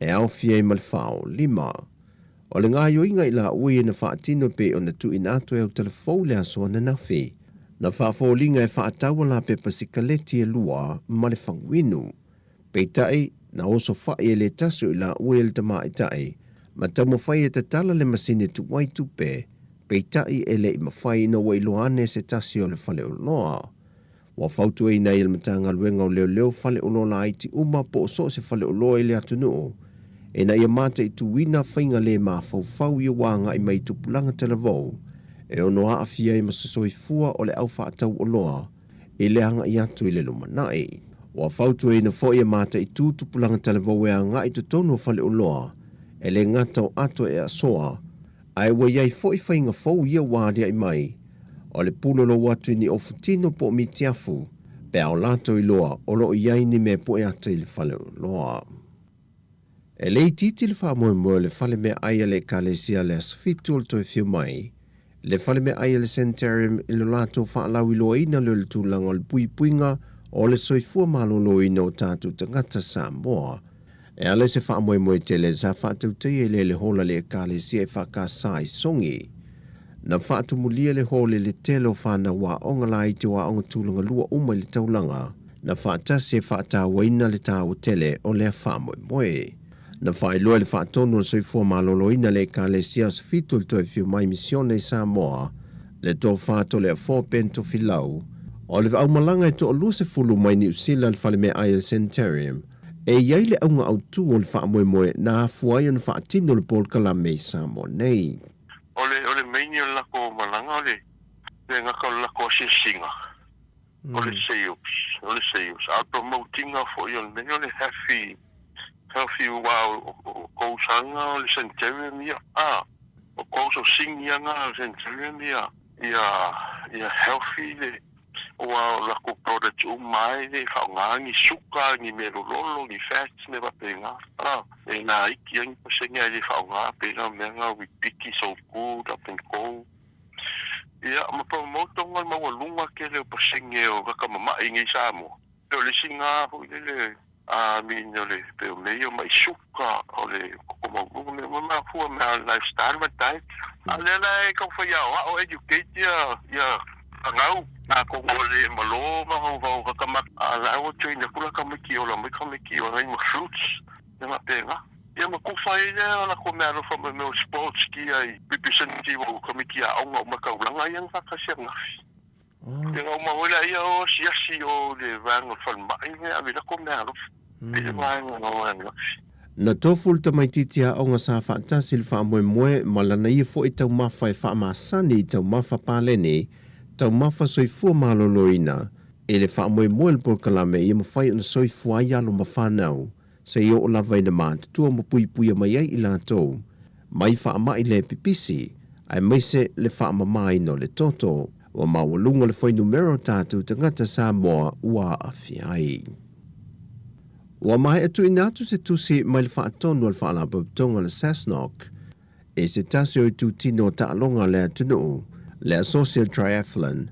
e au fia i mal whao lima. O le ngā yoinga i la ui e na whaatino pe o na tu in ato e au telefou le aso na nawhi. Na whaafōlinga e whaatawa la pe pasikaleti e lua ma le whanguinu. Pei tai, na oso whae e le tasu i la ui e le tama i tai, ma tamo whai e te tala le masine tu wai tupe, pei tai e le i mawhai ina wai loane se tasi o le whale o loa. Wa whautu e nei il matanga luenga o leo whale o loa iti uma po o so se whale o loa i le atunuu. E na ia mata i tuwina whainga le ma fau i wanga i mai tupulanga televou, e ono a afia i masasoifua o le au whaatau o loa, e le hanga i atu i le lumanai. Wa whautu e na fo ia mata i tupulanga televou e a ngā i tutonu whale o loa, e le ngatau ato e a soa, ai wa iai fo i whainga fau ia wādia i mai, o le pulolo watu ni ofutino po mi tiafu, pe au lato i loa, o lo iai ni me po e ata i le whale o loa. E lei titi le wha le whale mea aia le kalesia le asfitu o toi whiu mai, le whale mea aia le Centarium i lo lato wha alau i loa ina le tūlanga o le puinga o le soifua Malo Loina o tātou tangata Samoa. E ale se wha tele sa wha tautei e le hola le kalesia e wha ka sai songi. Na wha tumulia le hole le telo wha na wā onga la i te wā onga tūlanga lua umai le taulanga, na wha tasi e wha tā waina le tā o tele o le wha moe. Na whaeloa le whaatonu o soifua Malo Loina le kalesia sa fitu le toi whiu mai misione Samoa, le tō whaato le a 4 pento filau, o le au malanga e tō luse fulu mai New Zealand whale mea ai le Centarium, e iai le aunga au tū o le wha moe na afuai o le whaatino le Paul Kalame Samoa nei. Ole meini o lako malanga ole, le ngaka o lako singa. Ole seus. A promotinga fo yon ne ole healthy wow ko sanga ole sentere mia. O ko so singia nga sentere mia. Ia healthy le. Wow, la ko product umai le faungangi suka ni merololo ni fats ne bapenga. E na iki yang pasenga le faunga pena menga with picky so good up and cold. Ia ma promoto ngal mawalunga ke le pasenga o ka mama ingi Samoa. Le singa ho le minyo le pe meio mai suka o le ko le mama fu ma lifestyle ma diet. Ale la ko fa ya o educate ya ngau na ko le malo ma ho ka kama ala o train na kula ka miki o la mai ka miki o ngai fruits na pena ia ma ku fai na ko me alo from no sports ki ai representative ka miki a o ma ka ulanga yang ka sia na ia ma wala ia o si o le van o fan mai ia vi la ko me alo ia mai no Na toful ta mai titia o nga sa whaata sil wha moe malana i fo i tau mawha e wha maasani i tau mawha pālene tau mawha soifua maloloina e le wha moe le porkalame i mawhai o na soifua i alo mawhanau se i o lava i na maat tua mo pui mai ai i lātou mai wha mai le pipisi ai maise le wha mamai no le toto o mawalunga le whai numero tātou tangata Samoa ua awhiai. Wa mai atu inatu se tusi mai le whaatonu al whaalapautonga le Sasnok e se tasi o tu tino taalonga le atunu le Social Triathlon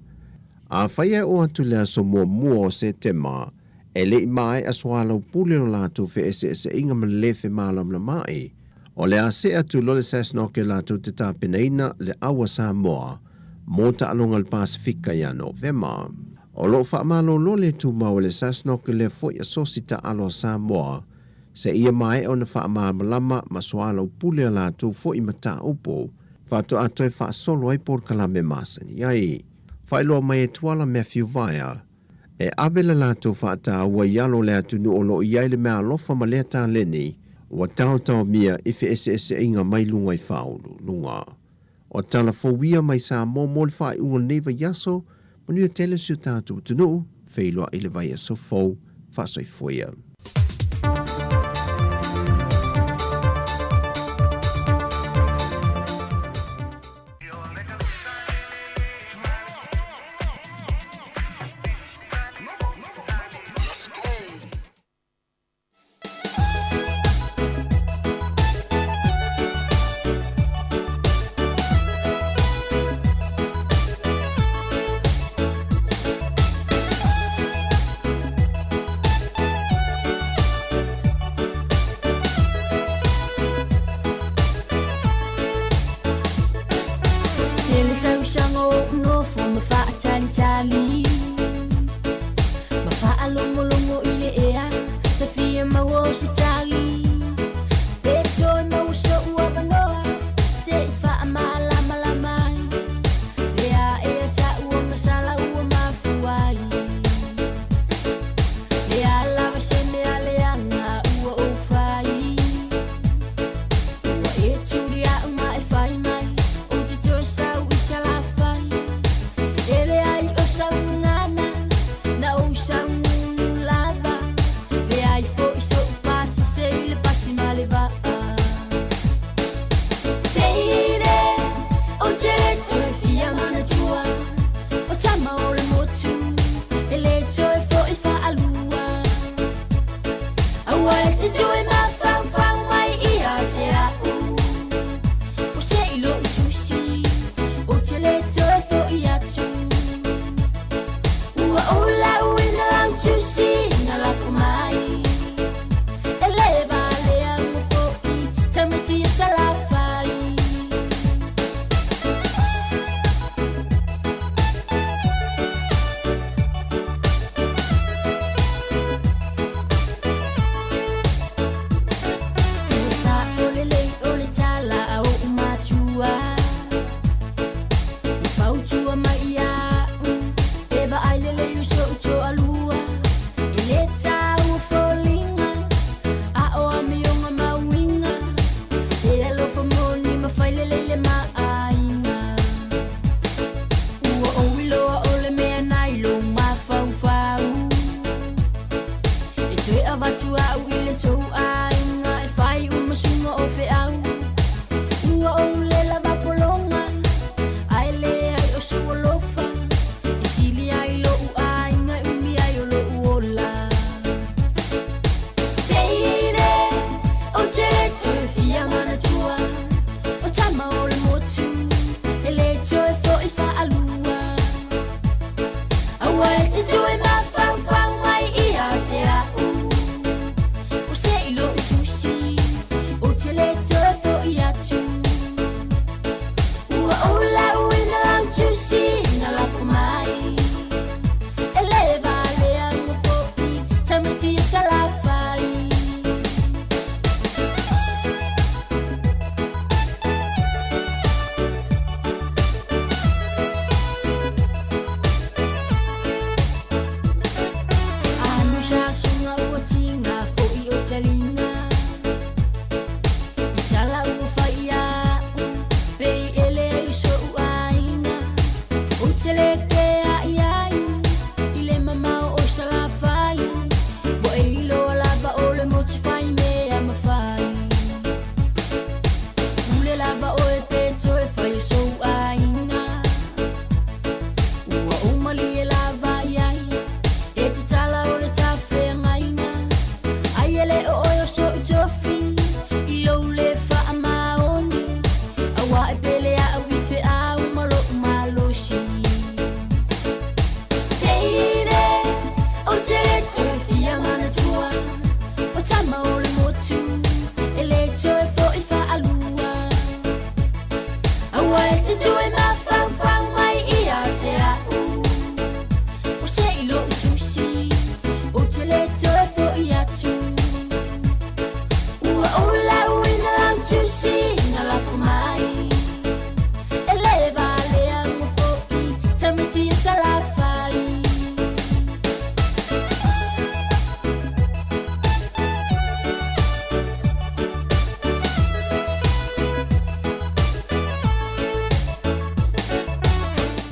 a whaia o atu le aso mua o se tema e le mai aswala upule o latu fe ese inga malefe malam la mai o le ase atu lo le Sasnok e latu te tāpenaina le awa Samoa mo taalonga le Pasifika ya Novema. O lo whaamalo lo le tu mau le Sasnok le foi a sosita alo Samoa se ia mai o na whaamalama ma soala upule la tu foi mata upo whato ato e whaasolo ai por kalame masani ai. Whailoa mai e tuala Matthew Vaya e avela la tu whaata ua ialo le atunu o lo iai le mea lofa ma lea tā leni wa tau mia ife ese inga mai lunga i whaulu lunga. O tala fowia mai Samoa mo le whai unga neva yaso Manu tele si tātou tunu, whailoa i le vai a sofou, whasoi foia.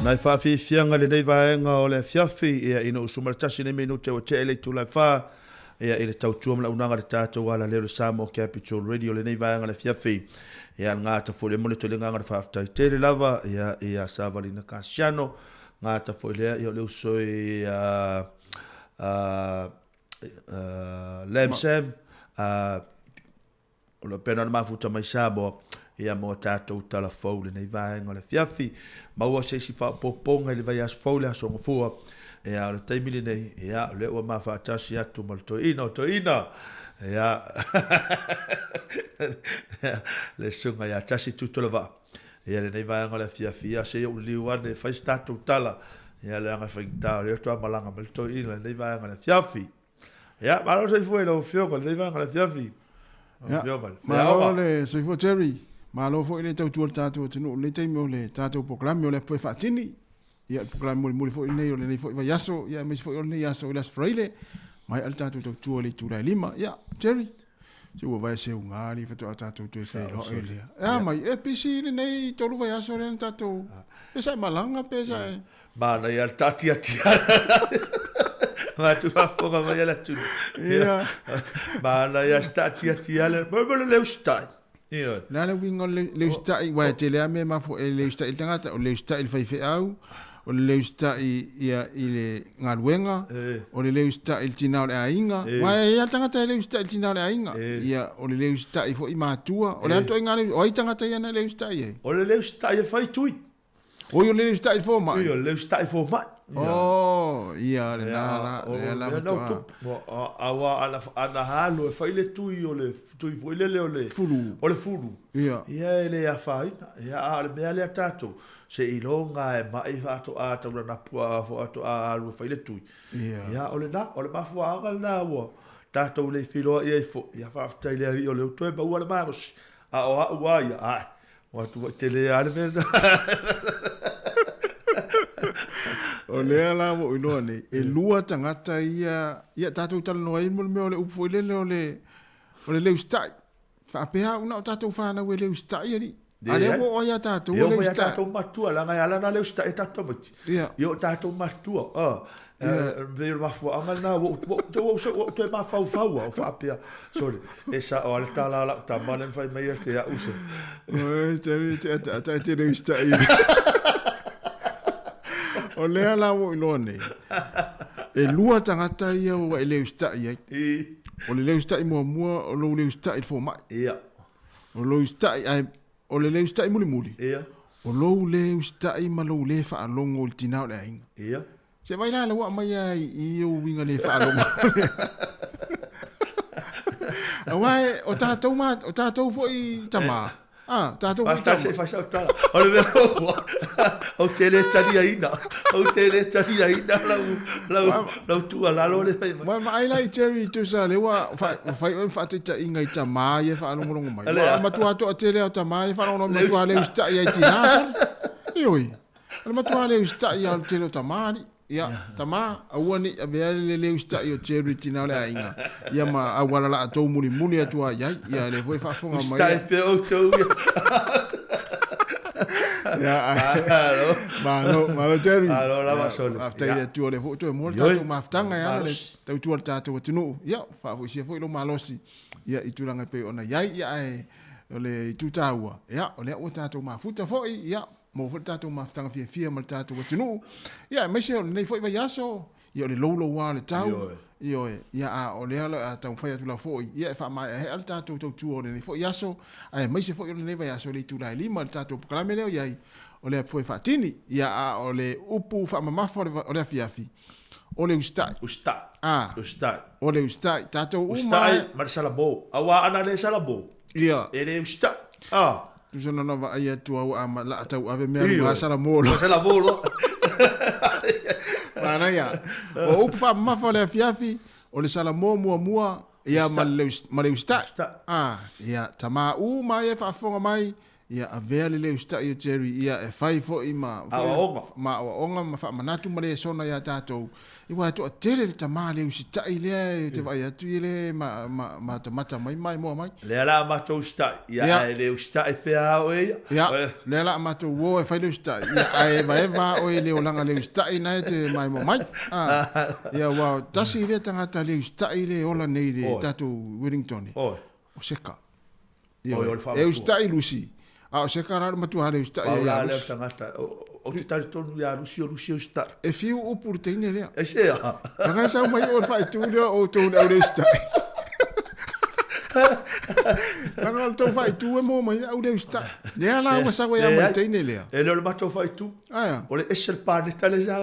Nai whaafianga le nei vaenga o le fiafi ia ino usumaratasi nei minute o te ele tula wha ia ile tau tuamla unanga le tātou ala leo le Samoa Capital Radio le nei vaenga le fiafi ia ngata fo le monitor le nganga le whaaftai tere lava ia Savalina Kasiano ngata fo le ia le usoi Lem Sam o le pena na mafuta mai Samoa ia mo tātou tala fau le nei vaenga le fiafi maua se si fa poponga le vai as fau le asonga fua ia le taimili nei ia le ua mawhaatasi atu mal toina ia le sunga ia tasi tutola va ia le nei vaenga le fiafi ia se o liuane fai tātou tala ia le anga whaingtao le toa malanga mal toina le nei vaenga le fiafi ia malo se fue lo fioga le nei vaenga le fiafi malo le soifua Terry Malo fo ile tau tual tātou tenu le taimi o le tātou proklami o le poe whaatini. Ia proklami muli fo ile o le nei fo iwa yaso. Ia mesi fo ile nei yaso ilas freile. Mai al tātou tau tual i tūrai lima. Ia, Jerry. Si ua vai se ungari fato a tātou tue whelo ele. Ia mai e pisi ile nei tolu vai yaso le tātou. E sai malanga pe sai. Mana ia tati atia. Ma tu haponga mai ala tunu. Ia. Mana ia tati atia le. Mabele leu stai. Na le wingo le stai wa te le ame ma fo le stai tangata o le stai fai fe au o le stai ia ile ngaruenga o le stai tina le ainga wa ia tangata le stai tina le ainga ia o le stai fo i matua o le to ngale o i tangata ia na le stai o le stai fai tui o le stai fo ma o le stai fo ma oh ia le na la awa ana halo fai le tui o le tui fo le fulu o le fulu ia le ya fai ia ale me ale tato se ilonga e mai fato a to na pua fo ato a lu fai le tui ia o le mafu aga na wo tato le filo ia fo ia fa fta le o le to e ba wala maros a o wa ia wa tu te le ale me o lea la mo ino ne e lua tangata ia tātou tala noa i mole o le upo i lele o le leu stai whaapea una o tātou whana ue leu stai ani a lea mo o ia tātou o leu stai tātou matua langa i alana leu stai tātou mati i o tātou matua veo mafua anga na wo te mafau fau o whaapea sorry e sa o ale tala la tamane fai mai te a uso te leu stai o lea la wo ilone e lua tangata ia o e leu stai ai o le leu stai mua o lo leu stai fo mai o lo stai ai o le leu stai muli o lo leu stai ma lo le fa longo o tina le ainga se vai la wa mai ai i o winga le fa longo awai o tatou fo i tama tātou mai tama. Se fai sauta. O le mea o tele tari aina. O tele tari aina lau tua lalo le fai mai. Ma ai lai Terry tu sa le wa fai o fai ta inga i tama e fa longo mai. Ma tu ato tele o tama e fa longo ma tu ale usta ia tina. Ioi. Ma tu ale usta ia tele o tama. Ia, tama, awani avele le usta io Terry tina le ainga. Ia ma awala la to muli atua ia le foi fa fonga mai. Stai pe o to. Malo Terry. Alo la masole. After ile tu le foto mo tatu maftanga ya le tau tu tatu tunu. Ia, fa fo sia foi lo malosi. Ia itulanga pe ona ia le tutaua. Ia, ole o tatu mafuta foi ia. Mo fo tatu maftanga fia mal tatu tunu. Ia, me se nei foi vai aso. Ia le lolo wa le tau. Ia o le ala tau fai atu la foi. Ia fa mai he al tatu tu o le foi aso. Ai me se foi le nei vai aso le tu la lima le tatu proklame le ia. O le foi fatini. Ia o le upu fa mamafo o le fiafi. O le ustai. Ustai. O le ustai. Tatu ustai mar salabo. Awa ana le salabo. Ia. E le ustai. Tu sono nova ai tu au ama la tau ave mea sala molo. Sala molo. Ana ia. O upa mafa le fiafi o le sala mua ia ma le ustai. Ia tama mai e fa fonga mai ia a vea le ustai o Jerry ia e fai fo i ma onga ma fa manatu ma le sona ia tātou i wa to tele le tama le ustai le te vai atu le ma mata mai mo mai le ala ma to ustai ia le ustai pe ao ia le ala ma to wo e fai le ustai ia ai va o le olanga le ustai na te mai mo mai ia wa tasi le tangata le ustai le ola nei le tātou Wellington o seka e ustai lusi a se karar matu hale usta ya le tangata o te tari tonu ya lusi usta e fiu upu te ine lea e se a nga sa mai o fai tu le o tu le usta nga to fai tu e mo mai o le usta le ala wa sa wa ya mai te ine lea e le mato fai tu o le esel pane tale ja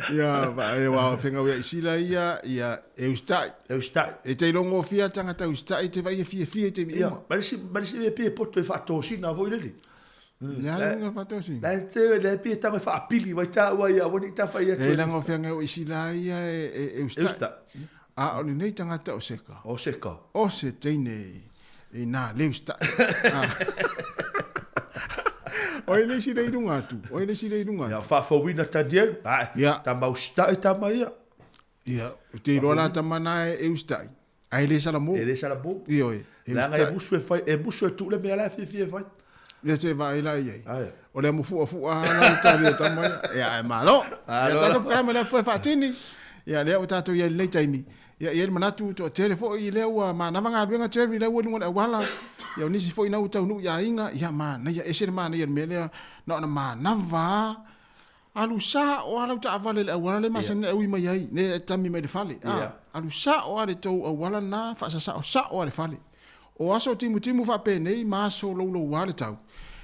ia e wa fenga we sila ia e ustai e te longo fia tanga ta ustai te vai fia te ia ma si ve pe poto e fa tosi na voi le ia nga fa tosi la te le pe tanga fa pili vai ta wa ia woni ta fa ia e lango fenga we sila ia e ustai a o nei tanga ta o seka o se teine e na le ustai Oi le si dei dunga tu. Ya fa wina ta diel. Ya ta mau sta ta mai. Ya, te rona ta mana e ustai. Ai le sala mo. Io e. La nga busu e fai e busu tu le mela fi fai. Ya se vai la ye. O le mo fu na ta le ta mai. Ya malo. Ya ta to kama le fa fatini. Ya le o ta to ye le taimi. Ya ye manatu to telefo i le wa ma na vanga luenga cherry le woni wala wala. Ya nisi foi na uta nu ya inga ya ma na ya esir ma na ya mele na ma na va alu sa o ala ta avale le wala le ma sen e wi mai ai ne tami me de fale alu sa o ale to wala na fa sa o ale fale o aso timu fa pe nei ma so lo wala tau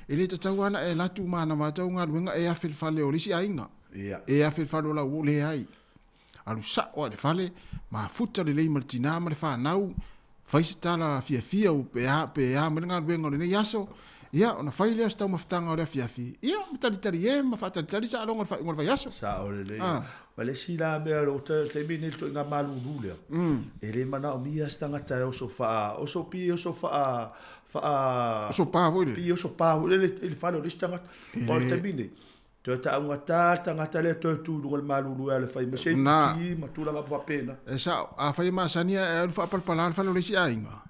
ele ta tau ana e latu ma na ma tau nga luenga e a fil fale o lisi ainga e a fil fale la wo le ai alu sa o ale fale ma futa le le martina ma le fa nau fai se tala fia o pe a menga bengo le yaso ia ona fai le sta maftanga o le fia ia tali e ma fa tali sa longa fa ngol yaso sa o le ma le sila me lo te mini to nga malu lule ele mana o mia sta ngata o so fa o so pa vo le fa lo sta ngata o te mini to ta unga ngata le to tu ngol malu lule le fai me se ti ma tu la va pena e sa a fai ma sania e fa palpala fa lo le si ainga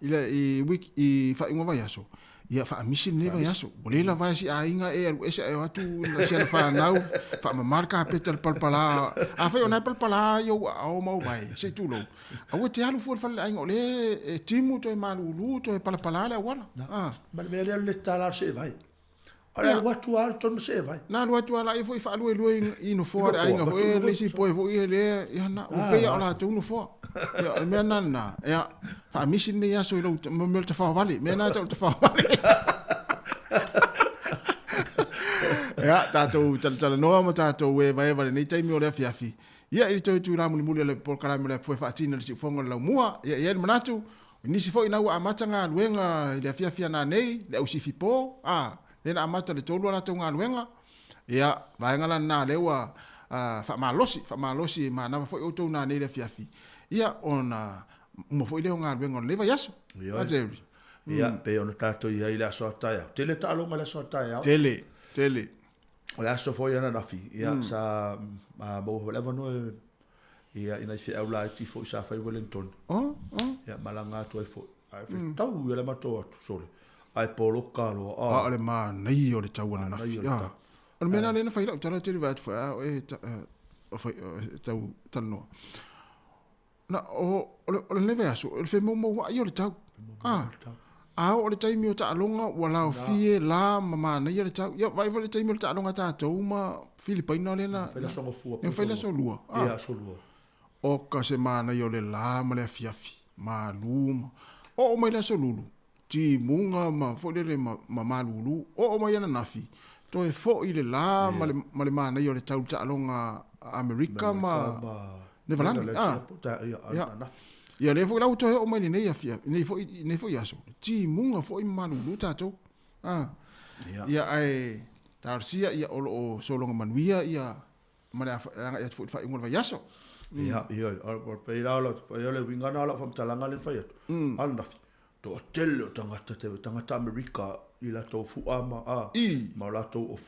ile i week i fa ngova yaso ia fa mission ne va yaso ole la va si ainga e ese e atu na se fa nau fa ma marka petel palpala a fa ona palpala yo o mau vai se tu lo a o te alu fu fa ainga ole timu to malu lu to palpala le wala ma me le tala se vai Ora watu al ton se vai. Na watu ala i foi fa lu i no fo ai nga foi le si poi foi le ya na o pe ala tu no fo. Ya me na ya fa mission ne ya so lo me te fa vale me na te fa vale. Ya tato tal no ma tato we vai vale nei tai mi o le fiafi. Ya i to tu la muli le por kala me le foi fa tina le si fonga la mua ya manatu ni si foi na wa matanga luenga le fiafi na nei le usifi po Nena amata le tolu ala tonga luenga. Ia, vaenga la na lewa fa malosi ma na foi auto na ne le fiafi. Ia ona mo foi le nga luenga leva yaso. Ajeri. Ia pe ona tato ia ile so taia. Tele talo ngala so taia. Tele. O la so foi ana nafi. Ia sa mo leva no ia ina fi aula ti foi sa fa Wellington. Ia malanga to foi. Ai foi tau ia le mato sole. Ai polo kalo ale ma nei o le tawana na ya o mena le na fai la tara tiri vat fa tau tano na o le ve aso o fe mo wa yo le tau o le taimi o ta alonga wala o fie la mama nei le tau ya vai le taimi o ta alonga ta tau ma Filipaina le na fa so fu fa la so lua ya so lua o ka se mana yo le la ma le fiafi ma luma o mai la so lulu ti munga ma fodele ma malulu o mai ana nafi to e fo ile la ma le mana yo le tau ta alonga America ma Neverland ya le fo la to o mai nei afia nei fo yaso ti munga fo i malulu ta to ya ai tarsia ya o solonga manuia ya ma ya fo fa ingol va yaso ya o pe la le winga na la fam talanga le fa ya al nafi to tele tangata Amerika i la to fu ama ma la to of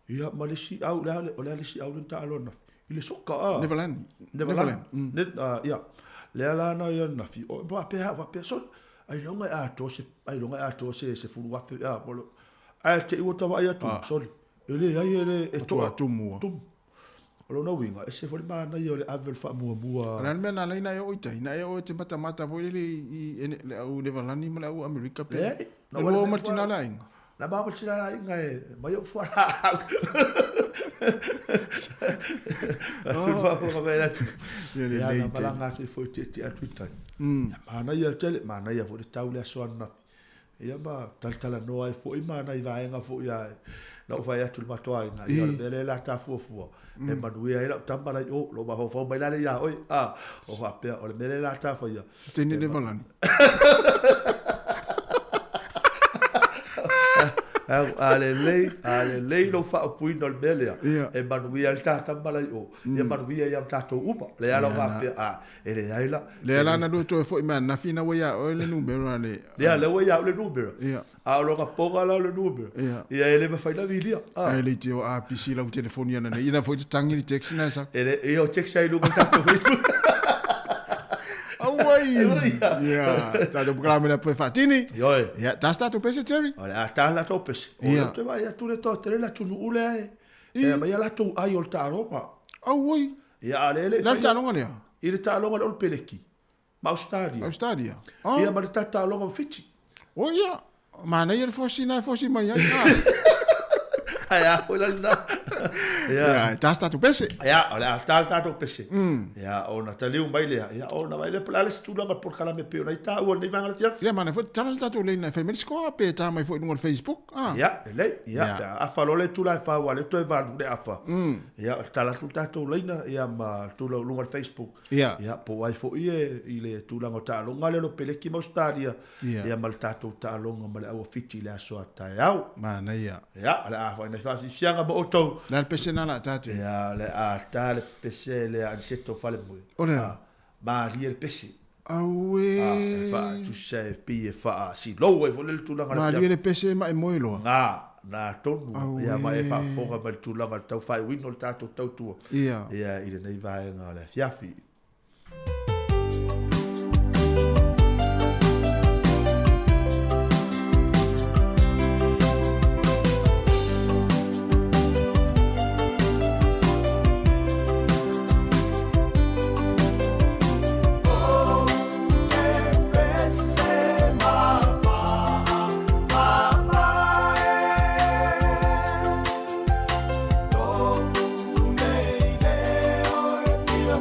ia ma le si au le si au ta alona i le soka Neverland net ia le ala na ia na fi o pa pe so ai longa a to se fu wa pe bolo ai te o ta vai atu sorry ele ai e to atu mua lo no winga e se foi mana io le avel fa mua ran mena le na o ita na o te mata foi le au Neverland ma au America pe no o martina la inga la ba martina la inga e ma io fuara va bene tu le malanga tu foi te atu tai mana ia tele mana ia foi taule aso na ia ba tal no ai foi mana i vaenga foi ia no vai atu matoa ina ia bele la ta fu e manui ai la tamba lai o lo ba ho mai la ia oi o va pe o le mele la ta fa ia teni Neverland ale lei lo fa pui no mele e manui ai ta tamba lai o e manui ai am ta to upa le ala va pe e le ai la le ala na do to foi man na fina wa ya o le numero le wa ya le numero lo ka ponga la le numero ia ele me fai la vilia ele te o PC la telefonia na ina foi tangi di text na sa ele o text ai lo ta to Facebook Awai. Ya, tá do programa na Fatini. Ya, tá sta tu pese Terry. Olha, tá lá tu pese. Olha, tu vai tu le to, te la tu ule ai. Ma ya la tu ai ol ta ropa. Awai. Ya, ale. La ta longa ne. Ile ta longa ol peleki. Ma stadia. Stadia. Ya, ma ta longa fiti. Oh ya. Mana ia fosi mai ya. Ya, olha lá. Ya, tá sta tu pese. Ya, olha, tá tu pese. Ya, ona ta liu mai le. Ya, ona vai le plale tu longa por kala me pe na ita o nei vanga tia. Ya, mana foi channel ta tu le na family score pe ta mai foi no Facebook. Ya, le. Ya, a fa lo le tu la fa wa le to va de afa. Ya, ta la tu ta tu le na ya ma tu lo no Facebook. Ya. Ya, po wai fo ile tu la ngota lo ngale lo pele ki mo stadia. Ya, mal ta tu ta lo ngale o fiti le so ta ya. Mana ya. Ya, ala fa na fa si sianga mo to. La pese na la tatu. Ya, le ta le pese le a seto fale mo. Ola. Ma ri el pese. Awe. Fa tu se pi fa si lo e fo le tu la ngale. Ma ri el pese ma e moilo. Na tonu ia mai fa fonga mai tu langa tau fai wino tato tau tu ia ile nei vai ngale fiafi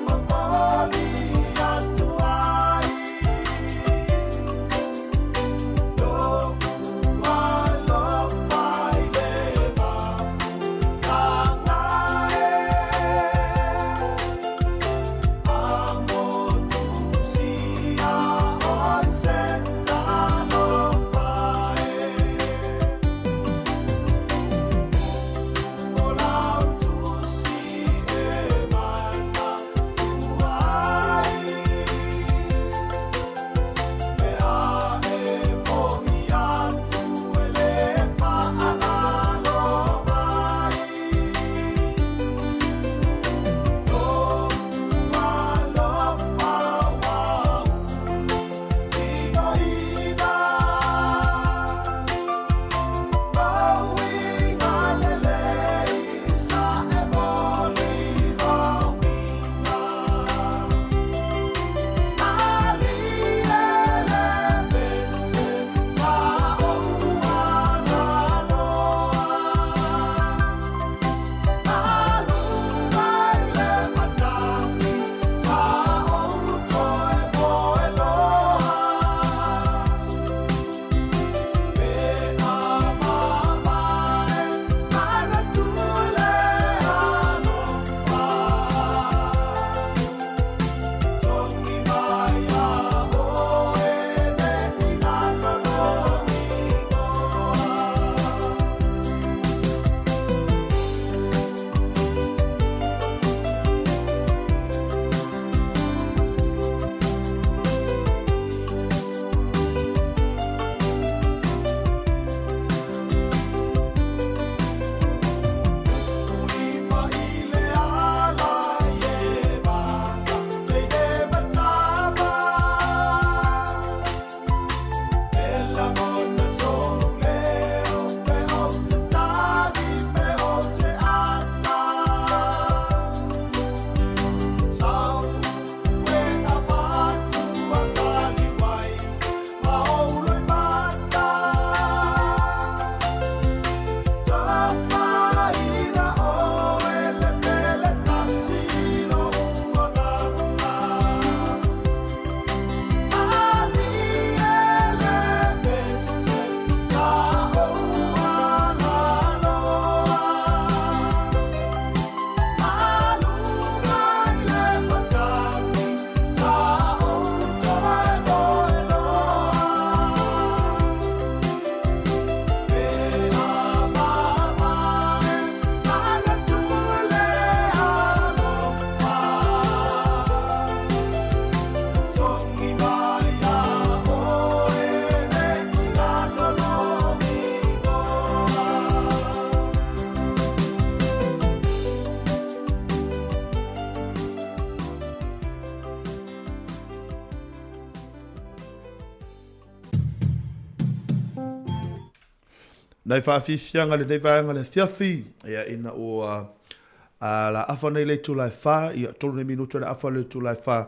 Mama Nei whaafifianga le nei vaenga le fiafi, ia ina o la afa nei le tūlai wha, ia tolu ne minuto le afa le tūlai wha.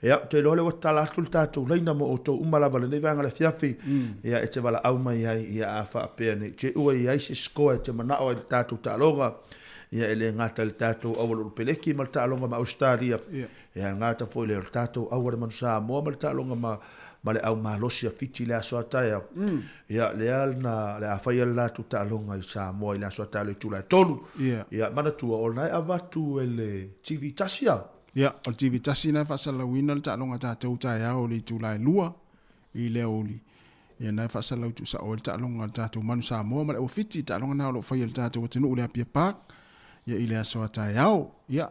Ia, te lole wa tala atu le tātou leina mo o tō umalawa le nei vaenga le fiafi, ia e te wala au mai ai, ia a wha apea nei. Te ua i aise skoa te manao le tātou tālonga, ia ele ngata le tātou awalu peleki ma le tālonga ma Australia. Ia ngata foi le tātou awale manu Samoa ma le tālonga ma le au malosi a fiti le aso ataya. Ia le alna le awhai le lātou tālonga i Samoa i le aso ataya le tūlai tolu. Ia manatua o nai avatu ele TV tasia. Ia, o TV tasi nai whasalawina le tālonga tātou tai au le tūlai lua i le oli. Ia nai whasalau tu sa o le tālonga tātou manu Samoa ma le o fiti tālonga nao lo whai le tātou o tenu le apia pāk. Ia i le aso atai au. Ia,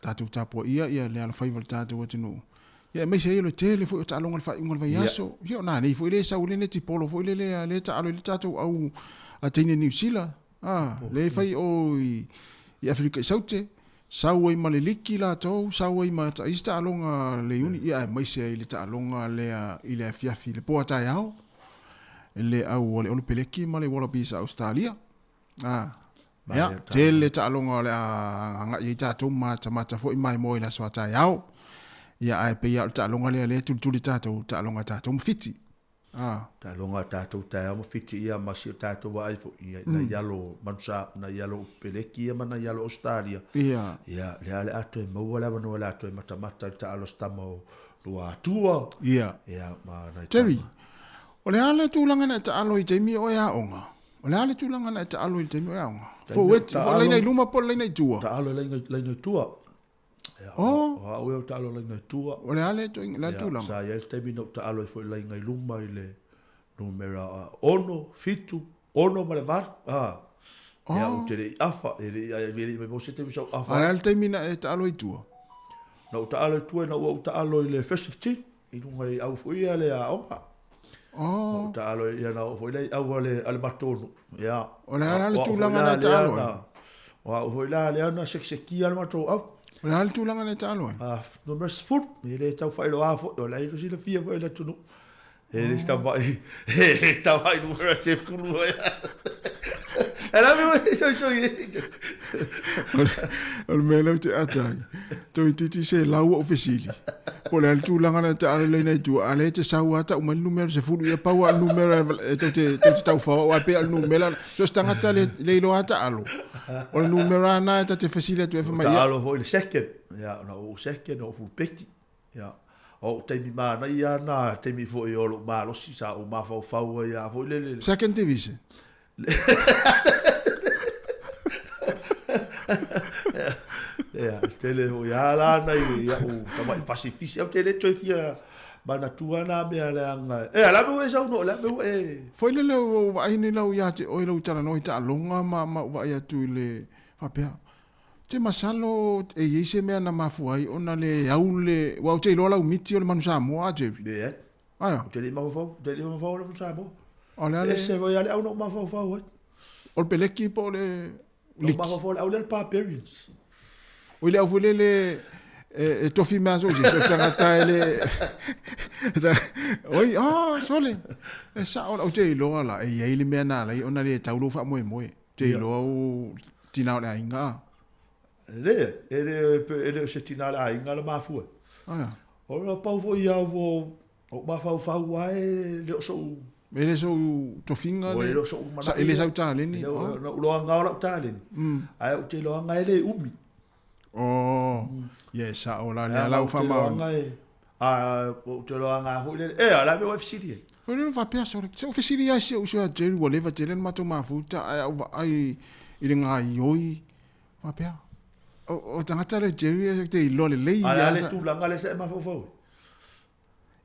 tātou tāpua ia le ala whai le tātou o tenu. Ia mai se ilo tele foi o tālonga le whai unga le vai aso. Ia o nā nei foi le sa ule ne ti polo foi le tālo le tātou au a teine New Zealand. Le whai o i Afrika i saute. Sau ai ma le liki la tau, sau ai ma ta ista alonga le uni, ia mai se i le ta alonga le i le fiafi le poa tai au, le au le olu peleki ma le Wallabies Australia. Ia, te le ta alonga le anga i tātou mata fo i mai mo i la soa tai au, ia ai pe ia le ta alonga le tulituli tātou, ta alonga tātou mawhiti. Ta longa tātou tai au mawhiti ia masi o tātou wa aifo ia na ialo manusa, na ialo peleki ia mana ialo Australia. Ia, le ale ato e maua lewa no le ato e mata ta alo stama o lua atua. Ia, ma rai Terry, o le ale tūlanga na ta alo i teimi o ea onga. O le ale tūlanga na ta alo i teimi o ea onga. Fo leina i luma po leina i tua. Ta alo leina i tua. O ue o ta alo leina i tua. O le ale to la tūlanga. Sa ia te mino ta alo i fo leina i luma i le numera ono, fitu, ono ma le var. Ia o te rei afa, me mo se te misau afa. A le te mina e ta alo i tua. Na o ta alo i tua na o ta alo i le first 15. I nunga i au fo ia le a opa. O ta alo i na o fo ile au ale matonu. Ia. O le ale tūlanga na ta alo. O fo ile ale ana sekseki ale matonu au. O le ale tūlanga na ta alo. No mes fut, i le tau whaelo a fo, o le ilo si le fia fo ile tunu. E le sta vai numero te fulu. Era meu so. O melo te atai. Toi titi se lau ofisili. O le tūlanga na ta alo leina i tua. Ale te sau ata uma numero se fulu ia pau al numero te tau whao o ape al numero. So stangata le ilo ata alo. O le numero ana ta te fasile tu e whamai. Ta alo ho le second. Ia, o second o full peti. Ia. O teimi mana ia na teimi fo i olo malo si sa o ma fau ia fo le second division. Ia, tele o ia la na ia o tama pacifisi o tele toi fia mana tua na me ala anga. Ala me e sa no la me e. Foi le o ai ni lau ia te o lo tala no ita longa ma wa ia tu le papea. Te masalo e ise mea na mafuai ona le aule wa te lola umiti o le manu Samoa Jerry. Be. Aya. Te le mafau le manu Samoa. Ole ale. Ese vai ale au no mafau. O peleki po le mafau au le barbarians. O le au le e tofi mazo je so tangata ele. Oi, sole. E sa o te lola e ele mea na lai ona le taulo fa moe. Te lo tina le inga. Ele se tina la inga la mafua. O na pau fo ia o mafau ai le so ele so to finga le so sa ele sa tale ni lo anga ola tale ai o te lo anga ele umi yes sa ola le la fa ma o te lo anga ho le ala me FCD o le fa pia so FCD ai se o so Jerry whatever te le mato mafuta ai ile nga yoi fa pia o tangata le Jerry te ilo le lei ala le tu langa le se mafau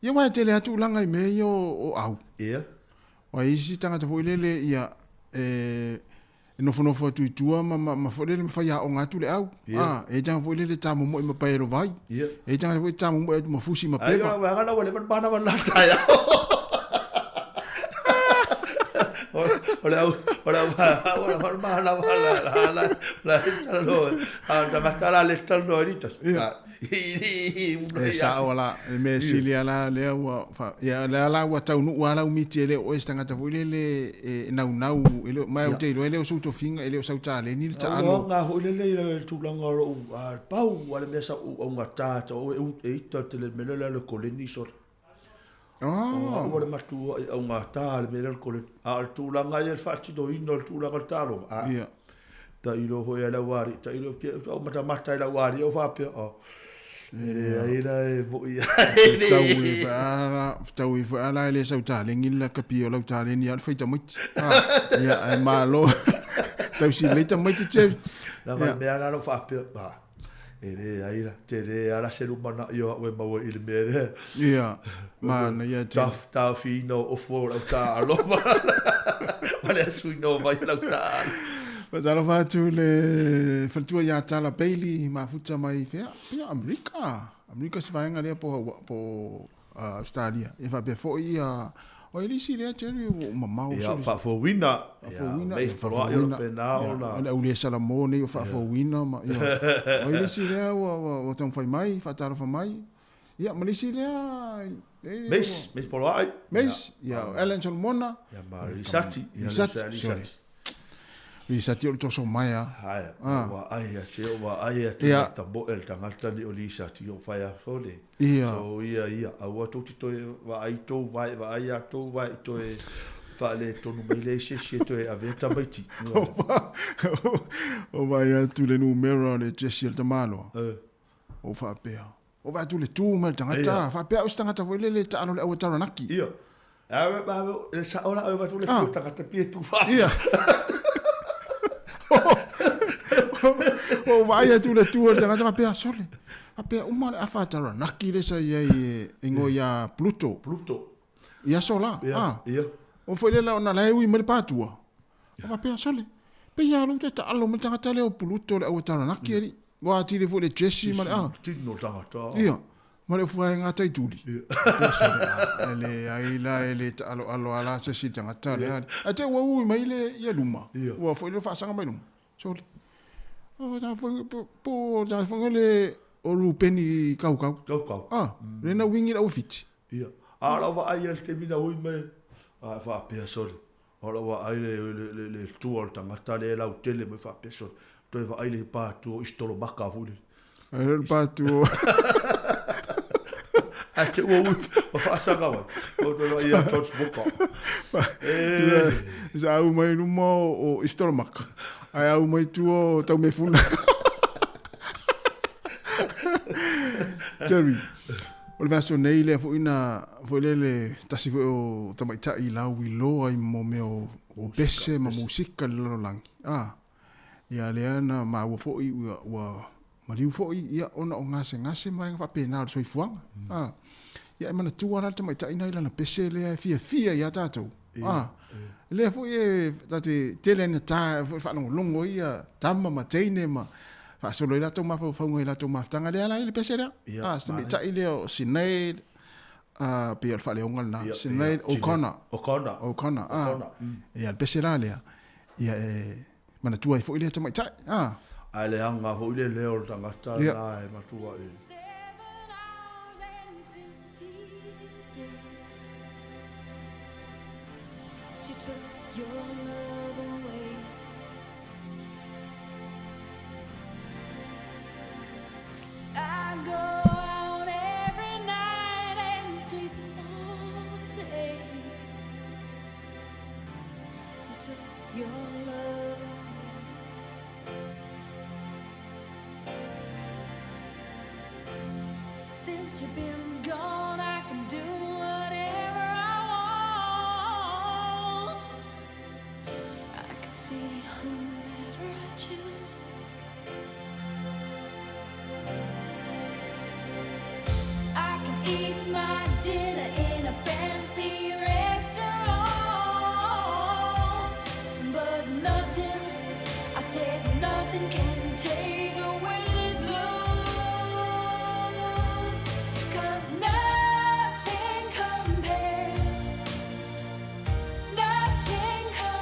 ia mai te le atu langa i mei o au. Ia. O isi tangata fo ilele ia nofo atu i tua ma fo ilele mawhai a o ngatu le au. E janga fo ilele tamu mo i mapai ero vai. Ia. E janga fo i tamu mo i mafusi ma pewa. Ai, wanga na wale man mana man latai au. Ole au la le talo ritas. E sa ola me silia la le wa fa ya la wa tau nu wala umiti le o estanga ta fuile le nau ele mai o te ele o suto finga ele o sauta le ni ta ano nga ho le tu langa ro pau wala me sa o ngata ta o e ta te le mele le koleni so wala matu o ngata le mele le koleni a tu langa ye fa ti do ino tu langa talo ia ta ilo ho ya la wari ta ilo o mata la wari o fa pe o ai la bo ia tau i fa ala le sauta le ngila kapi o lau tale ni al faita mut ia ai malo tau si le ta mut che la me ala lo fa pe ba ele ai la te le ala se lu mana yo we ma il me ia man ia te ta fi no o fo la ta lo vale su no vai la ta Pasalo fatu le faltua ya tala Bailey ma futa mai fea pia Amerika se vaenga lea po Australia e fa be fo ia o elisi lea teri o mamau ia fa fo wina fa fo wina ona ule salamo ne o fa fo wina ma ia o elisi lea o tong fai mai fa tala fa mai ia malisi lea mes polo ai ia Ellen Solomona ia ma risati Lisa tio to so mai a. Wa ai a se wa ai a tambo el tangata ni o Lisa tio fai a fole. So ia a wa to to wa ai to vai wa ai a to vai to e fa le to no mele se to e aveta baiti. O vai a tu le numero le Jesse de Malo. O fa pe. O va tu le tu mal tangata fa pe o tangata foi le ta no le o taro naki. Ia. A va le sa ora o va tu le tu tangata pie tu fa. Ia. O vai a tu le tu tangata pe sole. Ape uma le afatara naki le sa ia ingo ia Pluto. Ia sola. Ia. O foi le ona le ui mele patua. O va pe sole. Pe ia lo te alo me tangata le o Pluto le o tara naki ri. Wa ti le fu le Jesse ma ti no tangata. Ia. Ma le fuai ngata i tuli. Ele aila ele alo ala se si tangata le ali. A te ui mai le ia luma. Wa foi le fa sanga mai luma. Sole. O ta foi po ta foi le o rupeni kau. Rena wingi la ufiti. Ia. Ala wa ai el te mina ui mai. Fa pe sole. Ala wa ai le tuol tangata le la utele me fa pe sole. Toi va ai le pa tu istolo maka vuli. El pa tu. Ate o fa sanga wa. O to ia touch boka. Sa au mai no mo o istolo maka. Ai au mai tu o tau me funa. Jerry. O le vaso nei le fo le tasi fo o tamaita i la wilo ai mo me o bese ma musika le lolang. Ia le ana ma wo fo i wa maliu fo i ia ona o ngase mai fa pena so i fuanga. Ia mana tu ana tamaita ina ila na bese le fia ia tatou. Le fo e tati tele na ta fa no longo ia tama matene ma fa solo ila to ma fa ngoi to ma tanga le ala ile bese le. Sta mi ta ile o sinai pe al fa le ongal na sinai O'Connor. Ia bese la le. Ia mana tu ai fo ile tamaita. Ale anga ho ile le o tangata na e matua e. You took your love away. I go out every night and sleep all day. Since you took your love away. Since you've been gone, I can do whatever I want. I can see whomever I choose. I can eat my dinner in a fancy restaurant, but nothing, I said nothing can take away this blues, 'cause nothing compares, nothing compares.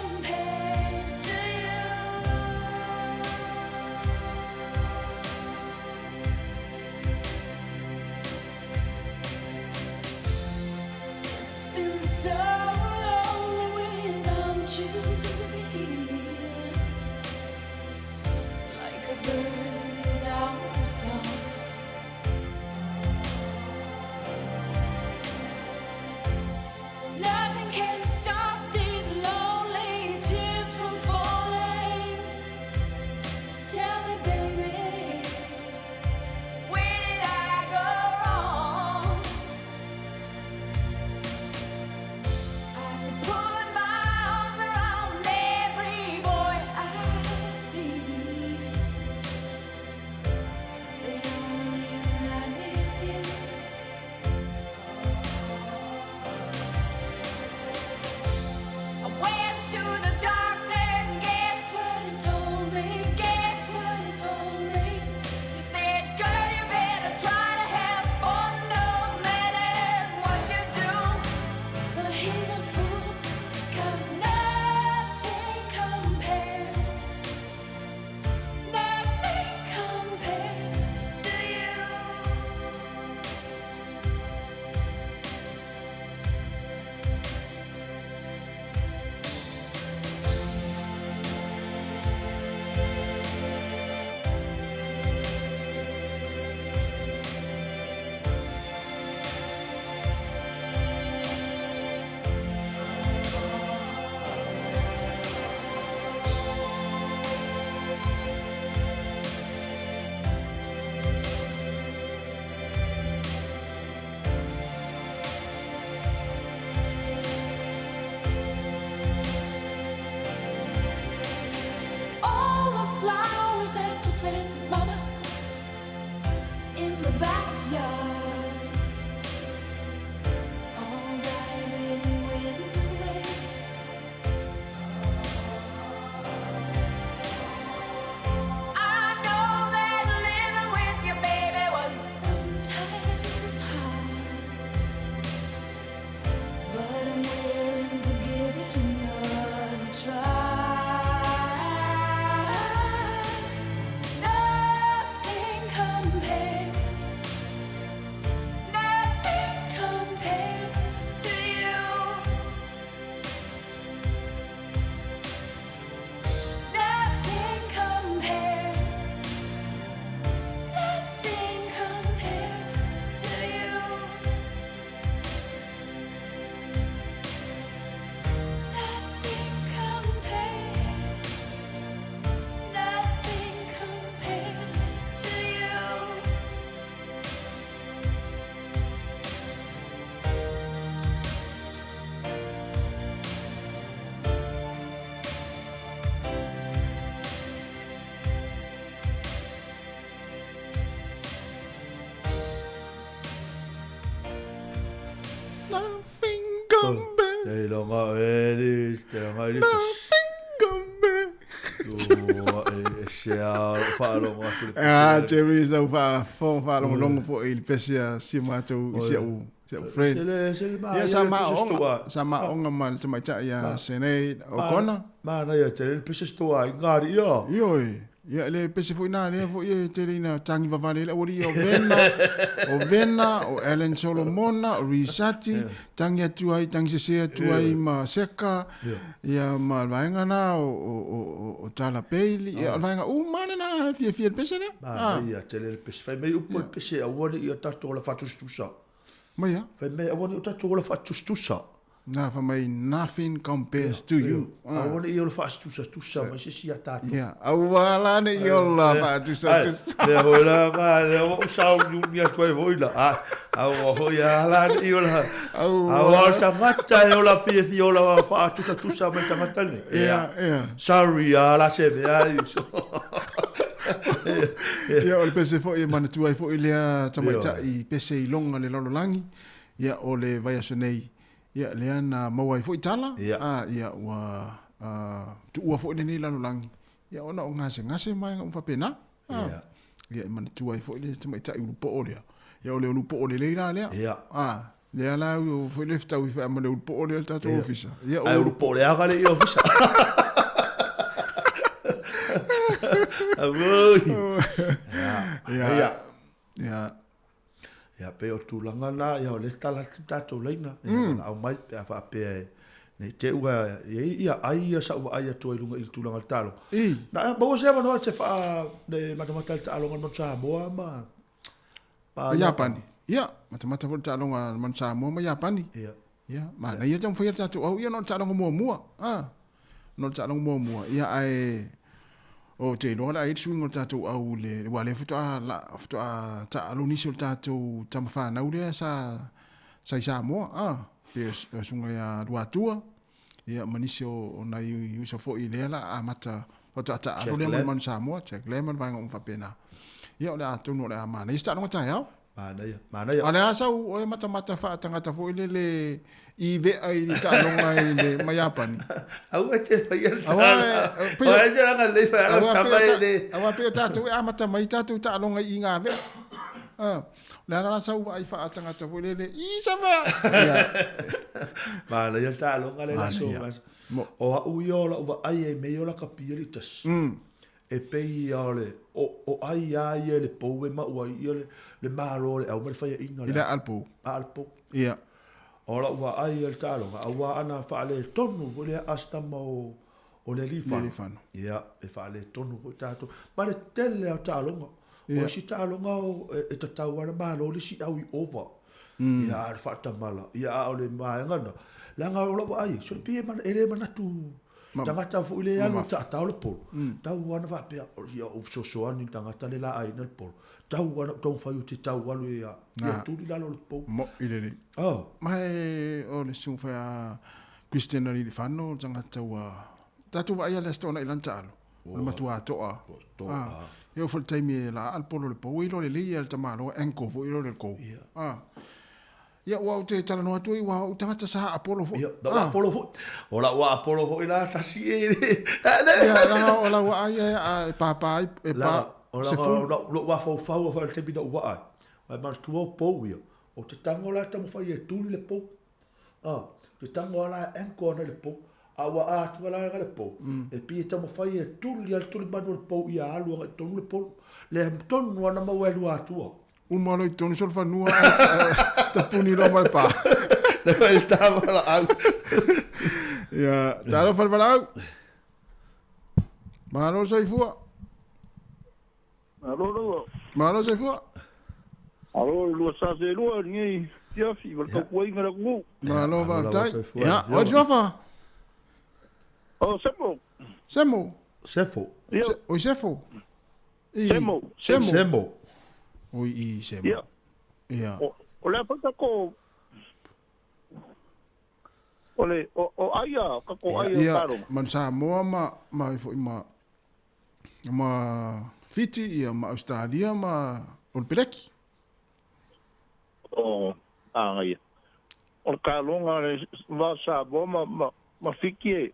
planted, mama, in the backyard. All died and went away. I know that living with your baby was sometimes hard, but I'm willing to give it another try. Nothing compares to you. Nothing compares to you. Nothing compares to you. Nothing compares. Ei longa elis, te longa elis. Nothing compares. E sea whaalonga. Jerry is over whaalonga longa fo il pesia si mātou i siau friend. Sama onga mal te mai tai a senei o kona. Mana ia te le pese stoa i ngāri ia. Ioi. Ia le pese fo ina le fo ia te rina tangi vavale le ori o Vena, o Ellen Solomona, o Risati, tangi atu ai, tangi se atu ai ma seka, ia ma vaingana o Tala Peili, ia vainga mana na fia pese ne. Ia te le pese fai mei upo le pese awane ia tato o la fatustusa. Maia? Fai mei awane o tato o la fatustusa. Na fa mai nothing compares to you. Awane ia o la fatustusa, ma se si atato. Ia, awala ne ia o la fatustusa. Le hola nga, le o sao nyungia toi hoila. Au hoia ala ne ia o la. Au tamata ia o la piethi o la fatustusa mai tamata ne. Ia. Sorry, ala se mea. Ia o le pese fo i mana tuai fo i lea tamaita i pese i longa le lalolangi. Ia o le vai aso nei. Ia le ana mawai fo i tala. Ia ua tu ua fo i le nei lalolangi. Ia ona o ngase mai ngā umwhapena. Ia i mana tuai fo i le tamaita i urupo o lea. Ia o le urupo o le leira lea. Lea la o fo i le ftau i wha ama le urupo o lea tato ofisa. Ai urupo o lea ka le i ofisa. Ia pe o tūlanga nā, ia o le tala tātou leina. Au mai pe a whaapea e. Nei te ua, ia ai ia sa ua ai atua i lunga i tūlanga tālo. Nā, maua se ama noa te wha, ne matamata le tālonga man Samoa ma. Japani. Ia, matamata le tālonga man Samoa ma Japani. Ia, ma na ia tau whaia tātou au, ia no tālonga mua. No tālonga mua. Ia ai... O te roa la swing o tātou au le wale futoa ta alonisi o tātou tamawhanau lea sa i Samoa. Pe sunga ia ruatua. Ia manisi o nai usa fo i lea la a mata o ta alo lea man Samoa. Check lemon vanga umwhapena. Ia o le atu no le a mana. Ista ronga tai au? Mana ia. Ale asau o e mata wha tangata fo i le i vea i ni tālonga i le mai Japani. Au e te whaia le tālonga. Au e te ranga le whaia le tamai le. Au a peo tātou e amata mai tātou tālonga i ngā vea. Le ana asau ai wha tangata fo i le isa vea. Mana ia tālonga le laso. O a ui ola uwa ai e mei ola ka pieritas. E pei ole o ai ai le pou e maua i le malo le au mai whaia ina le. Ina alpo. Alpo. Ia. Ola ua ai le tālonga. Aua ana wha le tonu vo le astama o le lifano. Ia, e wha le tonu vo tātou. Ma le tele au tālonga. O si tālonga e tatau ana malo le si au i ova. Ia, le whaatamala. Ia, au le maengana. Langa ola wa ai. So le pia mana ele manatu. Tangata fu ile anu tau le polo. Tau ana va pe ia o so ani tangata le la ai na polo. Tau ana tau fa uti tau alu ia. Ia tu la le polo. Mo ile ni. Mai o le su fa Cristiano li tangata wa. Tatu wa ia le stona ilanta alu. Le matua toa. Yo full time la al polo le po ilo le li al tamalo enko vo ilo le ko. Ia wa te tala no atu wa o tanga sa Apollo fo. Ia, da Apollo fo. Ola wa Apollo fo ila tasi e. Ia, la ola wa ai papa e pa. Ola wa fo fa te bi do wa. Wa mal tu po io. O te tango la tamu fa e tu le po. Te tango la enko na le po. A wa a tu la le po. E pi tamu fa e tu li al tu le manu le po ia alu ga tonu le po. Le tonu na ma wa lu atu. Malo i tonu solfa nua ta puni lo mai pa. Le vai tava la au. Ya, taro fal balau. Malo soifua. Malo soifua. Alo, lu sa se lu ni ya fi va ko wai ngara ku. Malo va tai. Ya, o jofa. Oh, semo. Sefo. O sefo. Semo. Oi I semo. Ya. O le pa ko Ole, o aia, kako aia taro. Man Samoa ma Fiti ia ma Australia ma Olpeleki. O, ia. O kalonga le va Samoa ma fiki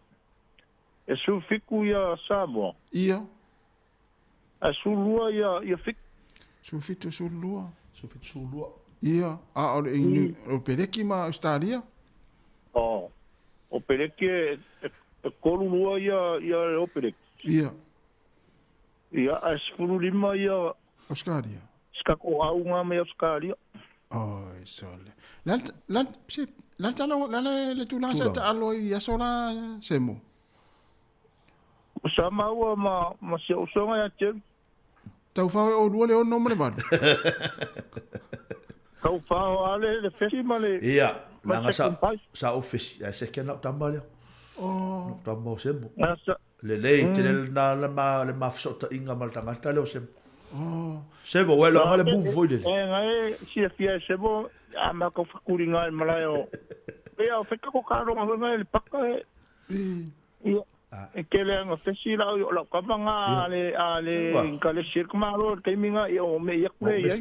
e su fiku ia Samoa. Ia. A su lua ia fik. Su fitu su lua. Su lua. Ia. A Olpeleki ma Australia. O pereke e kolulua ia o pereke. Ia. Ia a sifuru lima ia... Australia. Skako aunga me Australia. Oi, sole. Lan talo, le tulasa ta alo ia sola semo. Sama ua ma se usonga ia teu. Tau fawe o lua le o nomre manu. Tau fawe ale le fesi ma le... Ia. Nanga sa office ya se kena tambalio. Oh. Tambo sembo. Le te le ma fsota inga mal tangata le sembo. Oh. Sembo welo ngale bu voide. Ngai si fia sembo ama ko fukuringa malayo. Ia feka ko karo ma le pakka Ia. E kele nga fesi la o kamanga ale kale shirk malo kaiminga o me yakle ya.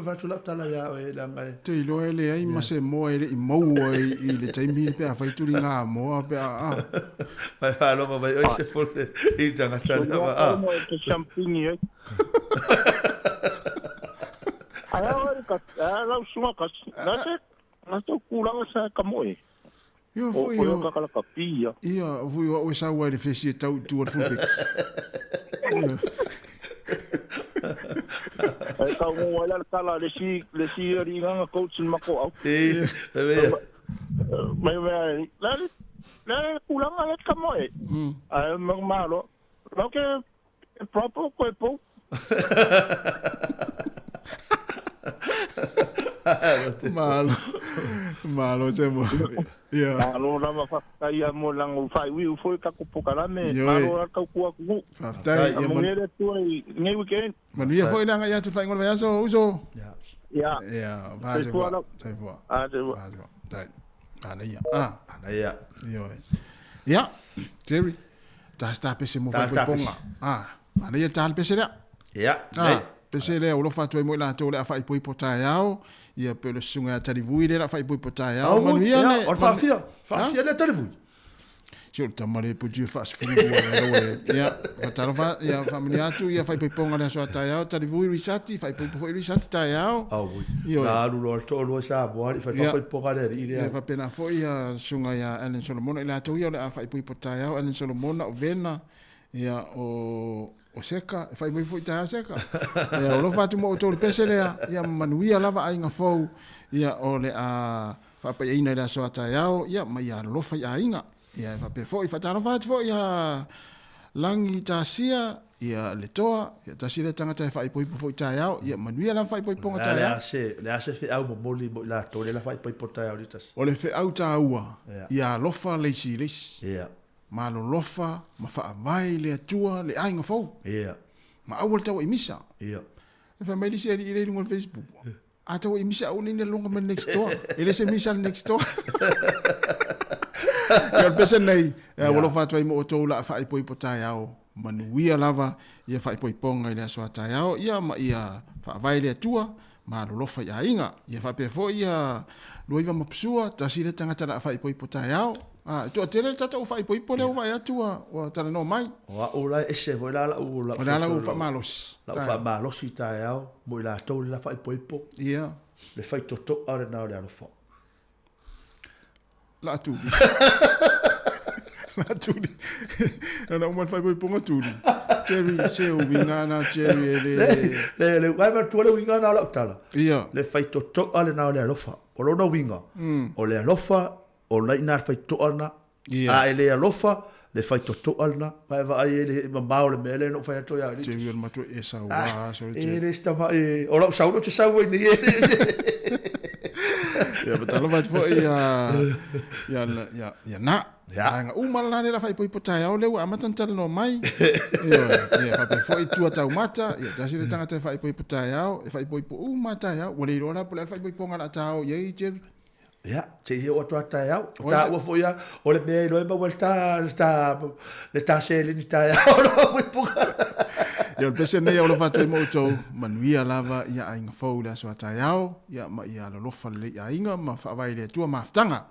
Va tu la tala ya e langa. Te ilo ele ai ma se mo ele i mo i le taimi pe a faituri nga mo pe a. Vai fa lo vai o se fosse i janga tala a. Mo te champigny. Ala ka ala suma ka. Na to kulanga sa kamoe. Yo foi eu kakala kapia. Ia foi o sa wa de fesi tau tu o fupe. Ai ka mo wala kala le si ringa coach mako au. Mai la kulanga le kamoe. Ai malo. Lo que proprio cuerpo. Malo semo. Ia. Malo na mafakaya mo lang ufai wi ufoi ka kupokalame. Malo ka kuwa ku. Faftai ia monere tu ngai weekend. Mania foi na ia tu fai ngol vai so uso. Ja. Ja, vai se va. Sai va. Tai. Ana ia. Io. Ja. Jerry. Ta sta pese mo fa ponga. Ana ia tal pese la. Ja. Pese le o lo fa tu mo la to le fa i poi pota yao. Ia pe le sunga tali vui le la fai poi pota ya o manuia le o fa fia le tali vui Sio tamare pu ju fa sfuru ia fataro fa ia familia tu ia fai poi ponga le so ta ya tali vui risati fai poi risati ta ya io la lu to lo sa bo fai poi ponga le ia fa pena foi ia sunga ya Ellen Solomon ila to ia le fai poi pota ya Ellen Solomon o vena ia o seka fai mai foi ta seka e o lo fatu mo to pese le ia manuia lava ainga fou ia o le a fa pa ina la so ata yao ia mai ia lo fa ainga ia fa pe foi fa ta no fatu foi ia langi ta sia ia le toa ia ta sia tanga ta fa poi foi ta yao ia manuia la fa poi ponga ta yao le se fe au mo moli mo la to le la fa poi pota yao litas o le fe au ta ua ia lo fa le si ia malo lofa ma fa vai le atua le ainga fou ia ma awal tau imisa ia e fa mai disi ile ngol Facebook a tau imisa o ni longa men next door ele se misa next door ya pesa nei e wolo fa tu mo to la fa i poi pota yao manuia lava ia whaipoiponga i le aso atai ao, ia ma ia whaavai le atua, ma lolofa ia inga, ia whapefo ia luiva mapsua, tasi le tangata na whaipoipo tai ao, tua tere tata u whaipoipo leo vai atua, o tala no mai. O la ese, o la u la. O la u whamalos. La u whamalos i tai ao, mo i la tau la whaipoipo. Ia. Le whaitoto au le nao le alofa. La tuli. La tuli. Ana uman whaipoipo nga tuli. Jerry, se o winga na Jerry le wai ma tu le winga na la tala. Ia. Le whaitoto au le nao le alofa. O lo no winga. O le alofa, o la ina whaitoto ana. A ele alofa, le whaitoto ana. Vai va ai ele mamao le mele no whaito ya. Jerry al matu e sa wa. E le stama e o la sauno te sau ni e. Ya betul lah fo ya na. Ya nga umala la fai po tai au leu amatan tal no mai. Ya fa fo tu ata mata, ya tasi le tanga te fai po tai au, fai po mata ya, wale rona po le fai po ngala tau ye jer. Ya, te he o ata ya, ta o fo ya, o le me no ma volta le ta se le ni ta ya, o le po. Ya pese nei o lo fatu mo to manuia lava ia ainga fo le so ata ya, ya ma ia lo fa le ia inga ma fa vai le tu ma ftanga.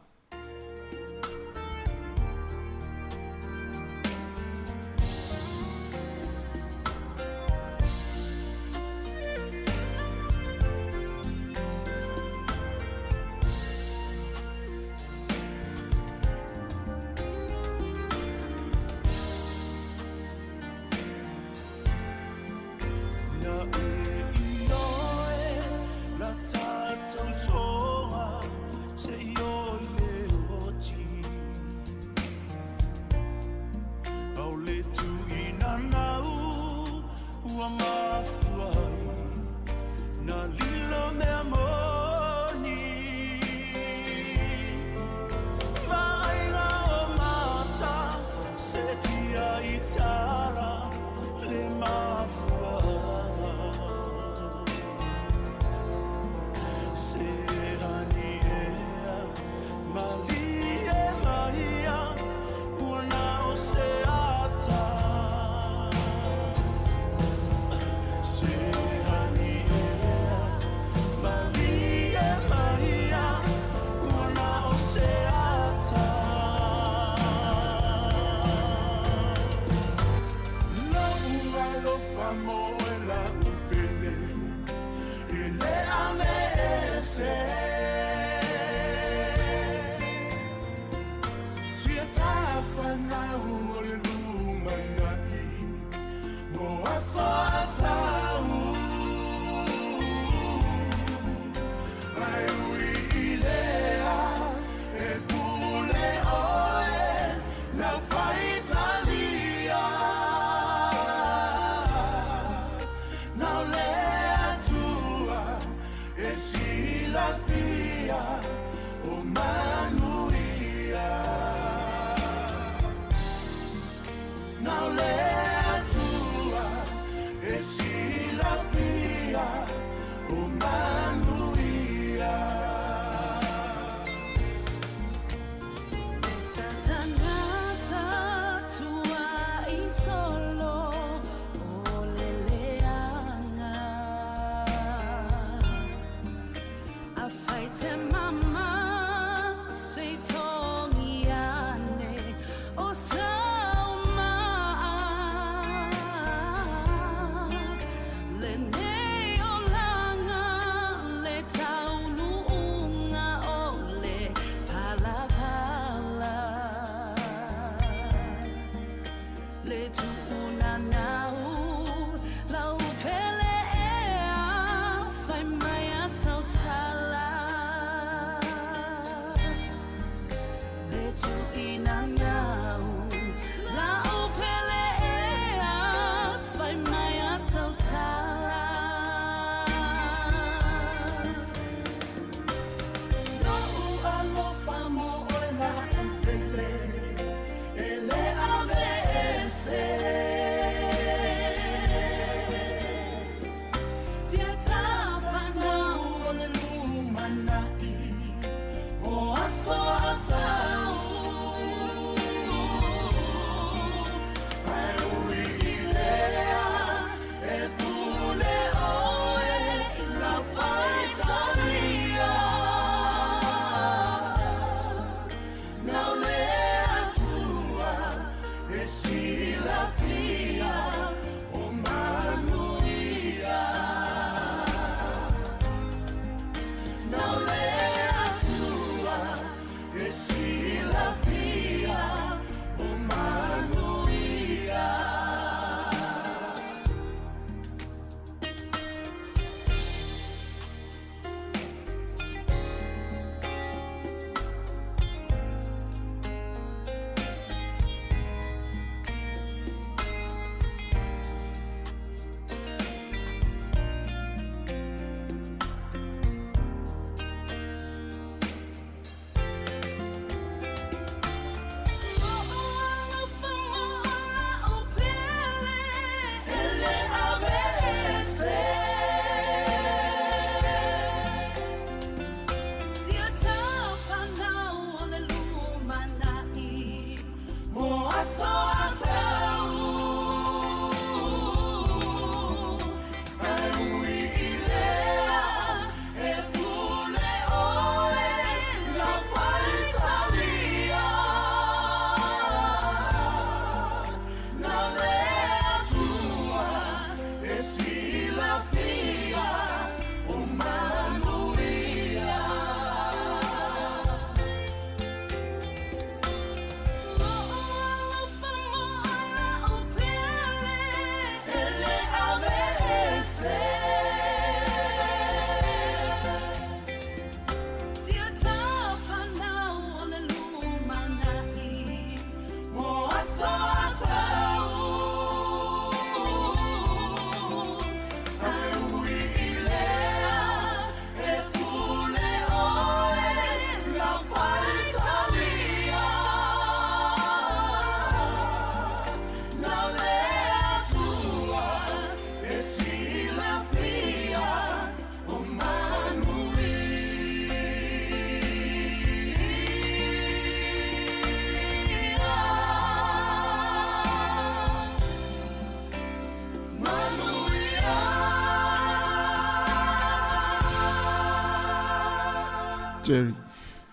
Jerry,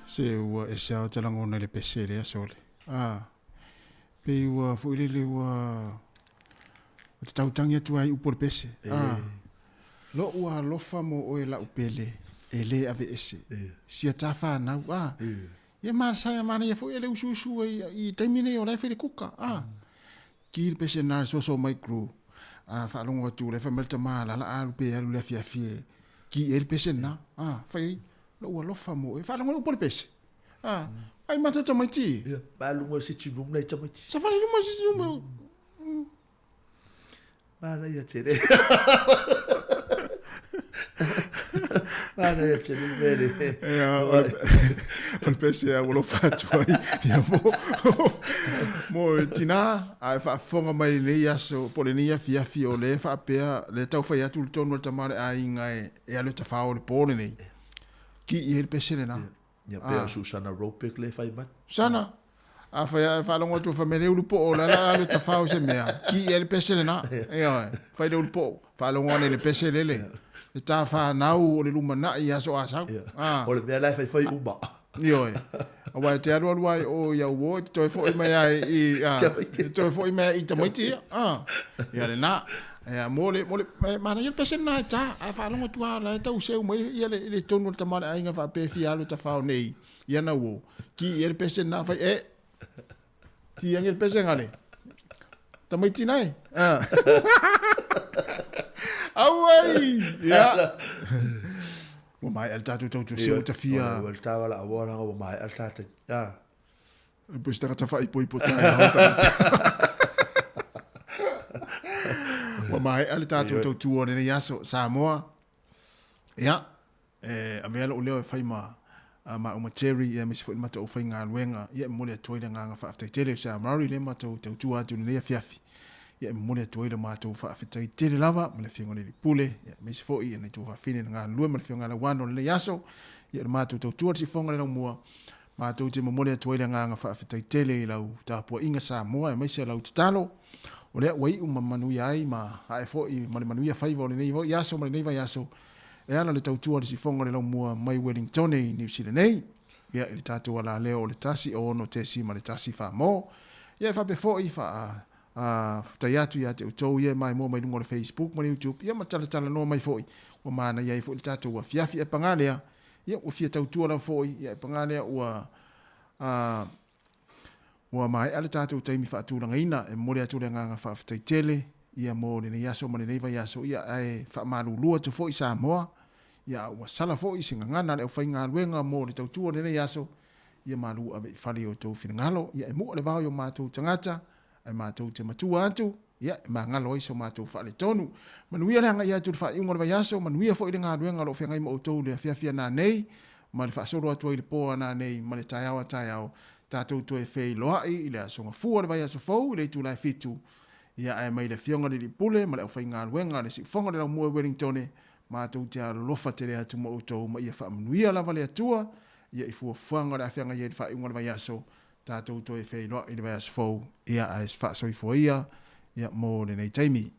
se ua e sao talangona le pese le asole. Pe ua fuile le ua te tautangi atu ai upo le pese. Lo ua lofa mo o e la upele e le ave ese. Sia tafa nau. Ia marasai mana ia fuile le usu i taimine o lai fele kuka. Ki le pese na so mai kru. Whaalongo atu le whamelta maa la alu pe alu le fie. Ki e le pese na. Whai. Lo ua lofa mo e whaalongo upo le pese. Ai mata tamaiti. Whaalongo si room nei tamaiti. Sa whaalongo si room. Mana ia tere. Mana ia tere mere. On pese a ulo fatu ai. Mo tina ai whaafonga mai le yaso polenia fiafi o le whaapea le tau whai atu le tonu le tamare a inga e alo ta whao le pole nei. Ki i hele pese le na. Ia pea Susana Ropek le whai mat. Sana. A whalongo tu whamere ulu po o la alo ta whao se mea. Ki i hele pese le na. Whai le ulu po. Whalongo ane le pese le le. Le tā whanau o le luma na i aso asau. O le mea lai whai uma. Ioi. O wai te aru aruai o iau wo, te toi fo i mai ai i toi fo i mai i tamaiti. Ia le na. Mole mana ia pese na ta a whalonga tua la tau seu mai ia le tonu le tamare ainga wha pe fialo ta whao nei. Ia na wo. Ki ia le pese na whai Ki ia le pese ngale. Tamaiti nai. Awai! Ia. Wa mai al tatu tau tu seu ta fia. Wa tawa la awara wa mai al tatu. Pois ta fa i poi potai. Wa mai al tatu tau tu ore nei aso Samoa. Ia. A vela o leo e fai ma uma cherry e misi fo mata o fai ngā luenga. Ia mo le toile ngā fa aftai tele sa mari le mata tau tu atu nei fiafi. Ia mo le toile mata fa aftai tele lava mo le fingo ni pule. Ia misi fo i nei tu fa fine ngā lue mo le fingo ngā wano le yaso. Ia mata tau tu atu fonga le mua. Mata te mo le toile ngā fa aftai tele lau ta po inga Samoa e misi lau talo. O le wai manu ai ma ai fo i manu ia fai vo le nei vo yaso mo le nei va yaso. E ana le tautua le sifonga le mua mai Wellington i New Zealand nei. Ia le tatu ala leo le tasi o ono te si ma le tasi wha mo. Ia wha befo i wha taiatu ia te utou ia mai mo mai lungo le Facebook ma le YouTube. Ia ma tala no mai foi. Wa mana ia i fo le tatu wa fiafi e pangalea. Ia wa fia tautua la foi. Ia e pangalea ua mai ale tatu taimi wha atulanga ina. E mole atule nganga wha aftai tele. Ia mo le yaso ma le neiva yaso. Ia e wha malu lua tu foi Samoa. Ia ua sala foi singa ngana le whai ngā luenga mo le tautua le yaso. Ia malu ave whali o tau whingalo. Ia e mua le vau o mātou tangata. E mātou te matua atu. Ia e mā ngalo iso mātou whale tonu. Manuia le hanga ia tu le whai unga le yaso. Manuia foi le ngā luenga lo whiangai ma o tau le fiafia nā nei. Ma le whaasoro atua i le poa nā nei. Ma le tai au. Tātou tu e whei loai i le asonga fua le vai aso fau. I le tu lai fitu. Ia e mai le fionga li pule. Ma le au whai ngā luenga le si whonga le lau mua Wellington. Mātou te alofa te rea tu mo utou ma ia whaamunuia lava le atua, ia i fua whanga le awhianga ia i whaunga le vai aso, tātou to e whei loa i le vai aso fau, ia a es wha soifua ia mo le nei taimi.